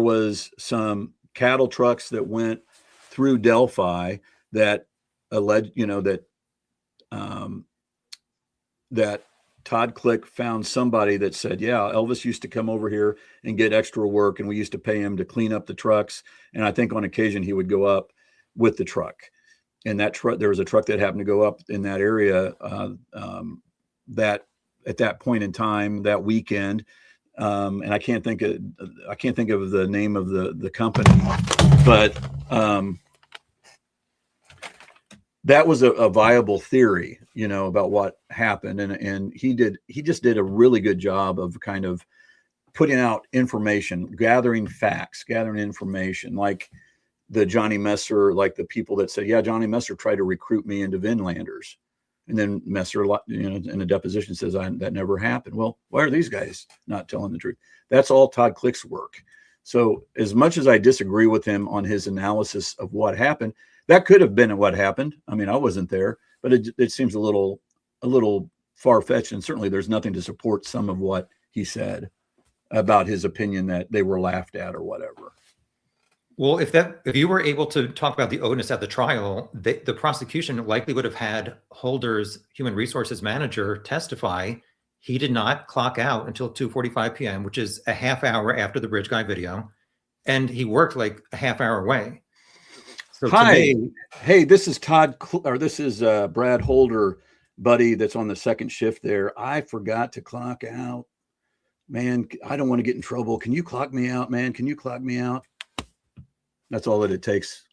was some cattle trucks that went through Delphi that alleged, that Todd Click found somebody that said, yeah, Elvis used to come over here and get extra work, and we used to pay him to clean up the trucks. And I think on occasion he would go up with the truck. And that truck, there was a truck that happened to go up in that area that at that point in time, that weekend. And I can't think of the name of the company, but that was a viable theory, about what happened. And he just did a really good job of kind of putting out information, gathering facts, gathering information, like the Johnny Messer, like the people that said, yeah, Johnny Messer tried to recruit me into Vinlanders. And then Messer, in a deposition says that never happened. Well, why are these guys not telling the truth? That's all Todd Click's work. So as much as I disagree with him on his analysis of what happened, that could have been what happened. I mean, I wasn't there, but it seems a little far-fetched. And certainly there's nothing to support some of what he said about his opinion that they were laughed at or whatever. Well, if you were able to talk about the Odinist at the trial, the prosecution likely would have had Holder's human resources manager testify. He did not clock out until 2:45 p.m., which is a half hour after the Bridge Guy video, and he worked like a half hour away. So hey, this is this is Brad Holder, buddy, that's on the second shift there. I forgot to clock out. Man, I don't want to get in trouble. Can you clock me out, man? Can you clock me out? That's all that it takes.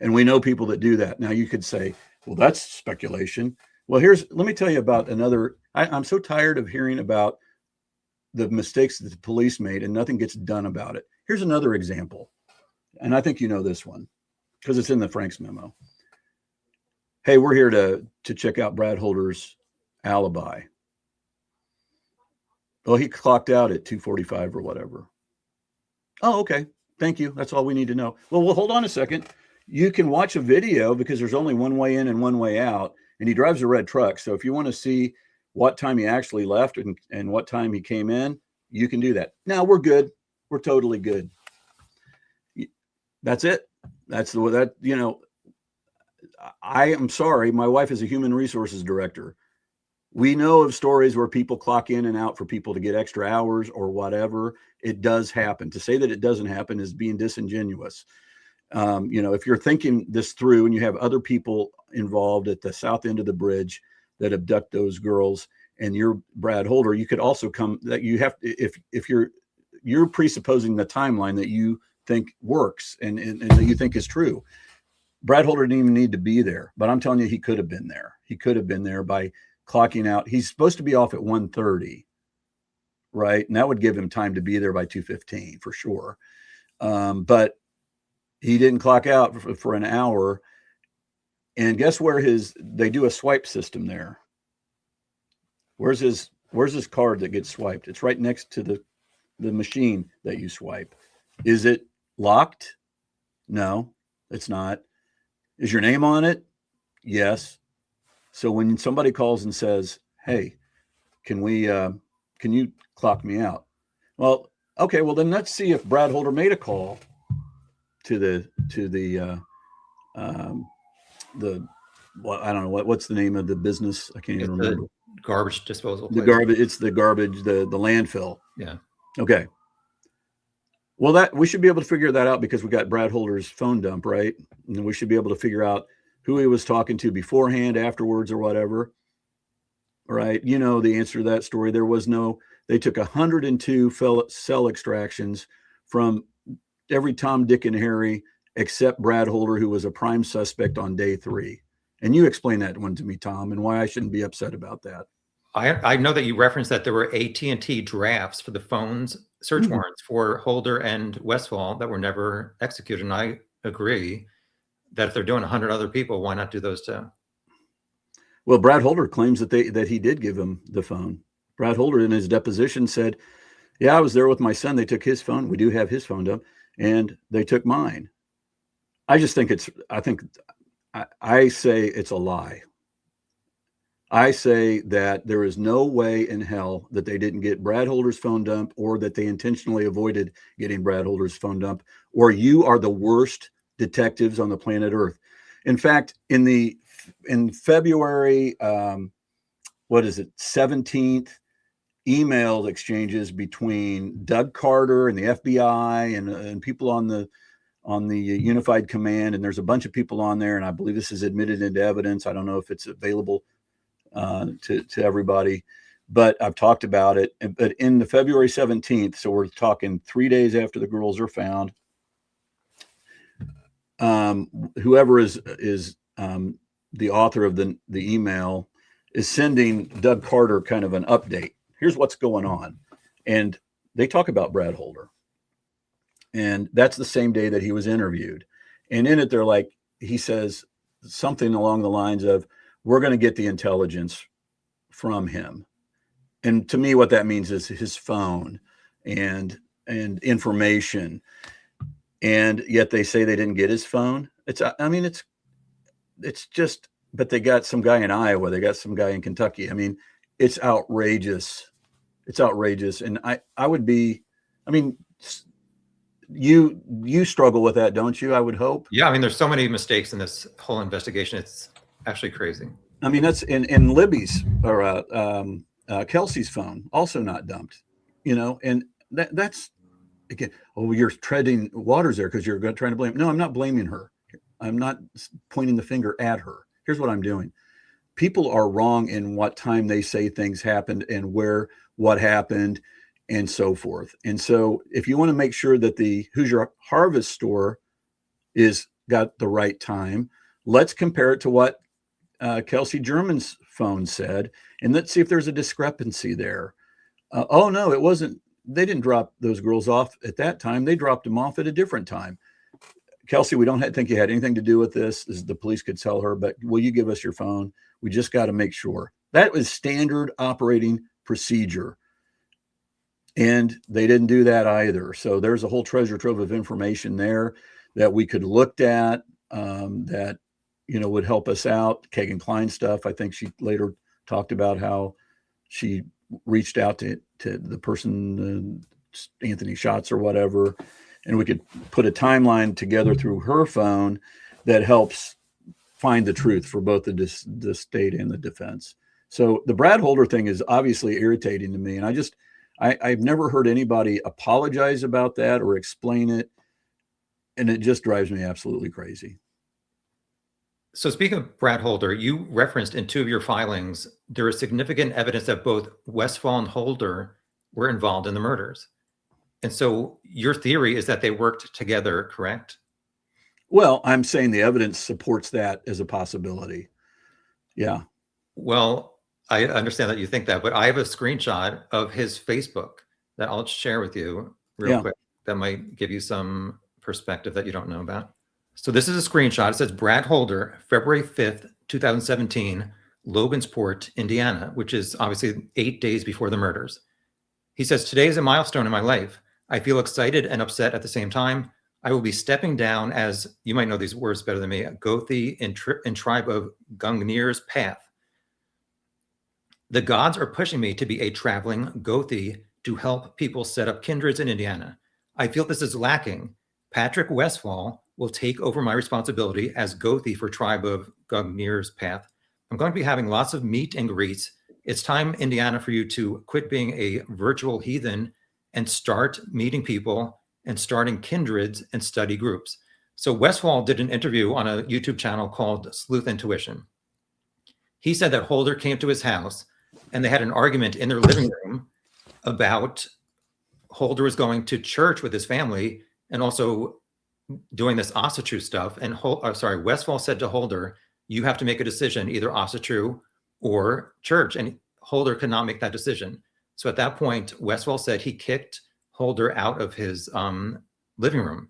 And we know people that do that. Now you could say, well, that's speculation. Well, let me tell you about another. I'm so tired of hearing about the mistakes that the police made and nothing gets done about it. Here's another example. And I think you know this one because it's in the Frank's memo. Hey, we're here to check out Brad Holder's alibi. Well, he clocked out at 2:45 or whatever. Oh, okay. Thank you. That's all we need to know. Well, hold on a second. You can watch a video because there's only one way in and one way out, and he drives a red truck. So if you want to see what time he actually left and what time he came in, you can do that. Now we're good. We're totally good. That's it. That's I am sorry. My wife is a human resources director. We know of stories where people clock in and out for people to get extra hours or whatever. It does happen. To say that it doesn't happen is being disingenuous. If you're thinking this through and you have other people involved at the south end of the bridge that abduct those girls, and you're Brad Holder, you could also come that you have if you're presupposing the timeline that you think works and that you think is true. Brad Holder didn't even need to be there, but I'm telling you, he could have been there. He could have been there by clocking out. He's supposed to be off at 1:30, right? And that would give him time to be there by 2:15 for sure. But he didn't clock out for an hour. And guess where they do a swipe system there. Where's his card that gets swiped? It's right next to the machine that you swipe. Is it locked? No, it's not. Is your name on it? Yes. So when somebody calls and says, hey, can you clock me out? Well, okay, well then let's see if Brad Holder made a call to the I don't know what's the name of the business? I can't even remember. Garbage disposal place. It's the garbage, the landfill. Yeah. Okay. Well, we should be able to figure that out because we got Brad Holder's phone dump, right? And we should be able to figure out who he was talking to beforehand, afterwards, or whatever. Right? You know the answer to that story. They took 102 cell extractions from every Tom, Dick, and Harry except Brad Holder, who was a prime suspect on day 3. And you explain that one to me, Tom, and why I shouldn't be upset about that. I know that you referenced that there were AT&T drafts for the phones search warrants for Holder and Westfall that were never executed. And I agree that if they're doing 100 other people, why not do those too? Well, Brad Holder claims that he did give him the phone. Brad Holder in his deposition said, yeah, I was there with my son. They took his phone. We do have his phone up, and they took mine. I say it's a lie. I say that there is no way in hell that they didn't get Brad Holder's phone dump, or that they intentionally avoided getting Brad Holder's phone dump, or you are the worst detectives on the planet Earth. In fact, in February, 17th, email exchanges between Doug Carter and the FBI and people on the Unified Command, and there's a bunch of people on there, and I believe this is admitted into evidence. I don't know if it's available to everybody, but I've talked about it. But in the February 17th, so we're talking 3 days after the girls are found, whoever is the author of the email is sending Doug Carter kind of an update. Here's what's going on. And they talk about Brad Holder. And that's the same day that he was interviewed. And in it, they're like, he says something along the lines of, we're going to get the intelligence from him. And to me, what that means is his phone and information. And yet they say they didn't get his phone. It's just, but they got some guy in Iowa. They got some guy in Kentucky. I mean, it's outrageous. It's outrageous. And I would be, I mean, you struggle with that, don't you? I would hope. Yeah. I mean, there's so many mistakes in this whole investigation. It's actually crazy. I mean, that's in Libby's or Kelsey's phone, also not dumped, and that's, again, oh, you're treading waters there because you're trying to blame. No, I'm not blaming her. I'm not pointing the finger at her. Here's what I'm doing. People are wrong in what time they say things happened and what happened and so forth. And so if you want to make sure that the Hoosier Harvestore is got the right time, let's compare it to what Kelsey German's phone said, and let's see if there's a discrepancy there. Oh, no, it wasn't. They didn't drop those girls off at that time. They dropped them off at a different time. Kelsey, we don't think you had anything to do with this. The police could tell her, but will you give us your phone? We just got to make sure. That was standard operating procedure. And they didn't do that either. So there's a whole treasure trove of information there that we could look at that, would help us out. Kagan Klein stuff. I think she later talked about how she reached out to the person, Anthony Schatz or whatever, and we could put a timeline together through her phone that helps find the truth for both the state and the defense. So the Brad Holder thing is obviously irritating to me. And I've never heard anybody apologize about that or explain it. And it just drives me absolutely crazy. So speaking of Brad Holder, you referenced in two of your filings, there is significant evidence that both Westfall and Holder were involved in the murders. And so your theory is that they worked together, correct? Well, I'm saying the evidence supports that as a possibility. Yeah. Well, I understand that you think that, but I have a screenshot of his Facebook that I'll share with you real quick. That might give you some perspective that you don't know about. So this is a screenshot. It says Brad Holder, February 5th, 2017, Logansport, Indiana, which is obviously 8 days before the murders. He says, today is a milestone in my life. I feel excited and upset at the same time. I will be stepping down as, you might know these words better than me, Gothi in tribe of Gungnir's path. The gods are pushing me to be a traveling Gothi to help people set up kindreds in Indiana. I feel this is lacking. Patrick Westfall will take over my responsibility as Gothi for tribe of Gungnir's path. I'm going to be having lots of meet and greets. It's time, Indiana, for you to quit being a virtual heathen and start meeting people and starting kindreds and study groups. So Westfall did an interview on a YouTube channel called Sleuth Intuition. He said that Holder came to his house and they had an argument in their living room about Holder was going to church with his family and also doing this Ossetru stuff. And Westfall said to Holder, you have to make a decision, either Ossetru or church. And Holder could not make that decision. So at that point, Westfall said he kicked Holder out of his living room,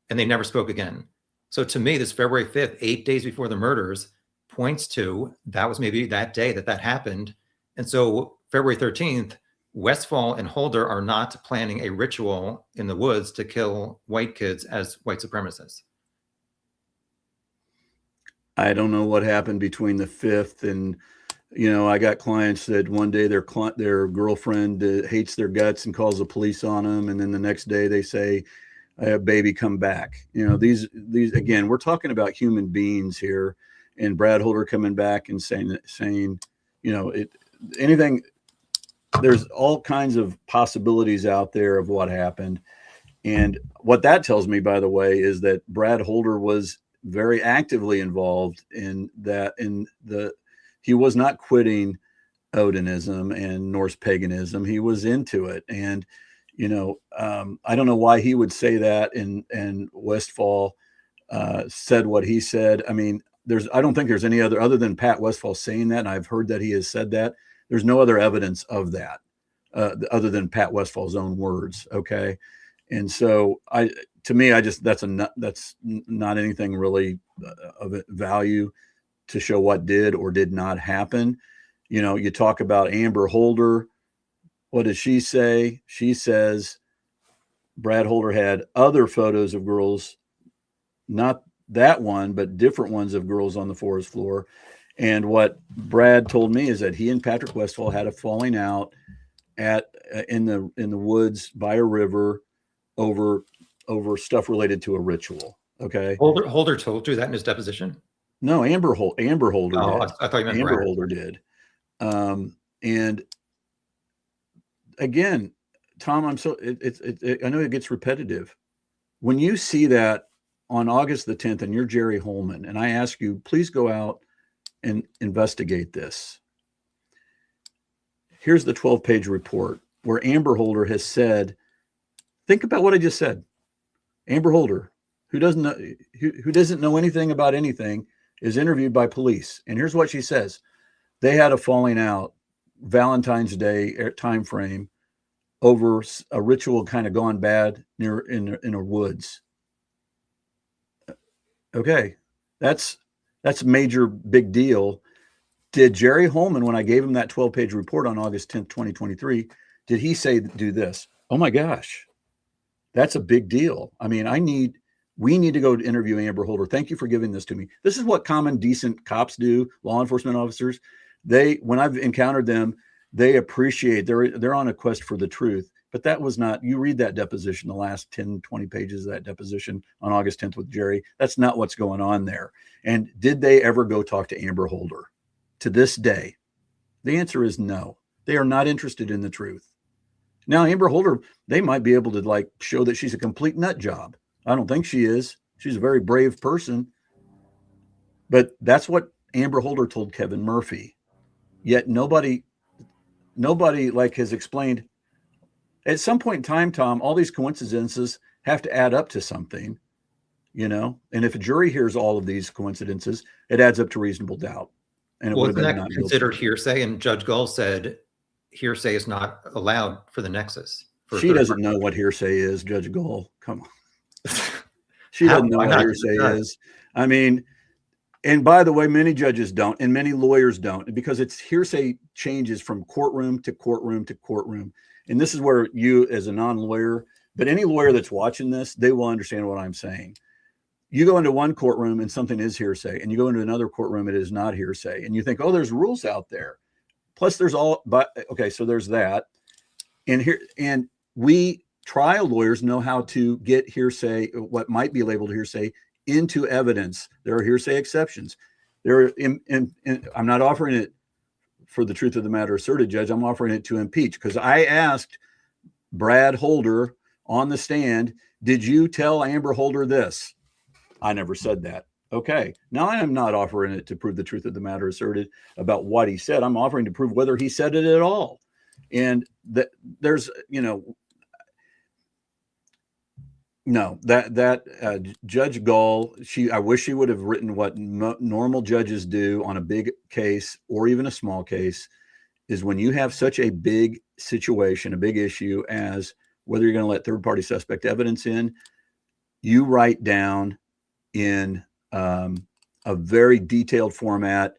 and they never spoke again. So to me, this February 5th, 8 days before the murders, points to that was maybe that day that happened. And so February 13th, Westfall and Holder are not planning a ritual in the woods to kill white kids as white supremacists. I don't know what happened between the 5th and, I got clients that one day their girlfriend hates their guts and calls the police on them, and then the next day they say, "Baby, come back." These again, we're talking about human beings here, and Brad Holder coming back and saying anything. There's all kinds of possibilities out there of what happened, and what that tells me, by the way, is that Brad Holder was very actively involved in that. He was not quitting Odinism and Norse paganism. He was into it. And, I don't know why he would say that. And Westfall said what he said. I mean, I don't think there's any other than Pat Westfall saying that. And I've heard that he has said that. There's no other evidence of that other than Pat Westfall's own words. Okay. And so that's not anything really of value to show what did or did not happen. You talk about Amber Holder. What does she say? She says Brad Holder had other photos of girls, not that one, but different ones of girls on the forest floor. And what Brad told me is that he and Patrick Westfall had a falling out in the woods by a river over stuff related to a ritual. Okay. Holder told you that in his deposition? No, Amber Holder did. I thought you meant Amber Brad. Holder did. And again, Tom, I know it gets repetitive. When you see that on August the 10th and you're Jerry Holman, and I ask you, please go out and investigate this. Here's the 12-page report where Amber Holder has said, think about what I just said. Amber Holder, who doesn't know anything about anything, is interviewed by police. And here's what she says. They had a falling out, Valentine's Day time frame, over a ritual kind of gone bad in a woods. Okay, that's a major big deal. Did Jerry Holman, when I gave him that 12-page report on August 10th, 2023, did he say do this? Oh my gosh, that's a big deal. I mean, we need to go to interview Amber Holder. Thank you for giving this to me. This is what common, decent cops do, law enforcement officers. When I've encountered them, they appreciate, they're on a quest for the truth. But that was not, you read that deposition, the last 10, 20 pages of that deposition on August 10th with Jerry. That's not what's going on there. And did they ever go talk to Amber Holder? To this day, the answer is no. They are not interested in the truth. Now, Amber Holder, they might be able to show that she's a complete nut job. I don't think she is. She's a very brave person. But that's what Amber Holder told Kevin Murphy. Yet nobody has explained. At some point in time, Tom, all these coincidences have to add up to something, and if a jury hears all of these coincidences, it adds up to reasonable doubt. And isn't that considered hearsay? And Judge Gull said hearsay is not allowed for the nexus. She doesn't know what hearsay is, Judge Gull. Come on. She doesn't know what hearsay is. I mean, and by the way, many judges don't, and many lawyers don't, because it's hearsay changes from courtroom to courtroom to courtroom. And this is where you, as a non-lawyer, but any lawyer that's watching this, they will understand what I'm saying. You go into one courtroom and something is hearsay, and you go into another courtroom, it is not hearsay. And you think, oh, there's rules out there. Plus there's so there's that. And we trial lawyers know how to get hearsay, what might be labeled hearsay, into evidence. There are hearsay exceptions. I'm not offering it for the truth of the matter asserted, Judge. I'm offering it to impeach, because I asked Brad Holder on the stand, did you tell Amber Holder this? I never said that. Okay. Now I am not offering it to prove the truth of the matter asserted about what he said. I'm offering to prove whether he said it at all. And there's, Judge Gull, I wish she would have written what normal judges do on a big case or even a small case, is when you have such a big situation, a big issue as whether you're going to let third-party suspect evidence in, you write down in a very detailed format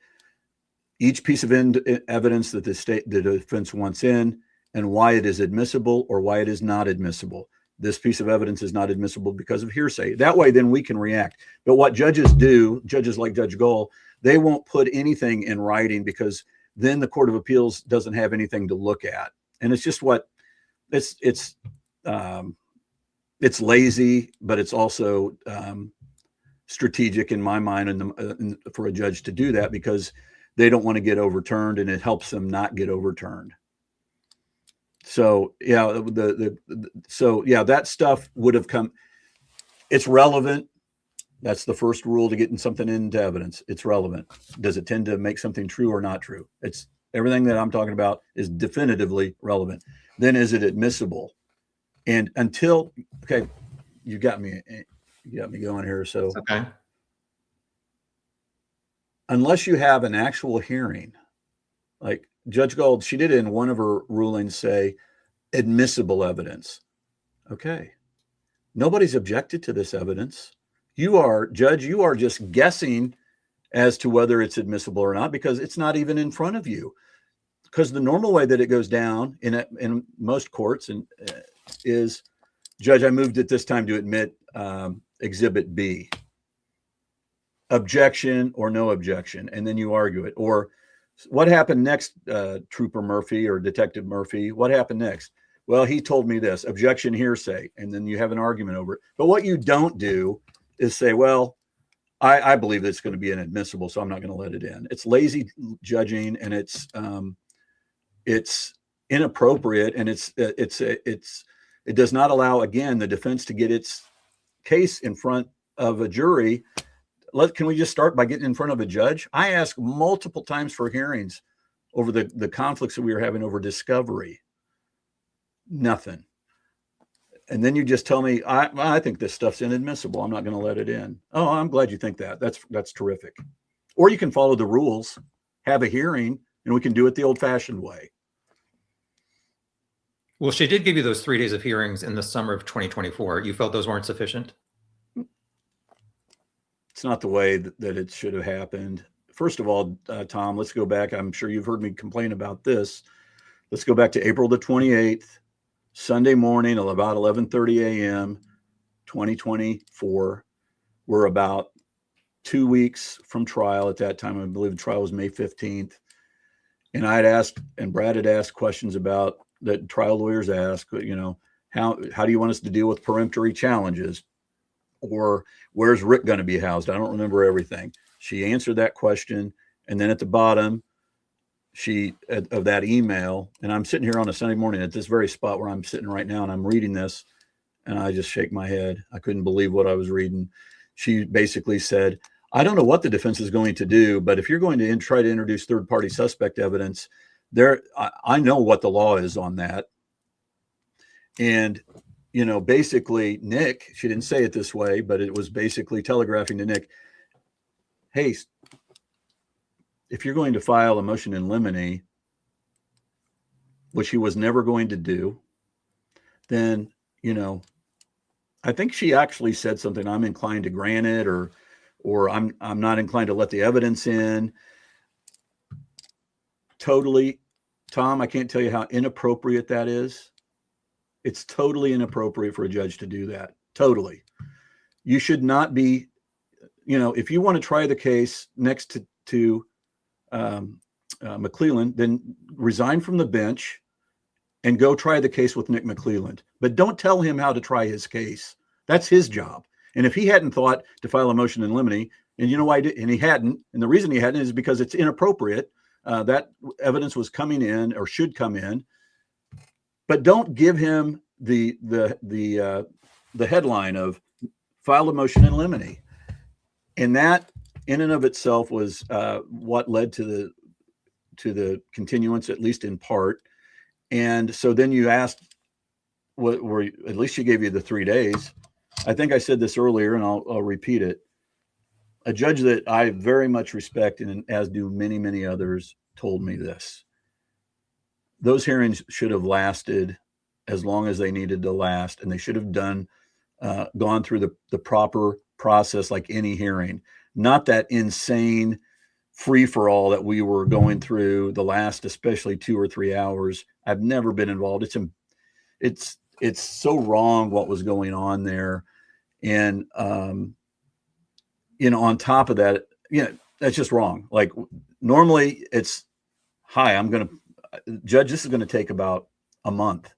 each piece of evidence that the defense wants in and why it is admissible or why it is not admissible. This piece of evidence is not admissible because of hearsay. That way, then we can react. But what judges do, judges like Judge Gull, they won't put anything in writing because then the Court of Appeals doesn't have anything to look at. And it's just it's lazy, but it's also strategic in my mind for a judge to do that because they don't want to get overturned, and it helps them not get overturned. So yeah, that stuff would have come. It's relevant. That's the first rule to getting something into evidence. It's relevant. Does it tend to make something true or not true? It's everything that I'm talking about is definitively relevant. Then is it admissible? And until, okay, you got me going here. So Okay. Unless you have an actual hearing, like Judge Gold, she did in one of her rulings say admissible evidence. Okay. Nobody's objected to this evidence. Judge, you are just guessing as to whether it's admissible or not because it's not even in front of you. Because the normal way that it goes down in most courts is, Judge, I moved at this time to admit Exhibit B. Objection or no objection, and then you argue it. Or what happened next, Trooper Murphy or Detective Murphy? What happened next? Well, he told me this, objection, hearsay, and then you have an argument over it. But what you don't do is say, well, I believe it's going to be inadmissible, so I'm not going to let it in. It's lazy judging, and it's inappropriate, and it does not allow, again, the defense to get its case in front of a jury. Can we just start by getting in front of a judge? I asked multiple times for hearings over the conflicts that we were having over discovery. Nothing. And then you just tell me, I think this stuff's inadmissible. I'm not going to let it in. Oh, I'm glad you think that. That's terrific. Or you can follow the rules, have a hearing, and we can do it the old-fashioned way. Well, she did give you those 3 days of hearings in the summer of 2024. You felt those weren't sufficient? It's not the way that it should have happened. First of all, Tom, let's go back. I'm sure you've heard me complain about this. Let's go back to April the 28th, Sunday morning at about 11:30 a.m., 2024. We're about 2 weeks from trial at that time. I believe the trial was May 15th. And Brad had asked questions about that trial lawyers ask, how do you want us to deal with peremptory challenges? Or where's Rick going to be housed? I don't remember everything. She answered that question. And then at the bottom of that email, and I'm sitting here on a Sunday morning at this very spot where I'm sitting right now, and I'm reading this, and I just shake my head. I couldn't believe what I was reading. She basically said, I don't know what the defense is going to do, but if you're going to try to introduce third-party suspect evidence, I know what the law is on that. And basically Nick, she didn't say it this way, but it was basically telegraphing to Nick, hey, if you're going to file a motion in limine, which he was never going to do, then, I think she actually said something, I'm inclined to grant it, or I'm not inclined to let the evidence in. Totally, Tom, I can't tell you how inappropriate that is. It's totally inappropriate for a judge to do that. Totally. You should not be, if you want to try the case next to McClelland, then resign from the bench and go try the case with Nick McClelland. But don't tell him how to try his case. That's his job. And if he hadn't thought to file a motion in limine, and you know why, and he hadn't, and the reason he hadn't is because it's inappropriate. That evidence was coming in or should come in. But don't give him the headline of file a motion in limine. And that in and of itself was what led to the continuance, at least in part. And so then you asked, at least she gave you the 3 days. I think I said this earlier, and I'll repeat it. A judge that I very much respect, and as do many, many others, told me this. those hearings should have lasted as long as they needed to last, and they should have gone through the proper process like any hearing, not that insane free-for-all that we were going through the last, especially 2 or 3 hours. I've never been involved. It's so wrong what was going on there. And, on top of that, that's just wrong. Like normally it's, hi, Judge, this is going to take about a month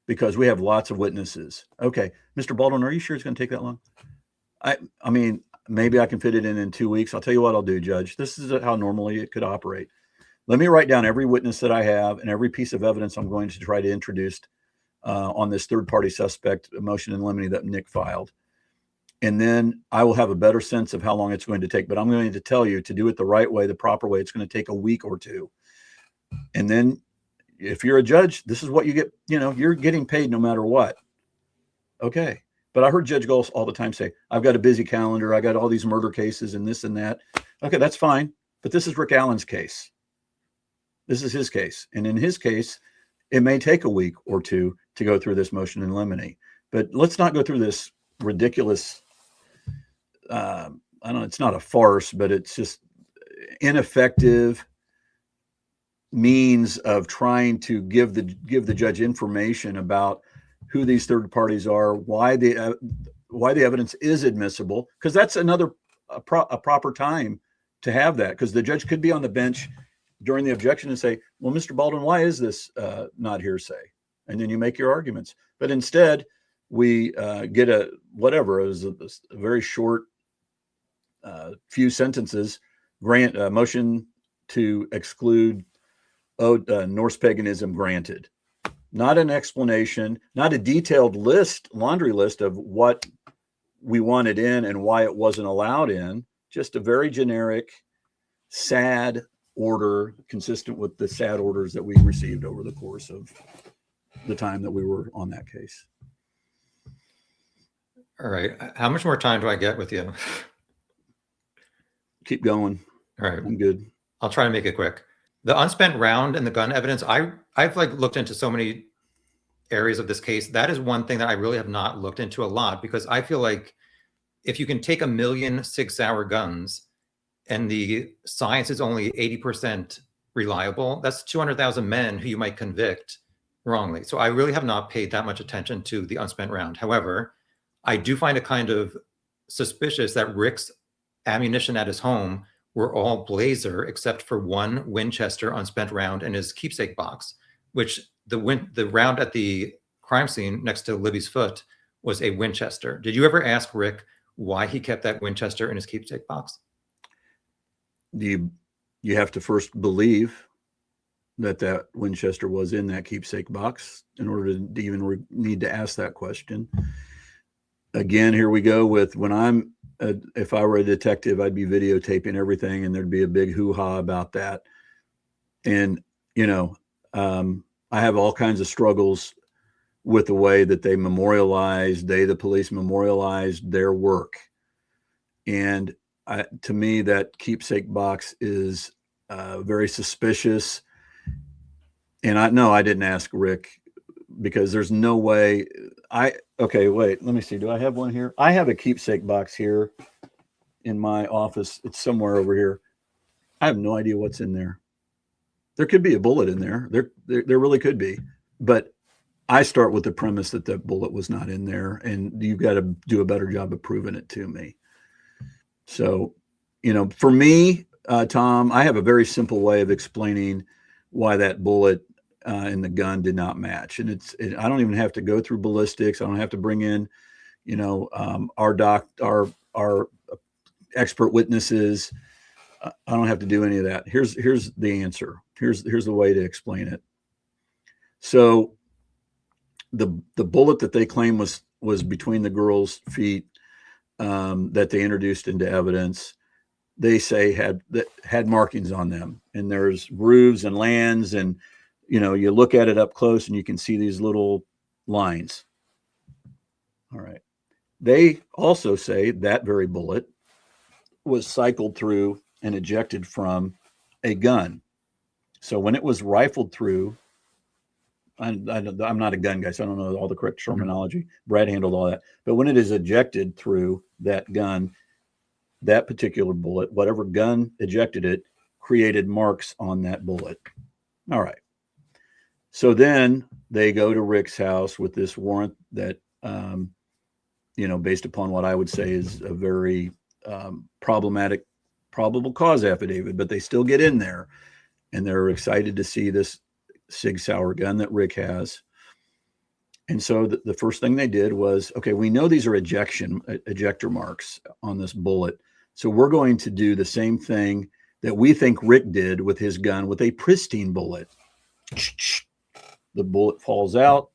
because we have lots of witnesses. Okay. Mr. Baldwin, are you sure it's going to take that long? I mean, maybe I can fit it in 2 weeks. I'll tell you what I'll do, Judge. This is how normally it could operate. Let me write down every witness that I have and every piece of evidence I'm going to try to introduce on this third-party suspect motion in limine that Nick filed. And then I will have a better sense of how long it's going to take. But I'm going to tell you to do it the right way, the proper way. It's going to take a week or two. And then if you're a judge, this is what you get. You're getting paid no matter what. Okay. But I heard Judge Gull all the time say, I've got a busy calendar. I got all these murder cases and this and that. Okay, that's fine. But this is Rick Allen's case. This is his case. And in his case, it may take a week or two to go through this motion in limine. But let's not go through this ridiculous, I don't know, it's not a farce, but it's just ineffective means of trying to give the judge information about who these third parties are, why the evidence is admissible, because that's a proper time to have that, because the judge could be on the bench during the objection and say, well, Mr. Baldwin, why is this not hearsay? And then you make your arguments. But instead, we get it was a very short few sentences, grant a motion to exclude Norse paganism granted. Not an explanation, not a detailed laundry list of what we wanted in and why it wasn't allowed in, just a very generic, sad order consistent with the sad orders that we received over the course of the time that we were on that case. All right. How much more time do I get with you? Keep going. All right. I'm good. I'll try to make it quick. The unspent round and the gun evidence, I've looked into so many areas of this case. That is one thing that I really have not looked into a lot, because I feel like if you can take 1 million 6-hour guns and the science is only 80% reliable, that's 200,000 men who you might convict wrongly. So I really have not paid that much attention to the unspent round. However, I do find it kind of suspicious that Rick's ammunition at his home were all Blazer except for one Winchester unspent round in his keepsake box, which the round at the crime scene next to Libby's foot was a Winchester. Did you ever ask Rick why he kept that Winchester in his keepsake box? You have to first believe that Winchester was in that keepsake box in order to even need to ask that question. Again, here we go with if I were a detective, I'd be videotaping everything and there'd be a big hoo-ha about that. And, I have all kinds of struggles with the way that the police memorialized their work. And to me, that keepsake box is very suspicious. And I didn't ask Rick, because there's no way okay, wait, let me see. Do I have one here? I have a keepsake box here in my office. It's somewhere over here. I have no idea what's in there. There could be a bullet in there. There really could be. But I start with the premise that the bullet was not in there, and you've got to do a better job of proving it to me. So, for me, Tom, I have a very simple way of explaining why that bullet and the gun did not match. And I don't even have to go through ballistics. I don't have to bring in, our expert witnesses. I don't have to do any of that. Here's the answer. Here's the way to explain it. So the bullet that they claim was between the girl's feet, that they introduced into evidence, they say had markings on them, and there's grooves and lands, and you look at it up close and you can see these little lines. All right. They also say that very bullet was cycled through and ejected from a gun. So when it was rifled through, I'm not a gun guy, so I don't know all the correct terminology. Brad handled all that. But when it is ejected through that gun, that particular bullet, whatever gun ejected it, created marks on that bullet. All right. So then they go to Rick's house with this warrant that, based upon what I would say is a very problematic probable cause affidavit, but they still get in there and they're excited to see this Sig Sauer gun that Rick has. And so the first thing they did was, okay, we know these are ejector marks on this bullet. So we're going to do the same thing that we think Rick did with his gun with a pristine bullet. The bullet falls out,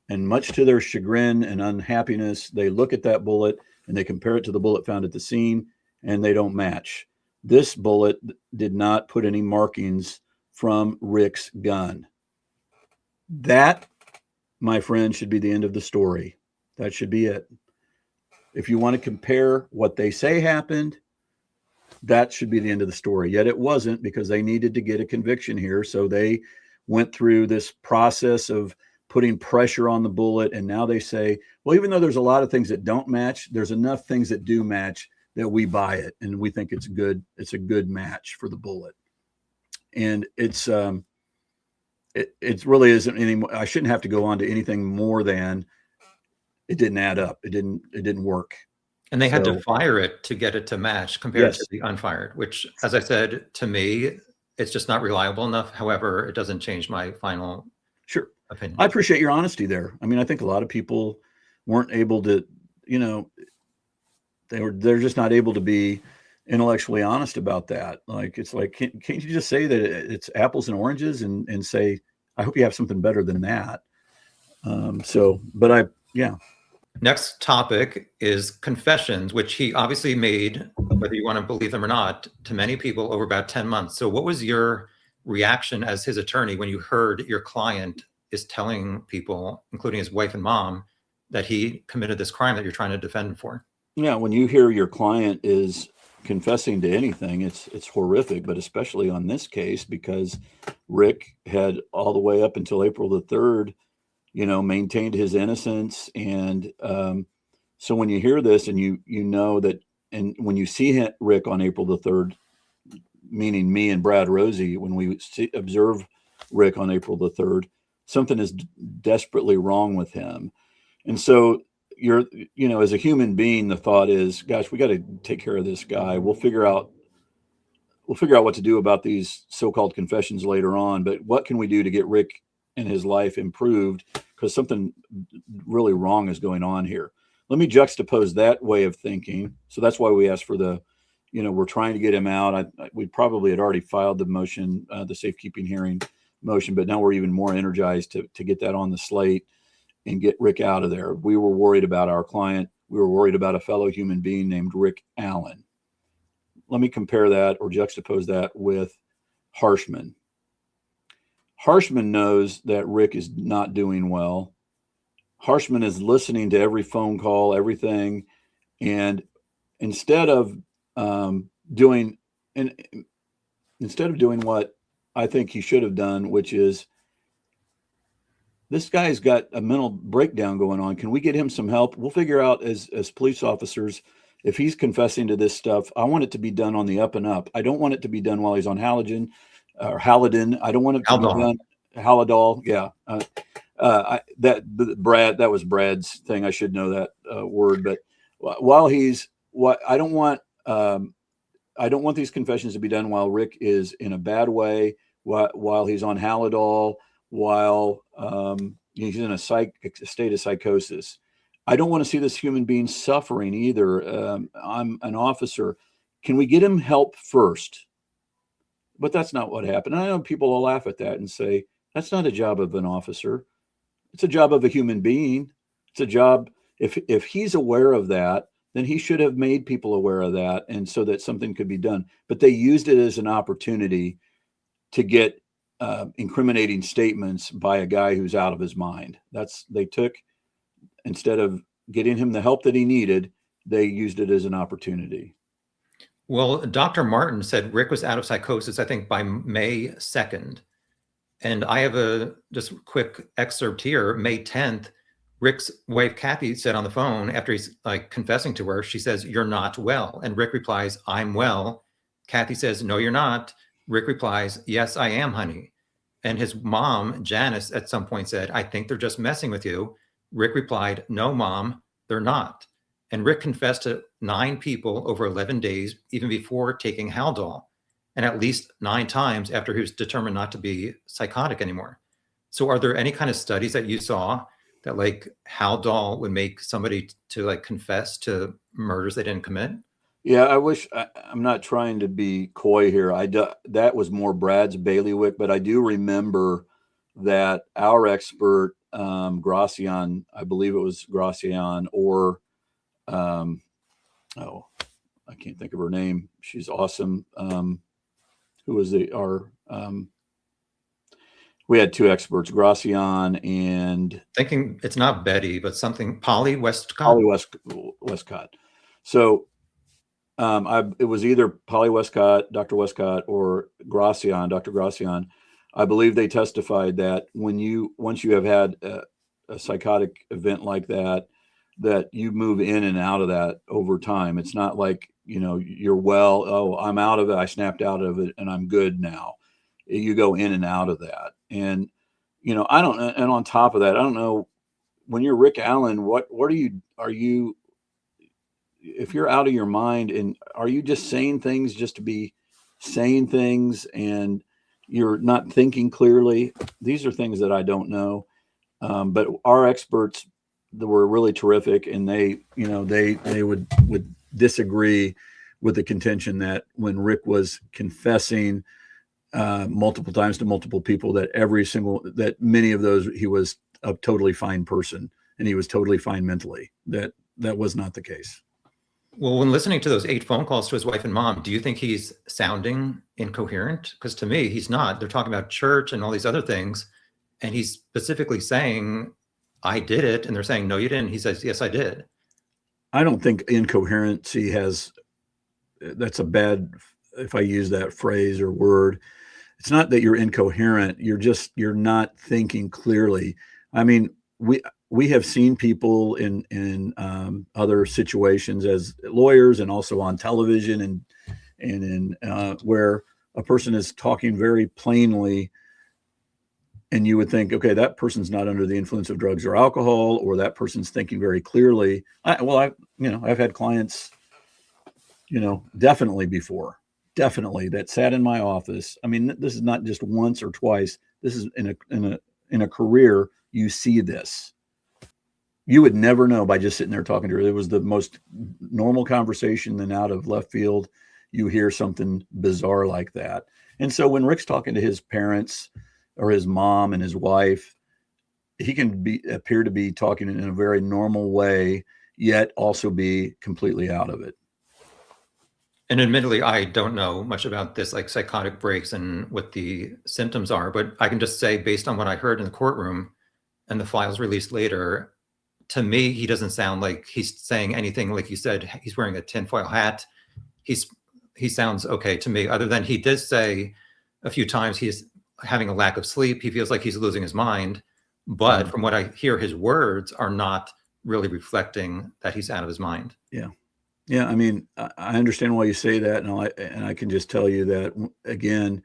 and much to their chagrin and unhappiness, they look at that bullet and they compare it to the bullet found at the scene, and they don't match. This bullet did not put any markings from Rick's gun. That, my friend, should be the end of the story. That should be it. If you want to compare what they say happened, that should be the end of the story. Yet it wasn't, because they needed to get a conviction here. So they went through this process of putting pressure on the bullet. And now they say, well, even though there's a lot of things that don't match, there's enough things that do match that we buy it. And we think it's good. It's a good match for the bullet. And it really isn't any more. I shouldn't have to go on to anything more than it didn't add up. It didn't work. And they had to fire it to get it to match compared Yes. to the unfired, which, as I said, to me, it's just not reliable enough. However, it doesn't change my final opinion. I appreciate your honesty there. I mean, I think a lot of people weren't able to, they're just not able to be intellectually honest about that. Like, it's like, can't you just say that it's apples and oranges and say, I hope you have something better than that. Next topic is confessions, which he obviously made, whether you want to believe them or not, to many people over about 10 months. So what was your reaction as his attorney when you heard your client is telling people, including his wife and mom, that he committed this crime that you're trying to defend him for? Yeah, when you hear your client is confessing to anything, it's horrific, but especially on this case, because Rick had all the way up until April the 3rd, maintained his innocence. And so when you hear this and you know that, and when you see Rick on April the 3rd, meaning me and Brad Rosie, when we observe Rick on April the 3rd, something is desperately wrong with him. And so as a human being, the thought is, gosh, we got to take care of this guy. We'll figure out what to do about these so-called confessions later on. But what can we do to get Rick and his life improved? Because something really wrong is going on here. Let me juxtapose that way of thinking. So that's why we asked for we're trying to get him out. We probably had already filed the motion, the safekeeping hearing motion, but now we're even more energized to get that on the slate and get Rick out of there. We were worried about our client. We were worried about a fellow human being named Rick Allen. Let me compare that or juxtapose that with Harshman. Harshman knows that Rick is not doing well. Harshman is listening to every phone call, everything. And instead of doing what I think he should have done, which is, this guy's got a mental breakdown going on. Can we get him some help? We'll figure out as police officers, if he's confessing to this stuff, I want it to be done on the up and up. I don't want it to be done while he's on Halidin. I don't want it to be done. Halidol. Yeah. That was Brad's thing. I should know that word, but I don't want these confessions to be done while Rick is in a bad way, while he's on Halidol, while he's in a state of psychosis. I don't want to see this human being suffering either. I'm an officer. Can we get him help first? But that's not what happened. I know people will laugh at that and say, that's not a job of an officer. It's a job of a human being. It's a job. If he's aware of that, then he should have made people aware of that, and so that something could be done. But they used it as an opportunity to get incriminating statements by a guy who's out of his mind. Instead of getting him the help that he needed, they used it as an opportunity. Well, Dr. Martin said Rick was out of psychosis, I think, by May 2nd. And I have a just quick excerpt here. May 10th, Rick's wife, Kathy, said on the phone after he's like confessing to her, she says, "You're not well." And Rick replies, "I'm well." Kathy says, "No, you're not." Rick replies, "Yes, I am, honey." And his mom, Janice, at some point said, "I think they're just messing with you." Rick replied, "No, Mom, they're not." And Rick confessed to 9 people over 11 days, even before taking Haldol, and at least 9 times after he was determined not to be psychotic anymore. So are there any kind of studies that you saw that like Haldol would make somebody to like confess to murders they didn't commit? Yeah, I'm not trying to be coy here. That was more Brad's bailiwick, but I do remember that our expert, Gracian, I believe it was Gracian, or I can't think of her name. She's awesome. Who was we had 2 experts, Gracian and Thinking it's not Betty, but something Polly Westcott. Polly Westcott. So it was either Polly Westcott, Dr. Westcott, or Gracian, Dr. Gracian. I believe they testified that once you have had a psychotic event like that you move in and out of that over time. It's not like, you're well, oh, I'm out of it, I snapped out of it, and I'm good now. You go in and out of that. And, I don't know. And on top of that, I don't know, when you're Rick Allen, what are you, if you're out of your mind, and are you just saying things just to be saying things and you're not thinking clearly? These are things that I don't know. But our experts were really terrific, and they would disagree with the contention that when Rick was confessing multiple times to multiple people, that many of those he was a totally fine person and he was totally fine mentally. That was not the case. Well, when listening to those 8 phone calls to his wife and mom, do you think he's sounding incoherent? Because to me, he's not. They're talking about church and all these other things, and he's specifically saying, "I did it," and they're saying, "No, you didn't." He says, "Yes, I did." I don't think incoherency that's a bad, if I use that phrase or word. It's not that you're incoherent. You're not thinking clearly. I mean, we have seen people in other situations as lawyers and also on television and in where a person is talking very plainly, and you would think, okay, that person's not under the influence of drugs or alcohol, or that person's thinking very clearly. I've had clients, definitely that sat in my office. I mean, this is not just once or twice. This is in a career. You see this. You would never know by just sitting there talking to her. It was the most normal conversation, then out of left field, you hear something bizarre like that. And so when Rick's talking to his parents or his mom and his wife, he can appear to be talking in a very normal way, yet also be completely out of it. And admittedly, I don't know much about this, like psychotic breaks and what the symptoms are, but I can just say, based on what I heard in the courtroom and the files released later, to me, he doesn't sound like he's saying anything. Like you said, he's wearing a tinfoil hat. He sounds okay to me, other than he did say a few times he's having a lack of sleep. He feels like he's losing his mind. But from what I hear, his words are not really reflecting that he's out of his mind. Yeah. Yeah. I mean, I understand why you say that. And I can just tell you that, again,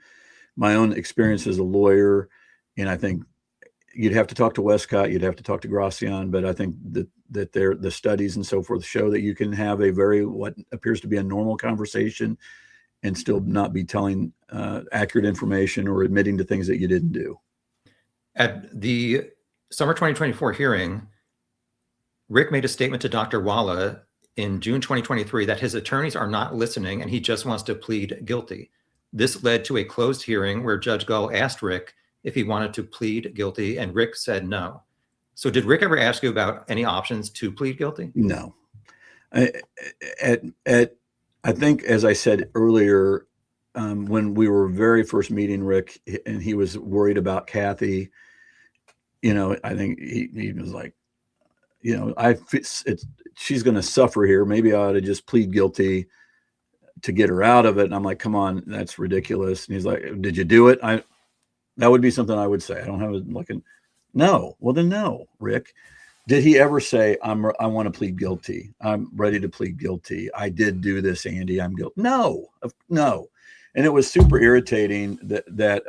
my own experience as a lawyer, and I think you'd have to talk to Westcott, you'd have to talk to Gracian, but I think that the studies and so forth show that you can have what appears to be a normal conversation and still not be telling accurate information or admitting to things that you didn't do. At the summer 2024 hearing, Rick made a statement to Dr. Walla in June 2023 that his attorneys are not listening and he just wants to plead guilty. This led to a closed hearing where Judge Gull asked Rick if he wanted to plead guilty, and Rick said no. So did Rick ever ask you about any options to plead guilty? No. I think, as I said earlier, when we were very first meeting Rick and he was worried about Kathy, I think he was like, she's going to suffer here. Maybe I ought to just plead guilty to get her out of it. And I'm like, come on, that's ridiculous. And he's like, did you do it? That would be something I would say. I don't have no. Well, then no, Rick. Did he ever say, I want to plead guilty. I'm ready to plead guilty. I did do this, Andy. I'm guilty. No. And it was super irritating that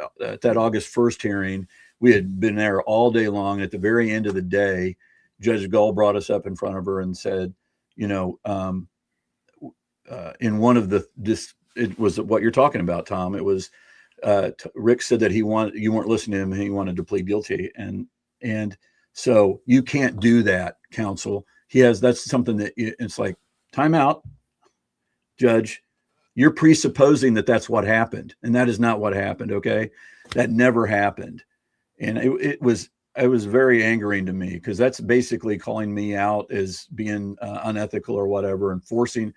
August 1st hearing, we had been there all day long. At the very end of the day, Judge Gull brought us up in front of her and said, in one of it was what you're talking about, Tom. It was, Rick said that you weren't listening to him. And he wanted to plead guilty. And so you can't do that, counsel. That's something that it's like, time out, Judge. You're presupposing that that's what happened. And that is not what happened. Okay. That never happened. And it was very angering to me, because that's basically calling me out as being unethical or whatever, and forcing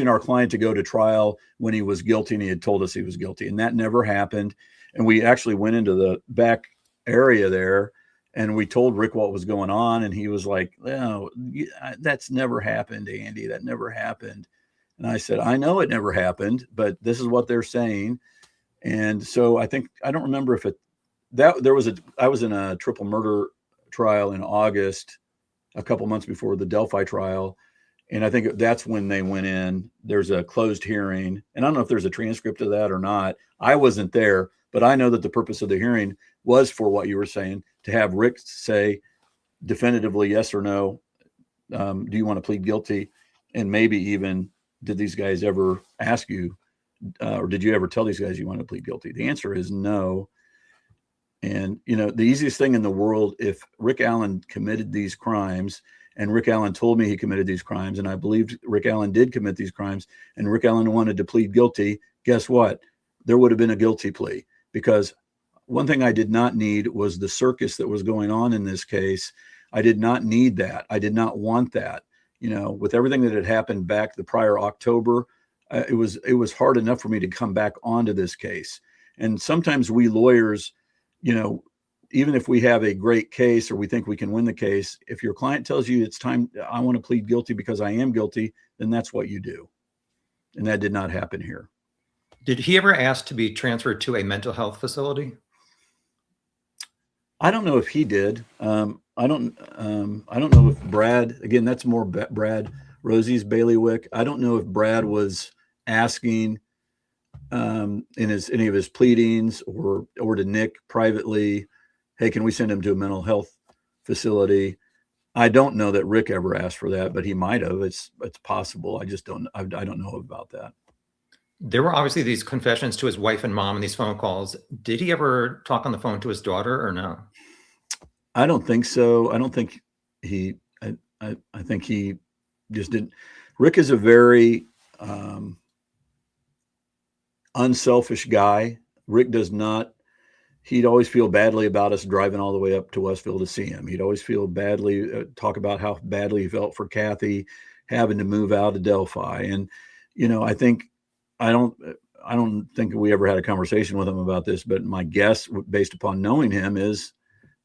our client to go to trial when he was guilty and he had told us he was guilty. And that never happened. And we actually went into the back area there and we told Rick what was going on. And he was like, no, that's never happened, Andy. That never happened. And I said, I know it never happened, but this is what they're saying. And so I don't remember if I was in a triple murder trial in August, a couple months before the Delphi trial. And I think that's when they went in. There's a closed hearing. And I don't know if there's a transcript of that or not. I wasn't there, but I know that the purpose of the hearing was for what you were saying, to have Rick say definitively yes or no. Do you want to plead guilty? And maybe even, did these guys ever ask you, or did you ever tell these guys you want to plead guilty? The answer is no. And, the easiest thing in the world, if Rick Allen committed these crimes, and Rick Allen told me he committed these crimes, and I believed Rick Allen did commit these crimes, and Rick Allen wanted to plead guilty, guess what? There would have been a guilty plea. Because one thing I did not need was the circus that was going on in this case. I did not need that. I did not want that. With everything that had happened back the prior October, it was hard enough for me to come back onto this case. And sometimes we lawyers, even if we have a great case or we think we can win the case, if your client tells you it's time, I want to plead guilty because I am guilty, then that's what you do. And that did not happen here. Did he ever ask to be transferred to a mental health facility? I don't know if he did. I don't know if Brad, again, that's more Brad Rosie's bailiwick. I don't know if Brad was asking in any of his pleadings or to Nick privately, hey, can we send him to a mental health facility? I don't know that Rick ever asked for that, but he might have. It's possible. I just don't know about that. There were obviously these confessions to his wife and mom and these phone calls. Did he ever talk on the phone to his daughter or no? I don't think so. I don't think he, I think he just didn't. Rick is a very unselfish guy. Rick does not, he'd always feel badly about us driving all the way up to Westville to see him. He'd always feel badly, talk about how badly he felt for Kathy having to move out of Delphi. And, I don't think we ever had a conversation with him about this, but my guess based upon knowing him is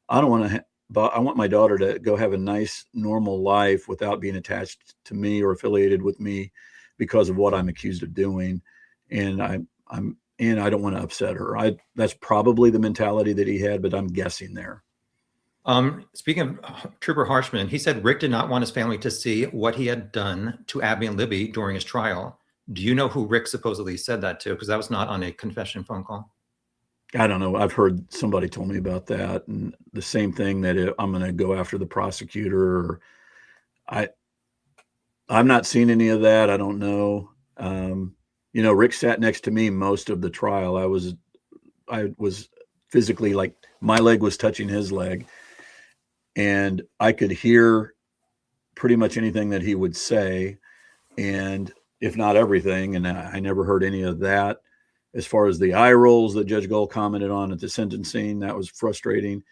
I want my daughter to go have a nice, normal life without being attached to me or affiliated with me because of what I'm accused of doing. And I don't want to upset her. That's probably the mentality that he had, but I'm guessing there. Speaking of Trooper Harshman, he said Rick did not want his family to see what he had done to Abby and Libby during his trial. Do you know who Rick supposedly said that to? Because that was not on a confession phone call. I don't know. I've heard somebody told me about that, and the same thing that I'm going to go after the prosecutor. I'm not seeing any of that. I don't know. Rick sat next to me most of the trial. I was physically, like, my leg was touching his leg, and I could hear pretty much anything that he would say, and if not everything. And I never heard any of that. As far as the eye rolls that Judge Gull commented on at the sentencing, that was frustrating.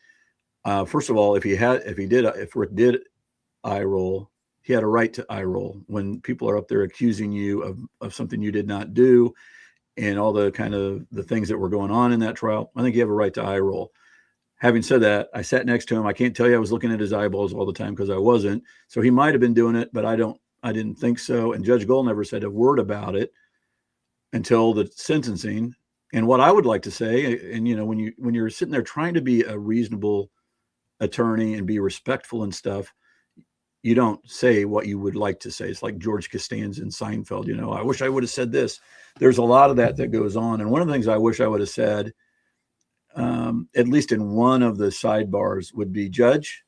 First of all, if Rick did eye roll, he had a right to eye roll. When people are up there accusing you of something you did not do, and all the kind of the things that were going on in that trial, I think you have a right to eye roll. Having said that, I sat next to him. I can't tell you I was looking at his eyeballs all the time because I wasn't. So he might have been doing it, but I didn't think so. And Judge Gull never said a word about it. until the sentencing. And what I would like to say, and when you're sitting there trying to be a reasonable attorney and be respectful and stuff, you don't say what you would like to say. It's like George Costanza in Seinfeld, I wish I would have said this. There's a lot of that goes on. And one of the things I wish I would have said, at least in one of the sidebars, would be, Judge,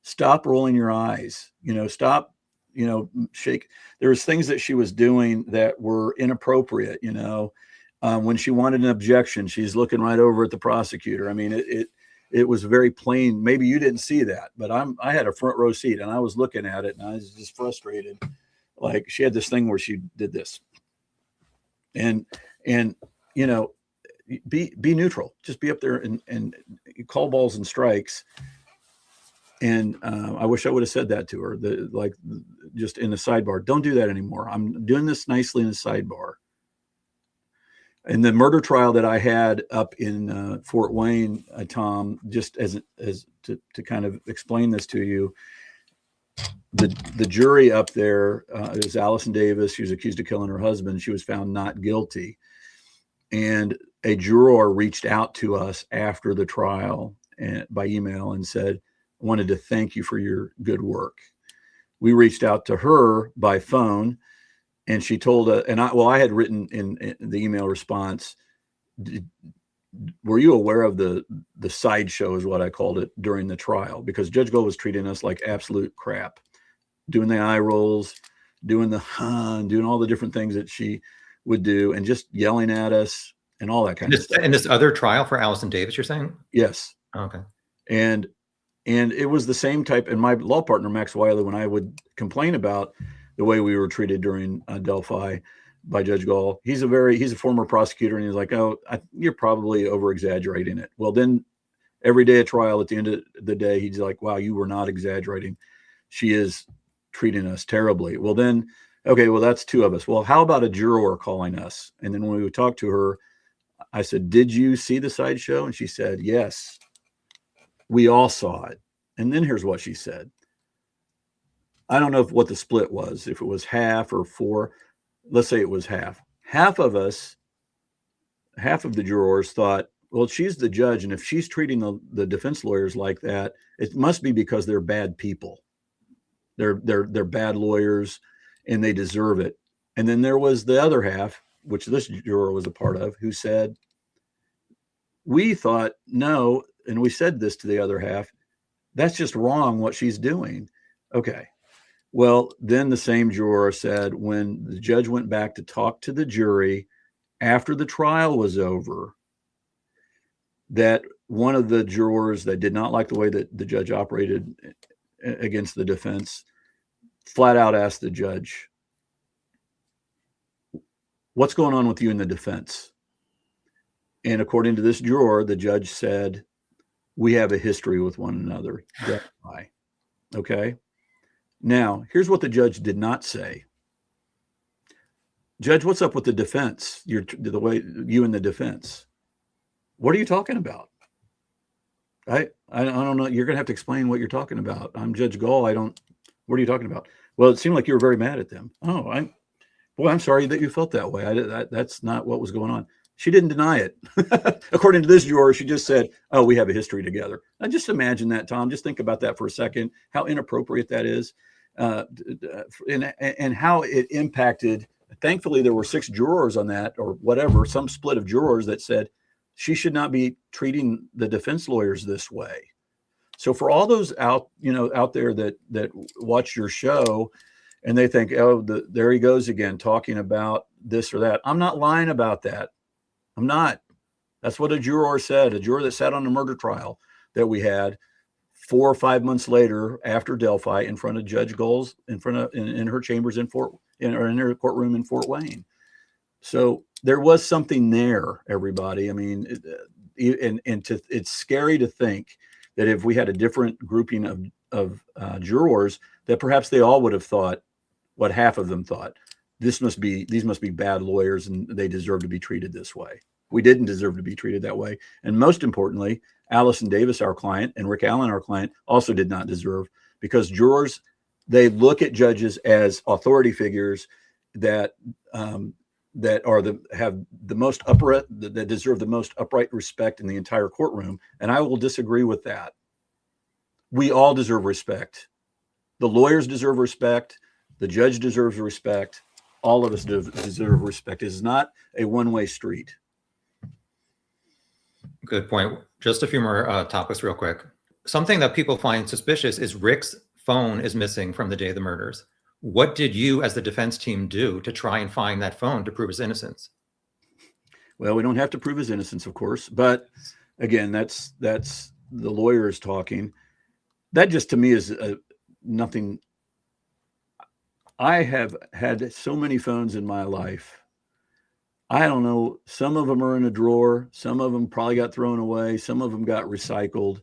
stop rolling your eyes, stop, shake. There was things that she was doing that were inappropriate, when she wanted an objection, she's looking right over at the prosecutor. I mean, it was very plain. Maybe you didn't see that, but I had a front row seat and I was looking at it and I was just frustrated. Like, she had this thing where she did this, and be neutral, just be up there and call balls and strikes. And I wish I would have said that to her, just in the sidebar. Don't do that anymore. I'm doing this nicely in the sidebar. And the murder trial that I had up in Fort Wayne, Tom, just as to kind of explain this to you, the jury up there is Allison Davis. She was accused of killing her husband. She was found not guilty. And a juror reached out to us after the trial by email and said, I wanted to thank you for your good work. We reached out to her by phone. And she told I had written in the email response, were you aware of the sideshow, is what I called it, during the trial? Because Judge Gull was treating us like absolute crap, doing the eye rolls, doing doing all the different things that she would do, and just yelling at us and all that kind of stuff. In this other trial for Allison Davis, you're saying? Yes. Okay. And it was the same type. And my law partner, Max Wiley, when I would complain about the way we were treated during Delphi by Judge Gull, he's a former prosecutor, and he's like, oh, you're probably over exaggerating it. Well, then every day of trial, at the end of the day, he's like, wow, you were not exaggerating. She is treating us terribly. Well, then, okay, well, that's two of us. Well, how about a juror calling us? And then when we would talk to her, I said, did you see the sideshow? And she said, yes, we all saw it. And then here's what she said. I don't know what the split was, if it was half or four. Let's say it was half. Half of the jurors thought, well, she's the judge, and if she's treating the defense lawyers like that, it must be because they're bad people. They're bad lawyers, and they deserve it. And then there was the other half, which this juror was a part of, who said, we thought, no, and we said this to the other half, that's just wrong what she's doing. Okay. Well, then the same juror said, when the judge went back to talk to the jury after the trial was over, that one of the jurors that did not like the way that the judge operated against the defense flat out asked the judge, what's going on with you in the defense? And according to this juror, the judge said, we have a history with one another. That's why. Okay. Now, here's what the judge did not say. Judge, what's up with the defense? The way you in the defense. What are you talking about? I don't know. You're going to have to explain what you're talking about. I'm Judge Gull. What are you talking about? Well, it seemed like you were very mad at them. Oh, I'm sorry that you felt that way. That's not what was going on. She didn't deny it. According to this juror, she just said, oh, we have a history together. Now, just imagine that, Tom. Just think about that for a second, how inappropriate that is, and how it impacted. Thankfully, there were 6 jurors on that, or whatever, some split of jurors that said she should not be treating the defense lawyers this way. So for all those out there that watch your show and they think, oh, there he goes again, talking about this or that. I'm not lying about that. I'm not. That's what a juror said, a juror that sat on the murder trial that we had 4 or 5 months later after Delphi in front of Judge Gull's, in her chambers in her courtroom in Fort Wayne. So there was something there, everybody. I mean, it's scary to think that if we had a different grouping of jurors, that perhaps they all would have thought what half of them thought. These must be bad lawyers and they deserve to be treated this way. We didn't deserve to be treated that way. And most importantly, Allison Davis, our client, and Rick Allen, our client, also did not deserve, because jurors, they look at judges as authority figures that that are that deserve the most upright respect in the entire courtroom. And I will disagree with that. We all deserve respect. The lawyers deserve respect. The judge deserves respect. All of us deserve respect. It is not a one-way street. Good point. Just a few more topics real quick. Something that people find suspicious is Rick's phone is missing from the day of the murders. What did you as the defense team do to try and find that phone to prove his innocence? Well, we don't have to prove his innocence, of course. But again, that's the lawyers talking. That just to me is nothing. I have had so many phones in my life. I don't know. Some of them are in a drawer. Some of them probably got thrown away. Some of them got recycled.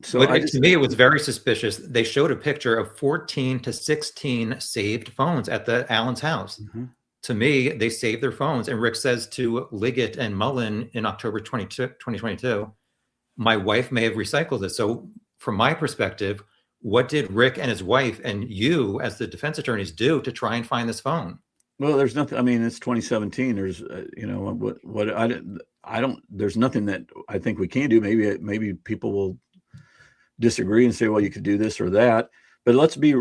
So to me, it was very suspicious. They showed a picture of 14 to 16 saved phones at the Allen's house. Mm-hmm. To me, they saved their phones. And Rick says to Liggett and Mullen in October 2022, my wife may have recycled it. So from my perspective, what did Rick and his wife and you as the defense attorneys do to try and find this phone? Well, there's nothing. I mean, it's 2017. There's, there's nothing that I think we can do. Maybe people will disagree and say, well, you could do this or that. But let's be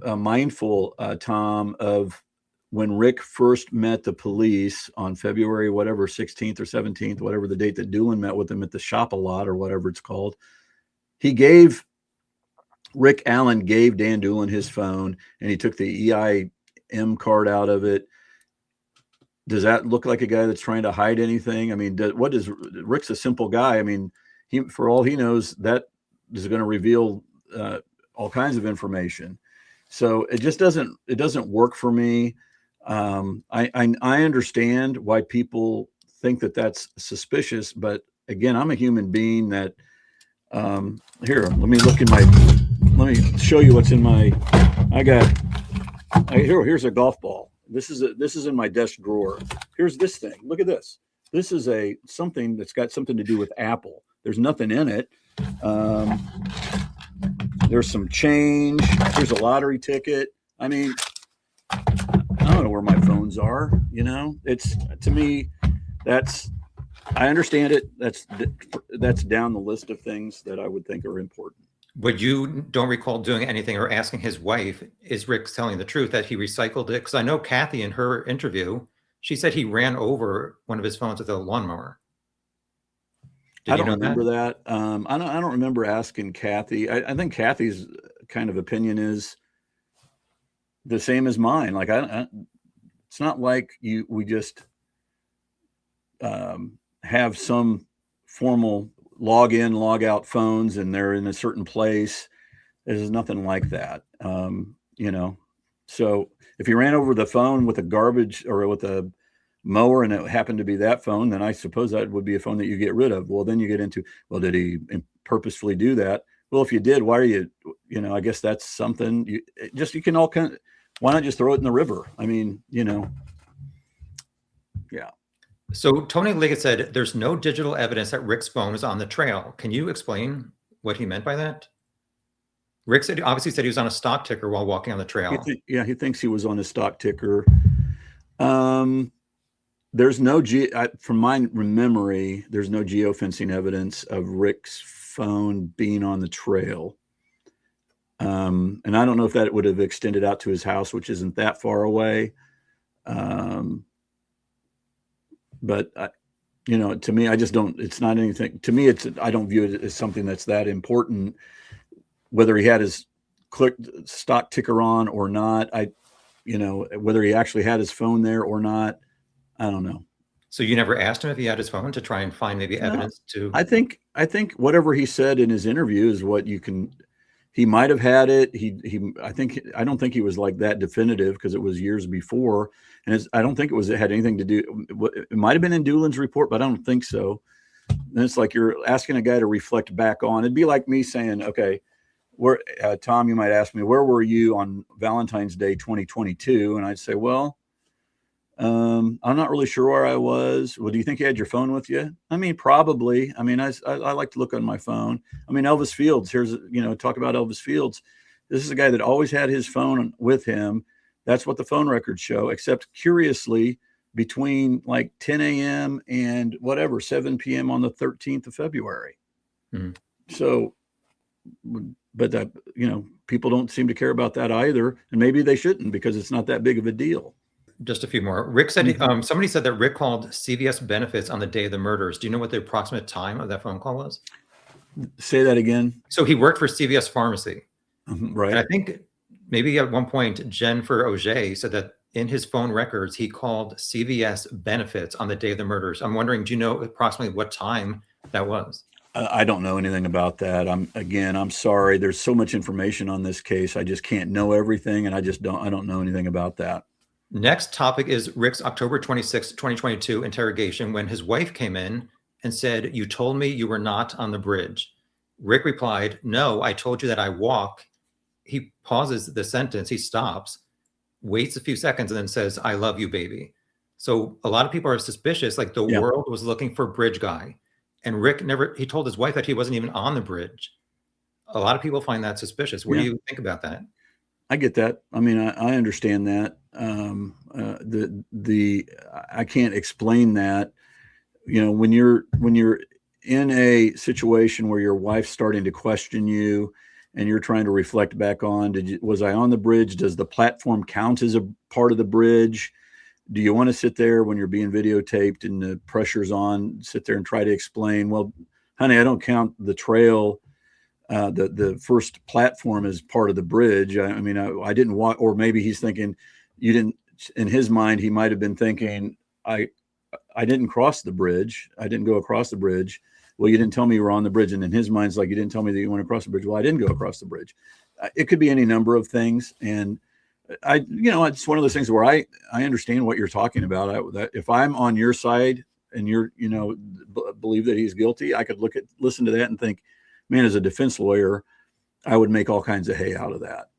mindful, Tom, of when Rick first met the police on February, whatever, 16th or 17th, whatever the date that Doolin met with him at the Shop-A-Lot or whatever it's called. Rick Allen gave Dan Doolin his phone, and he took the EIM card out of it. Does that look like a guy that's trying to hide anything? I mean, Rick's a simple guy. I mean, for all he knows, that is going to reveal all kinds of information. So it just doesn't work for me. I understand why people think that that's suspicious, but again, I'm a human being that, here, let me show you what's in my, here's a golf ball. This is in my desk drawer. Here's this thing. Look at this. This is something that's got something to do with Apple. There's nothing in it. There's some change. Here's a lottery ticket. I mean, I don't know where my phones are. You know, it's, to me, I understand it. That's down the list of things that I would think are important. But you don't recall doing anything or asking his wife, is Rick telling the truth that he recycled it? Because I know Kathy in her interview, she said he ran over one of his phones with a lawnmower. I don't remember that. I don't remember asking Kathy. I think Kathy's kind of opinion is the same as mine. Like, it's not like we just have some formal log in, log out phones and they're in a certain place. There's nothing like that. So if you ran over the phone with a garbage or with a mower and it happened to be that phone, then I suppose that would be a phone that you get rid of. Well, then you get into, well, did he purposefully do that? Well, if you did, why are you, I guess you can all kind of, why not just throw it in the river? I mean, yeah. So Tony Liggett said there's no digital evidence that Rick's phone is on the trail. Can you explain what he meant by that? Rick obviously said he was on a stock ticker while walking on the trail. He thinks he was on a stock ticker. There's no from my memory, there's no geofencing evidence of Rick's phone being on the trail. And I don't know if that would have extended out to his house, which isn't that far away. But to me, I just don't, it's not anything to me. I don't view it as something that's that important, whether he had his stock ticker on or not. Whether he actually had his phone there or not, I don't know. So you never asked him if he had his phone to try and find maybe evidence to? I think whatever he said in his interview is what you can. He might have had it. I don't think he was like that definitive because it was years before, and I don't think it had anything to do. It might have been in Doolin's report, but I don't think so. And it's like you're asking a guy to reflect back on. It'd be like me saying, okay, Tom, you might ask me, where were you on Valentine's Day 2022? And I'd say, well, I'm not really sure where I was. Well, do you think you had your phone with you? I mean, probably. I mean, I like to look on my phone. I mean, Elvis Fields, talk about Elvis Fields. This is a guy that always had his phone with him. That's what the phone records show, except curiously, between like 10 a.m. and 7 p.m. on the 13th of February. Mhm. So, but that, people don't seem to care about that either. And maybe they shouldn't, because it's not that big of a deal. Just a few more. Rick said, somebody said that Rick called CVS Benefits on the day of the murders. Do you know what the approximate time of that phone call was? Say that again. So he worked for CVS Pharmacy. Right. And I think maybe at one point, Jennifer Auger said that in his phone records, he called CVS Benefits on the day of the murders. I'm wondering, do you know approximately what time that was? I don't know anything about that. I'm sorry. There's so much information on this case. I just can't know everything. And I don't know anything about that. Next topic is Rick's October 26, 2022 interrogation, when his wife came in and said, "You told me you were not on the bridge." Rick replied, "No, I told you that I walk." He pauses the sentence. He stops, waits a few seconds, and then says, "I love you, baby." So a lot of people are suspicious, like the world was looking for bridge guy. And Rick he told his wife that he wasn't even on the bridge. A lot of people find that suspicious. What do you think about that? I get that. I mean, I understand that. I can't explain that. When you're in a situation where your wife's starting to question you and you're trying to reflect back on, was I on the bridge? Does the platform count as a part of the bridge? Do you want to sit there when you're being videotaped and the pressure's on, sit there and try to explain, well, honey, I don't count the trail, the first platform as part of the bridge. I mean, I didn't walk, or maybe he's thinking you didn't, in his mind, he might've been thinking, I didn't cross the bridge. I didn't go across the bridge. Well, you didn't tell me you were on the bridge. And in his mind's like, you didn't tell me that you went across the bridge. Well, I didn't go across the bridge. It could be any number of things. And it's one of those things where I understand what you're talking about. That if I'm on your side and you're, believe that he's guilty, I could listen to that and think, man, as a defense lawyer, I would make all kinds of hay out of that.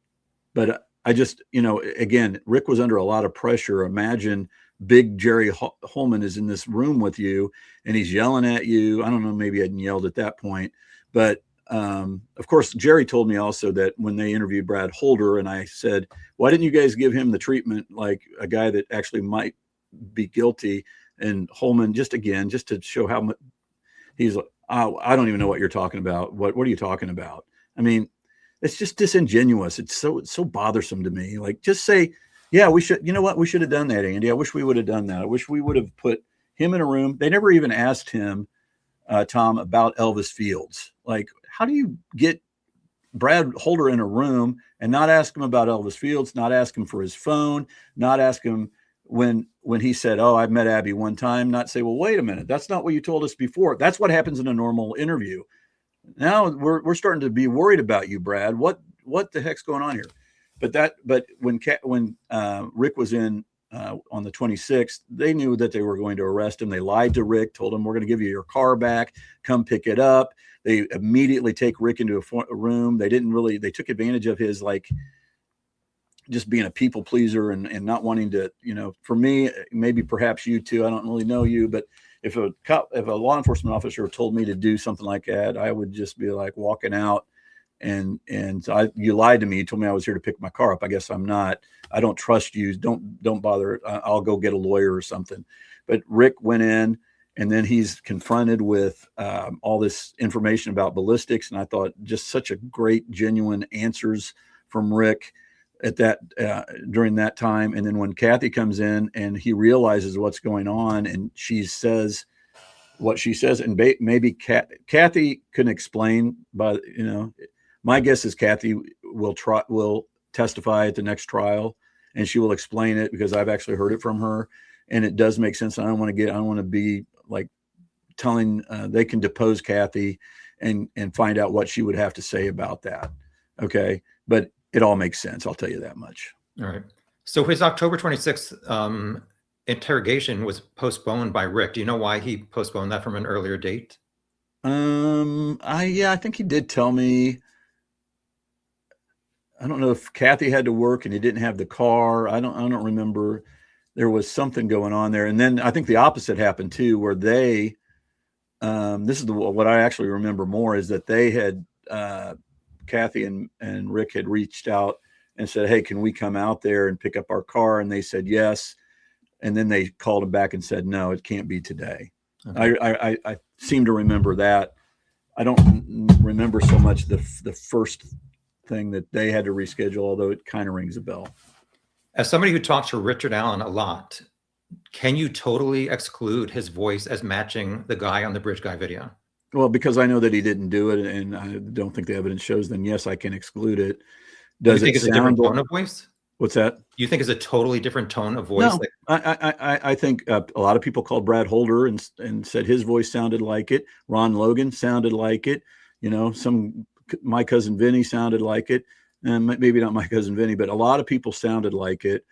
But I just, again, Rick was under a lot of pressure. Imagine big Jerry Holman is in this room with you and he's yelling at you. I don't know, maybe I hadn't yelled at that point, but of course, Jerry told me also that when they interviewed Brad Holder, and I said, why didn't you guys give him the treatment like a guy that actually might be guilty? And Holman, just to show how much he's like, oh, I don't even know what you're talking about. What are you talking about? I mean, it's just disingenuous. It's so bothersome to me. Like, just say, yeah, we should, we should have done that, Andy. I wish we would have done that. I wish we would have put him in a room. They never even asked him, Tom, about Elvis Fields. Like, how do you get Brad Holder in a room and not ask him about Elvis Fields, not ask him for his phone, not ask him when he said, oh, I've met Abby one time, not say, well, wait a minute, that's not what you told us before. That's what happens in a normal interview. Now we're starting to be worried about you, Brad. What the heck's going on here? But when Rick was in on the 26th, they knew that they were going to arrest him. They lied to Rick, told him, we're going to give you your car back, come pick it up. They immediately take Rick into a room. They took advantage of his, like, just being a people pleaser and not wanting to, for me, maybe perhaps you too, I don't really know you, but if a law enforcement officer told me to do something like that, I would just be like walking out and you lied to me. You told me I was here to pick my car up. I guess I'm not. I don't trust you. Don't bother. I'll go get a lawyer or something. But Rick went in, and then he's confronted with all this information about ballistics. And I thought just such a great, genuine answers from Rick at that during that time. And then when Kathy comes in and he realizes what's going on, and she says what she says, and maybe Kathy can explain, but my guess is Kathy will testify at the next trial, and she will explain it because I've actually heard it from her, and it does make sense. I don't want to be like telling they can depose Kathy and find out what she would have to say about that. Okay, but it all makes sense. I'll tell you that much. All right. So his October 26th interrogation was postponed by Rick. Do you know why he postponed that from an earlier date? I think he did tell me. I don't know if Kathy had to work and he didn't have the car. I don't remember. There was something going on there. And then I think the opposite happened too, where they, this is what I actually remember more, is that they had, Kathy and Rick had reached out and said, hey, can we come out there and pick up our car? And they said yes. And then they called him back and said, no, it can't be today. Okay. I seem to remember that. I don't remember so much the first thing that they had to reschedule, although it kind of rings a bell. As somebody who talks to Richard Allen a lot, can you totally exclude his voice as matching the guy on the Bridge Guy video? Well, because I know that he didn't do it, and I don't think the evidence shows, then yes, I can exclude it. Does you think it's a different tone of voice? What's that? You think it's a totally different tone of voice? No, I think a lot of people called Brad Holder and said his voice sounded like it. Ron Logan sounded like it. You know, my cousin Vinny sounded like it, and maybe not my cousin Vinny, but a lot of people sounded like it.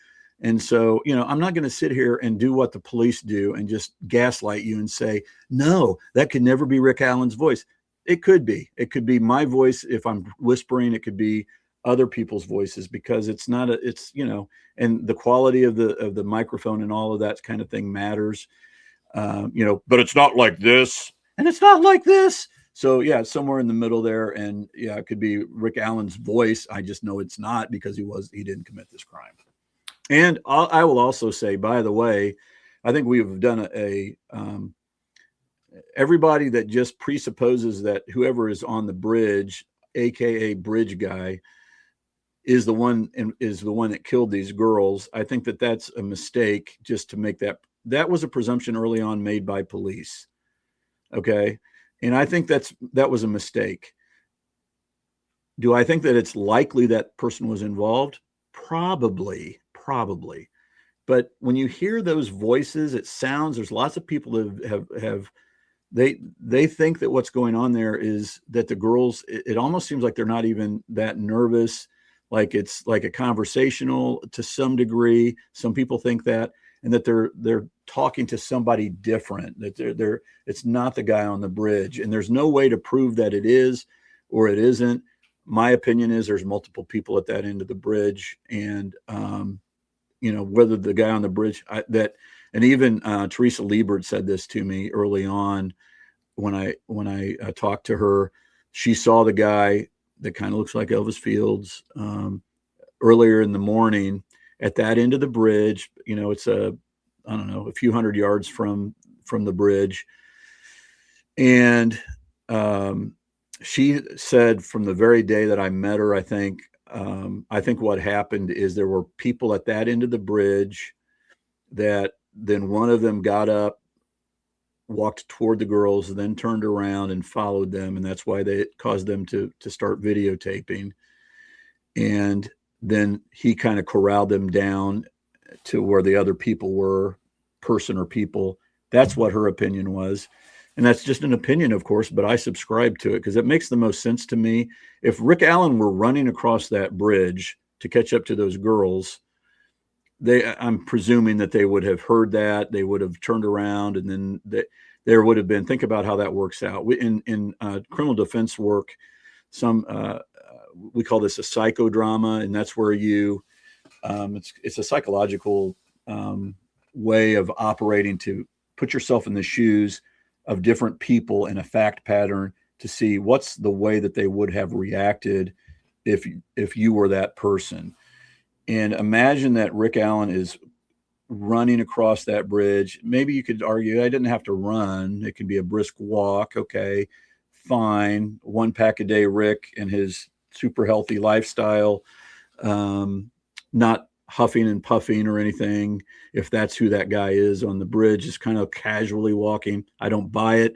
And so, you know, I'm not going to sit here and do what the police do and just gaslight you and say, no, that could never be Rick Allen's voice. It could be. It could be my voice if I'm whispering. It could be other people's voices, because it's not it's, you know, and the quality of the microphone and all of that kind of thing matters, you know, but it's not like this and it's not like this. So yeah, somewhere in the middle there. And yeah, it could be Rick Allen's voice. I just know it's not, because he didn't commit this crime. And I will also say, by the way, I think we've done everybody that just presupposes that whoever is on the bridge, AKA Bridge Guy, is the one that killed these girls. I think that that's a mistake, just to make that was a presumption early on made by police. Okay. And I think that was a mistake. Do I think that it's likely that person was involved? Probably. But when you hear those voices, it sounds, there's lots of people that they think that what's going on there is that the girls, it almost seems like they're not even that nervous. Like it's like a conversational to some degree. Some people think that, and that they're talking to somebody different, that it's not the guy on the bridge. And there's no way to prove that it is or it isn't. My opinion is there's multiple people at that end of the bridge. And, you know, whether the guy on the bridge and even Teresa Liebert said this to me early on when I talked to her. She saw the guy that kind of looks like Elvis Fields earlier in the morning at that end of the bridge. You know, it's a few hundred yards from the bridge. And she said from the very day that I met her, I think what happened is there were people at that end of the bridge that then one of them got up, walked toward the girls, then turned around and followed them. And that's why it caused them to start videotaping. And then he kind of corralled them down to where the other people were, person or people. That's what her opinion was. And that's just an opinion, of course, but I subscribe to it because it makes the most sense to me. If Rick Allen were running across that bridge to catch up to those girls, I'm presuming that they would have heard that, they would have turned around, and then there would have been, think about how that works out. In criminal defense work, we call this a psychodrama, and that's where it's a psychological way of operating to put yourself in the shoes of different people in a fact pattern to see what's the way that they would have reacted if you were that person. And imagine that Rick Allen is running across that bridge. Maybe you could argue I didn't have to run. It could be a brisk walk. Okay, fine. 1 pack a day Rick and his super healthy lifestyle, not huffing and puffing or anything. If that's who that guy is on the bridge, just kind of casually walking. I don't buy it.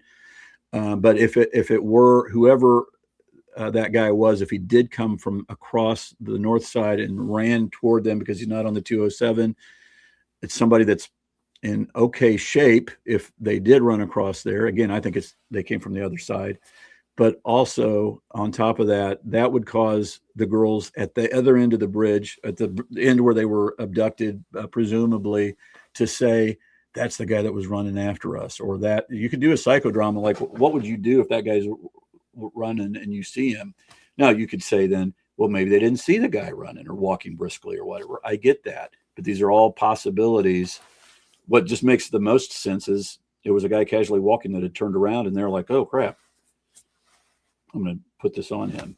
But if it were whoever that guy was, if he did come from across the north side and ran toward them because he's not on the 207, it's somebody that's in okay shape. If they did run across there, again, I think they came from the other side. But also on top of that, that would cause the girls at the other end of the bridge, at the end where they were abducted, presumably, to say, that's the guy that was running after us. Or that you could do a psychodrama, like, what would you do if that guy's running and you see him? Now you could say then, well, maybe they didn't see the guy running or walking briskly or whatever. I get that. But these are all possibilities. What just makes the most sense is it was a guy casually walking that had turned around and they're like, oh, crap, I'm going to put this on him.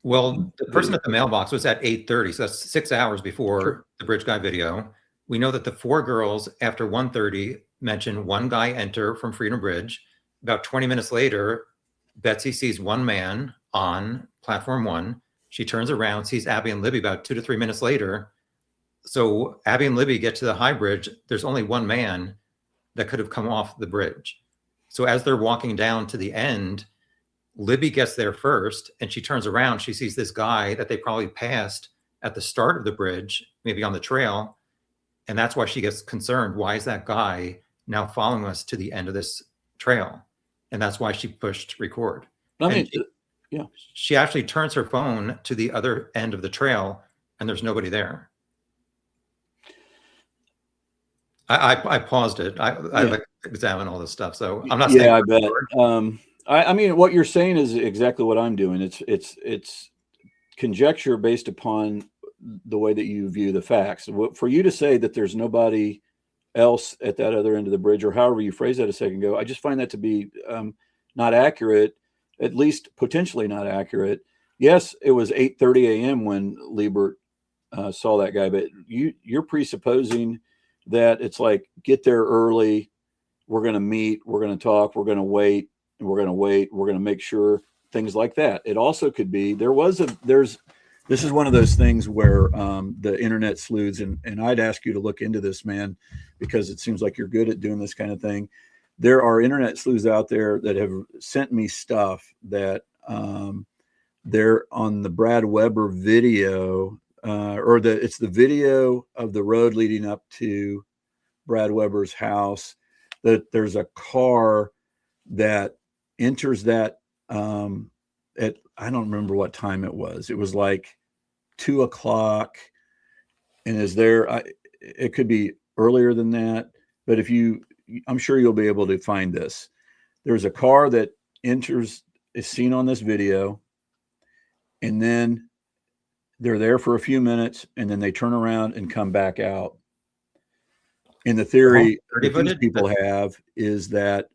Well, the person at the mailbox was at 8:30, so that's 6 hours before the bridge guy video. We know that the 4 girls after 1:30 mention one guy enter from Freedom Bridge. About 20 minutes later, Betsy sees one man on platform 1. She turns around, sees Abby and Libby about 2 to 3 minutes later. So Abby and Libby get to the high bridge. There's only one man that could have come off the bridge. So as they're walking down to the end, Libby gets there first and she turns around. She sees this guy that they probably passed at the start of the bridge, maybe on the trail. And that's why she gets concerned. Why is that guy now following us to the end of this trail? And that's why she pushed record. She actually turns her phone to the other end of the trail and there's nobody there. I paused it. I like examine all this stuff. So I'm not saying. Yeah, I bet. I mean, what you're saying is exactly what I'm doing. It's conjecture based upon the way that you view the facts. For you to say that there's nobody else at that other end of the bridge, or however you phrased that a second ago, I just find that to be not accurate, at least potentially not accurate. Yes, it was 8:30 a.m. when Liebert saw that guy, but you're presupposing that it's like, get there early, we're going to meet, we're going to talk, we're going to wait, and we're going to make sure, things like that. It also could be, this is one of those things where the internet sleuths, and I'd ask you to look into this, man, because it seems like you're good at doing this kind of thing. There are internet sleuths out there that have sent me stuff that they're on the Brad Weber video, it's the video of the road leading up to Brad Weber's house, that there's a car that enters that at, I don't remember what time it was. It was like 2 o'clock, and is there, it could be earlier than that, but I'm sure you'll be able to find this. There's a car that is seen on this video, and then they're there for a few minutes, and then they turn around and come back out. And the theory that these people have is that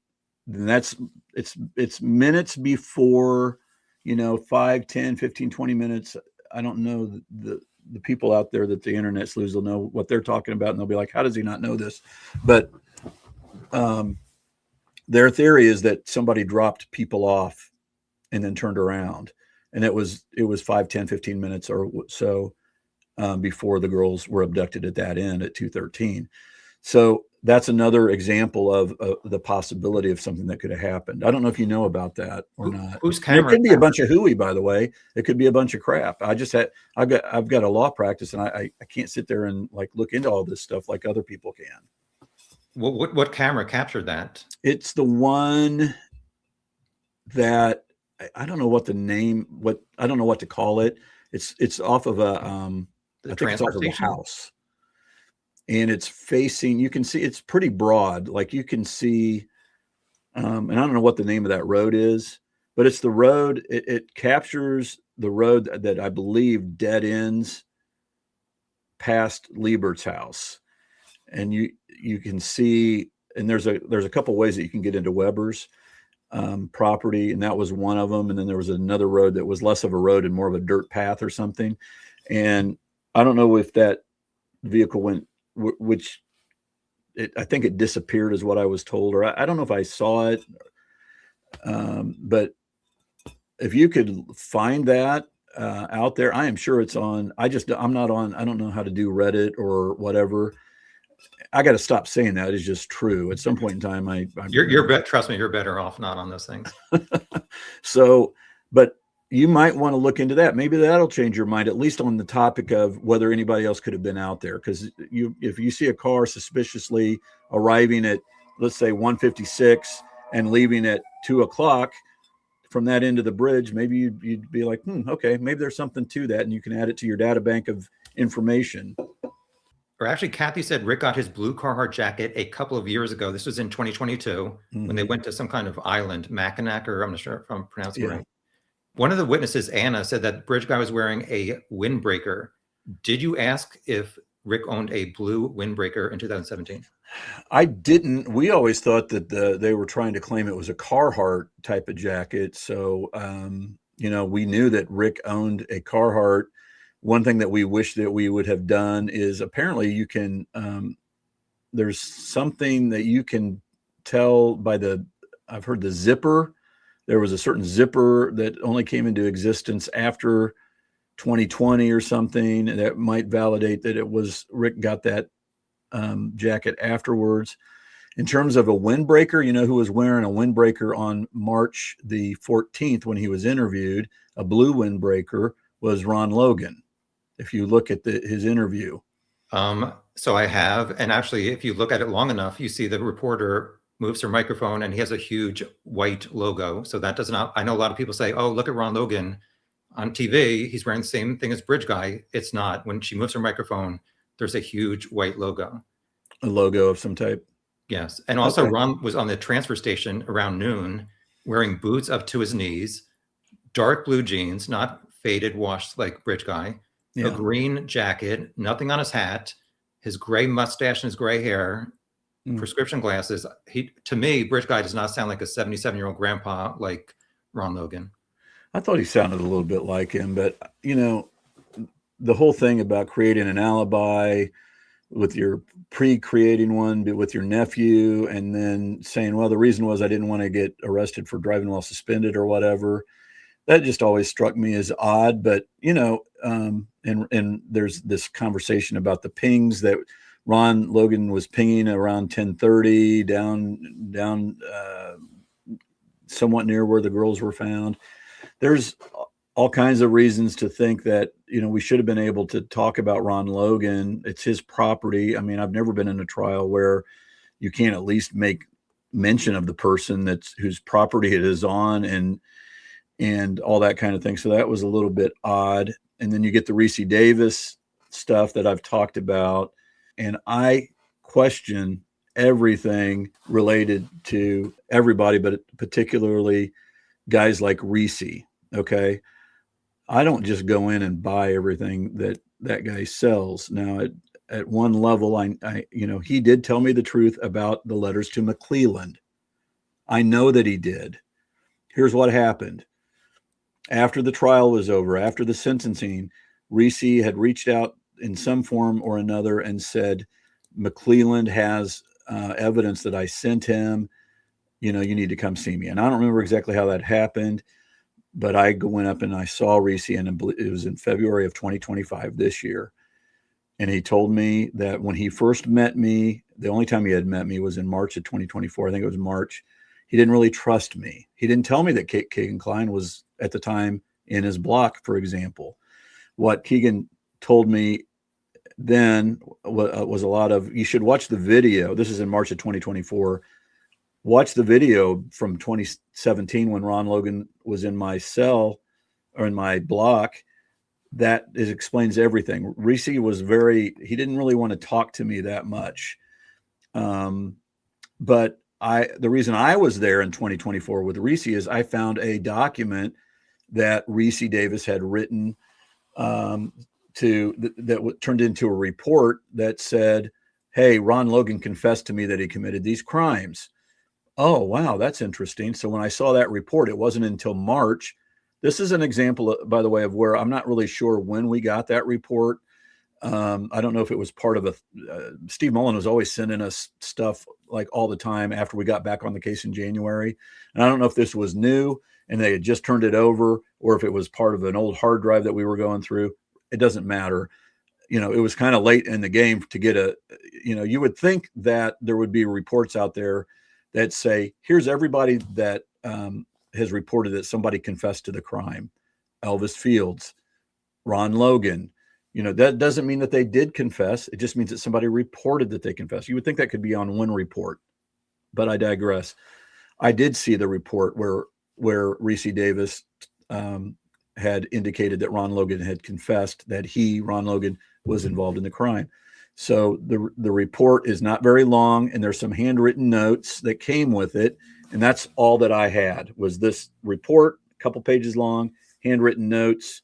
it's minutes before, 5, 10, 15, 20 minutes. I don't know, the people out there that the internet sleuths will know what they're talking about, and they'll be like, how does he not know this? But their theory is that somebody dropped people off and then turned around. And it was 5, 10, 15 minutes or so before the girls were abducted at that end at 2:13. So that's another example of the possibility of something that could have happened. I don't know if you know about that or not. Whose camera? It could be a bunch of hooey, by the way. It could be a bunch of crap. I've got a law practice, and I can't sit there and like look into all this stuff like other people can. What camera captured that? It's the one that I don't know what the name, I don't know what to call it. It's off of a I think it's off of a house, and it's facing. You can see it's pretty broad. Like you can see, and I don't know what the name of that road is, but it's the road. It captures the road that I believe dead ends past Liebert's house, and you can see. And there's a couple ways that you can get into Weber's property, and that was one of them. And then there was another road that was less of a road and more of a dirt path or something. And I don't know if that vehicle went, I think it disappeared is what I was told, or I don't know if I saw it. But if you could find that out there, I am sure it's on. I'm not on. I don't know how to do Reddit or whatever. I got to stop saying that. It's just true. At some point in time, trust me, you're better off not on those things. So, but you might want to look into that. Maybe that'll change your mind, at least on the topic of whether anybody else could have been out there. Because if you see a car suspiciously arriving at, let's say, 1:56 and leaving at 2 o'clock from that end of the bridge, maybe you'd be like, okay, maybe there's something to that, and you can add it to your data bank of information. Or actually, Kathy said Rick got his blue Carhartt jacket a couple of years ago. This was in 2022 when they went to some kind of island, Mackinac, or I'm not sure if I'm pronouncing it right. One of the witnesses, Anna, said that bridge guy was wearing a windbreaker. Did you ask if Rick owned a blue windbreaker in 2017? I didn't. We always thought that they were trying to claim it was a Carhartt type of jacket. So we knew that Rick owned a Carhartt. One thing that we wish that we would have done is apparently you can, there's something that you can tell by I've heard the zipper. There was a certain zipper that only came into existence after 2020 or something that might validate that it was Rick got that jacket afterwards. In terms of a windbreaker, who was wearing a windbreaker on March the 14th when he was interviewed, a blue windbreaker, was Ron Logan. If you look at his interview. So I have, and actually, if you look at it long enough, you see the reporter moves her microphone and he has a huge white logo. So that does not, I know a lot of people say, oh, look at Ron Logan on TV. He's wearing the same thing as Bridge Guy. It's not. When she moves her microphone, there's a huge white logo. A logo of some type? Yes. And also Okay. Ron was on the transfer station around noon wearing boots up to his knees, dark blue jeans, not faded, washed like Bridge Guy, a green jacket, nothing on his hat, his gray mustache and his gray hair, prescription glasses. To me, Bridge Guy does not sound like a 77-year-old grandpa like Ron Logan. I thought he sounded a little bit like him, but the whole thing about creating an alibi with your pre-creating one with your nephew and then saying, well, the reason was I didn't want to get arrested for driving while suspended or whatever. That just always struck me as odd. But, and there's this conversation about the pings that Ron Logan was pinging around 10:30 down somewhat near where the girls were found. There's all kinds of reasons to think that, we should have been able to talk about Ron Logan. It's his property. I mean, I've never been in a trial where you can't at least make mention of the person whose property it is on and all that kind of thing. So that was a little bit odd. And then you get the Ricci Davis stuff that I've talked about. And I question everything related to everybody, but particularly guys like Ricci. Okay. I don't just go in and buy everything that guy sells. Now at one level, I he did tell me the truth about the letters to McClelland. I know that he did. Here's what happened. After the trial was over, after the sentencing, Ricci had reached out in some form or another and said, McClelland has evidence that I sent him. You need to come see me. And I don't remember exactly how that happened, but I went up and I saw Ricci, and it was in February of 2025 this year. And he told me that when he first met me, the only time he had met me was in March of 2024. I think it was March. He didn't really trust me. He didn't tell me that Keegan Kline was at the time in his block, for example. What Keegan told me then was a lot of, you should watch the video. This is in March of 2024. Watch the video from 2017 when Ron Logan was in my cell or in my block. That explains everything. Ricci was he didn't really want to talk to me that much. But the reason I was there in 2024 with Ricci is I found a document that Ricci Davis had written that turned into a report that said, hey, Ron Logan confessed to me that he committed these crimes. Oh, wow, that's interesting. So when I saw that report, it wasn't until March. This is an example, by the way, of where I'm not really sure when we got that report. I don't know if it was part of Steve Mullen was always sending us stuff like all the time after we got back on the case in January. And I don't know if this was new and they had just turned it over or if it was part of an old hard drive that we were going through. It doesn't matter. It was kind of late in the game to get you would think that there would be reports out there that say, here's everybody that has reported that somebody confessed to the crime. Elvis Fields, Ron Logan. That doesn't mean that they did confess. It just means that somebody reported that they confessed. You would think that could be on one report, but I digress. I did see the report where Ricci Davis had indicated that Ron Logan had confessed that Ron Logan, was involved in the crime. So the report is not very long, and there's some handwritten notes that came with it. And that's all that I had was this report, a couple pages long, handwritten notes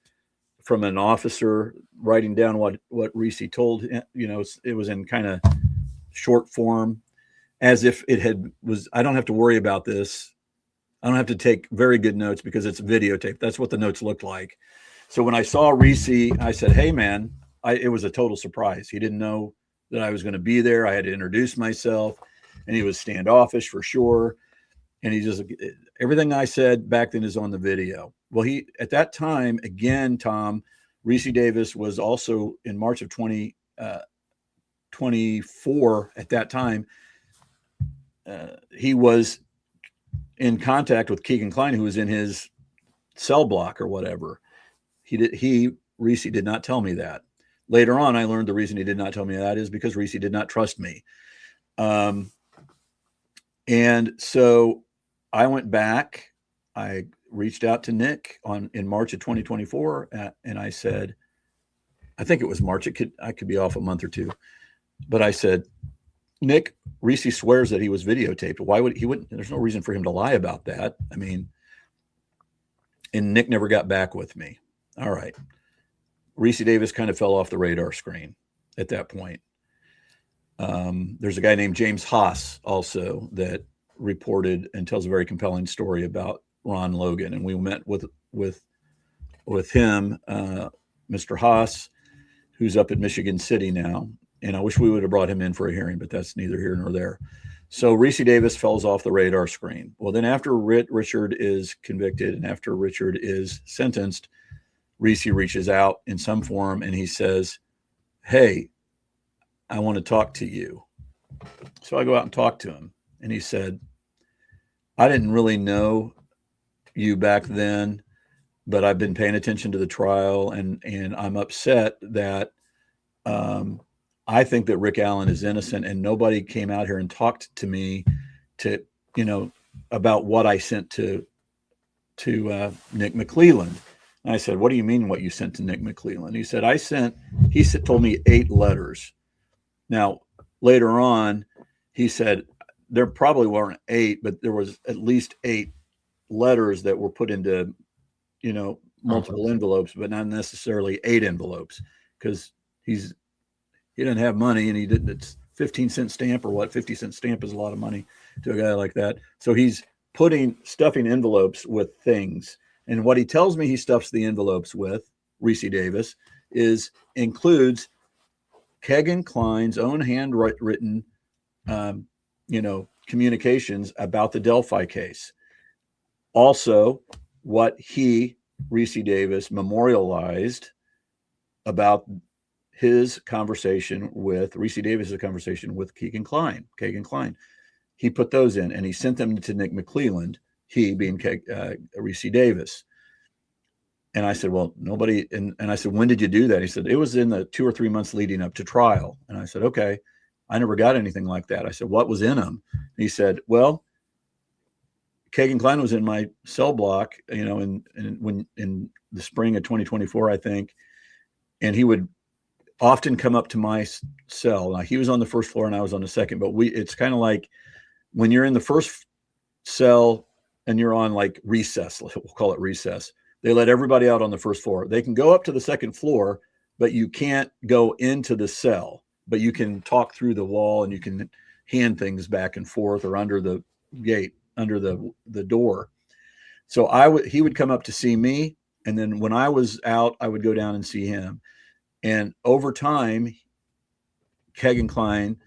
from an officer writing down what Ricci told him. It was in kind of short form, as if I don't have to worry about this. I don't have to take very good notes because it's videotape. That's what the notes looked like. So when I saw Ricci, I said, hey, man, it was a total surprise. He didn't know that I was going to be there. I had to introduce myself, and he was standoffish for sure. And he just, everything I said back then is on the video. Well, he, at that time, again, Tom, Ricci Davis was also in March of 2024 at that time. He was in contact with Keegan Kline, who was in his cell block or whatever. Ricci did not tell me that. Later on, I learned the reason he did not tell me that is because Ricci did not trust me. And so I went back. I reached out to Nick in March of 2024, and I said, I think it was March. I could be off a month or two, but I said, Nick, Ricci swears that he was videotaped. Why would he wouldn't? There's no reason for him to lie about that. I mean, and Nick never got back with me. All right. Ricci Davis kind of fell off the radar screen at that point. There's a guy named James Haas also that reported and tells a very compelling story about Ron Logan. And we met with him, Mr. Haas, who's up in Michigan City now. And I wish we would have brought him in for a hearing, but that's neither here nor there. So Ricci Davis falls off the radar screen. Well, then after Richard is convicted and after Richard is sentenced, Ricci reaches out in some form and he says, hey, I want to talk to you. So I go out and talk to him. And he said, I didn't really know you back then, but I've been paying attention to the trial and I'm upset that I think that Rick Allen is innocent and nobody came out here and talked to me about what I sent to Nick McClelland. And I said, what do you mean what you sent to Nick McClelland? He said, told me 8 letters. Now, later on, he said there probably weren't 8, but there was at least 8 letters that were put into, multiple envelopes, but not necessarily 8 envelopes because he didn't have money and it's 15-cent stamp or what, 50-cent stamp is a lot of money to a guy like that. So he's stuffing envelopes with things. And what he tells me he stuffs the envelopes with, Ricci Davis, includes Kegan Kline's own handwritten, communications about the Delphi case. Also, what Ricci Davis, memorialized about his conversation with Ricci Davis's conversation with Keegan Kline. He put those in and he sent them to Nick McClelland, he being Ricci Davis. And I said, well, nobody, and I said, when did you do that? He said, it was in the 2 or 3 months leading up to trial. And I said, okay, I never got anything like that. I said, what was in them? He said, well, Keegan Kline was in my cell block, in the spring of 2024, I think. And he would often come up to my cell. Now, he was on the first floor and I was on the second, but it's kind of like when you're in the first cell and you're on like recess, we'll call it recess. They let everybody out on the first floor. They can go up to the second floor, but you can't go into the cell, but you can talk through the wall and you can hand things back and forth or under the gate, under the door. So he would come up to see me. And then when I was out, I would go down and see him. And over time, Keegan Kline,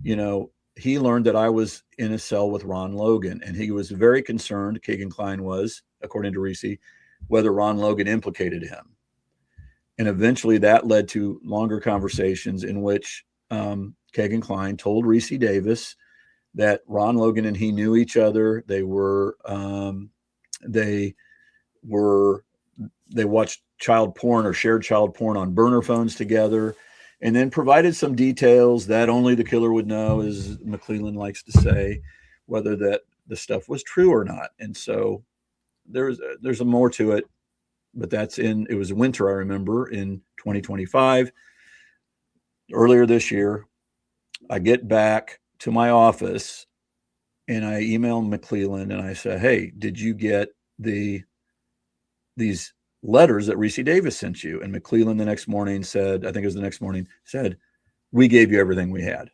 he learned that I was in a cell with Ron Logan, and he was very concerned, Keegan Kline was, according to Ricci, whether Ron Logan implicated him. And eventually that led to longer conversations in which Keegan Kline told Ricci Davis that Ron Logan and he knew each other. They watched child porn or shared child porn on burner phones together, and then provided some details that only the killer would know, as McClelland likes to say, whether that the stuff was true or not. And so there's a more to it, but it was winter, I remember, in 2025. Earlier this year, I get back to my office and I email McClelland and I say, hey, did you get these letters that Ricci Davis sent you? And McClelland the next morning said, I think it was the next morning, said, we gave you everything we had.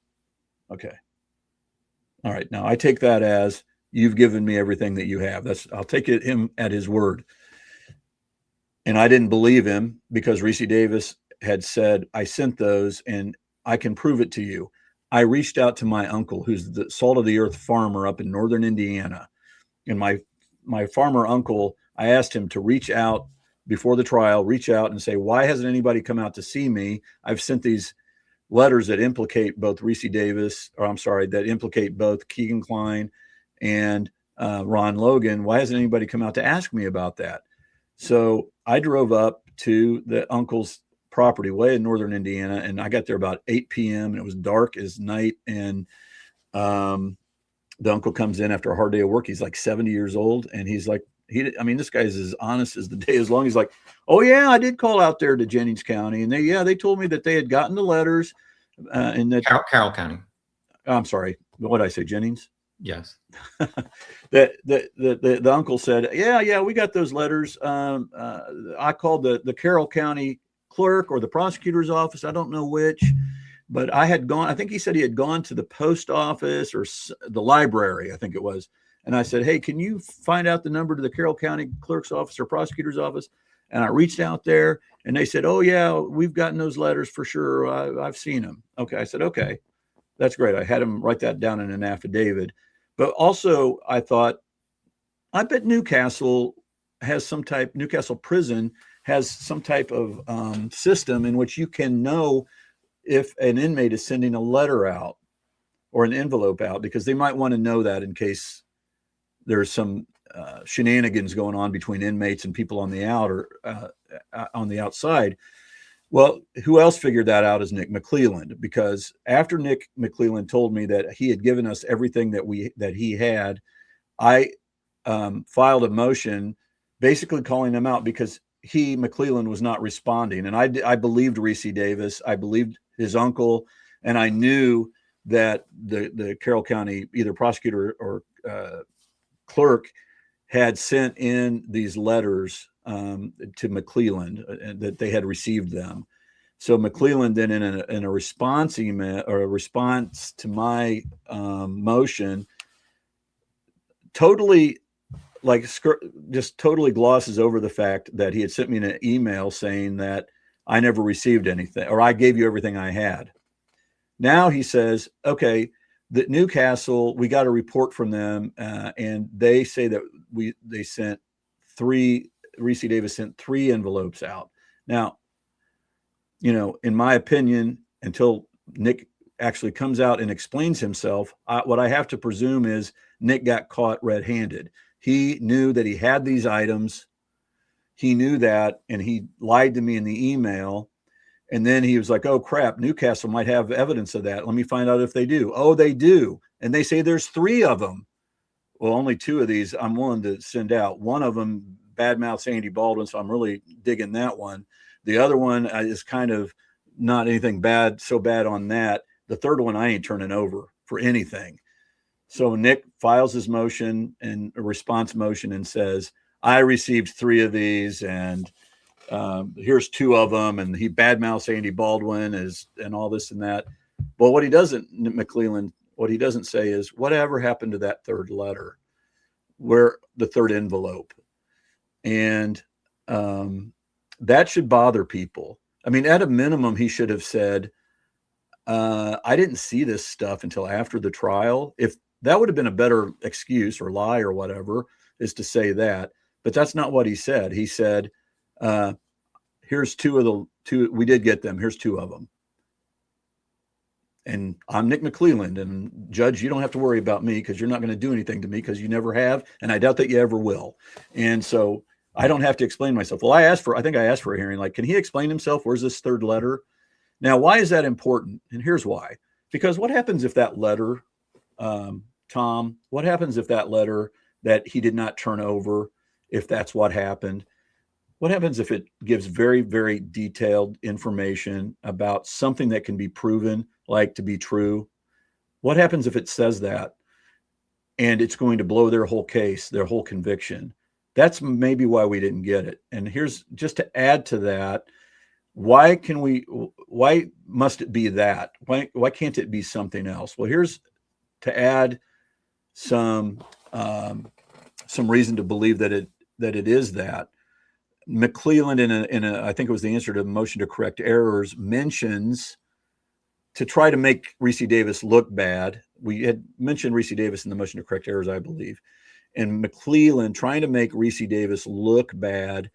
Okay. All right. Now I take that as you've given me everything that you have. I'll take him at his word. And I didn't believe him because Ricci Davis had said, I sent those and I can prove it to you. I reached out to my uncle, who's the salt of the earth farmer up in northern Indiana. And my farmer uncle, I asked him to reach out before the trial, reach out and say, why hasn't anybody come out to see me? I've sent these letters that implicate both Ricci Davis, that implicate both Keegan Kline and Ron Logan. Why hasn't anybody come out to ask me about that? So I drove up to the uncle's property way in northern Indiana, and I got there about 8 p.m. and it was dark as night. And the uncle comes in after a hard day of work. He's like 70 years old, and he's like, this guy is as honest as the day is long. He's like, oh yeah, I did call out there to Jennings County, and they told me that they had gotten the letters, and that Carroll County. I'm sorry, what did I say, Jennings? Yes. The uncle said, yeah, we got those letters. I called the Carroll County clerk or the prosecutor's office. I don't know which, but I think he said he had gone to the post office or the library, I think it was. And I said, hey, can you find out the number to the Carroll County clerk's office or prosecutor's office? And I reached out there and they said, oh yeah, we've gotten those letters for sure. I've seen them. Okay. I said, okay, that's great. I had him write that down in an affidavit. But also I thought, I bet Newcastle prison has some type of system in which you can know if an inmate is sending a letter out or an envelope out, because they might want to know that in case there's some shenanigans going on between inmates and people on the on the outside. Well, who else figured that out is Nick McClelland, because after Nick McClelland told me that he had given us everything that he had, I filed a motion basically calling him out because McClelland was not responding. And I believed Ricci Davis, I believed his uncle, and I knew that the Carroll County either prosecutor or clerk had sent in these letters to McClelland and that they had received them. So McClelland then in a response email or a response to my motion totally glosses over the fact that he had sent me an email saying that I never received anything, or I gave you everything I had. Now he says, okay, that Newcastle, we got a report from them, and they say that they sent Ricci Davis sent 3 envelopes out. Now, in my opinion, until Nick actually comes out and explains himself, what I have to presume is Nick got caught red-handed. He knew that he had these items. He knew that, and he lied to me in the email. And then he was like, oh, crap, Newcastle might have evidence of that. Let me find out if they do. Oh, they do. And they say there's 3 of them. Well, only 2 of these I'm willing to send out. One of them badmouths Andy Baldwin, so I'm really digging that one. The other one is kind of not anything so bad on that. The third one I ain't turning over for anything. So Nick files his motion and a response motion and says, I received 3 of these, and here's 2 of them, and he badmouths Andy Baldwin and all this and that. Well, what he doesn't say is whatever happened to that 3rd letter, where the 3rd envelope. And that should bother people. I mean, at a minimum, he should have said, I didn't see this stuff until after the trial. If that would have been a better excuse or lie or whatever, is to say that. But that's not what he said. He said, here's 2 of the 2. We did get them. Here's 2 of them. And I'm Nick McClelland, and Judge, you don't have to worry about me because you're not going to do anything to me because you never have. And I doubt that you ever will. And so I don't have to explain myself. Well, I think I asked for a hearing. Like, can he explain himself? Where's this 3rd letter? Now, why is that important? And here's why. Because what happens if that letter, Tom, what happens if that letter that he did not turn over, if that's what happened, what happens if it gives very, very detailed information about something that can be proven like to be true? What happens if it says that and it's going to blow their whole case, their whole conviction? That's maybe why we didn't get it. And here's just to add to that, why must it be that? Why can't it be something else? Well, here's to add some some reason to believe that it is that. McClelland in a I think it was the answer to the motion to correct errors mentions to try to make Ricci Davis look bad. We had mentioned Ricci Davis in the motion to correct errors, I believe, and McClelland trying to make Ricci Davis look bad.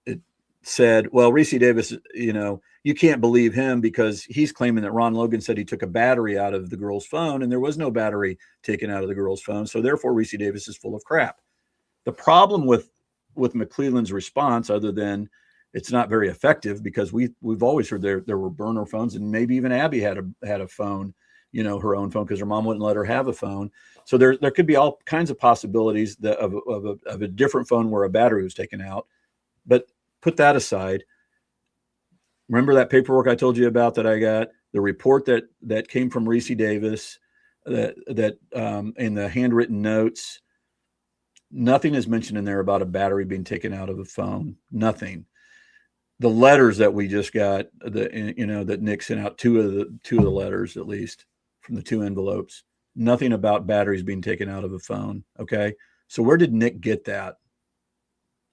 It said, well, Ricci Davis, you can't believe him because he's claiming that Ron Logan said he took a battery out of the girl's phone and there was no battery taken out of the girl's phone. So therefore Ricci Davis is full of crap. The problem with McClelland's response, other than it's not very effective, because we've always heard there were burner phones, and maybe even Abby had a phone, her own phone, because her mom wouldn't let her have a phone. So there could be all kinds of possibilities of a different phone where a battery was taken out. But put that aside. Remember that paperwork I told you about that I got, the report that came from Ricci Davis, that in the handwritten notes. Nothing is mentioned in there about a battery being taken out of a phone. Nothing. The letters that we just got, that Nick sent out, two of the letters at least from the 2 envelopes. Nothing about batteries being taken out of a phone. Okay, so where did Nick get that?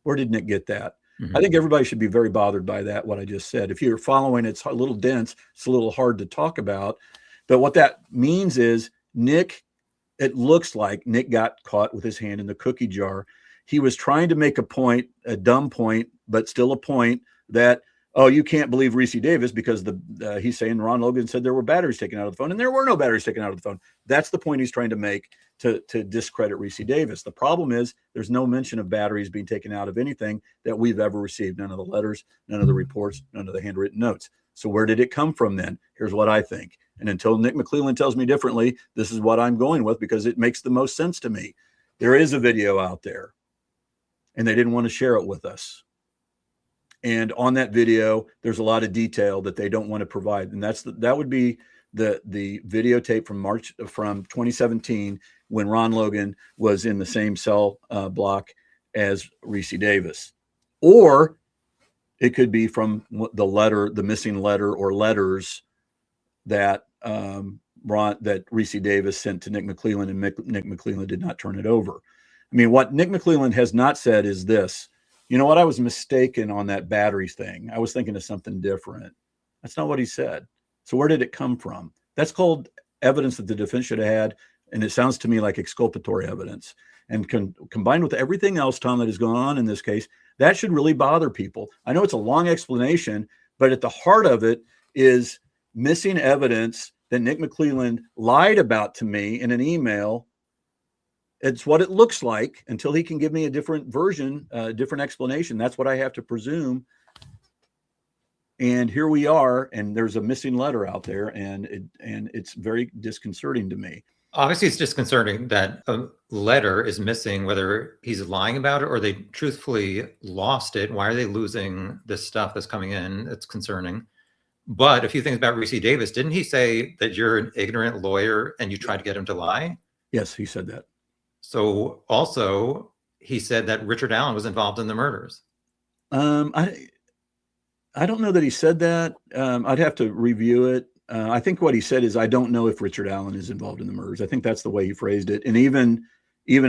Mm-hmm. I think everybody should be very bothered by that. What I just said. If you're following, it's a little dense. It's a little hard to talk about. But what that means is it looks like Nick got caught with his hand in the cookie jar. He was trying to make a point, a dumb point, but still a point that, oh, you can't believe Ricci Davis because he's saying Ron Logan said there were batteries taken out of the phone, and there were no batteries taken out of the phone. That's the point he's trying to make to discredit Ricci Davis. The problem is there's no mention of batteries being taken out of anything that we've ever received. None of the letters, none of the reports, none of the handwritten notes. So where did it come from then? Here's what I think. And until Nick McClelland tells me differently, this is what I'm going with because it makes the most sense to me. There is a video out there, and they didn't want to share it with us. And on that video, there's a lot of detail that they don't want to provide. And that would be the videotape from 2017 when Ron Logan was in the same cell block as Ricci Davis. Or it could be from the missing letter or letters that that Ricci Davis sent to Nick McClelland, and Nick McClelland did not turn it over. I mean, what Nick McClelland has not said is this. You know what? I was mistaken on that battery thing. I was thinking of something different. That's not what he said. So where did it come from? That's called evidence that the defense should have had, and it sounds to me like exculpatory evidence. And combined with everything else, Tom, that has gone on in this case, that should really bother people. I know it's a long explanation, but at the heart of it is missing evidence that Nick McClelland lied about to me in an email. It's what it looks like until he can give me a different version, a different explanation. That's what I have to presume. And here we are, and there's a missing letter out there, and it's very disconcerting to me. Obviously, it's disconcerting that a letter is missing, whether he's lying about it or they truthfully lost it. Why are they losing this stuff that's coming in? It's concerning. But a few things about Ricci Davis. Didn't he say that you're an ignorant lawyer and you tried to get him to lie? Yes, he said that. So also, he said that Richard Allen was involved in the murders. I don't know that he said that. I'd have to review it. I think what he said is, I don't know if Richard Allen is involved in the murders. I think that's the way he phrased it. And even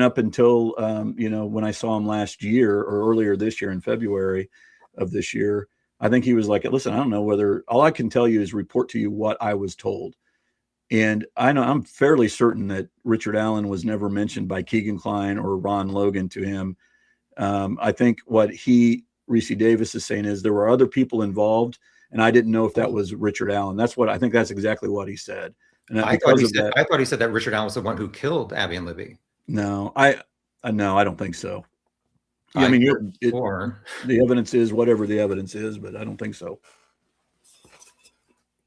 up until, when I saw him last year or earlier this year in February of this year, I think he was like, listen, I don't know whether, all I can tell you is report to you what I was told. And I'm fairly certain that Richard Allen was never mentioned by Keegan Kline or Ron Logan to him. I think what Ricci Davis is saying is there were other people involved, and I didn't know if that was Richard Allen. That's exactly what he said. And I thought he said that Richard Allen was the one who killed Abby and Libby. No, I don't think so. Yeah, I mean, the evidence is whatever the evidence is, but I don't think so.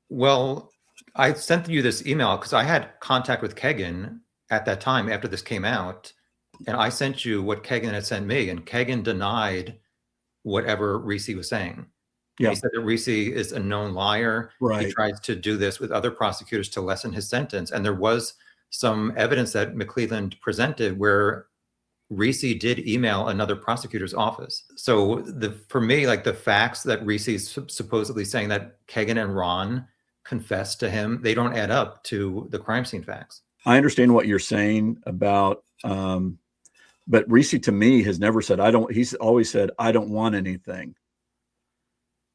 Well, I sent you this email because I had contact with Kegan at that time after this came out, and I sent you what Kegan had sent me, and Kegan denied whatever Ricci was saying. Yeah. He said that Ricci is a known liar. Right. He tries to do this with other prosecutors to lessen his sentence. And there was some evidence that McClelland presented where Ricci did email another prosecutor's office. So for me, like the facts that Ricci's supposedly saying that Kegan and Ron confessed to him, they don't add up to the crime scene facts. I understand what you're saying about But Ricci to me has never said, I don't, he's always said, I don't want anything.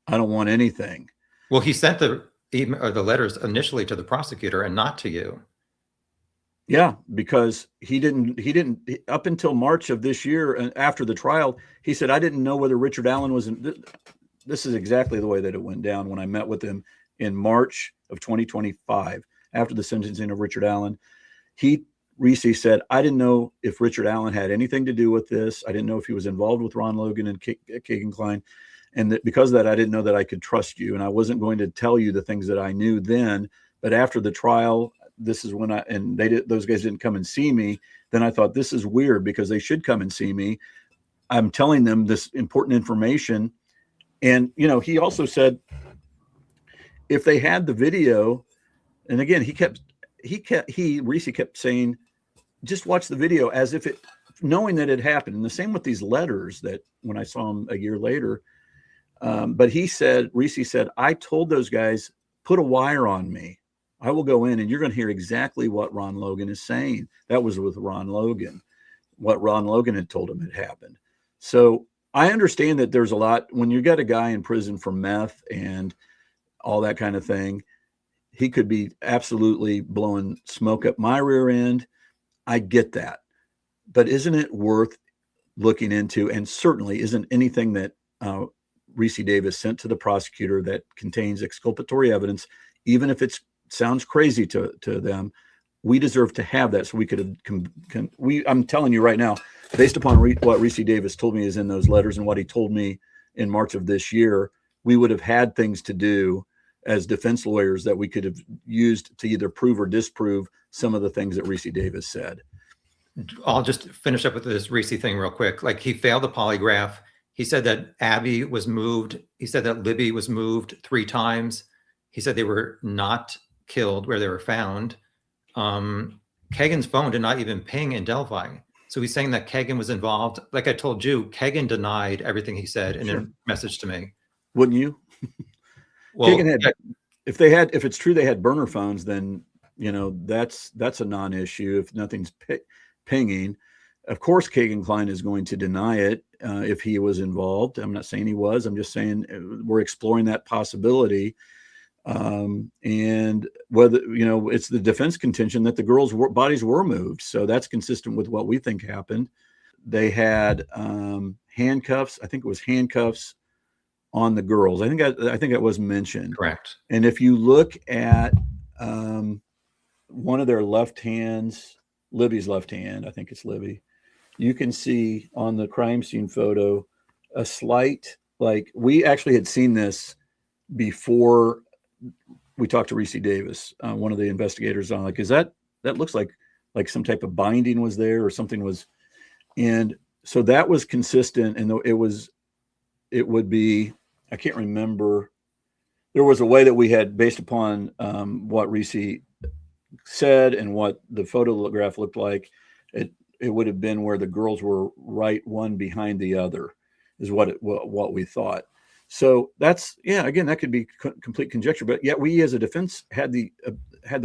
I don't want anything. Well, he sent the email or the letters initially to the prosecutor and not to you. Yeah, because he didn't up until March of this year and after the trial, he said, I didn't know whether Richard Allen was in. This is exactly the way that it went down when I met with him in March of 2025 after the sentencing of Richard Allen. Ricci said, I didn't know if Richard Allen had anything to do with this. I didn't know if he was involved with Ron Logan and Kegan Kline. And that because of that, I didn't know that I could trust you. And I wasn't going to tell you the things that I knew then. But after the trial, this is when those guys didn't come and see me. Then I thought, this is weird because they should come and see me. I'm telling them this important information. And, he also said, if they had the video, and again, Ricci kept saying, just watch the video as if knowing that it happened. And the same with these letters that when I saw him a year later, but Ricci said, I told those guys, put a wire on me. I will go in and you're going to hear exactly what Ron Logan is saying. That was with Ron Logan, what Ron Logan had told him had happened. So I understand that there's a lot when you got a guy in prison for meth and all that kind of thing. He could be absolutely blowing smoke up my rear end. I get that. But isn't it worth looking into? And certainly isn't anything that Ricci Davis sent to the prosecutor that contains exculpatory evidence, even if it sounds crazy to them, we deserve to have that. So we could have, I'm telling you right now, based upon what Ricci Davis told me is in those letters and what he told me in March of this year, we would have had things to do as defense lawyers that we could have used to either prove or disprove some of the things that Ricci Davis said. I'll just finish up with this Ricci thing real quick. Like he failed the polygraph. He said that Abby was moved. He said that Libby was moved 3 times. He said they were not killed where they were found. Kegan's phone did not even ping in Delphi. So he's saying that Kegan was involved. Like I told you, Kegan denied everything he said in a message to me. Wouldn't you? Well, Kegan had, if it's true they had burner phones, then that's a non-issue. If nothing's pinging, of course Kegan Kline is going to deny it if he was involved. I'm not saying he was. I'm just saying we're exploring that possibility. And whether it's the defense contention that the girls' bodies were moved, so that's consistent with what we think happened. They had handcuffs. I think it was handcuffs on the girls. I think that was mentioned. Correct. And if you look at one of their left hands, Libby's left hand, I think it's Libby, you can see on the crime scene photo a slight, like we actually had seen this before we talked to Ricci Davis, one of the investigators on, like, is that looks like some type of binding was there or something was, and so that was consistent. And it would be, I can't remember. There was a way that we had based upon what Ricci said and what the photograph looked like. It would have been where the girls were right one behind the other, is what we thought. So that's, again, that could be complete conjecture, but yet we as a defense had the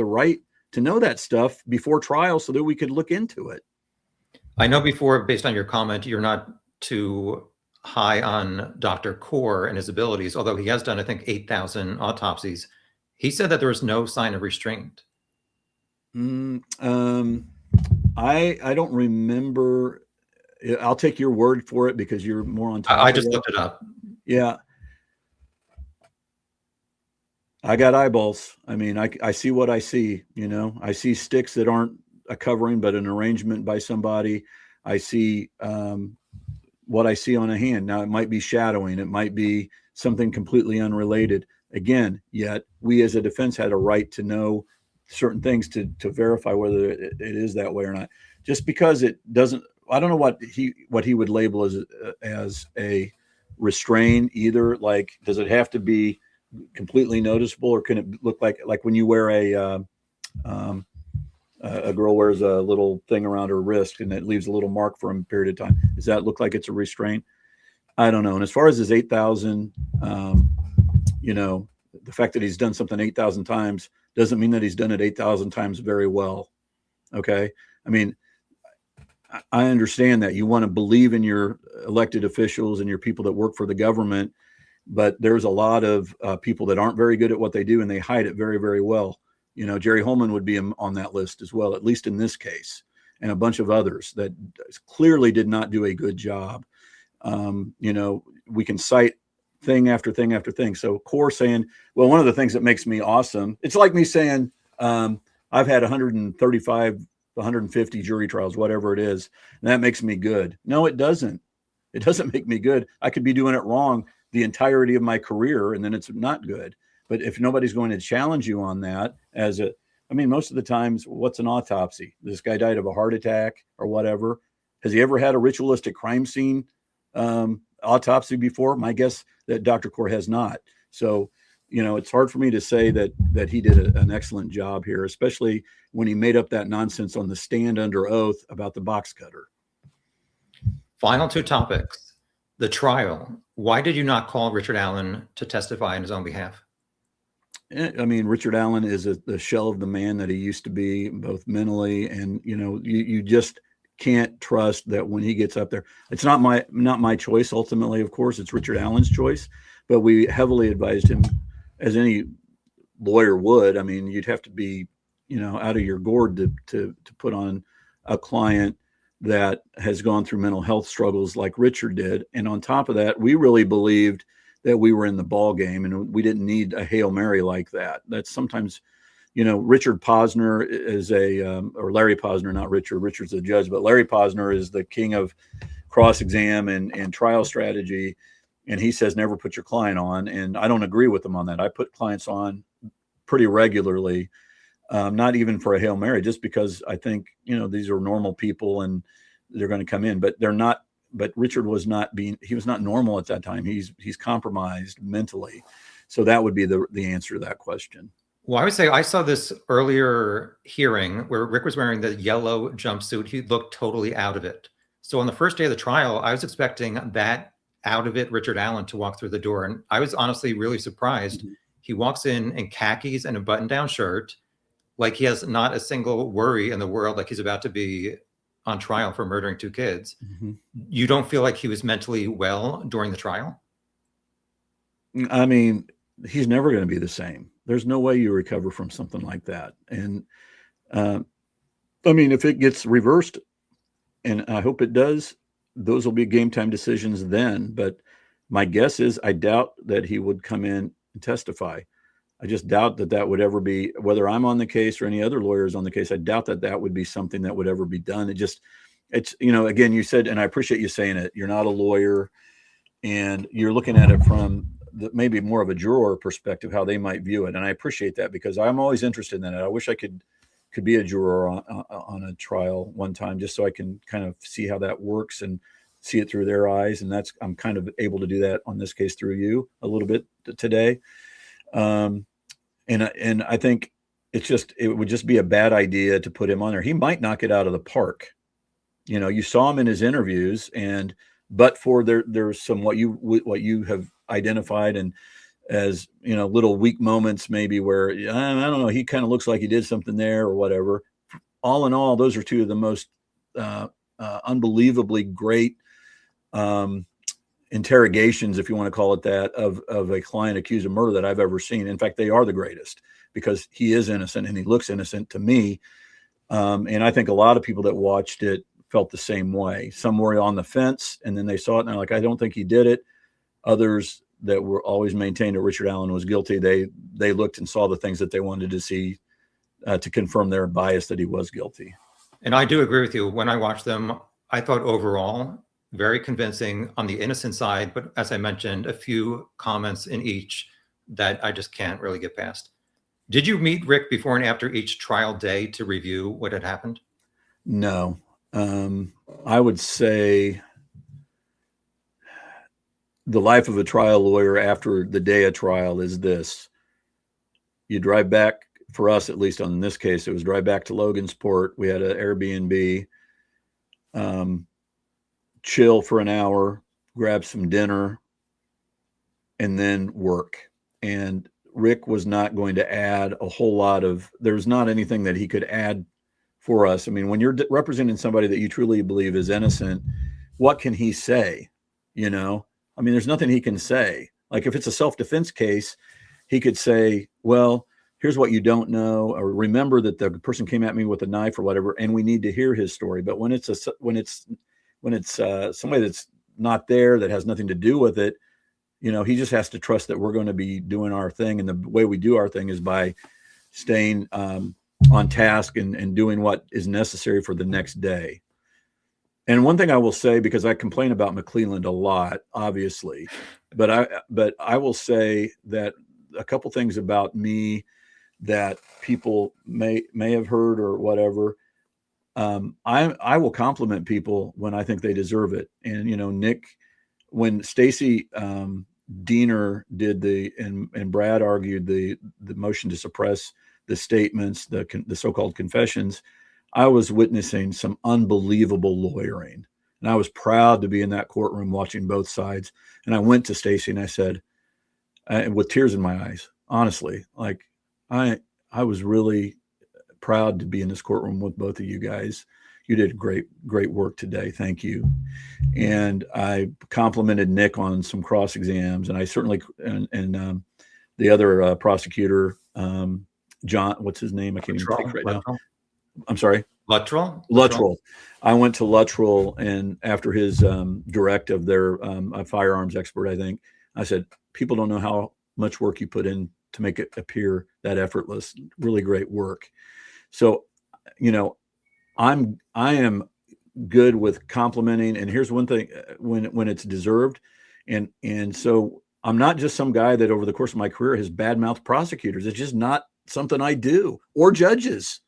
right to know that stuff before trial so that we could look into it. I know before, based on your comment, you're not too high on Dr. Kohr and his abilities, although he has done, I think, 8,000 autopsies. He said that there was no sign of restraint. I don't remember. I'll take your word for it because you're more on top. I just looked it up. Yeah. I got eyeballs. I mean, I see what I see, I see sticks that aren't a covering, but an arrangement by somebody. I see what I see on a hand. Now it might be shadowing. It might be something completely unrelated. Again, yet we as a defense had a right to know certain things to verify whether it is that way or not. Just because it doesn't, I don't know what he would label as a restrain either. Like, does it have to be completely noticeable, or can it look like when you wear a girl wears a little thing around her wrist and it leaves a little mark for a period of time? Does that look like it's a restraint? I don't know. And as far as his 8,000, the fact that he's done something 8,000 times doesn't mean that he's done it 8,000 times very well. Okay. I mean, I understand that you want to believe in your elected officials and your people that work for the government, but there's a lot of people that aren't very good at what they do, and they hide it very, very well. You know, Jerry Holman would be on that list as well, at least in this case, and a bunch of others that clearly did not do a good job. You know, we can cite thing after thing after thing. So Kohr saying, well, one of the things that makes me awesome, it's like me saying, I've had 135, 150 jury trials, whatever it is, and that makes me good. No, it doesn't. It doesn't make me good. I could be doing it wrong the entirety of my career, and then it's not good. But if nobody's going to challenge you on that I mean, most of the times, what's an autopsy? This guy died of a heart attack or whatever. Has he ever had a ritualistic crime scene autopsy before? My guess that Dr. Kohr has not. So, you know, it's hard for me to say that he did an excellent job here, especially when he made up that nonsense on the stand under oath about the box cutter. Final two topics. The trial. Why did you not call Richard Allen to testify on his own behalf? I mean, Richard Allen is the shell of the man that he used to be, both mentally and, you know, you just can't trust that when he gets up there. It's not my choice. Ultimately, of course, it's Richard Allen's choice, but we heavily advised him, as any lawyer would. I mean, you'd have to be, you know, out of your gourd to put on a client that has gone through mental health struggles like Richard did. And on top of that, we really believed that we were in the ball game, and we didn't need a Hail Mary like that. That's sometimes, you know, Richard Posner is or Larry Posner, not Richard. Richard's the judge, but Larry Posner is the king of cross-exam and trial strategy. And he says, never put your client on. And I don't agree with him on that. I put clients on pretty regularly, not even for a Hail Mary, just because I think, you know, these are normal people and they're going to come in, but they're not. But Richard was not normal at that time. He's compromised mentally. So that would be the answer to that question. Well, I would say I saw this earlier hearing where Rick was wearing the yellow jumpsuit. He looked totally out of it. So on the first day of the trial, I was expecting that out of it Richard Allen to walk through the door. And I was honestly really surprised. Mm-hmm. He walks in khakis and a button-down shirt, like he has not a single worry in the world, like he's about to be on trial for murdering two kids. Mm-hmm. You don't feel like he was mentally well during the trial? I mean, he's never going to be the same. There's no way you recover from something like that. And I mean, if it gets reversed, and I hope it does, those will be game time decisions then. But my guess is I doubt that he would come in and testify. I just doubt that would ever be, whether I'm on the case or any other lawyers on the case, I doubt that would be something that would ever be done. It's, you know, again, you said, and I appreciate you saying it, you're not a lawyer and you're looking at it from maybe more of a juror perspective, how they might view it. And I appreciate that because I'm always interested in it. I wish I could be a juror on a trial one time, just so I can kind of see how that works and see it through their eyes. And I'm kind of able to do that on this case through you a little bit today. And I think it would just be a bad idea to put him on there. He might knock it out of the park. You know, you saw him in his interviews, but for there's some what you have identified and as, you know, little weak moments maybe where I don't know, he kind of looks like he did something there or whatever. All in all, those are two of the most unbelievably great interrogations, if you want to call it that, of a client accused of murder that I've ever seen. In fact, they are the greatest because he is innocent and he looks innocent to me. And I think a lot of people that watched it felt the same way. Some were on the fence and then they saw it and they're like, I don't think he did it. Others that were always maintained that Richard Allen was guilty, they looked and saw the things that they wanted to see to confirm their bias that he was guilty. And I do agree with you. When I watched them, I thought overall very convincing on the innocent side, but as I mentioned, a few comments in each that I just can't really get past. Did you meet Rick before and after each trial day to review what had happened? No. I would say the life of a trial lawyer after the day of trial is this. You drive back, for us, at least on this case, it was drive back to Logansport. We had an Airbnb, chill for an hour, grab some dinner, and then work. And Rick was not going to add a whole lot of, there's not anything that he could add for us. I mean, when you're representing somebody that you truly believe is innocent, what can he say? You know, I mean, there's nothing he can say. Like if it's a self-defense case, he could say, well, here's what you don't know, or remember that the person came at me with a knife or whatever, and we need to hear his story. But when it's somebody that's not there, that has nothing to do with it, you know, he just has to trust that we're going to be doing our thing. And the way we do our thing is by staying on task and doing what is necessary for the next day. And one thing I will say, because I complain about McClelland a lot, obviously, but I will say that a couple things about me that people may have heard or whatever. I will compliment people when I think they deserve it. And, you know, Nick, when Stacy Diener did and Brad argued the motion to suppress the statements, the so-called confessions, I was witnessing some unbelievable lawyering. And I was proud to be in that courtroom watching both sides. And I went to Stacy and I said, with tears in my eyes, honestly, like I was really proud to be in this courtroom with both of you guys. You did great work today. Thank you. And I complimented Nick on some cross exams, and I certainly, and the other prosecutor, John, what's his name? I can't even think right now. I'm sorry. Luttrell. I went to Luttrell, and after his directive, their firearms expert, I think, I said, people don't know how much work you put in to make it appear that effortless. Really great work. So, you know, I am good with complimenting. And here's one thing, when it's deserved. And so I'm not just some guy that over the course of my career has badmouthed prosecutors. It's just not something I do, or judges.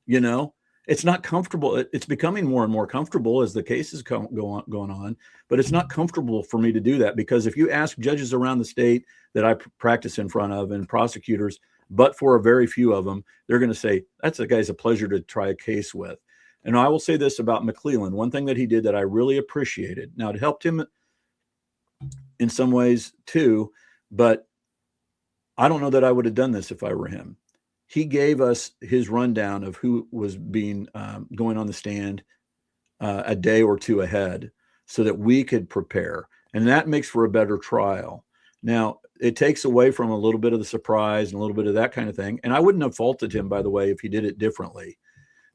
You know, it's not comfortable. It's becoming more and more comfortable as the cases going on, but it's not comfortable for me to do that, because if you ask judges around the state that I practice in front of, and prosecutors, but for a very few of them, they're going to say, that's a guy's a pleasure to try a case with. And I will say this about McClelland. One thing that he did that I really appreciated, now it helped him in some ways too, but I don't know that I would have done this if I were him. He gave us his rundown of who was being going on the stand a day or two ahead so that we could prepare. And that makes for a better trial. Now, it takes away from a little bit of the surprise and a little bit of that kind of thing. And I wouldn't have faulted him, by the way, if he did it differently.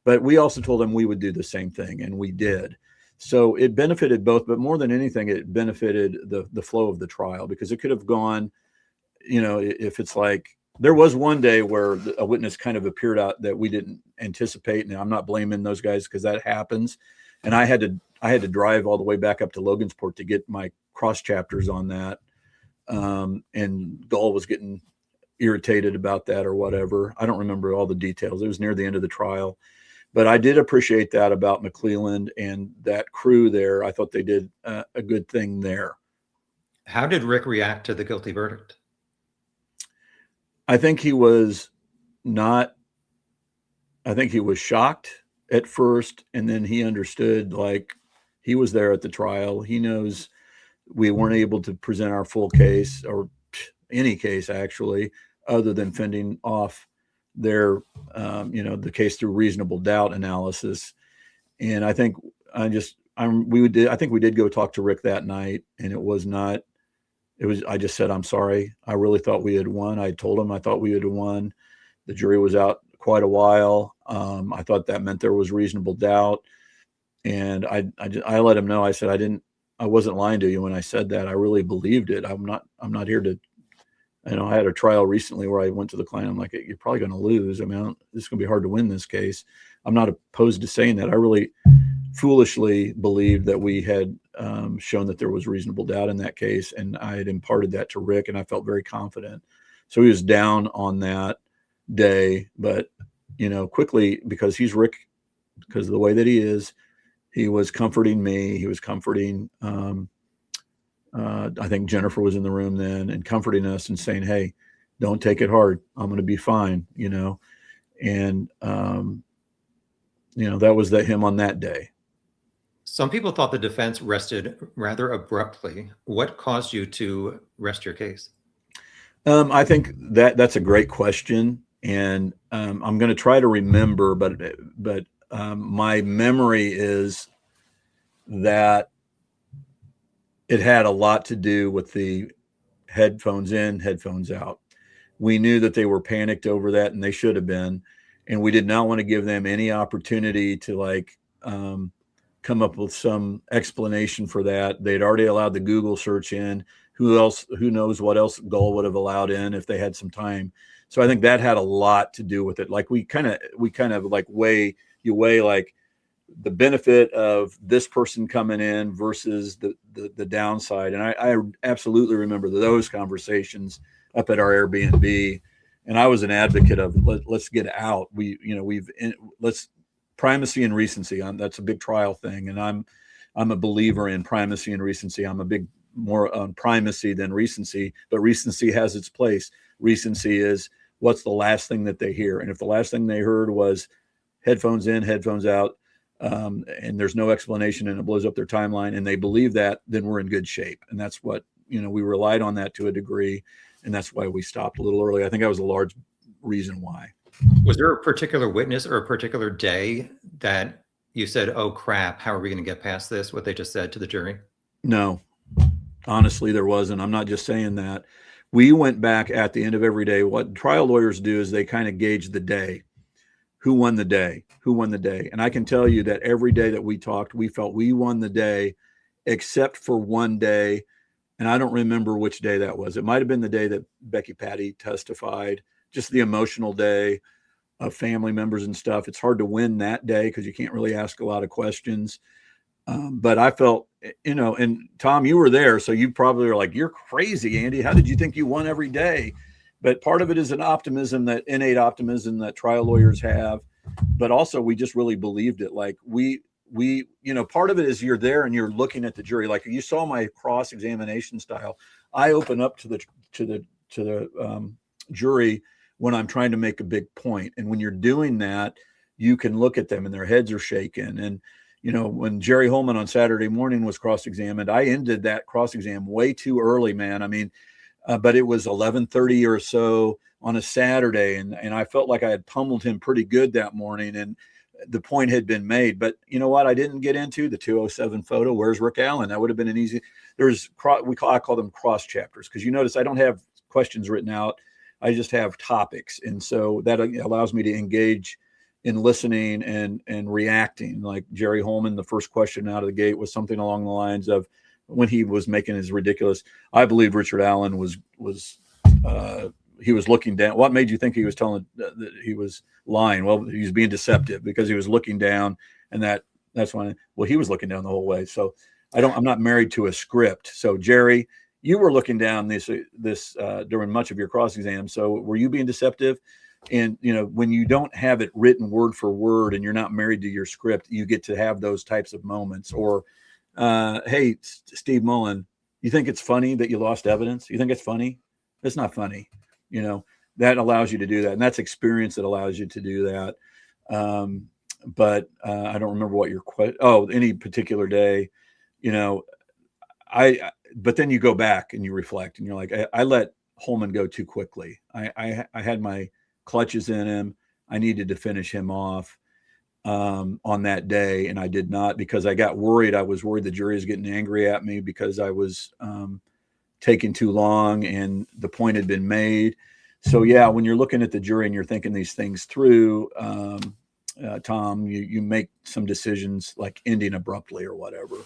But we also told him we would do the same thing, and we did. So it benefited both, but more than anything, it benefited the flow of the trial, because it could have gone, you know, if it's like, there was one day where a witness kind of appeared out that we didn't anticipate. And I'm not blaming those guys, because that happens. And I had to drive all the way back up to Logansport to get my cross chapters on that. And Gull was getting irritated about that or whatever. I don't remember all the details. It was near the end of the trial. But I did appreciate that about McClelland and that crew there. I thought they did a good thing there. How did Rick react to the guilty verdict? I think he was shocked at first, and then he understood, like, he was there at the trial. He knows we weren't able to present our full case, or any case actually, other than fending off their, the case through reasonable doubt analysis. And I think I think we did go talk to Rick that night, and I just said, I'm sorry. I really thought we had won. I told him I thought we had won. The jury was out quite a while. I thought that meant there was reasonable doubt. And I let him know. I said, I wasn't lying to you when I said that. I really believed it. I'm not here to, I had a trial recently where I went to the client. I'm like, you're probably going to lose. I mean, it's going to be hard to win this case. I'm not opposed to saying that. I really foolishly believed that we had shown that there was reasonable doubt in that case. And I had imparted that to Rick, and I felt very confident. So he was down on that day, but, quickly, because he's Rick, because of the way that he is, he was comforting me. He was comforting, I think Jennifer was in the room then, and comforting us and saying, hey, don't take it hard. I'm going to be fine, and, that was him on that day. Some people thought the defense rested rather abruptly. What caused you to rest your case? I think that's a great question. And I'm going to try to remember, but my memory is that it had a lot to do with the headphones in, headphones out. We knew that they were panicked over that, and they should have been. And we did not want to give them any opportunity to like come up with some explanation for that. They'd already allowed the Google search in. Who knows what else Gull would have allowed in if they had some time. So I think that had a lot to do with it. Like we kind of like weigh like the benefit of this person coming in versus the downside. And I absolutely remember those conversations up at our Airbnb. And I was an advocate of let's get out. Let's primacy and recency. That's a big trial thing. And I'm a believer in primacy and recency. I'm a big more on primacy than recency, but recency has its place. Recency is what's the last thing that they hear. And if the last thing they heard was headphones in, headphones out, and there's no explanation and it blows up their timeline and they believe that, then we're in good shape. And that's what, we relied on that to a degree. And that's why we stopped a little early. I think that was a large reason why. Was there a particular witness or a particular day that you said, oh crap, how are we going to get past this? What they just said to the jury? No, honestly, there wasn't. I'm not just saying that. We went back at the end of every day. What trial lawyers do is they kind of gauge the day. Who won the day? Who won the day? And I can tell you that every day that we talked, we felt we won the day, except for one day. And I don't remember which day that was. It might have been the day that Becky Patty testified, just the emotional day of family members and stuff. It's hard to win that day because you can't really ask a lot of questions. But I felt, and Tom, you were there. So you probably are like, you're crazy, Andy. How did you think you won every day? But part of it is an optimism, that innate optimism that trial lawyers have. But also we just really believed it. Like we, part of it is you're there and you're looking at the jury. Like you saw my cross-examination style. I open up to the jury when I'm trying to make a big point. And when you're doing that, you can look at them and their heads are shaking. And, when Jerry Holman on Saturday morning was cross-examined, I ended that cross-exam way too early, man. I mean, but it was 11:30 or so on a Saturday. And I felt like I had pummeled him pretty good that morning. And the point had been made. But you know what? I didn't get into the 207 photo. Where's Rick Allen? That would have been an easy. I call them cross chapters, because you notice I don't have questions written out. I just have topics. And so that allows me to engage in listening and reacting. Like Jerry Holman, the first question out of the gate was something along the lines of, when he was making his ridiculous, I believe Richard Allen was he was looking down. What made you think he was telling that he was lying? Well, he was being deceptive because he was looking down, and that's when, he was looking down the whole way. So I'm not married to a script. So Jerry, you were looking down this during much of your cross exam. So were you being deceptive? And, when you don't have it written word for word and you're not married to your script, you get to have those types of moments. Or, hey, Steve Mullen, you think it's funny that you lost evidence? You think it's funny? It's not funny. That allows you to do that. And that's experience that allows you to do that. But I don't remember what your any particular day, but then you go back and you reflect and you're like, I let Holman go too quickly. I had my clutches in him. I needed to finish him off on that day. And I did not, because I got worried. I was worried the jury is getting angry at me because I was taking too long and the point had been made. So yeah, when you're looking at the jury and you're thinking these things through, Tom, you make some decisions like ending abruptly or whatever.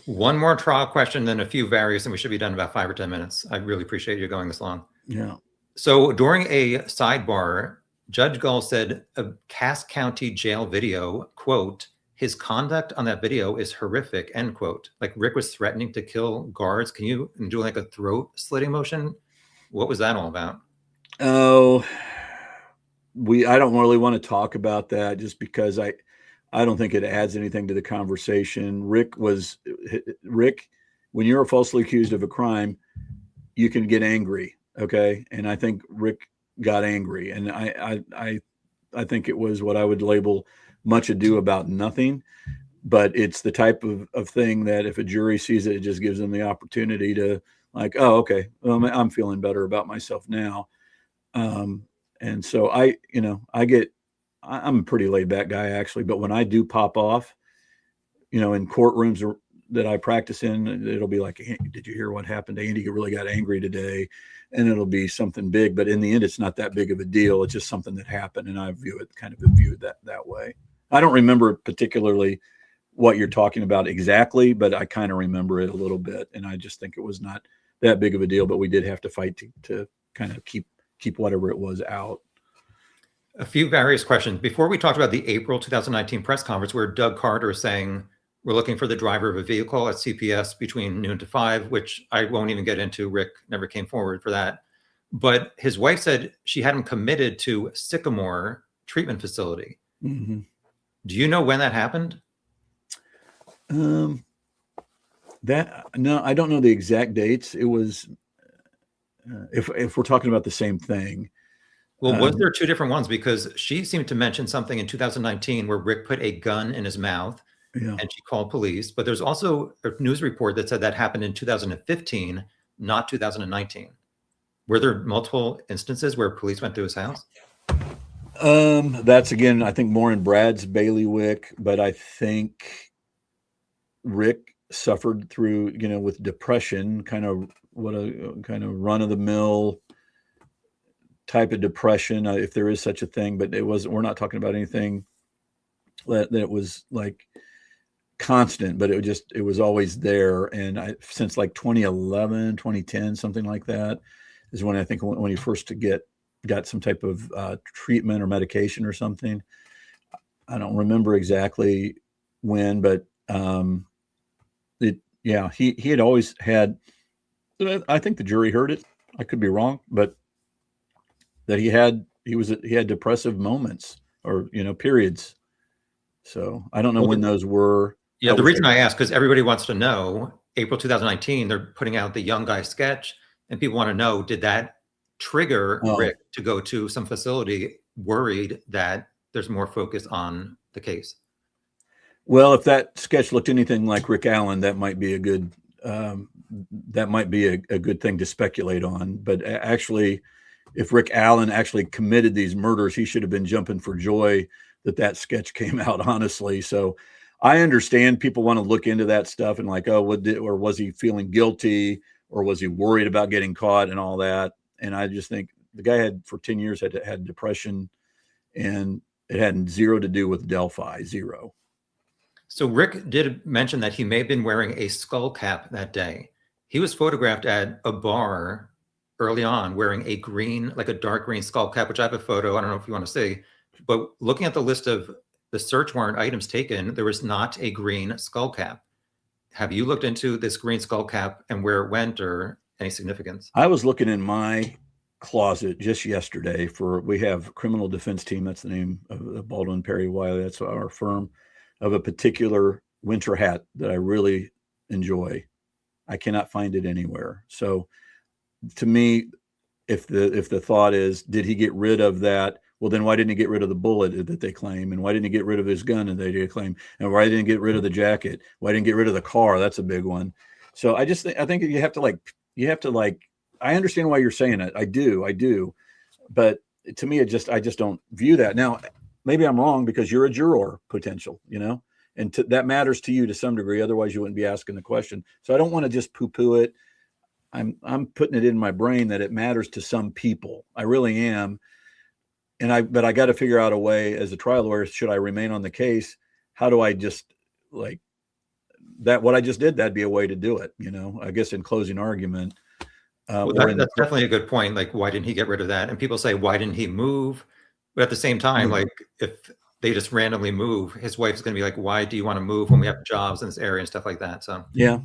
One more trial question, then a few various, and we should be done in about 5 or 10 minutes. I really appreciate you going this long. Yeah. So during a sidebar, Judge Gull said a Cass County jail video, quote, his conduct on that video is horrific, end quote. Like Rick was threatening to kill guards. Can you do like a throat slitting motion? What was that all about? Oh, I don't really want to talk about that just because I don't think it adds anything to the conversation. Rick, when you're falsely accused of a crime, you can get angry. Okay. And I think Rick got angry, and I think it was what I would label much ado about nothing, but it's the type of thing that if a jury sees it, it just gives them the opportunity to like, oh, okay, well, I'm feeling better about myself now. And so I get I'm a pretty laid back guy actually, but when I do pop off, you know, in courtrooms that I practice in, it'll be like, hey, did you hear what happened? Andy really got angry today, and it'll be something big, but in the end, it's not that big of a deal. It's just something that happened. And I view it that way. I don't remember particularly what you're talking about exactly, but I kind of remember it a little bit. And I just think it was not that big of a deal, but we did have to fight to kind of keep whatever it was out. A few various questions. Before we talked about the April 2019 press conference where Doug Carter is saying, we're looking for the driver of a vehicle at CPS between noon to 5, which I won't even get into. Rick never came forward for that. But his wife said she had him committed to Sycamore treatment facility. Mm-hmm. Do you know when that happened? No, I don't know the exact dates. It was, if we're talking about the same thing. Well, was there two different ones? Because she seemed to mention something in 2019 where Rick put a gun in his mouth and she called police. But there's also a news report that said that happened in 2015, not 2019. Were there multiple instances where police went to his house? That's again, I think more in Brad's bailiwick, but I think Rick suffered through, you know, with depression, kind of run of the mill type of depression, if there is such a thing, but we're not talking about anything that was like constant, but it was always there. And since like 2011, 2010, something like that is when I think when he first got some type of treatment or medication or something. I don't remember exactly when, but he had always had, I think the jury heard it. I could be wrong, but that he had depressive moments or, you know, periods. So I don't know when those were. Yeah. The reason I ask, because everybody wants to know, April 2019, they're putting out the young guy sketch and people want to know, did that trigger Rick to go to some facility worried that there's more focus on the case? Well, if that sketch looked anything like Rick Allen, that might be a good thing to speculate on. But actually, if Rick Allen actually committed these murders, he should have been jumping for joy that sketch came out, honestly. So I understand people want to look into that stuff and like, or was he feeling guilty or was he worried about getting caught and all that? And I just think the guy for 10 years had depression, and it had zero to do with Delphi, zero. So Rick did mention that he may have been wearing a skull cap that day. He was photographed at a bar early on wearing a dark green skull cap, which I have a photo. I don't know if you want to see, but looking at the list of the search warrant items taken, there was not a green skull cap. Have you looked into this green skull cap and where it went or any significance? I was looking in my closet just yesterday we have criminal defense team. That's the name of Baldwin Perry Wiley. That's our firm, of a particular winter hat that I really enjoy. I cannot find it anywhere. So to me, if the thought is, did he get rid of that? Well, then why didn't he get rid of the bullet that they claim? And why didn't he get rid of his gun that they claim? And why didn't he get rid of the jacket? Why didn't he get rid of the car? That's a big one. So I think you have to I understand why you're saying it. I do. But to me, I just don't view that. Now, maybe I'm wrong because you're a juror potential, you know, and that matters to you to some degree. Otherwise you wouldn't be asking the question. So I don't want to just poo-poo it. I'm putting it in my brain that it matters to some people. I really am. But I got to figure out a way as a trial lawyer, should I remain on the case? How do I just like that? What I just did, that'd be a way to do it. You know, I guess in closing argument. That's definitely a good point. Like, why didn't he get rid of that? And people say, why didn't he move? But at the same time, like if they just randomly move, his wife's going to be like, why do you want to move when we have jobs in this area and stuff like that? So yeah.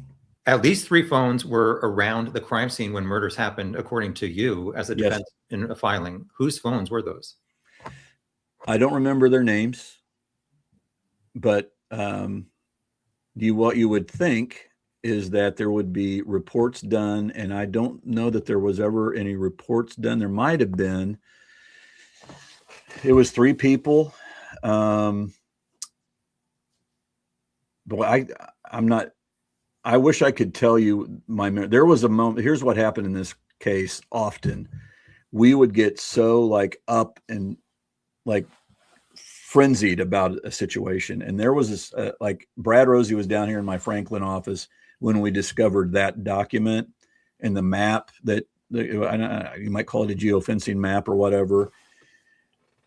At least 3 phones were around the crime scene when murders happened, according to you as a defense in a filing. Whose phones were those? I don't remember their names, but what you would think is that there would be reports done, and I don't know that there was ever any reports done. There might have been. It was 3 people. But I'm not. I wish I could tell you there was a moment. Here's what happened in this case. Often we would get so like up and like frenzied about a situation. And there was this, like Brad Rosie was down here in my Franklin office when we discovered that document and the map that you might call it a geofencing map or whatever.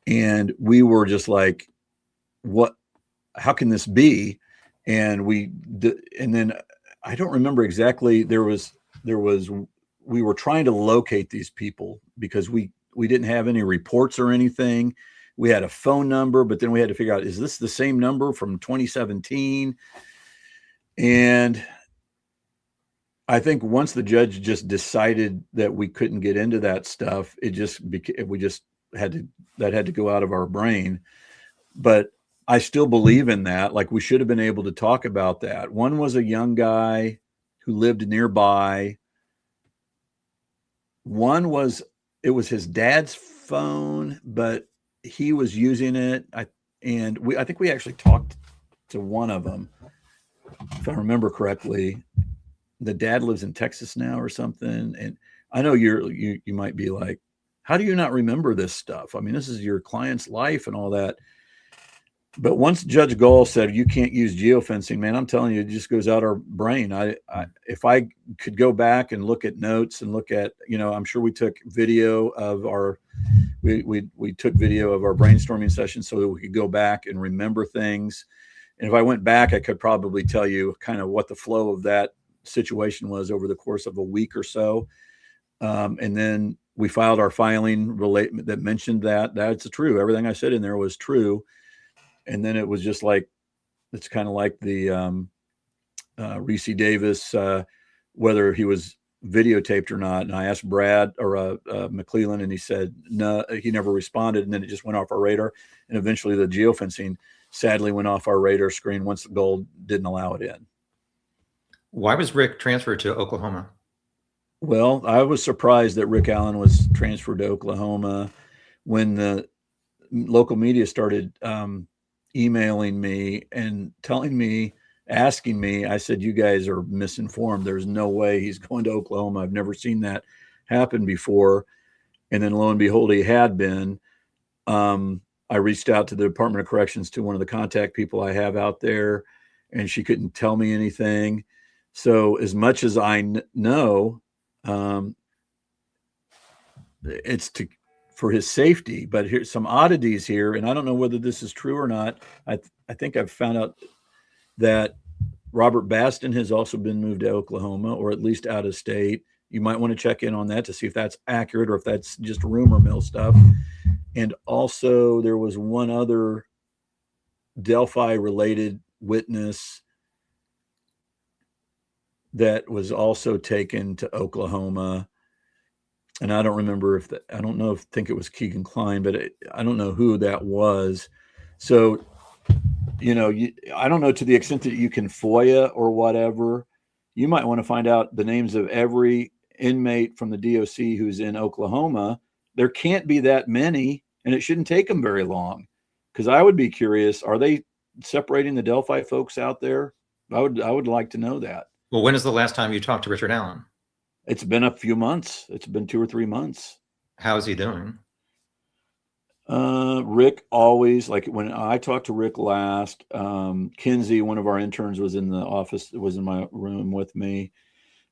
And we were just like, what, how can this be? And and then I don't remember exactly. We were trying to locate these people because we didn't have any reports or anything. We had a phone number, but then we had to figure out, is this the same number from 2017? And I think once the judge just decided that we couldn't get into that stuff, it just became, that had to go out of our brain. But I still believe in that. Like, we should have been able to talk about that. One was a young guy who lived nearby. One was, it was his dad's phone, but he was using it. I think we actually talked to one of them, if I remember correctly. The dad lives in Texas now or something. And I know you might be like, how do you not remember this stuff? I mean, this is your client's life and all that. But once Judge Gull said you can't use geofencing, man, I'm telling you, it just goes out our brain. If I could go back and look at notes and look at, I'm sure we took video of we took video of our brainstorming session so that we could go back and remember things. And if I went back, I could probably tell you kind of what the flow of that situation was over the course of a week or so. And then we filed our filing that mentioned that. That's true. Everything I said in there was true. And then it was just like, it's kind of like the Ricci Davis, whether he was videotaped or not. And I asked Brad or McClellan, and he said, no, he never responded. And then it just went off our radar. And eventually the geofencing sadly went off our radar screen once the Gold didn't allow it in. Why was Rick transferred to Oklahoma? Well, I was surprised that Rick Allen was transferred to Oklahoma when the local media started emailing me and asking me. I said, you guys are misinformed. There's no way he's going to Oklahoma. I've never seen that happen before. And then lo and behold, he had been. I reached out to the Department of Corrections, to one of the contact people I have out there, and she couldn't tell me anything. So as much as I know, it's for his safety. But here's some oddities here, and I don't know whether this is true or not. I think I've found out that Robert Baston has also been moved to Oklahoma, or at least out of state. You might want to check in on that to see if that's accurate or if that's just rumor mill stuff. And also there was one other Delphi related witness that was also taken to Oklahoma. And I don't remember think it was Keegan Klein, but I don't know who that was. So, I don't know, to the extent that you can FOIA or whatever, you might want to find out the names of every inmate from the DOC who's in Oklahoma. There can't be that many, and it shouldn't take them very long. Because I would be curious, are they separating the Delphi folks out there? I would like to know that. Well, when is the last time you talked to Richard Allen? It's been a few months. It's been 2 or 3 months. How is he doing? Rick always, like when I talked to Rick last, Kinsey, one of our interns, was in the office, was in my room with me.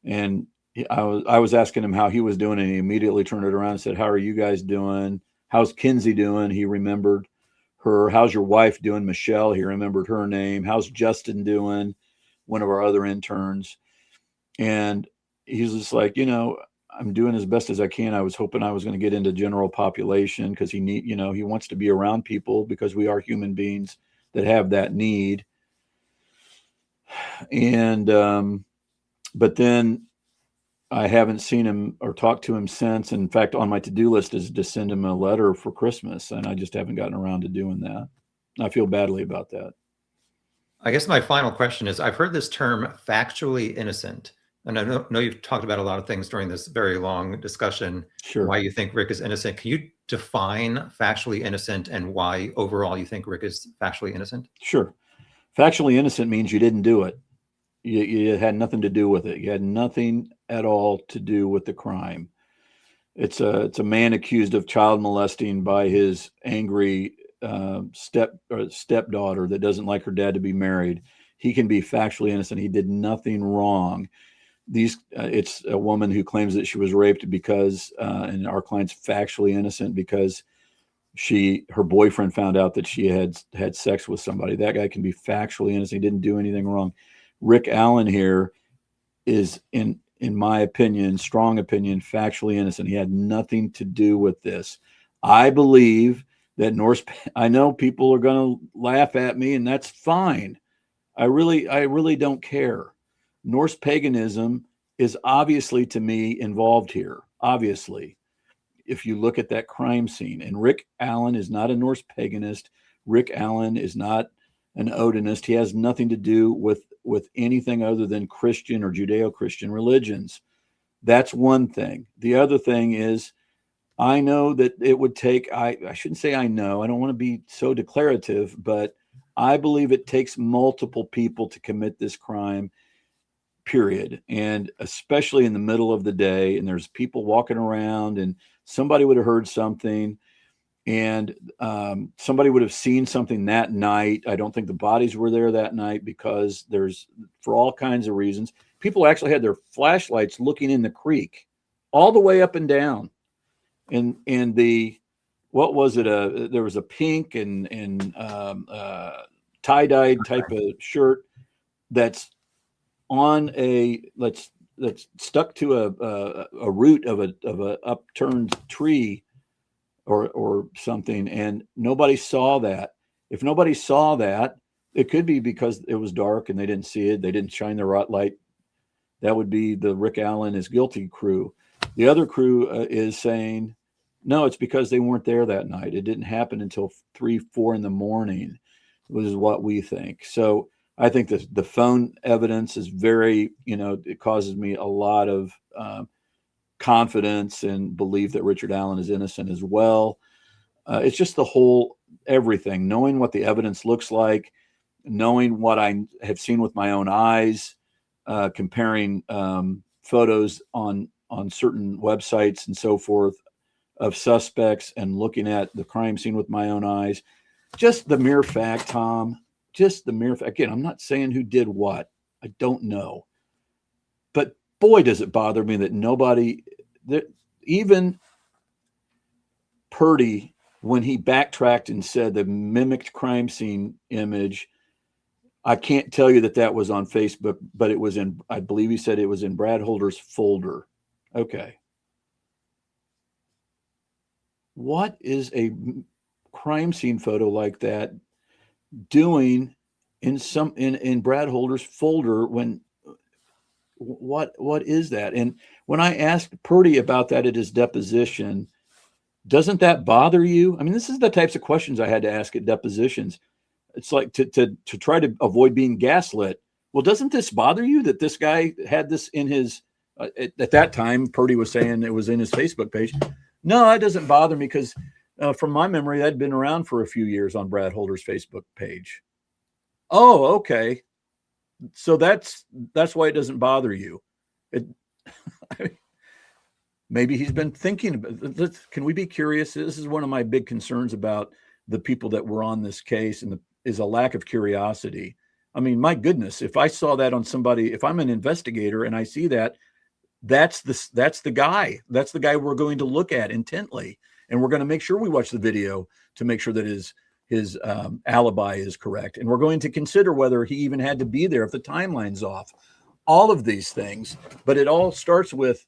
And I was asking him how he was doing, and he immediately turned it around and said, how are you guys doing? How's Kinsey doing? He remembered her. How's your wife doing? Michelle, he remembered her name. How's Justin doing? One of our other interns. And he's just like, I'm doing as best as I can. I was hoping I was going to get into general population because he wants to be around people because we are human beings that have that need. And, but then I haven't seen him or talked to him since. In fact, on my to-do list is to send him a letter for Christmas, and I just haven't gotten around to doing that. I feel badly about that. I guess my final question is, I've heard this term factually innocent. And I know you've talked about a lot of things during this very long discussion. Sure. Why you think Rick is innocent. Can you define factually innocent and why overall you think Rick is factually innocent? Sure. Factually innocent means you didn't do it. You had nothing to do with it. You had nothing at all to do with the crime. It's a man accused of child molesting by his angry stepdaughter that doesn't like her dad to be married. He can be factually innocent. He did nothing wrong. It's a woman who claims that she was raped because, and our client's factually innocent because her boyfriend found out that she had sex with somebody. That guy can be factually innocent. He didn't do anything wrong. Rick Allen here is, in my opinion, strong opinion, factually innocent. He had nothing to do with this. I believe that I know people are going to laugh at me, and that's fine. I really don't care. Norse paganism is obviously, to me, involved here. Obviously, if you look at that crime scene, and Rick Allen is not a Norse paganist. Rick Allen is not an Odinist. He has nothing to do with anything other than Christian or Judeo-Christian religions. That's one thing. The other thing is, I know that it would take, I shouldn't say I know, I don't want to be so declarative, but I believe it takes multiple people to commit this crime, period. And especially in the middle of the day, and there's people walking around, and somebody would have heard something, and somebody would have seen something that night. I don't think the bodies were there that night because for all kinds of reasons, people actually had their flashlights looking in the creek all the way up and down. And what was it? There was a pink and tie-dyed type of shirt that's on that's stuck to a root of a upturned tree or something, and nobody saw that. If nobody saw that, it could be because it was dark and they didn't see it. They didn't shine the light. That would be the Rick Allen is guilty crew. The other crew is saying, no, it's because they weren't there that night. It didn't happen until 3-4 in the morning, which is what we think. So I think that the phone evidence is very, it causes me a lot of confidence and belief that Richard Allen is innocent as well. It's just the whole everything, knowing what the evidence looks like, knowing what I have seen with my own eyes, comparing photos on certain websites and so forth of suspects, and looking at the crime scene with my own eyes. Just the mere fact, Tom, just the mere fact. Again, I'm not saying who did what. I don't know. But boy, does it bother me that even Purdy, when he backtracked and said the mimicked crime scene image, I can't tell you that was on Facebook, but it was I believe he said it was in Brad Holder's folder. Okay. What is a crime scene photo like that doing in Brad Holder's folder what is that? And when I asked Purdy about that at his deposition, doesn't that bother you? I mean, this is the types of questions I had to ask at depositions. It's like to try to avoid being gaslit. Well, doesn't this bother you that this guy had this in his, at that time, Purdy was saying it was in his Facebook page. No, that doesn't bother me because from my memory, that'd been around for a few years on Brad Holder's Facebook page. Oh, okay. So that's why it doesn't bother you. Maybe he's been thinking about. Can we be curious? This is one of my big concerns about the people that were on this case, and is a lack of curiosity. I mean, my goodness, if I saw that on somebody, if I'm an investigator and I see that, that's the guy. That's the guy we're going to look at intently, and we're going to make sure we watch the video to make sure that his alibi is correct. And we're going to consider whether he even had to be there if the timeline's off. All of these things, but it all starts with,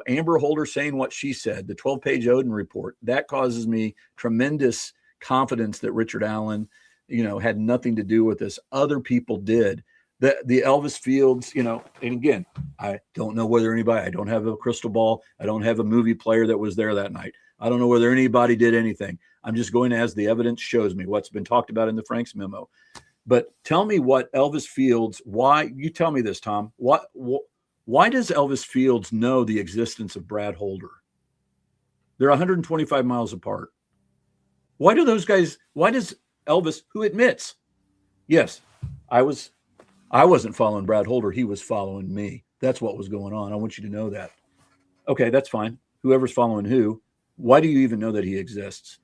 Amber Holder saying what she said, the 12-page Odin report. That causes me tremendous confidence that Richard Allen, had nothing to do with this. Other people did. The Elvis Fields, and again, I don't know whether I don't have a crystal ball. I don't have a movie player that was there that night. I don't know whether anybody did anything. I'm just going as the evidence shows me, what's been talked about in the Franks memo. But tell me what Elvis Fields, why, you tell me this, Tom, why does Elvis Fields know the existence of Brad Holder? They're 125 miles apart. Why does Elvis, who admits, yes, I wasn't following Brad Holder, he was following me. That's what was going on. I want you to know that. Okay, that's fine. Whoever's following who, why do you even know that he exists?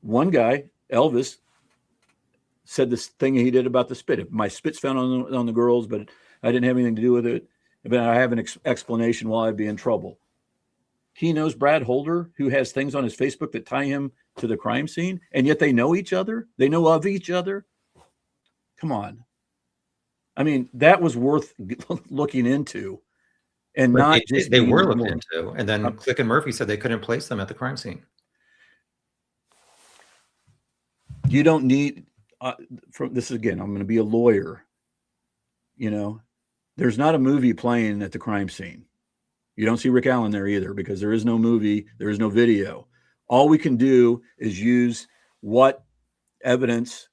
one guy, Elvis, said this thing he did about the spit. My spit's found on the girls, but I didn't have anything to do with it. But I have an explanation why I'd be in trouble. He knows Brad Holder, who has things on his Facebook that tie him to the crime scene, and yet they know each other. They know of each other. Come on. I mean, that was worth looking into. And But not they, just they being were looked ignored. into, and then Click and Murphy said they couldn't place them at the crime scene. You don't need from this again. I'm going to be a lawyer. You know, there's not a movie playing at the crime scene. You don't see Rick Allen there either because there is no movie. There is no video. All we can do is use what evidence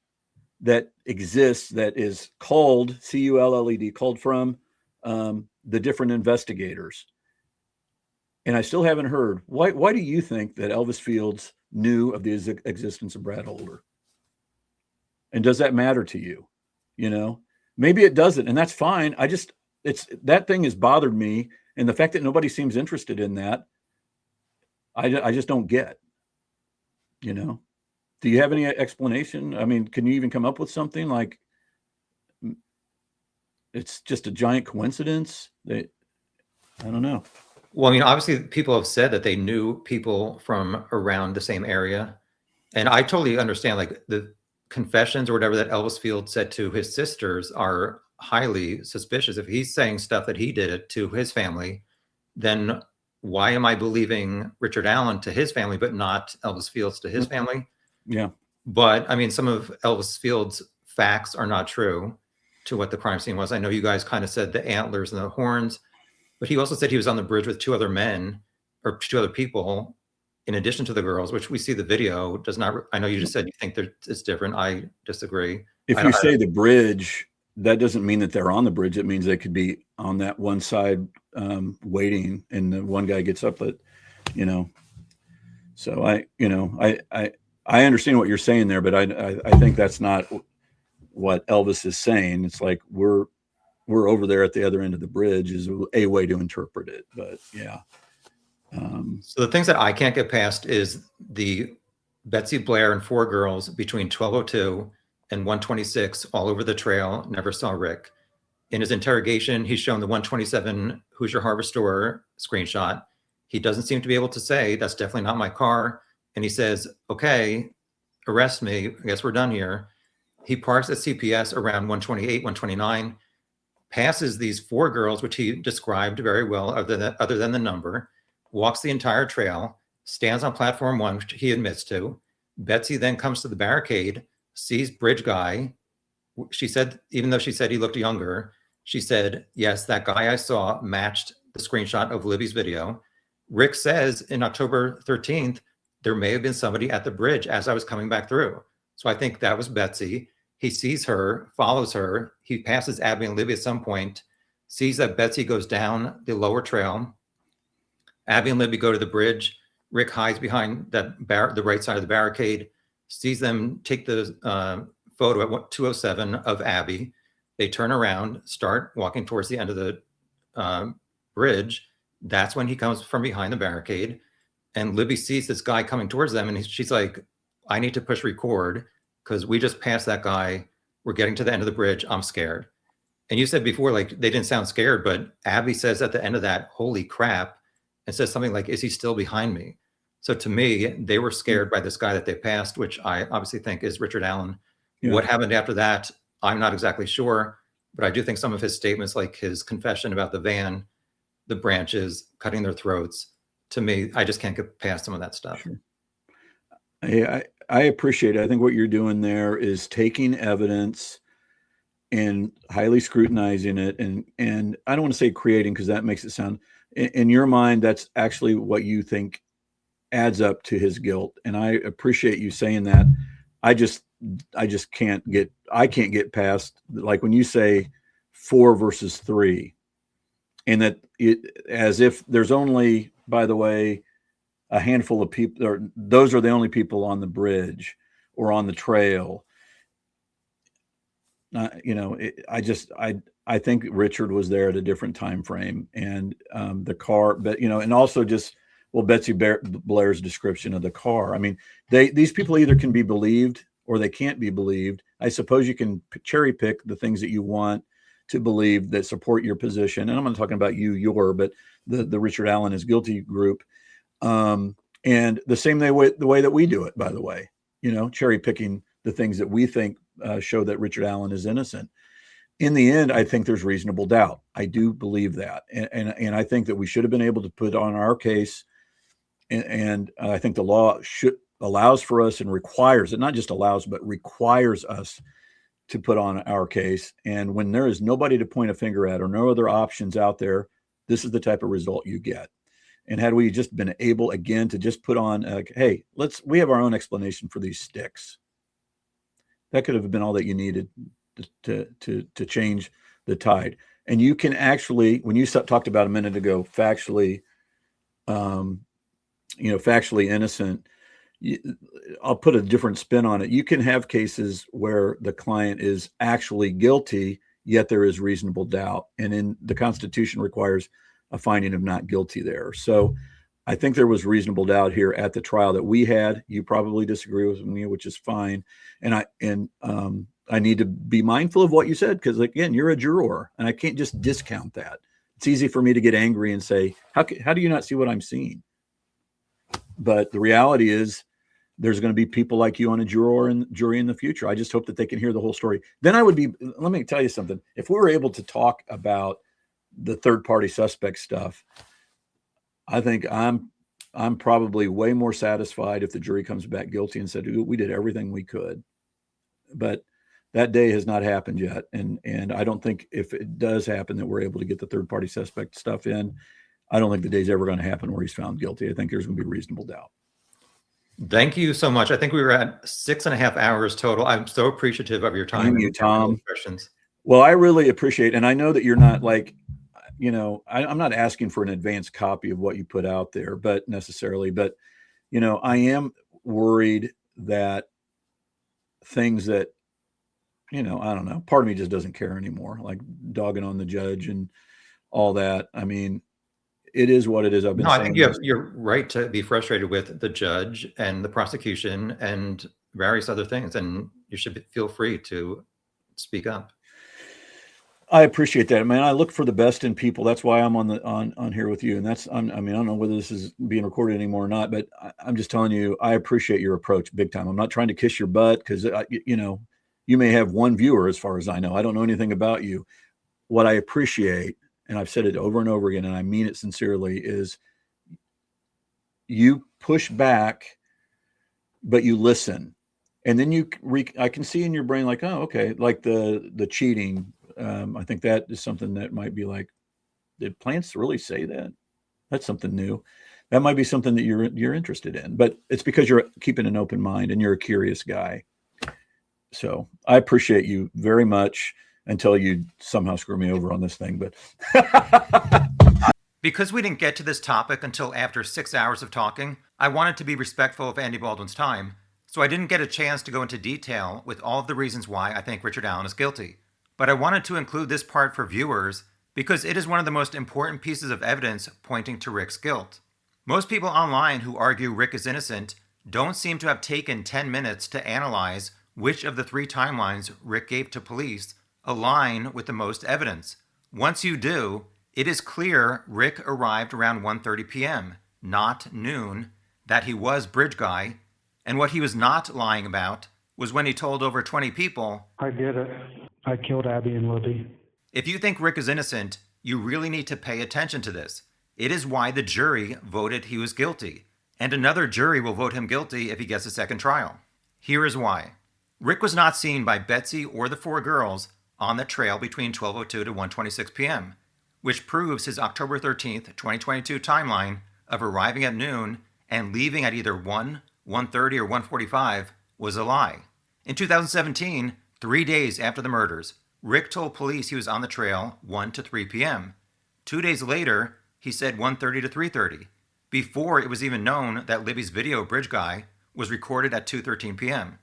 that exists that is culled, C-U-L-L-E-D, culled from the different investigators. And I still haven't heard, why do you think that Elvis Fields knew of the existence of Brad Holder? And does that matter to you? You know, maybe it doesn't, and that's fine. That thing has bothered me. And the fact that nobody seems interested in that, I just don't get, you know. Do you have any explanation? I mean, can you even come up with something like it's just a giant coincidence? I don't know. Well, I mean, obviously people have said that they knew people from around the same area. And I totally understand, like, the confessions or whatever that Elvis Fields said to his sisters are highly suspicious. If he's saying stuff that he did to his family, then why am I believing Richard Allen to his family, but not Elvis Fields to his family? Yeah. But I mean, some of Elvis Fields' facts are not true to what the crime scene was. I know you guys kind of said the antlers and the horns, but he also said he was on the bridge with two other men or two other people in addition to the girls, which we see the video does not. I know you just said you think that it's different. I disagree. If you say the bridge, that doesn't mean that they're on the bridge. It means they could be on that one side waiting, and the one guy gets up at, you know. So I understand what you're saying there, but I think that's not what Elvis is saying. It's like we're over there at the other end of the bridge is a way to interpret it. But yeah. So the things that I can't get past is the Betsy Blair and four girls between 12:02 and 1:26 all over the trail never saw Rick. In his interrogation, he's shown the 1:27 Hoosier Harvestore screenshot. He doesn't seem to be able to say that's definitely not my car. And he says, okay, arrest me. I guess we're done here. He parks at CPS around 1:28, 1:29, passes these four girls, which he described very well, other than the number, walks the entire trail, stands on platform 1, which he admits to. Betsy then comes to the barricade, sees bridge guy. She said, even though she said he looked younger, she said, yes, that guy I saw matched the screenshot of Libby's video. Rick says in October 13th, there may have been somebody at the bridge as I was coming back through. So I think that was Betsy. He sees her, follows her. He passes Abby and Libby at some point, sees that Betsy goes down the lower trail. Abby and Libby go to the bridge. Rick hides behind the right side of the barricade, sees them take the photo at 2:07 of Abby. They turn around, start walking towards the end of the bridge. That's when he comes from behind the barricade. And Libby sees this guy coming towards them. And she's like, I need to push record because we just passed that guy. We're getting to the end of the bridge. I'm scared. And you said before, like, they didn't sound scared, but Abby says at the end of that, holy crap, and says something like, is he still behind me? So to me, they were scared by this guy that they passed, which I obviously think is Richard Allen. Yeah. What happened after that, I'm not exactly sure, but I do think some of his statements, like his confession about the van, the branches, cutting their throats, to me, I just can't get past some of that stuff. Sure. I appreciate it. I think what you're doing there is taking evidence and highly scrutinizing it. And I don't want to say creating, because that makes it sound, in your mind, that's actually what you think adds up to his guilt. And I appreciate you saying that. I just can't get past, like when you say 4 versus 3, and that as if there's only, by the way, a handful of people, or those are the only people on the bridge or on the trail. I think Richard was there at a different time frame, and the car, but and also just well, Betsy Blair's description of the car. I mean, these people either can be believed or they can't be believed. I suppose you can cherry pick the things that you want to believe that support your position. And I'm not talking about but the Richard Allen is guilty group. And the same way, the way that we do it, by the way, cherry picking the things that we think show that Richard Allen is innocent. In the end, I think there's reasonable doubt. I do believe that. And I think that we should have been able to put on our case. And I think the law allows for us and requires it, not just allows, but requires us to put on our case. And when there is nobody to point a finger at or no other options out there, this is the type of result you get. And had we just been able again to just put on, hey, we have our own explanation for these sticks. That could have been all that you needed to change the tide. And you can actually, when you talked about a minute ago, factually innocent, I'll put a different spin on it. You can have cases where the client is actually guilty, yet there is reasonable doubt. And in the Constitution requires a finding of not guilty there. So I think there was reasonable doubt here at the trial that we had. You probably disagree with me, which is fine. And I need to be mindful of what you said, because again, you're a juror and I can't just discount that. It's easy for me to get angry and say, how do you not see what I'm seeing? But the reality is there's going to be people like you on a jury in the future. I just hope that they can hear the whole story. Then let me tell you something. If we were able to talk about the third party suspect stuff, I think I'm probably way more satisfied if the jury comes back guilty and said, we did everything we could. But that day has not happened yet. And I don't think if it does happen that we're able to get the third party suspect stuff in, I don't think the day's ever going to happen where he's found guilty. I think there's going to be reasonable doubt. Thank you so much. I think we were at 6.5 hours total. I'm so appreciative of your time. Thank you, Tom. Questions. Well, I really appreciate, and I know that you're not I'm not asking for an advanced copy of what you put out there, but I am worried that things that, I don't know, part of me just doesn't care anymore, like dogging on the judge and all that. I mean, it is what it is. I think you're right to be frustrated with the judge and the prosecution and various other things, and you should feel free to speak up. I appreciate that, man. I look for the best in people. That's why I'm on here with you. And I don't know whether this is being recorded anymore or not, but I'm just telling you, I appreciate your approach big time. I'm not trying to kiss your butt because, you may have one viewer as far as I know. I don't know anything about you. What I appreciate, and I've said it over and over again, and I mean it sincerely, is you push back, but you listen. And then I can see in your brain like, oh, okay, like the cheating. I think that is something that might be like, did plants really say that? That's something new. That might be something that you're interested in, but it's because you're keeping an open mind and you're a curious guy. So I appreciate you very much until you somehow screw me over on this thing. But because we didn't get to this topic until after 6 hours of talking, I wanted to be respectful of Andy Baldwin's time. So I didn't get a chance to go into detail with all of the reasons why I think Richard Allen is guilty. But I wanted to include this part for viewers because it is one of the most important pieces of evidence pointing to Rick's guilt. Most people online who argue Rick is innocent don't seem to have taken 10 minutes to analyze which of the 3 timelines Rick gave to police align with the most evidence. Once you do, it is clear Rick arrived around 1:30 p.m., not noon, that he was Bridge Guy, and what he was not lying about was when he told over 20 people, I did it. I killed Abby and Libby. If you think Rick is innocent, you really need to pay attention to this. It is why the jury voted he was guilty, and another jury will vote him guilty if he gets a second trial. Here is why. Rick was not seen by Betsy or the 4 girls on the trail between 12:02 to 1:26 p.m., which proves his October 13th, 2022 timeline of arriving at noon and leaving at either 1, 1:30, or 1:45 was a lie. In 2017, 3 days after the murders, Rick told police he was on the trail 1 to 3 p.m. 2 days later, he said 1:30 to 3:30, before it was even known that Libby's video Bridge Guy was recorded at 2:13 p.m.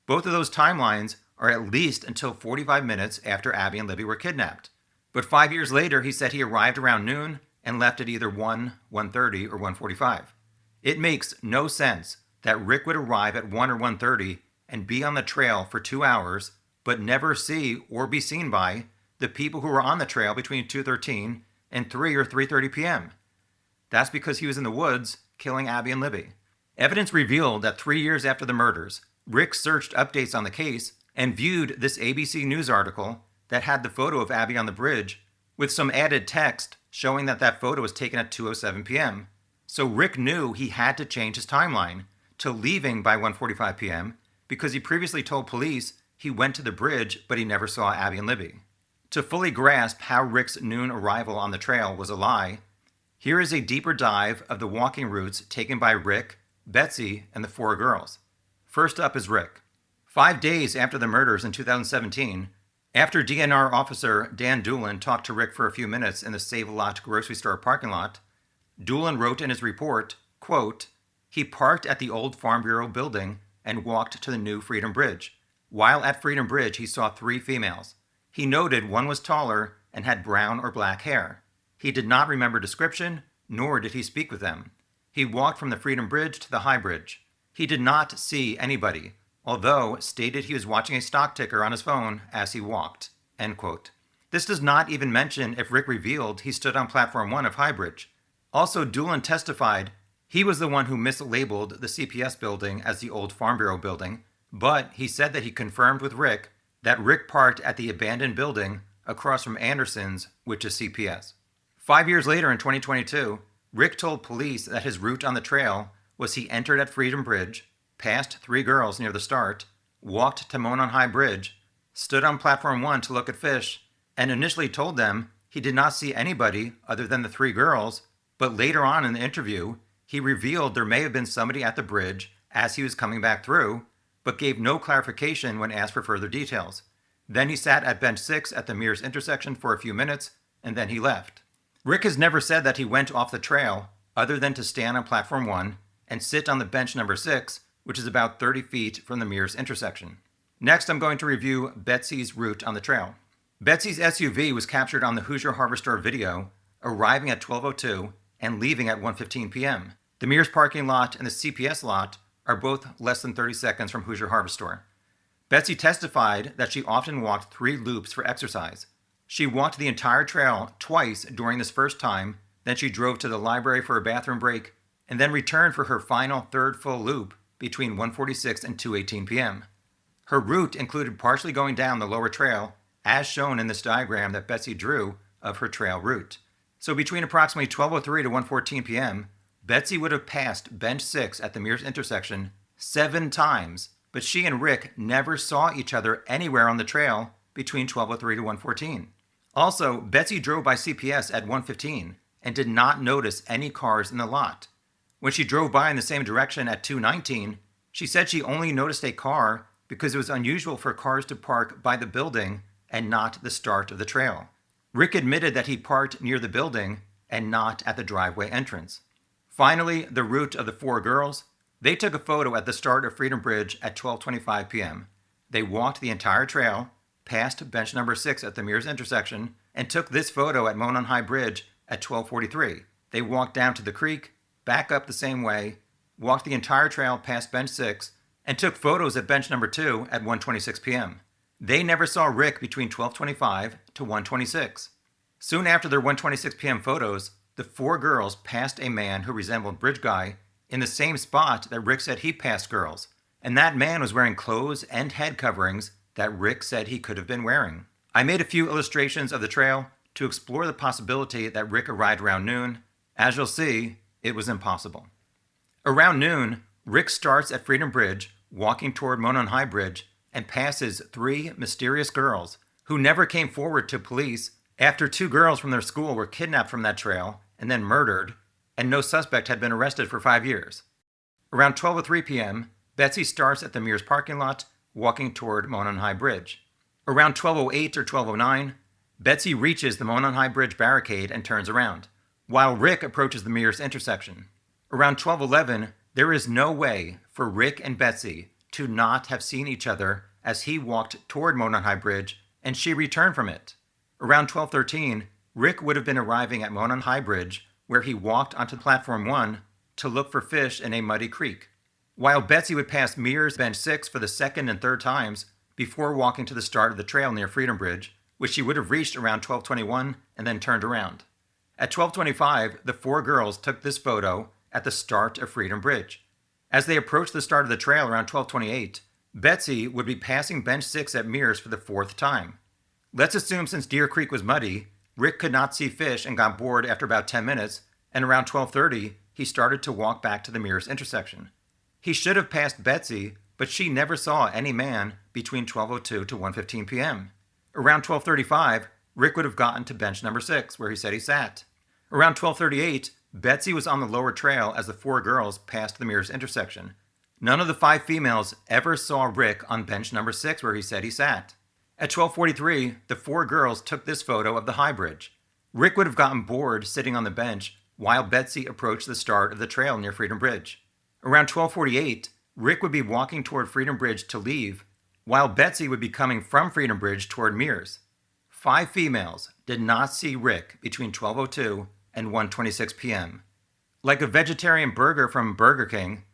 Both of those timelines are at least until 45 minutes after Abby and Libby were kidnapped. But 5 years later, he said he arrived around noon and left at either 1, 1:30, or 1:45. It makes no sense that Rick would arrive at 1 or 1:30 and be on the trail for 2 hours, but never see or be seen by the people who were on the trail between 2:13 and 3 or 3:30 p.m. That's because he was in the woods killing Abby and Libby. Evidence revealed that 3 years after the murders, Rick searched updates on the case and viewed this ABC News article that had the photo of Abby on the bridge with some added text showing that that photo was taken at 2:07 p.m. So Rick knew he had to change his timeline to leaving by 1:45 p.m. because he previously told police he went to the bridge but he never saw Abby and Libby. To fully grasp how Rick's noon arrival on the trail was a lie, here is a deeper dive of the walking routes taken by Rick, Betsy, and the 4 girls. First up is Rick. 5 days after the murders in 2017, after DNR officer Dan Doolin talked to Rick for a few minutes in the Save-A-Lot grocery store parking lot, Doolin wrote in his report, quote, "He parked at the old Farm Bureau building and walked to the new Freedom Bridge. While at Freedom Bridge, he saw 3 females. He noted one was taller and had brown or black hair. He did not remember description, nor did he speak with them. He walked from the Freedom Bridge to the High Bridge. He did not see anybody, although stated he was watching a stock ticker on his phone as he walked." End quote. This does not even mention if Rick revealed he stood on Platform 1 of High Bridge. Also, Doolin testified he was the one who mislabeled the CPS building as the old Farm Bureau building, but he said that he confirmed with Rick that Rick parked at the abandoned building across from Anderson's, which is CPS. 5 years later in 2022, Rick told police that his route on the trail was he entered at Freedom Bridge, passed 3 girls near the start, walked to Monon High Bridge, stood on Platform 1 to look at fish, and initially told them he did not see anybody other than the 3 girls, but later on in the interview, he revealed there may have been somebody at the bridge as he was coming back through, but gave no clarification when asked for further details. Then he sat at bench 6 at the Mears intersection for a few minutes, and then he left. Rick has never said that he went off the trail other than to stand on Platform 1 and sit on the bench number 6, which is about 30 feet from the Mears intersection. Next, I'm going to review Betsy's route on the trail. Betsy's SUV was captured on the Hoosier Harvestore video, arriving at 12:02 and leaving at 1:15 p.m. The Mears parking lot and the CPS lot are both less than 30 seconds from Hoosier Harvestore. Betsy testified that she often walked 3 loops for exercise. She walked the entire trail twice during this first time, then she drove to the library for a bathroom break, and then returned for her final 3rd full loop between 1:46 and 2:18 p.m. Her route included partially going down the lower trail, as shown in this diagram that Betsy drew of her trail route. So between approximately 12:03 to 1:14 p.m., Betsy would have passed bench 6 at the Mears intersection 7 times, but she and Rick never saw each other anywhere on the trail between 12:03 to 1:14. Also, Betsy drove by CPS at 1:15 and did not notice any cars in the lot. When she drove by in the same direction at 2:19, she said she only noticed a car because it was unusual for cars to park by the building and not the start of the trail. Rick admitted that he parked near the building and not at the driveway entrance. Finally, the route of the 4 girls. They took a photo at the start of Freedom Bridge at 12:25 p.m. They walked the entire trail, passed bench number 6 at the Mears intersection, and took this photo at Monon High Bridge at 12:43. They walked down to the creek, back up the same way, walked the entire trail past bench 6, and took photos at bench number 2 at 1:26 p.m. They never saw Rick between 12:25 to 1:26. Soon after their 1:26 p.m. photos, the 4 girls passed a man who resembled Bridge Guy in the same spot that Rick said he passed girls, and that man was wearing clothes and head coverings that Rick said he could have been wearing. I made a few illustrations of the trail to explore the possibility that Rick arrived around noon. As you'll see, it was impossible. Around noon, Rick starts at Freedom Bridge, walking toward Monon High Bridge, and passes 3 mysterious girls who never came forward to police after 2 girls from their school were kidnapped from that trail and then murdered, and no suspect had been arrested for 5 years. Around 12:03 p.m., Betsy starts at the Mears parking lot, walking toward Monon High Bridge. Around 12:08 or 12:09, Betsy reaches the Monon High Bridge barricade and turns around, while Rick approaches the Mears intersection. Around 12:11, there is no way for Rick and Betsy to not have seen each other as he walked toward Monon High Bridge and she returned from it. Around 12:13, Rick would have been arriving at Monon High Bridge, where he walked onto Platform 1 to look for fish in a muddy creek, while Betsy would pass Mears Bench 6 for the second and third times before walking to the start of the trail near Freedom Bridge, which she would have reached around 12:21 and then turned around. At 12:25, the four girls took this photo at the start of Freedom Bridge. As they approached the start of the trail around 12:28, Betsy would be passing Bench 6 at Mears for the fourth time. Let's assume since Deer Creek was muddy, Rick could not see fish and got bored after about 10 minutes, and around 12:30, he started to walk back to the Mears intersection. He should have passed Betsy, but she never saw any man between 12:02 to 1:15 p.m. Around 12:35, Rick would have gotten to bench number 6, where he said he sat. Around 12:38, Betsy was on the lower trail as the four girls passed the Mears intersection. None of the five females ever saw Rick on bench number 6, where he said he sat. At 12:43, the four girls took this photo of the High Bridge. Rick would have gotten bored sitting on the bench while Betsy approached the start of the trail near Freedom Bridge. Around 12:48, Rick would be walking toward Freedom Bridge to leave, while Betsy would be coming from Freedom Bridge toward Mears. Five females did not see Rick between 12:02 and 1:26 p.m. Like a vegetarian burger from Burger King,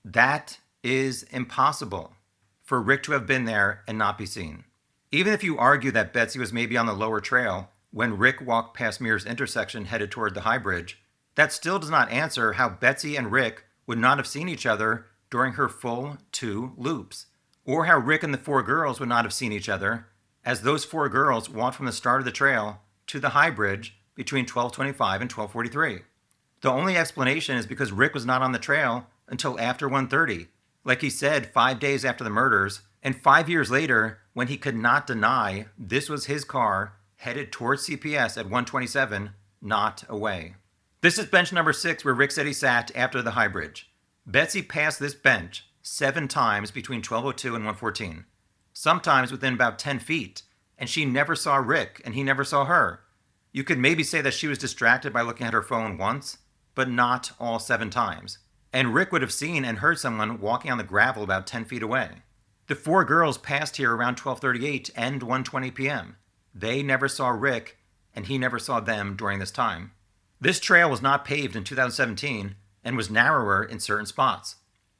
that is impossible for Rick to have been there and not be seen. Even if you argue that Betsy was maybe on the lower trail when Rick walked past Mears intersection headed toward the High Bridge, that still does not answer how Betsy and Rick would not have seen each other during her full 2 loops, or how Rick and the four girls would not have seen each other as those four girls walked from the start of the trail to the High Bridge between 12:25 and 12:43. The only explanation is because Rick was not on the trail until after 1:30, like he said 5 days after the murders, and 5 years later when he could not deny this was his car headed towards CPS at 1:27, not away. This is bench number 6 where Rick said he sat after the High Bridge. Betsy passed this bench 7 times between 12:02 and 1:14, sometimes within about 10 feet, and she never saw Rick and he never saw her. You could maybe say that she was distracted by looking at her phone once, but not all 7 times. And Rick would have seen and heard someone walking on the gravel about 10 feet away. The four girls passed here around 12:38 and 1:20 p.m. They never saw Rick, and he never saw them during this time. This trail was not paved in 2017 and was narrower in certain spots.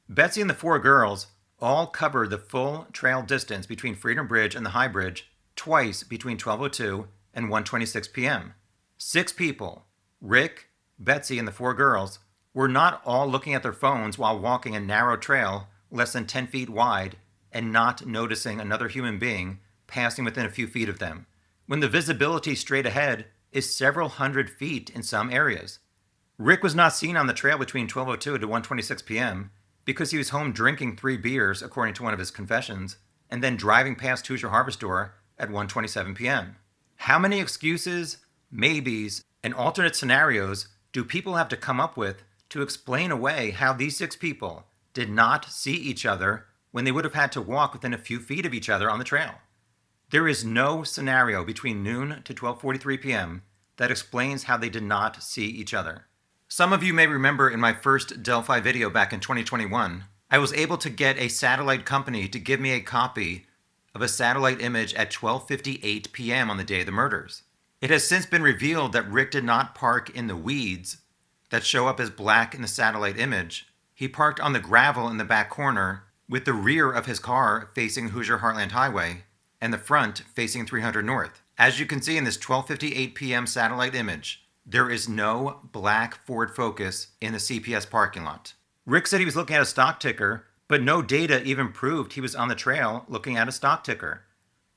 Betsy and the four girls all covered the full trail distance between Freedom Bridge and the High Bridge twice between 12:02 and 1:26 p.m. 6 people, Rick, Betsy, and the four girls, were not all looking at their phones while walking a narrow trail less than 10 feet wide and not noticing another human being passing within a few feet of them, when the visibility straight ahead is several hundred feet in some areas. Rick was not seen on the trail between 12:02 to 1:26 p.m. because he was home drinking 3 beers, according to one of his confessions, and then driving past Hoosier Harvestore at 1:27 p.m. How many excuses, maybes, and alternate scenarios do people have to come up with to explain away how these 6 people did not see each other when they would have had to walk within a few feet of each other on the trail? There is no scenario between noon to 12:43 p.m. that explains how they did not see each other. Some of you may remember in my first Delphi video back in 2021, I was able to get a satellite company to give me a copy of a satellite image at 12:58 p.m. on the day of the murders. It has since been revealed that Rick did not park in the weeds that show up as black in the satellite image. He parked on the gravel in the back corner with the rear of his car facing Hoosier Heartland Highway and the front facing 300 North. As you can see in this 12:58 p.m. satellite image, there is no black Ford Focus in the CPS parking lot. Rick said he was looking at a stock ticker, but no data even proved he was on the trail looking at a stock ticker.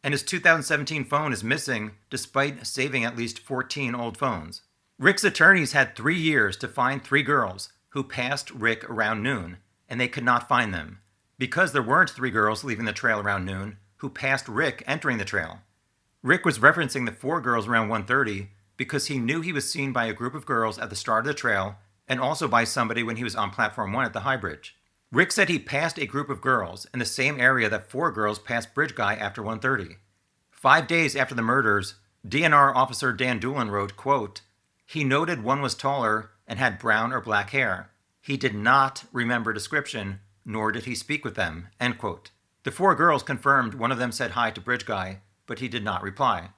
And his 2017 phone is missing despite saving at least 14 old phones. Rick's attorneys had 3 years to find 3 girls who passed Rick around noon, and they could not find them because there weren't 3 girls leaving the trail around noon who passed Rick entering the trail. Rick was referencing the 4 girls around 1:30 because he knew he was seen by a group of girls at the start of the trail and also by somebody when he was on Platform 1 at the High Bridge. Rick said he passed a group of girls in the same area that 4 girls passed Bridge Guy after 1:30. 5 days after the murders, DNR Officer Dan Doolin wrote, quote, "He noted one was taller and had brown or black hair. He did not remember description, nor did he speak with them," end quote. The 4 girls confirmed one of them said hi to Bridge Guy, but he did not reply.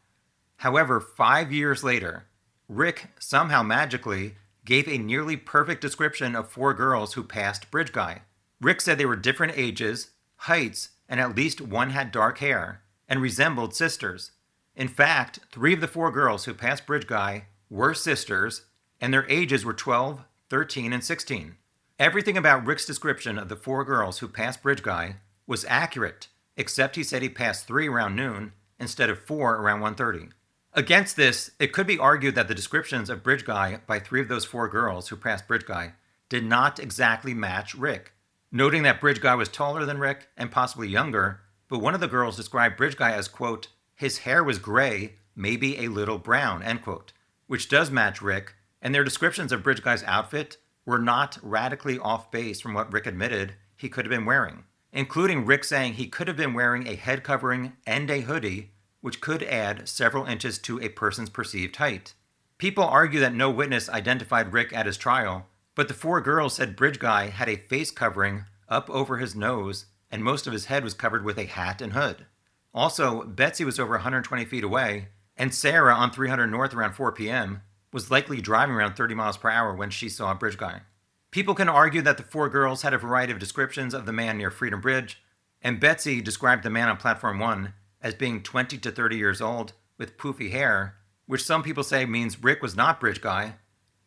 However, 5 years later, Rick somehow magically gave a nearly perfect description of 4 girls who passed Bridge Guy. Rick said they were different ages, heights, and at least one had dark hair, and resembled sisters. In fact, 3 of the 4 girls who passed Bridge Guy were sisters, and their ages were 12, 13, and 16. Everything about Rick's description of the 4 girls who passed Bridge Guy was accurate, except he said he passed 3 around noon instead of 4 around 1:30. Against this, it could be argued that the descriptions of Bridge Guy by 3 of those 4 girls who passed Bridge Guy did not exactly match Rick, noting that Bridge Guy was taller than Rick and possibly younger, but one of the girls described Bridge Guy as, quote, his hair was gray, maybe a little brown, end quote, which does match Rick, and their descriptions of Bridge Guy's outfit were not radically off base from what Rick admitted he could have been wearing, including Rick saying he could have been wearing a head covering and a hoodie, which could add several inches to a person's perceived height. People argue that no witness identified Rick at his trial, but the 4 girls said Bridge Guy had a face covering up over his nose, and most of his head was covered with a hat and hood. Also, Betsy was over 120 feet away, and Sarah on 300 North around 4 p.m. was likely driving around 30 miles per hour when she saw Bridge Guy. People can argue that the 4 girls had a variety of descriptions of the man near Freedom Bridge, and Betsy described the man on Platform 1 as being 20 to 30 years old with poofy hair, which some people say means Rick was not Bridge Guy.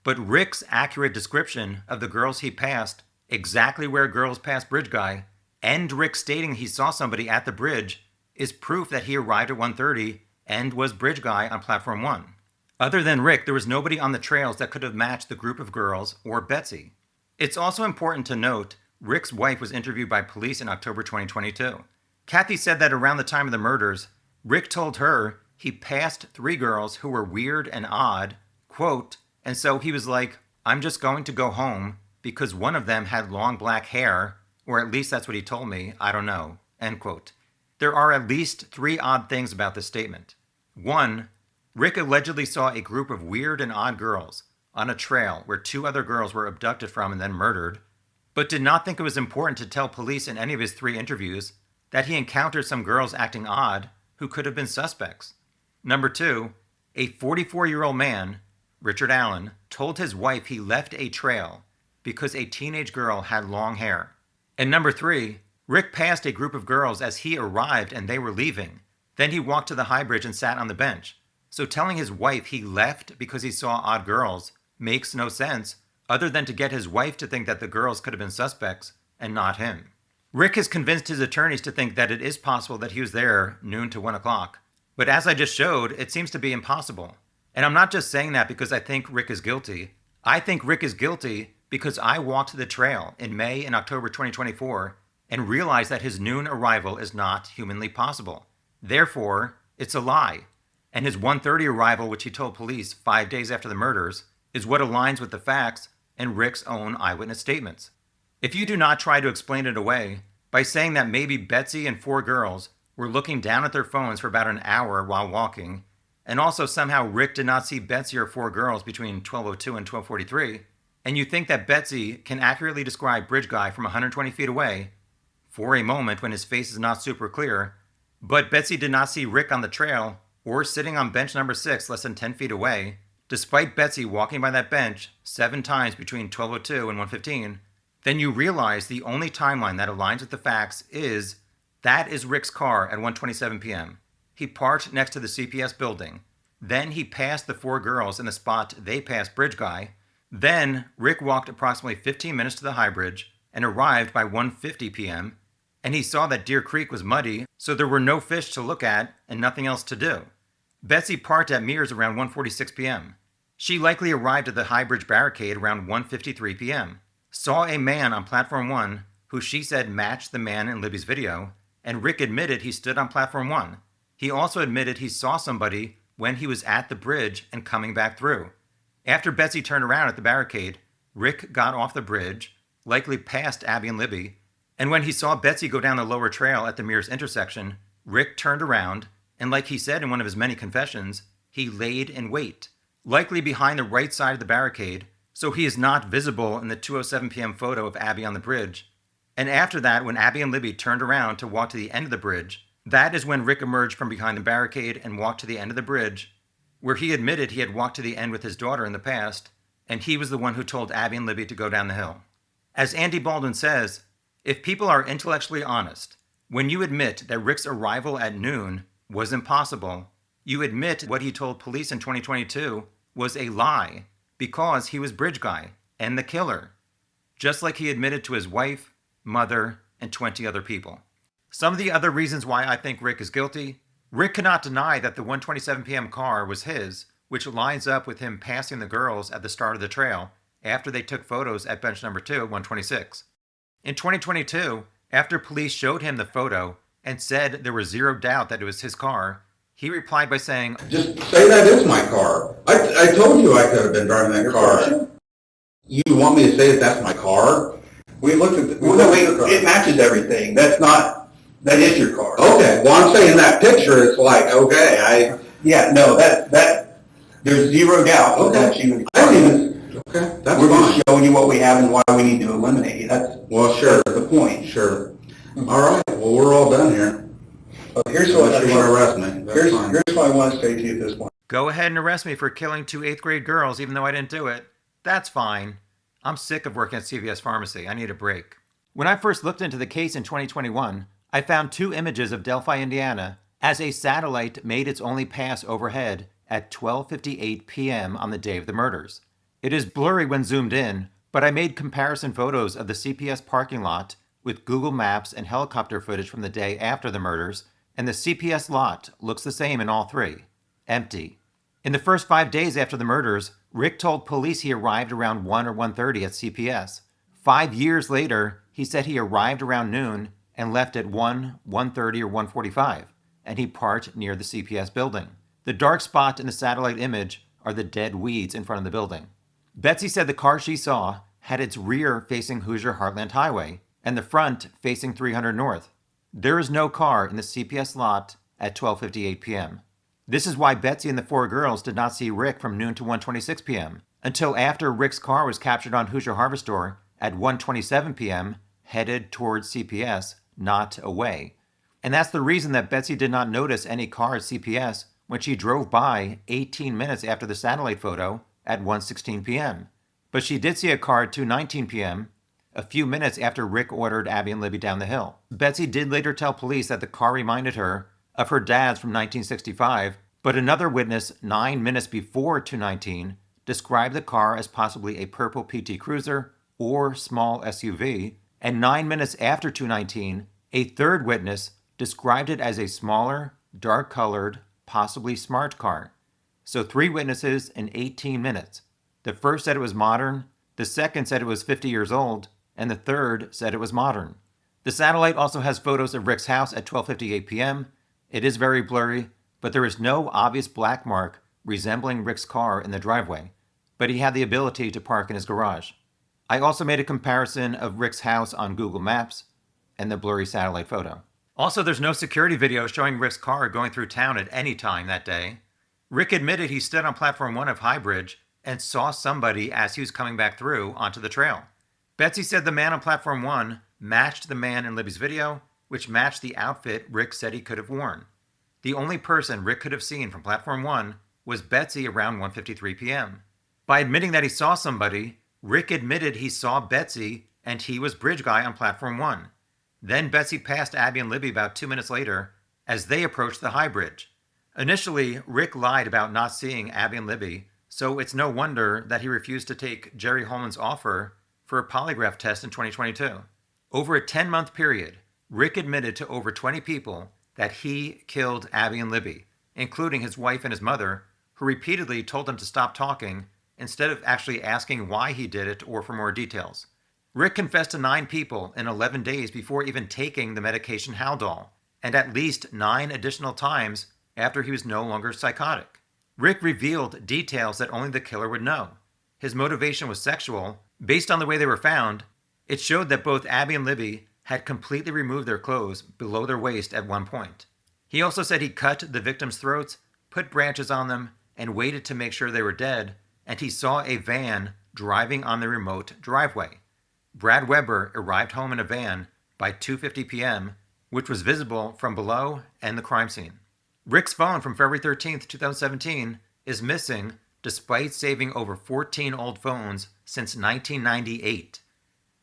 But Rick's accurate description of the girls he passed, exactly where girls passed Bridge Guy, and Rick stating he saw somebody at the bridge is proof that he arrived at 1:30 and was Bridge Guy on Platform 1. Other than Rick, there was nobody on the trails that could have matched the group of girls or Betsy. It's also important to note Rick's wife was interviewed by police in October 2022. Kathy said that around the time of the murders, Rick told her he passed 3 girls who were weird and odd, quote, and so he was like, I'm just going to go home because one of them had long black hair, or at least that's what he told me, I don't know, end quote. There are at least 3 odd things about this statement. 1, Rick allegedly saw a group of weird and odd girls on a trail where 2 other girls were abducted from and then murdered, but did not think it was important to tell police in any of his 3 interviews that he encountered some girls acting odd who could have been suspects. Number 2, a 44-year-old man, Richard Allen, told his wife he left a trail because a teenage girl had long hair. And number 3, Rick passed a group of girls as he arrived and they were leaving. Then he walked to the high bridge and sat on the bench. So telling his wife he left because he saw odd girls makes no sense other than to get his wife to think that the girls could have been suspects and not him. Rick has convinced his attorneys to think that it is possible that he was there noon to 1 o'clock. But as I just showed, it seems to be impossible. And I'm not just saying that because I think Rick is guilty. I think Rick is guilty because I walked the trail in May and October 2024 and realized that his noon arrival is not humanly possible. Therefore, it's a lie. And his 1:30 arrival, which he told police 5 days after the murders, is what aligns with the facts and Rick's own eyewitness statements. If you do not try to explain it away by saying that maybe Betsy and 4 girls were looking down at their phones for about an hour while walking, and also somehow Rick did not see Betsy or 4 girls between 12:02 and 12:43, and you think that Betsy can accurately describe Bridge Guy from 120 feet away for a moment when his face is not super clear, but Betsy did not see Rick on the trail or sitting on bench number 6 less than 10 feet away, despite Betsy walking by that bench 7 times between 12:02 and 1:15, then you realize the only timeline that aligns with the facts is that is Rick's car at 1:27 p.m. He parked next to the CPS building. Then he passed the 4 girls in the spot they passed Bridge Guy. Then Rick walked approximately 15 minutes to the high bridge and arrived by 1:50 p.m. And he saw that Deer Creek was muddy, so there were no fish to look at and nothing else to do. Betsy parked at Mears around 1:46 p.m. She likely arrived at the high bridge barricade around 1:53 p.m. Saw a man on Platform 1 who she said matched the man in Libby's video, and Rick admitted he stood on Platform 1. He also admitted he saw somebody when he was at the bridge and coming back through. After Betsy turned around at the barricade, Rick got off the bridge, likely past Abby and Libby, and when he saw Betsy go down the lower trail at the Mears intersection, Rick turned around, and like he said in one of his many confessions, he laid in wait, likely behind the right side of the barricade, so he is not visible in the 2:07 p.m. photo of Abby on the bridge. And after that, when Abby and Libby turned around to walk to the end of the bridge, that is when Rick emerged from behind the barricade and walked to the end of the bridge, where he admitted he had walked to the end with his daughter in the past, and he was the one who told Abby and Libby to go down the hill. As Andy Baldwin says, if people are intellectually honest, when you admit that Rick's arrival at noon was impossible, you admit what he told police in 2022 was a lie because he was Bridge Guy and the killer, just like he admitted to his wife, mother, and 20 other people. Some of the other reasons why I think Rick is guilty: Rick cannot deny that the 1:27 p.m. car was his, which lines up with him passing the girls at the start of the trail after they took photos at bench number 2 at 126. In 2022, after police showed him the photo and said there was zero doubt that it was his car, he replied by saying, Just say that is my car. I told you I could have been driving that car. You want me to say that that's my car? We looked at It matches everything. That is your car. Okay, well, I'm saying that picture, it's like, okay, Yeah, no, there's zero doubt. Okay. That's you. okay, that's We're fine. just showing you what we have and why we need to eliminate it. Well, sure, That's the point. sure. All right, well, we're all done here. Here's Unless you want to arrest me, that's fine. Here's what I want to say to you at this point. go ahead and arrest me for killing 2 8th grade girls even though I didn't do it. That's fine. I'm sick of working at CVS Pharmacy. I need a break. When I first looked into the case in 2021, I found 2 images of Delphi, Indiana, as a satellite made its only pass overhead at 12:58 p.m. on the day of the murders. It is blurry when zoomed in, but I made comparison photos of the CPS parking lot with Google Maps and helicopter footage from the day after the murders, and the CPS lot looks the same in all 3. Empty. In the first 5 days after the murders, Rick told police he arrived around 1 or 1:30 at CPS. 5 years later, he said he arrived around noon and left at 1, 1:30, or 1:45, and he parked near the CPS building. The dark spot in the satellite image are the dead weeds in front of the building. Betsy said the car she saw had its rear facing Hoosier Heartland Highway and the front facing 300 North. There is no car in the CPS lot at 12:58 p.m. This is why Betsy and the 4 girls did not see Rick from noon to 1:26 p.m. until after Rick's car was captured on Hoosier Harvestore at 1:27 p.m. headed towards CPS, not away. And that's the reason that Betsy did not notice any car at CPS when she drove by 18 minutes after the satellite photo at 1:16 p.m. But she did see a car at 2:19 p.m., a few minutes after Rick ordered Abby and Libby down the hill. Betsy did later tell police that the car reminded her of her dad's from 1965, but another witness 9 minutes before 2:19 described the car as possibly a purple PT Cruiser or small SUV, and 9 minutes after 2:19, a third witness described it as a smaller, dark-colored, possibly smart car. So 3 witnesses in 18 minutes. The first said it was modern, the second said it was 50 years old, and the third said it was modern. The satellite also has photos of Rick's house at 12:58 p.m. It is very blurry, but there is no obvious black mark resembling Rick's car in the driveway, but he had the ability to park in his garage. I also made a comparison of Rick's house on Google Maps and the blurry satellite photo. Also, there's no security video showing Rick's car going through town at any time that day. Rick admitted he stood on platform 1 of High Bridge and saw somebody as he was coming back through onto the trail. Betsy said the man on platform 1 matched the man in Libby's video, which matched the outfit Rick said he could have worn. The only person Rick could have seen from platform 1 was Betsy around 1:53 p.m. By admitting that he saw somebody, Rick admitted he saw Betsy and he was Bridge Guy on platform 1. Then Betsy passed Abby and Libby about 2 minutes later as they approached the High Bridge. Initially, Rick lied about not seeing Abby and Libby, so it's no wonder that he refused to take Jerry Holman's offer for a polygraph test in 2022. Over a 10-month period, Rick admitted to over 20 people that he killed Abby and Libby, including his wife and his mother, who repeatedly told him to stop talking instead of actually asking why he did it or for more details. Rick confessed to 9 people in 11 days before even taking the medication Haldol, and at least 9 additional times after he was no longer psychotic. Rick revealed details that only the killer would know. His motivation was sexual. Based on the way they were found, it showed that both Abby and Libby had completely removed their clothes below their waist at one point. He also said he cut the victims' throats, put branches on them, and waited to make sure they were dead, and he saw a van driving on the remote driveway. Brad Weber arrived home in a van by 2:50 p.m., which was visible from below and the crime scene. Rick's phone from February 13, 2017 is missing despite saving over 14 old phones since 1998.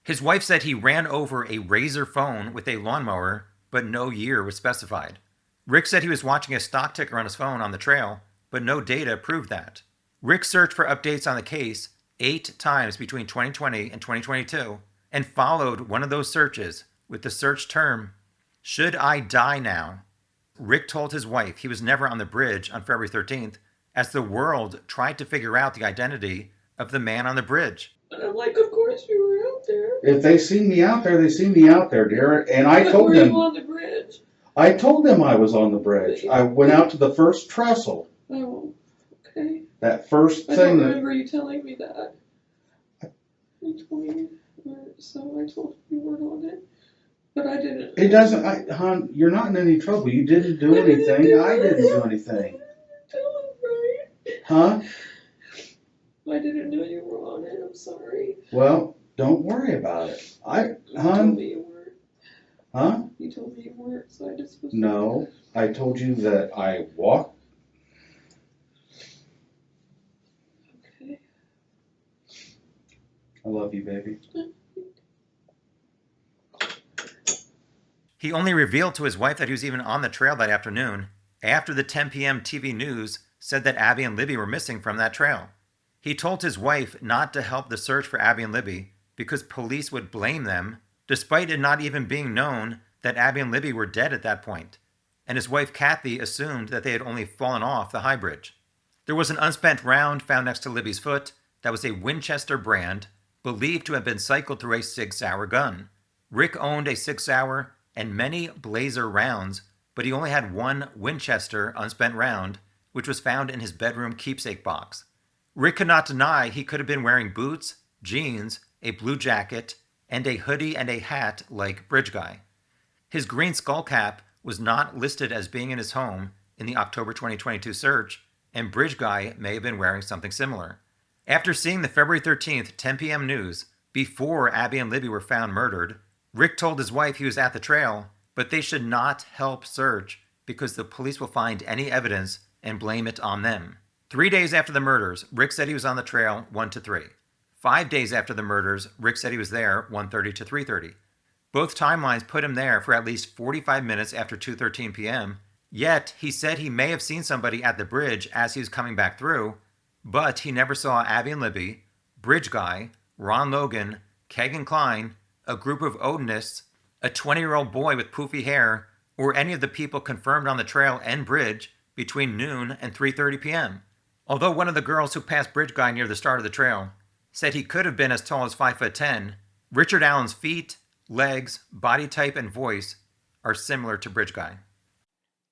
His wife said he ran over a Razor phone with a lawnmower, but no year was specified. Rick said he was watching a stock ticker on his phone on the trail, but no data proved that. Rick searched for updates on the case 8 times between 2020 and 2022 and followed one of those searches with the search term, "Should I die now?" Rick told his wife he was never on the bridge on February 13th as the world tried to figure out the identity of the man on the bridge. And I'm like, of course you were out there. If they seen me out there, they seen me out there, dear. And I told Were them. you on the bridge? I told them I was on the bridge. I went out to the first trestle. Oh, okay. That first I thing don't that. remember you telling me that. You told me, so I told you weren't on it. But I didn't. It doesn't, hon, you're not in any trouble. You didn't do anything. I didn't do anything. Tell him, right? Huh? I didn't know you were on it. I'm sorry. Well, don't worry about it. You told Hon, me you weren't. huh? You told me you weren't, so I just was. No, I told you that I walked. Okay. I love you, baby. He only revealed to his wife that he was even on the trail that afternoon after the 10 p.m. TV news said that Abby and Libby were missing from that trail. He told his wife not to help the search for Abby and Libby because police would blame them, despite it not even being known that Abby and Libby were dead at that point. And his wife Kathy assumed that they had only fallen off the high bridge. There was an unspent round found next to Libby's foot that was a Winchester brand, believed to have been cycled through a 6-hour gun. Rick owned a 6-hour and many Blazer rounds, but he only had one Winchester unspent round, which was found in his bedroom keepsake box. Rick could not deny he could have been wearing boots, jeans, a blue jacket, and a hoodie and a hat like Bridge Guy. His green skull cap was not listed as being in his home in the October 2022 search, and Bridge Guy may have been wearing something similar. After seeing the February 13th 10 p.m. news, before Abby and Libby were found murdered, Rick told his wife he was at the trail, but they should not help search because the police will find any evidence and blame it on them. 3 days after the murders, Rick said he was on the trail 1 to 3. 5 days after the murders, Rick said he was there 1:30 to 3:30. Both timelines put him there for at least 45 minutes after 2:13 p.m., yet he said he may have seen somebody at the bridge as he was coming back through, but he never saw Abby and Libby, Bridge Guy, Ron Logan, Kegan Kline, a group of Odinists, a 20-year-old boy with poofy hair, or any of the people confirmed on the trail and bridge between noon and 3:30 p.m. Although one of the girls who passed Bridge Guy near the start of the trail said he could have been as tall as 5'10", Richard Allen's feet, legs, body type, and voice are similar to Bridge Guy.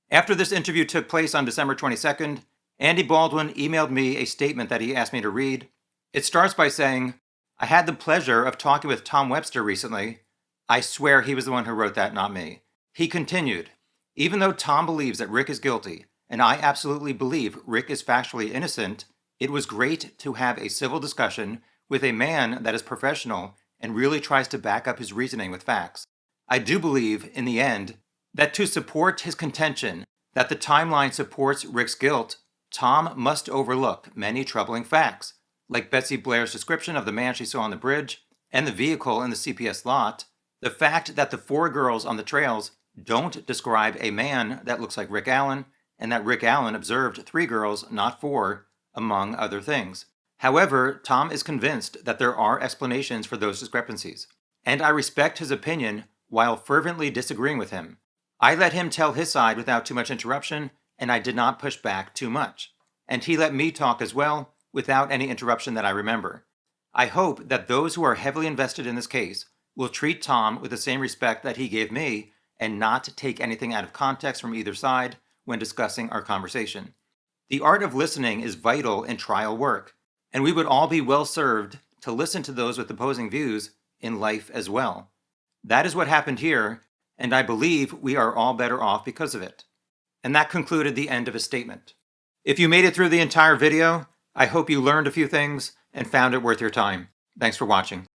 After this interview took place on December 22nd, Andy Baldwin emailed me a statement that he asked me to read. It starts by saying, "I had the pleasure of talking with Tom Webster recently. I swear he was the one who wrote that, not me." He continued, "Even though Tom believes that Rick is guilty, and I absolutely believe Rick is factually innocent, it was great to have a civil discussion with a man that is professional and really tries to back up his reasoning with facts. I do believe, in the end, that to support his contention that the timeline supports Rick's guilt, Tom must overlook many troubling facts, like Betsy Blair's description of the man she saw on the bridge and the vehicle in the CPS lot, the fact that the 4 girls on the trails don't describe a man that looks like Rick Allen, and that Rick Allen observed 3 girls, not 4, among other things. However, Tom is convinced that there are explanations for those discrepancies, and I respect his opinion while fervently disagreeing with him. I let him tell his side without too much interruption, and I did not push back too much. And he let me talk as well, without any interruption that I remember. I hope that those who are heavily invested in this case will treat Tom with the same respect that he gave me and not take anything out of context from either side when discussing our conversation. The art of listening is vital in trial work, and we would all be well served to listen to those with opposing views in life as well. That is what happened here, and I believe we are all better off because of it." And that concluded the end of his statement. If you made it through the entire video, I hope you learned a few things and found it worth your time. Thanks for watching.